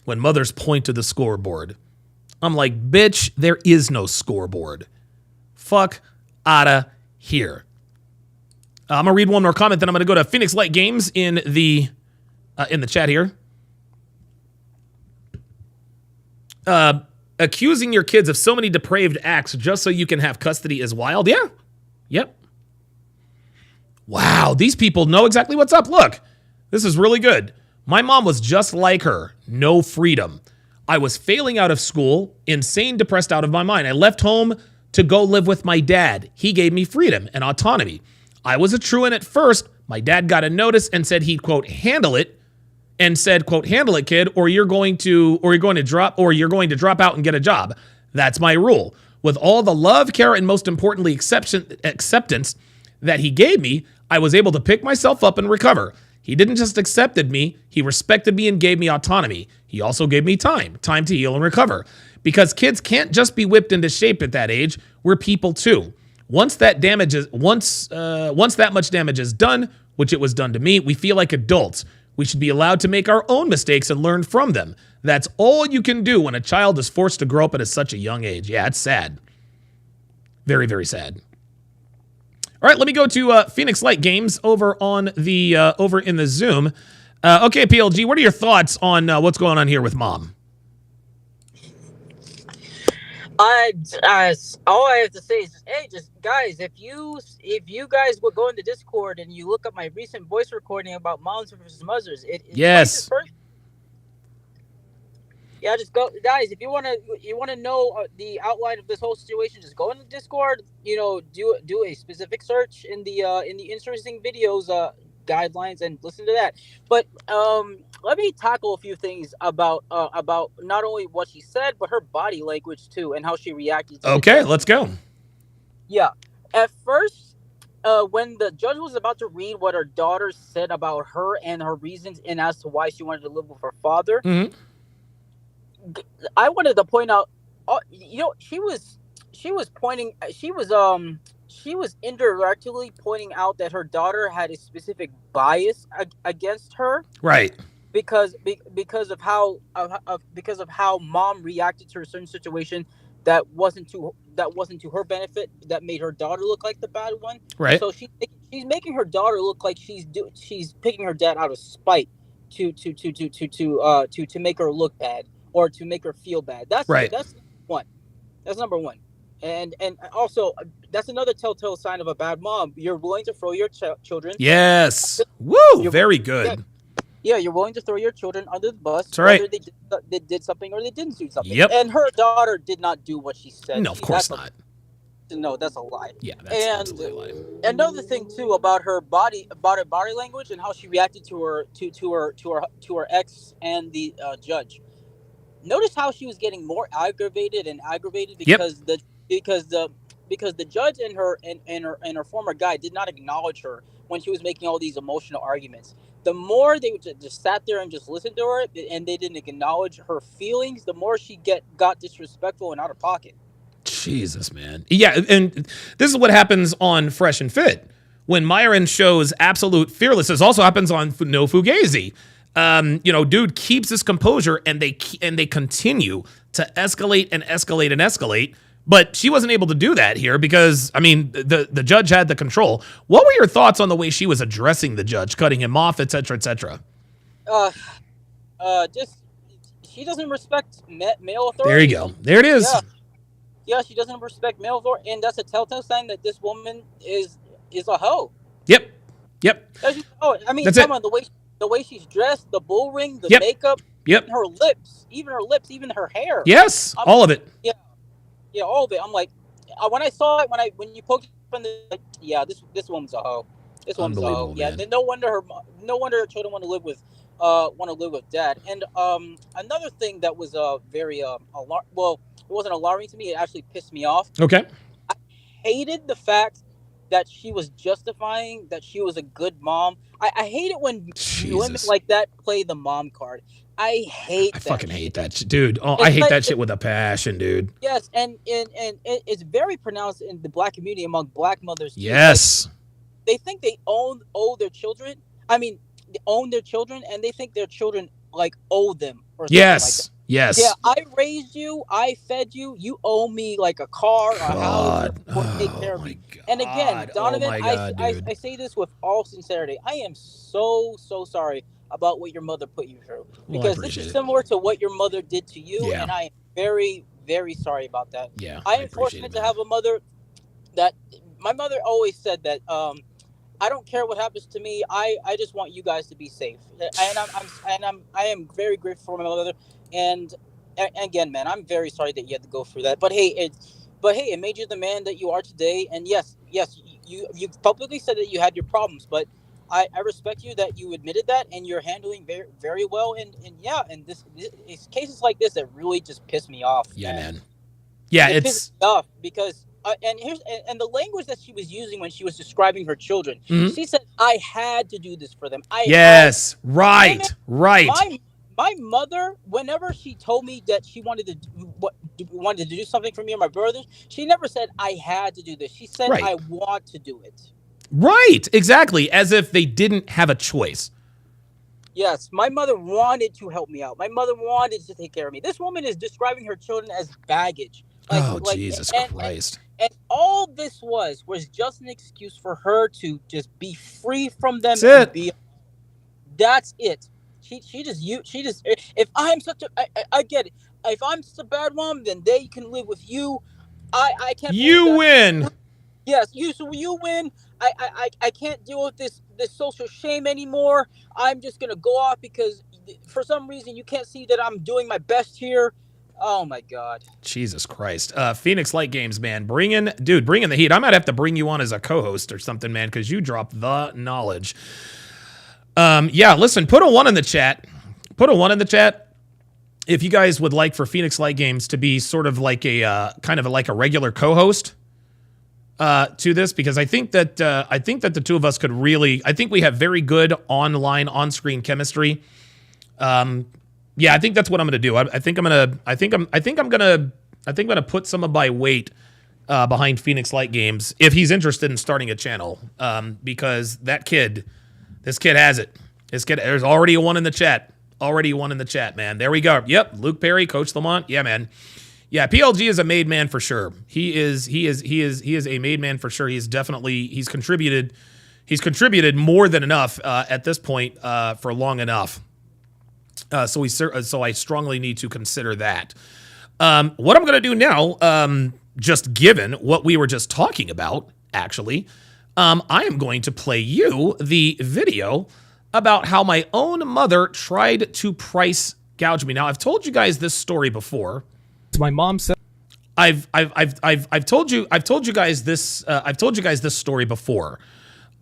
When mothers point to the scoreboard. I'm like, bitch, there is no scoreboard. Fuck outta here. I'm gonna read one more comment, then I'm gonna go to Phoenix Light Games in the chat here. Accusing your kids of so many depraved acts just so you can have custody is wild. Yeah. Yep. Wow, these people know exactly what's up. Look, this is really good. My mom was just like her. No freedom. I was failing out of school, insane, depressed, out of my mind. I left home to go live with my dad. He gave me freedom and autonomy. I was a truant at first. My dad got a notice and said he'd, quote, handle it, and said, quote, handle it, kid, or you're going to drop out and get a job. That's my rule. With all the love, care, and most importantly, acceptance that he gave me, I was able to pick myself up and recover. He didn't just accepted me, he respected me and gave me autonomy. He also gave me time to heal and recover. Because kids can't just be whipped into shape at that age. We're people too. Once that much damage is done, which it was done to me, we feel like adults. We should be allowed to make our own mistakes and learn from them. That's all you can do when a child is forced to grow up at such a young age. Yeah, it's sad. Very, very sad. All right, let me go to Phoenix Light Games over in the Zoom. Okay, PLG, what are your thoughts on what's going on here with Mom? All I have to say is, hey, just guys, if you guys would go into Discord and you look up my recent voice recording about moms versus mothers, yes. Yeah, just go, guys. If you want to know the outline of this whole situation, just go into Discord. Do a specific search in the interesting videos guidelines and listen to that. But let me tackle a few things about not only what she said but her body language too and how she reacted. Okay, let's go. Yeah, at first, when the judge was about to read what her daughter said about her and her reasons and as to why she wanted to live with her father. Mm-hmm. I wanted to point out, she was indirectly pointing out that her daughter had a specific bias against her, right? Because of how mom reacted to a certain situation that wasn't to her benefit, that made her daughter look like the bad one, right? So she's making her daughter look like she's picking her dad out of spite to make her look bad. Or to make her feel bad. That's right. That's one. That's number one. And also, that's another telltale sign of a bad mom. You're willing to throw your children. Yes. Woo. Very good. Yeah, you're willing to throw your children under the bus. That's right. Whether they did something or they didn't do something. Yep. And her daughter did not do what she said. No, of course not. No, that's a lie. Yeah, that's absolutely a lie. Another thing too about her body language and how she reacted to her ex and the judge. Notice how she was getting more aggravated because the judge and her former guy did not acknowledge her when she was making all these emotional arguments. The more they just sat there and just listened to her and they didn't acknowledge her feelings, the more she got disrespectful and out of pocket. Jesus, man. Yeah, and this is what happens on Fresh and Fit. When Myron shows absolute fearlessness, also happens on No Fugazi. Dude keeps his composure and they continue to escalate. But she wasn't able to do that here because, the judge had the control. What were your thoughts on the way she was addressing the judge, cutting him off, et cetera, et cetera? She doesn't respect male authority. There you go. There it is. Yeah, she doesn't respect male authority, and that's a telltale sign that this woman is a hoe. Yep. Come on, the way she's dressed, the bull ring, the makeup, even her lips, even her hair. Yes, all of it. Yeah, all of it. I'm like, when I saw it, when you poked up in this woman's a hoe. This woman's a hoe. Yeah, then no wonder her children want to live with dad. And another thing that was very well, it wasn't alarming to me. It actually pissed me off. Okay. I hated the fact that she was justifying that she was a good mom. I hate it when women like that play the mom card. I fucking hate that shit, dude. Oh, I hate that shit with a passion, dude. Yes, and it's very pronounced in the black community among black mothers. Yes. They think they own their children. They own their children, and they think their children owe them. Or something like that. Yes. Yeah, I raised you. I fed you. You owe me like a car, a house, or take care of me. And again, Donovan, I say this with all sincerity. I am so sorry about what your mother put you through, because this is similar to what your mother did to you, and I am very, very sorry about that. Yeah, I am fortunate to have a mother that my mother always said that I don't care what happens to me. I just want you guys to be safe. And I am very grateful for my mother. And again, man, I'm very sorry that you had to go through that. But hey, it made you the man that you are today. And yes, you publicly said that you had your problems, but I respect you that you admitted that, and you're handling very, very well. And this it's cases like this that really just piss me off. Yeah, man. Yeah, it it's pisses me off because and the language that she was using when she was describing her children, she said, "I had to do this for them." Right. My mother, whenever she told me that she wanted to do something for me or my brothers, she never said, "I had to do this." She said, "I want to do it." Right, exactly, as if they didn't have a choice. Yes, my mother wanted to help me out. My mother wanted to take care of me. This woman is describing her children as baggage. Jesus Christ. And all this was just an excuse for her to just be free from them. That's it. She just if I'm such a I get it. If I'm such a bad mom, then they can live with you. I can't. You win. Yes, you win. I can't deal with this social shame anymore. I'm just gonna go off because for some reason you can't see that I'm doing my best here. Oh my God. Jesus Christ. Phoenix Light Games, man. Bring in the heat. I might have to bring you on as a co-host or something, man, because you dropped the knowledge. Yeah, listen, put a 1 in the chat. Put a 1 in the chat if you guys would like for Phoenix Light Games to be sort of like a kind of like a regular co-host to this, because I think that the two of us could really, I think we have very good online on-screen chemistry. Yeah, I think that's what I'm going to do. I think I'm going to put some of my weight behind Phoenix Light Games if he's interested in starting a channel, because this kid has it. There's already a 1 in the chat. Already a 1 in the chat, man. There we go. Yep, Luke Perry, Coach Lamont. Yeah, man. Yeah, PLG is a made man for sure. He is a made man for sure. He's contributed more than enough at this point for long enough. So I strongly need to consider that. What I'm going to do now, just given what we were just talking about, actually, I am going to play you the video about how my own mother tried to price gouge me. Now, I've told you guys this story before. My mom said, I've told you guys this story before.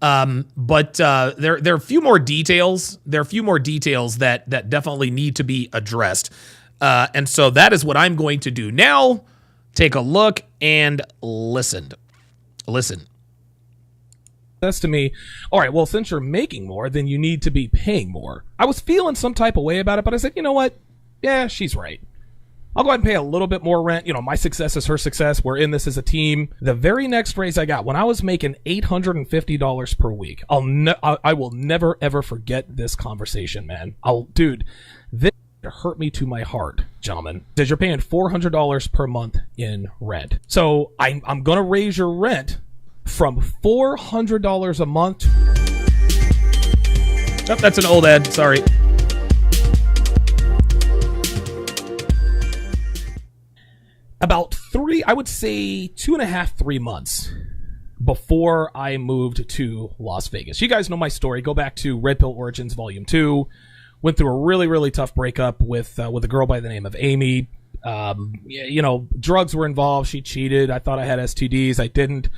But there are a few more details. There are a few more details that definitely need to be addressed. And so that is what I'm going to do now. Take a look and listen. Says to me, all right, well, since you're making more, then you need to be paying more. I was feeling some type of way about it, but I said, you know what? Yeah, she's right. I'll go ahead and pay a little bit more rent. You know, my success is her success. We're in this as a team. The very next raise I got, when I was making $850 per week, I will never, ever forget this conversation, man. Dude, this hurt me to my heart, gentlemen. Says you're paying $400 per month in rent. So I'm going to raise your rent from $400 a month. Oh, that's an old ad. Sorry. About 2.5, 3 months before I moved to Las Vegas. You guys know my story. Go back to Red Pill Origins Volume 2. Went through a really, really tough breakup with a girl by the name of Amy. You know, drugs were involved. She cheated. I thought I had STDs. I didn't.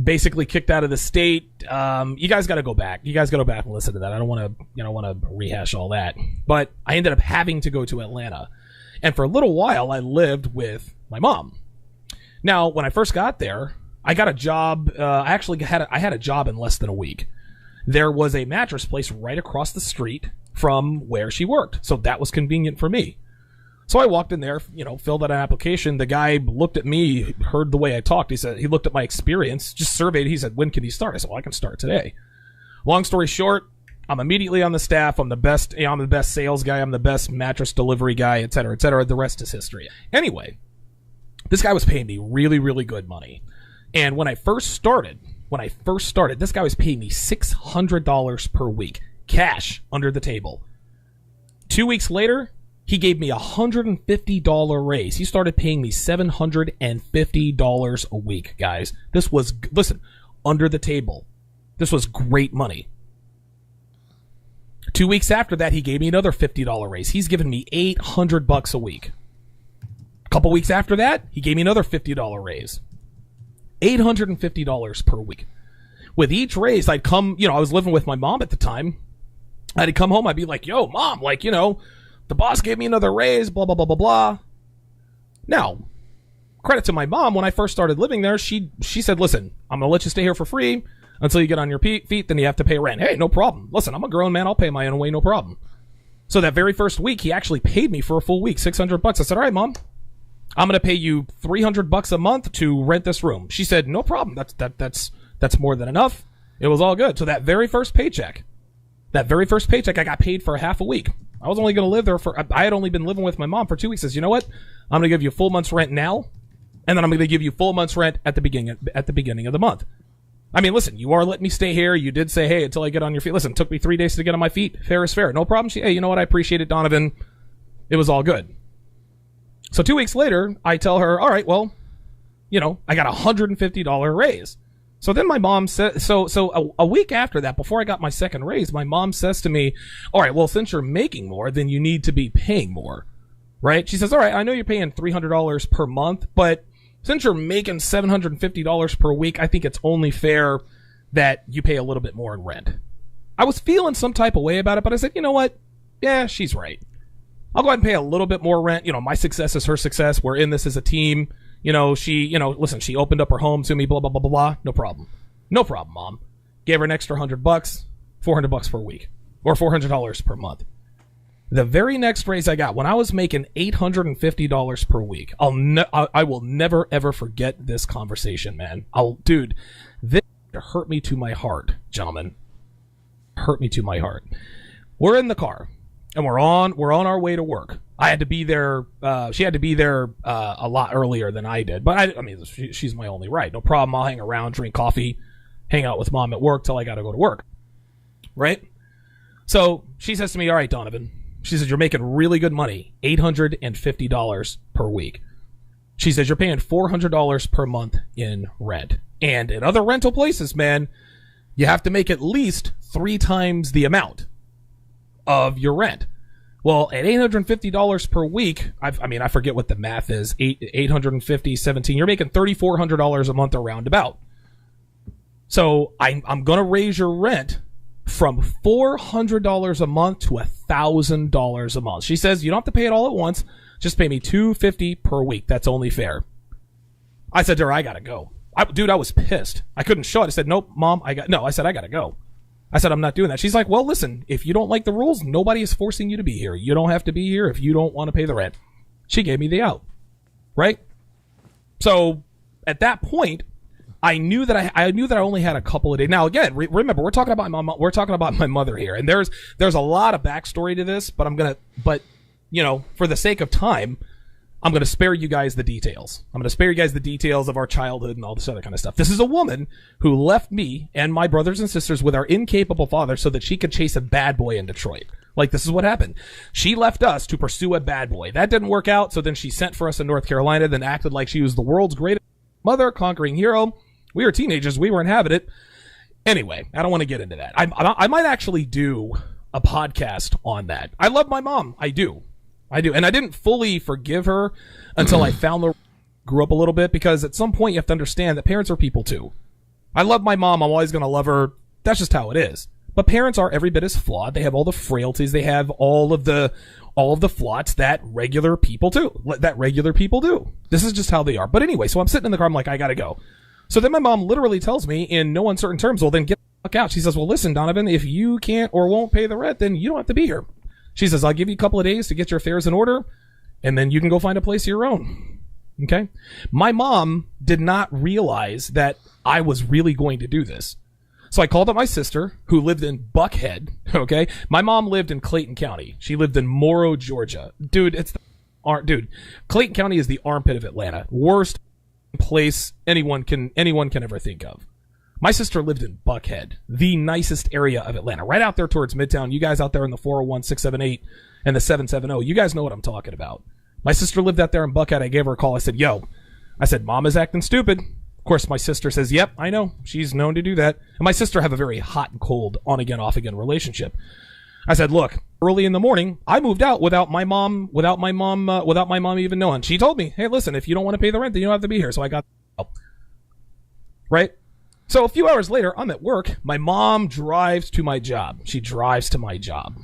Basically kicked out of the state. You guys got to go back. You guys got to go back and listen to that. I don't want to rehash all that. But I ended up having to go to Atlanta. And for a little while, I lived with my mom. Now, when I first got there, I got a job. I had a job in less than a week. There was a mattress place right across the street from where she worked. So that was convenient for me. So I walked in there, you know, filled out an application. The guy looked at me, heard the way I talked. He looked at my experience, just surveyed. He said, when can you start? I said, well, I can start today. Long story short, I'm immediately on the staff. I'm the best sales guy. I'm the best mattress delivery guy, et cetera, et cetera. The rest is history. Anyway, this guy was paying me really, really good money. And when I first started, this guy was paying me $600 per week, cash under the table. 2 weeks later, he gave me a $150 raise. He started paying me $750 a week, guys. This was, listen, under the table. This was great money. 2 weeks after that, he gave me another $50 raise. He's given me $800 a week. A couple weeks after that, he gave me another $50 raise. $850 per week. With each raise, I'd come, I was living with my mom at the time. I'd come home, I'd be like, yo, Mom, the boss gave me another raise, blah, blah, blah, blah, blah. Now, credit to my mom, when I first started living there, she said, listen, I'm going to let you stay here for free until you get on your feet, then you have to pay rent. Hey, no problem. Listen, I'm a grown man, I'll pay my own way, no problem. So that very first week, he actually paid me for a full week, $600. I said, all right, Mom, I'm going to pay you $300 a month to rent this room. She said, no problem. That's more than enough. It was all good. So that very first paycheck, I got paid for half a week. I was only going to live there I had only been living with my mom for 2 weeks. Says, you know what? I'm going to give you a full month's rent now, and then I'm going to give you full month's rent at the beginning of the month. I mean, listen, you are letting me stay here. You did say, hey, until I get on your feet. Listen, it took me 3 days to get on my feet. Fair is fair. No problem. Hey, you know what? I appreciate it, Donovan. It was all good. So 2 weeks later, I tell her, all right, well, I got a $150 raise. So then my mom said, so a week after that, before I got my second raise, my mom says to me, all right, well, since you're making more, then you need to be paying more, right? She says, all right, I know you're paying $300 per month, but since you're making $750 per week, I think it's only fair that you pay a little bit more in rent. I was feeling some type of way about it, but I said, you know what? Yeah, she's right. I'll go ahead and pay a little bit more rent. My success is her success. We're in this as a team. Listen, she opened up her home to me, blah, blah, blah, blah, blah. No problem. No problem, Mom. Gave her an extra $100, $400 per week, or $400 per month. The very next raise I got, when I was making $850 per week, I will never, ever forget this conversation, man. Dude, this hurt me to my heart, gentlemen. Hurt me to my heart. We're in the car, and we're on our way to work. I had to be there. She had to be there a lot earlier than I did. But she's my only ride. No problem. I'll hang around, drink coffee, hang out with Mom at work till I got to go to work. Right? So she says to me, all right, Donovan. She says, you're making really good money, $850 per week. She says, you're paying $400 per month in rent. And in other rental places, man, you have to make at least 3 times the amount of your rent. Well, at $850 per week, I forget what the math is, 850, 17, you're making $3,400 a month around about. So I'm going to raise your rent from $400 a month to $1,000 a month. She says, you don't have to pay it all at once. Just pay me $250 per week. That's only fair. I said to her, I got to go. I was pissed. I couldn't show it. I said, nope, Mom, I got to go. I said, I'm not doing that. She's like, well, listen, if you don't like the rules, nobody is forcing you to be here. You don't have to be here if you don't want to pay the rent. She gave me the out, right? So at that point, I knew that I only had a couple of days. Now, again, remember, we're talking about my mother here, and there's a lot of backstory to this, but for the sake of time, I'm going to spare you guys the details. I'm going to spare you guys the details of our childhood and all this other kind of stuff. This is a woman who left me and my brothers and sisters with our incapable father so that she could chase a bad boy in Detroit. Like, this is what happened. She left us to pursue a bad boy. That didn't work out, so then she sent for us in North Carolina, then acted like she was the world's greatest mother, conquering hero. We were teenagers. We weren't having it. Anyway, I don't want to get into that. I might actually do a podcast on that. I love my mom. I do. And I didn't fully forgive her until I grew up a little bit, because at some point you have to understand that parents are people too. I love my mom. I'm always going to love her. That's just how it is. But parents are every bit as flawed. They have all the frailties. They have all of the flaws that regular people do. This is just how they are. But anyway, so I'm sitting in the car. I'm like, I got to go. So then my mom literally tells me in no uncertain terms, well, then get the fuck out. She says, well, listen, Donovan, if you can't or won't pay the rent, then you don't have to be here. She says, I'll give you a couple of days to get your affairs in order, and then you can go find a place of your own. Okay? My mom did not realize that I was really going to do this. So I called up my sister, who lived in Buckhead, okay? My mom lived in Clayton County. She lived in Morrow, Georgia. Dude, Clayton County is the armpit of Atlanta. Worst place anyone can ever think of. My sister lived in Buckhead, the nicest area of Atlanta, right out there towards Midtown. You guys out there in the 401, 678, and the 770, you guys know what I'm talking about. My sister lived out there in Buckhead. I gave her a call. I said, Mom is acting stupid. Of course, my sister says, yep, I know. She's known to do that. And my sister have a very hot and cold, on again, off again relationship. I said, look, early in the morning, I moved out without my mom even knowing. She told me, hey, listen, if you don't want to pay the rent, then you don't have to be here. So I got help. Right? So a few hours later, I'm at work. My mom drives to my job. She drives to my job.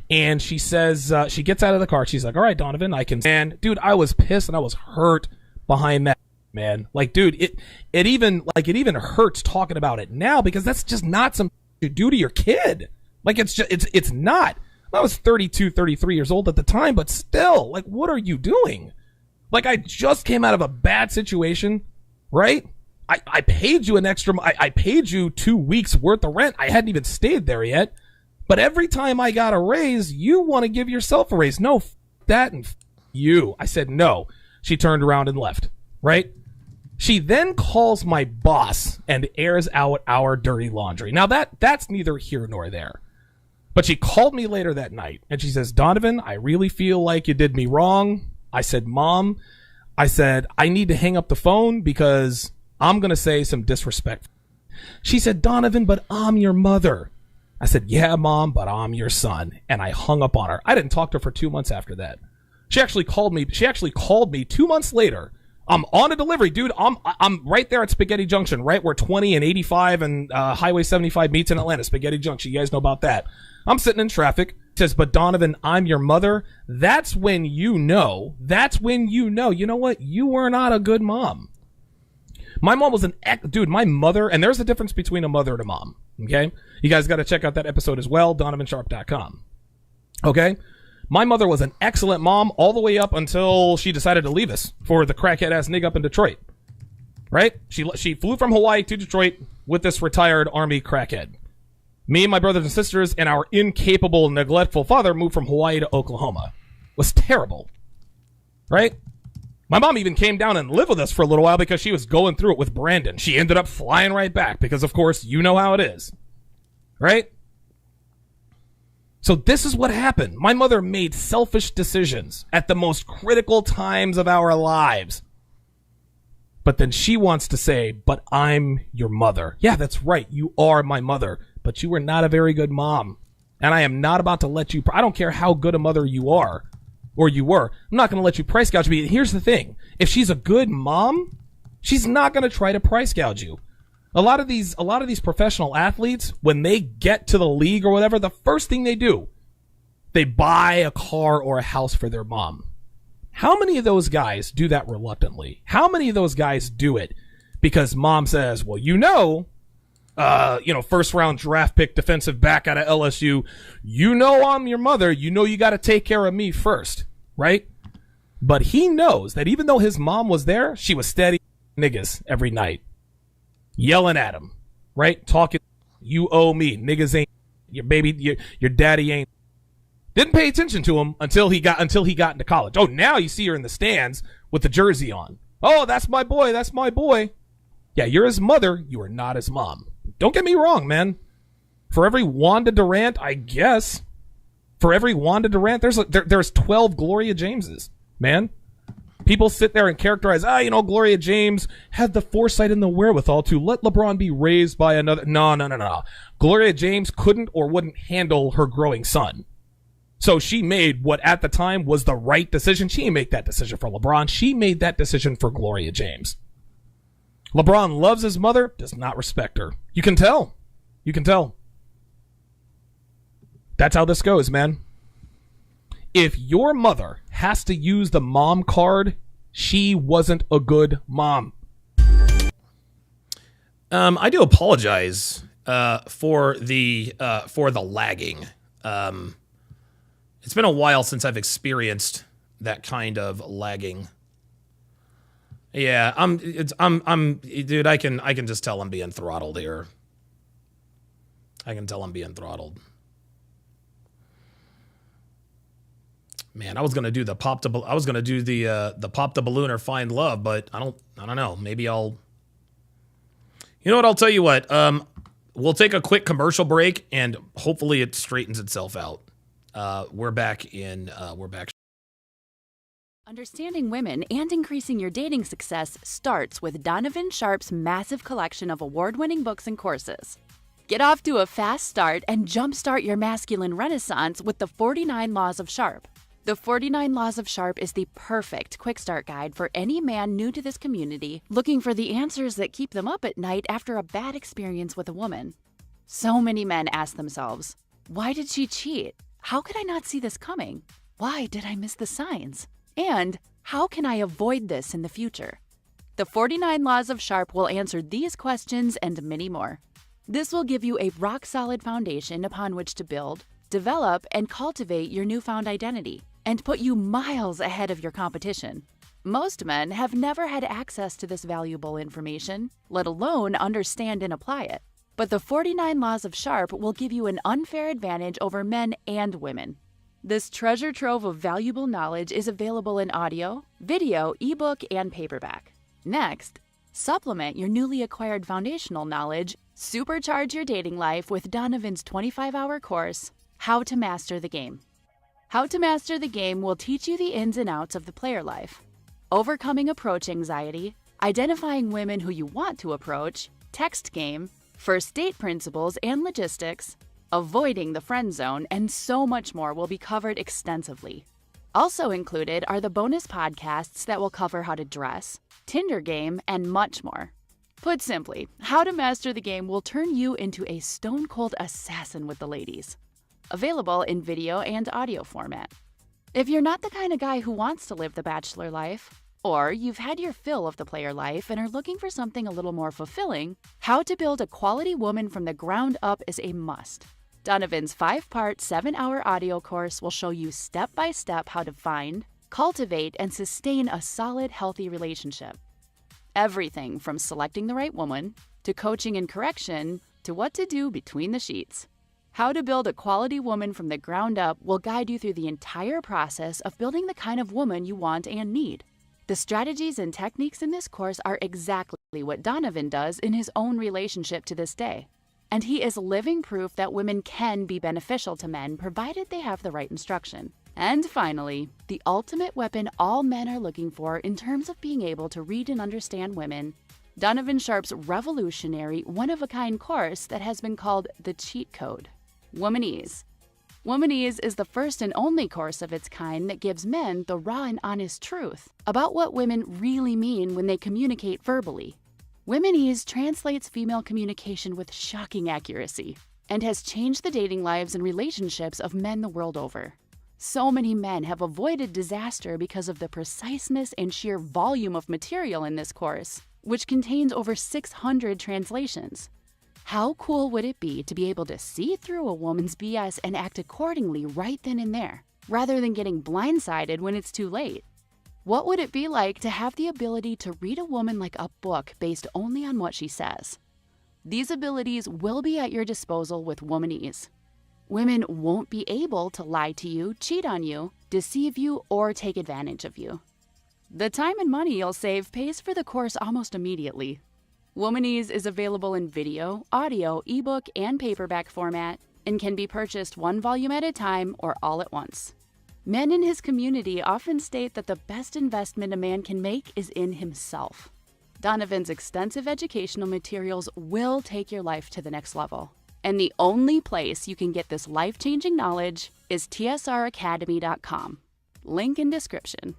And she says, she gets out of the car. She's like, all right, Donovan, I can. And dude, I was pissed and I was hurt behind that, man. Like, dude, it even hurts talking about it now because that's just not something you do to your kid. Like, it's not. I was 32, 33 years old at the time, but still, like, what are you doing? Like, I just came out of a bad situation, right? I paid you I paid you 2 weeks worth of rent. I hadn't even stayed there yet. But every time I got a raise, you want to give yourself a raise. No, that and you. I said no. She turned around and left, right? She then calls my boss and airs out our dirty laundry. Now that's neither here nor there. But she called me later that night and she says, Donovan, I really feel like you did me wrong. I said, Mom, I need to hang up the phone because I'm going to say some disrespect. She said, Donovan, but I'm your mother. I said, yeah, Mom, but I'm your son. And I hung up on her. I didn't talk to her for 2 months after that. She actually called me 2 months later. I'm on a delivery, dude. I'm right there at Spaghetti Junction, right where 20 and 85 and Highway 75 meets in Atlanta. Spaghetti Junction. You guys know about that. I'm sitting in traffic. Says, but Donovan, I'm your mother. That's when you know. You know what? You were not a good mom. My mom was my mother, and there's a difference between a mother and a mom, okay? You guys got to check out that episode as well, DonovanSharpe.com, okay? My mother was an excellent mom all the way up until she decided to leave us for the crackhead-ass nigga up in Detroit, right? She flew from Hawaii to Detroit with this retired Army crackhead. Me and my brothers and sisters and our incapable, neglectful father moved from Hawaii to Oklahoma. It was terrible, right? My mom even came down and lived with us for a little while because she was going through it with Brandon. She ended up flying right back because, of course, you know how it is. Right? So this is what happened. My mother made selfish decisions at the most critical times of our lives. But then she wants to say, but I'm your mother. Yeah, that's right. You are my mother. But you were not a very good mom. And I am not about to let you... I don't care how good a mother you are. Or you were. I'm not going to let you price gouge me. Here's the thing. If she's a good mom, she's not going to try to price gouge you. A lot of these professional athletes, when they get to the league or whatever, the first thing they do, they buy a car or a house for their mom. How many of those guys do that reluctantly? How many of those guys do it because mom says, well, first round draft pick defensive back out of LSU, I'm your mother, you got to take care of me first, right? But he knows that even though his mom was there, she was steady niggas every night, yelling at him, right? Talking, you owe me, niggas ain't your baby, your daddy ain't. Didn't pay attention to him until he got into college. Oh, now you see her in the stands with the jersey on. Oh, that's my boy. Yeah, you're his mother. You are not his mom. Don't get me wrong, man. For every Wanda Durant, I guess. For every Wanda Durant, there's 12 Gloria Jameses, man. People sit there and characterize, Gloria James had the foresight and the wherewithal to let LeBron be raised by another. No. Gloria James couldn't or wouldn't handle her growing son. So she made what at the time was the right decision. She didn't make that decision for LeBron. She made that decision for Gloria James. LeBron loves his mother, does not respect her. You can tell. That's how this goes, man. If your mother has to use the mom card, she wasn't a good mom. I do apologize for the lagging. It's been a while since I've experienced that kind of lagging. Yeah, dude, I can just tell I'm being throttled here. I can tell I'm being throttled. Man, I was gonna do the pop the balloon or find love, but I don't know. Maybe I'll. You know what? I'll tell you what. We'll take a quick commercial break, and hopefully it straightens itself out. We're back. Understanding women and increasing your dating success starts with Donovan Sharpe's massive collection of award-winning books and courses. Get off to a fast start and jumpstart your masculine renaissance with the 49 Laws of Sharpe. The 49 Laws of Sharpe is the perfect quick start guide for any man new to this community looking for the answers that keep them up at night after a bad experience with a woman. So many men ask themselves, why did she cheat? How could I not see this coming? Why did I miss the signs? And how can I avoid this in the future? The 49 Laws of Sharpe will answer these questions and many more. This will give you a rock-solid foundation upon which to build, develop, and cultivate your newfound identity, and put you miles ahead of your competition. Most men have never had access to this valuable information, let alone understand and apply it. But the 49 Laws of Sharpe will give you an unfair advantage over men and women. This treasure trove of valuable knowledge is available in audio, video, ebook, and paperback. Next, supplement your newly acquired foundational knowledge, supercharge your dating life with Donovan's 25-hour course, How to Master the Game. How to Master the Game will teach you the ins and outs of the player life, overcoming approach anxiety, identifying women who you want to approach, text game, first date principles and logistics, avoiding the friend zone, and so much more will be covered extensively. Also included are the bonus podcasts that will cover how to dress, Tinder game, and much more. Put simply, How to Master the Game will turn you into a stone-cold assassin with the ladies. Available in video and audio format. If you're not the kind of guy who wants to live the bachelor life, or you've had your fill of the player life and are looking for something a little more fulfilling, How to Build a Quality Woman from the Ground Up is a must. Donovan's 5-part, 7-hour audio course will show you step-by-step how to find, cultivate, and sustain a solid, healthy relationship. Everything from selecting the right woman, to coaching and correction, to what to do between the sheets. How to Build a Quality Woman from the Ground Up will guide you through the entire process of building the kind of woman you want and need. The strategies and techniques in this course are exactly what Donovan does in his own relationship to this day. And he is living proof that women can be beneficial to men provided they have the right instruction. And finally, the ultimate weapon all men are looking for in terms of being able to read and understand women, Donovan Sharpe's revolutionary, one-of-a-kind course that has been called the Cheat Code. Womanese. Womanese is the first and only course of its kind that gives men the raw and honest truth about what women really mean when they communicate verbally. Womanese translates female communication with shocking accuracy and has changed the dating lives and relationships of men the world over. So many men have avoided disaster because of the preciseness and sheer volume of material in this course, which contains over 600 translations. How cool would it be to be able to see through a woman's BS and act accordingly right then and there, rather than getting blindsided when it's too late? What would it be like to have the ability to read a woman like a book based only on what she says? These abilities will be at your disposal with Womanese. Women won't be able to lie to you, cheat on you, deceive you, or take advantage of you. The time and money you'll save pays for the course almost immediately. Womanese is available in video, audio, ebook, and paperback format and can be purchased one volume at a time or all at once. Men in his community often state that the best investment a man can make is in himself. Donovan's extensive educational materials will take your life to the next level. And the only place you can get this life-changing knowledge is tsracademy.com. Link in description.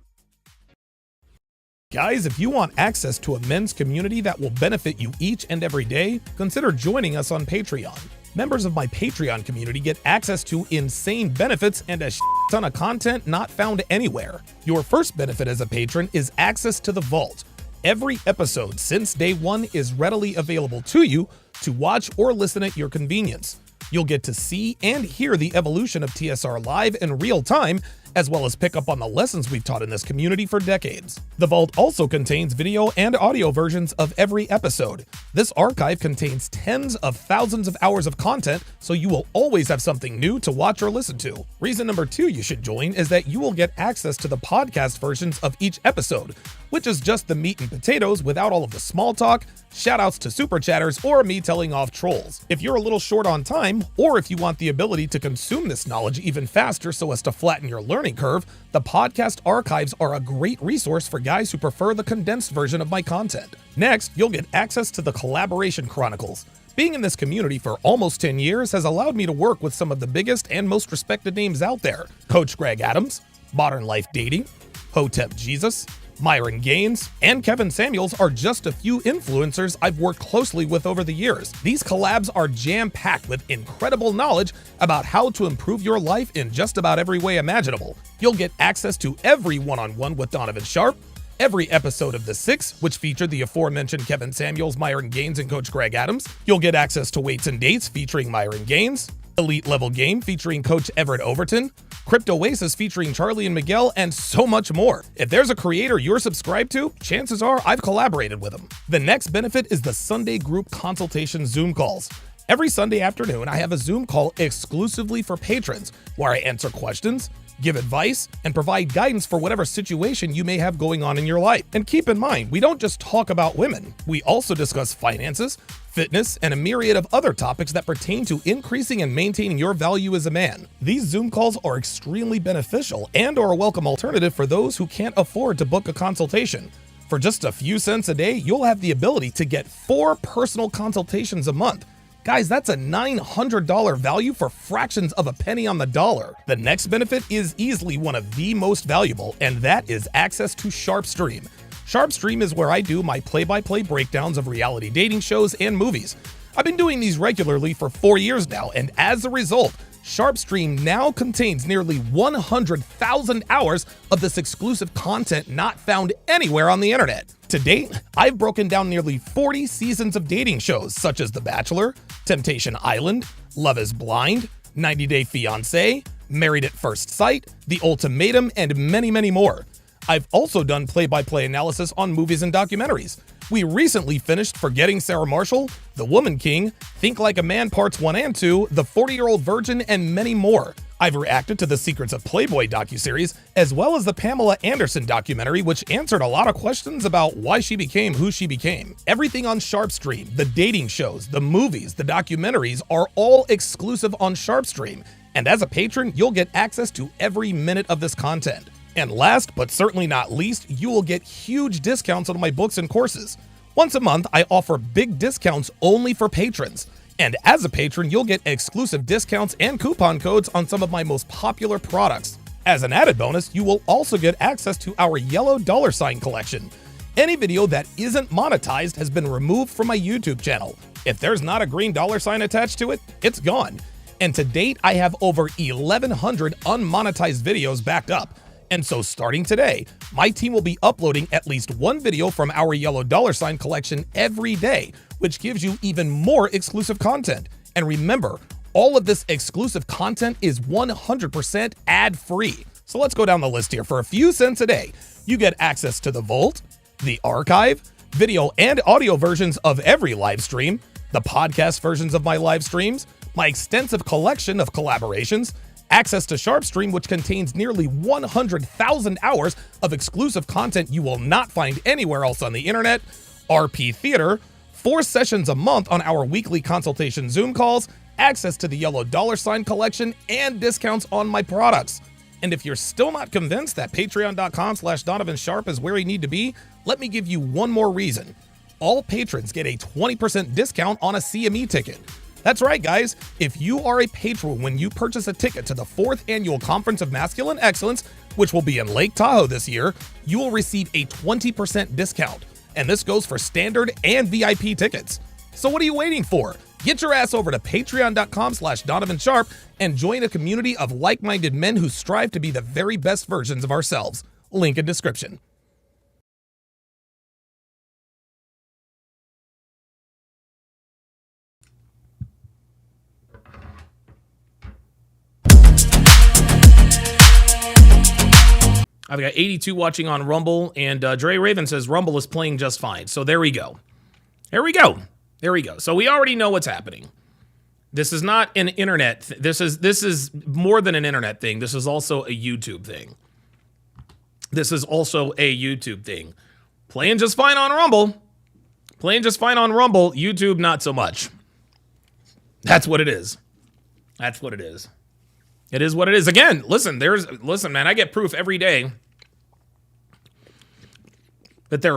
Guys, if you want access to a men's community that will benefit you each and every day, consider joining us on Patreon. Members of my Patreon community get access to insane benefits and a ton of content not found anywhere. Your first benefit as a patron is access to the vault. Every episode since day one is readily available to you to watch or listen at your convenience. You'll get to see and hear the evolution of TSR live in real time as well as pick up on the lessons we've taught in this community for decades. The vault also contains video and audio versions of every episode. This archive contains tens of thousands of hours of content, so you will always have something new to watch or listen to. Reason number 2 you should join is that you will get access to the podcast versions of each episode, which is just the meat and potatoes without all of the small talk, shoutouts to super chatters, or me telling off trolls. If you're a little short on time, or if you want the ability to consume this knowledge even faster so as to flatten your learning curve, the podcast archives are a great resource for guys who prefer the condensed version of my content. Next, you'll get access to the Collaboration Chronicles. Being in this community for almost 10 years has allowed me to work with some of the biggest and most respected names out there. Coach Greg Adams, Modern Life Dating, Hotep Jesus, Myron Gaines, and Kevin Samuels are just a few influencers I've worked closely with over the years. These collabs are jam-packed with incredible knowledge about how to improve your life in just about every way imaginable. You'll get access to every one-on-one with Donovan Sharpe, every episode of The Six, which featured the aforementioned Kevin Samuels, Myron Gaines, and Coach Greg Adams. You'll get access to Weights and Dates featuring Myron Gaines, Elite Level Game featuring Coach Everett Overton, Crypto Oasis featuring Charlie and Miguel, and so much more. If there's a creator you're subscribed to, chances are I've collaborated with them. The next benefit is the Sunday group consultation Zoom calls. Every Sunday afternoon, I have a Zoom call exclusively for patrons where I answer questions, give advice, and provide guidance for whatever situation you may have going on in your life. And keep in mind, we don't just talk about women. We also discuss finances, fitness, and a myriad of other topics that pertain to increasing and maintaining your value as a man. These Zoom calls are extremely beneficial and are a welcome alternative for those who can't afford to book a consultation. For just a few cents a day, you'll have the ability to get 4 personal consultations a month. Guys, that's a $900 value for fractions of a penny on the dollar. The next benefit is easily one of the most valuable, and that is access to Sharpe Stream. Sharpe Stream is where I do my play-by-play breakdowns of reality dating shows and movies. I've been doing these regularly for 4 years now, and as a result, Sharpe Stream now contains nearly 100,000 hours of this exclusive content not found anywhere on the internet. To date, I've broken down nearly 40 seasons of dating shows such as The Bachelor, Temptation Island, Love is Blind, 90 Day Fiancé, Married at First Sight, The Ultimatum, and many, many more. I've also done play-by-play analysis on movies and documentaries. We recently finished Forgetting Sarah Marshall, The Woman King, Think Like a Man Parts 1 and 2, The 40-Year-Old Virgin, and many more. I've reacted to the Secrets of Playboy docuseries, as well as the Pamela Anderson documentary, which answered a lot of questions about why she became who she became. Everything on Sharpe Stream, the dating shows, the movies, the documentaries are all exclusive on Sharpe Stream. And as a patron, you'll get access to every minute of this content. And last, but certainly not least, you will get huge discounts on my books and courses. Once a month, I offer big discounts only for patrons. And as a patron, you'll get exclusive discounts and coupon codes on some of my most popular products. As an added bonus, you will also get access to our yellow $ collection. Any video that isn't monetized has been removed from my YouTube channel. If there's not a green $ attached to it, it's gone. And to date, I have over 1,100 unmonetized videos backed up. And so starting today, my team will be uploading at least one video from our yellow $ collection every day, which gives you even more exclusive content. And remember, all of this exclusive content is 100% ad-free. So let's go down the list here. For a few cents a day, you get access to the Vault, the Archive, video and audio versions of every live stream, the podcast versions of my live streams, my extensive collection of collaborations, access to Sharpe Stream, which contains nearly 100,000 hours of exclusive content you will not find anywhere else on the internet, RP Theater, 4 sessions a month on our weekly consultation Zoom calls, access to the yellow $ collection, and discounts on my products. And if you're still not convinced that patreon.com/Donovan Sharpe is where you need to be, let me give you one more reason. All patrons get a 20% discount on a CME ticket. That's right, guys. If you are a patron when you purchase a ticket to the 4th Annual Conference of Masculine Excellence, which will be in Lake Tahoe this year, you will receive a 20% discount. And this goes for standard and VIP tickets. So what are you waiting for? Get your ass over to patreon.com/Donovan Sharpe and join a community of like-minded men who strive to be the very best versions of ourselves. Link in description. I've got 82 watching on Rumble, and Dre Raven says Rumble is playing just fine. So there we go. There we go. There we go. So we already know what's happening. This is not an internet. This is more than an internet thing. This is also a YouTube thing. This is also a YouTube thing. Playing just fine on Rumble. Playing just fine on Rumble. YouTube, not so much. That's what it is. That's what it is. It is what it is. Again, listen, man, I get proof every day that there are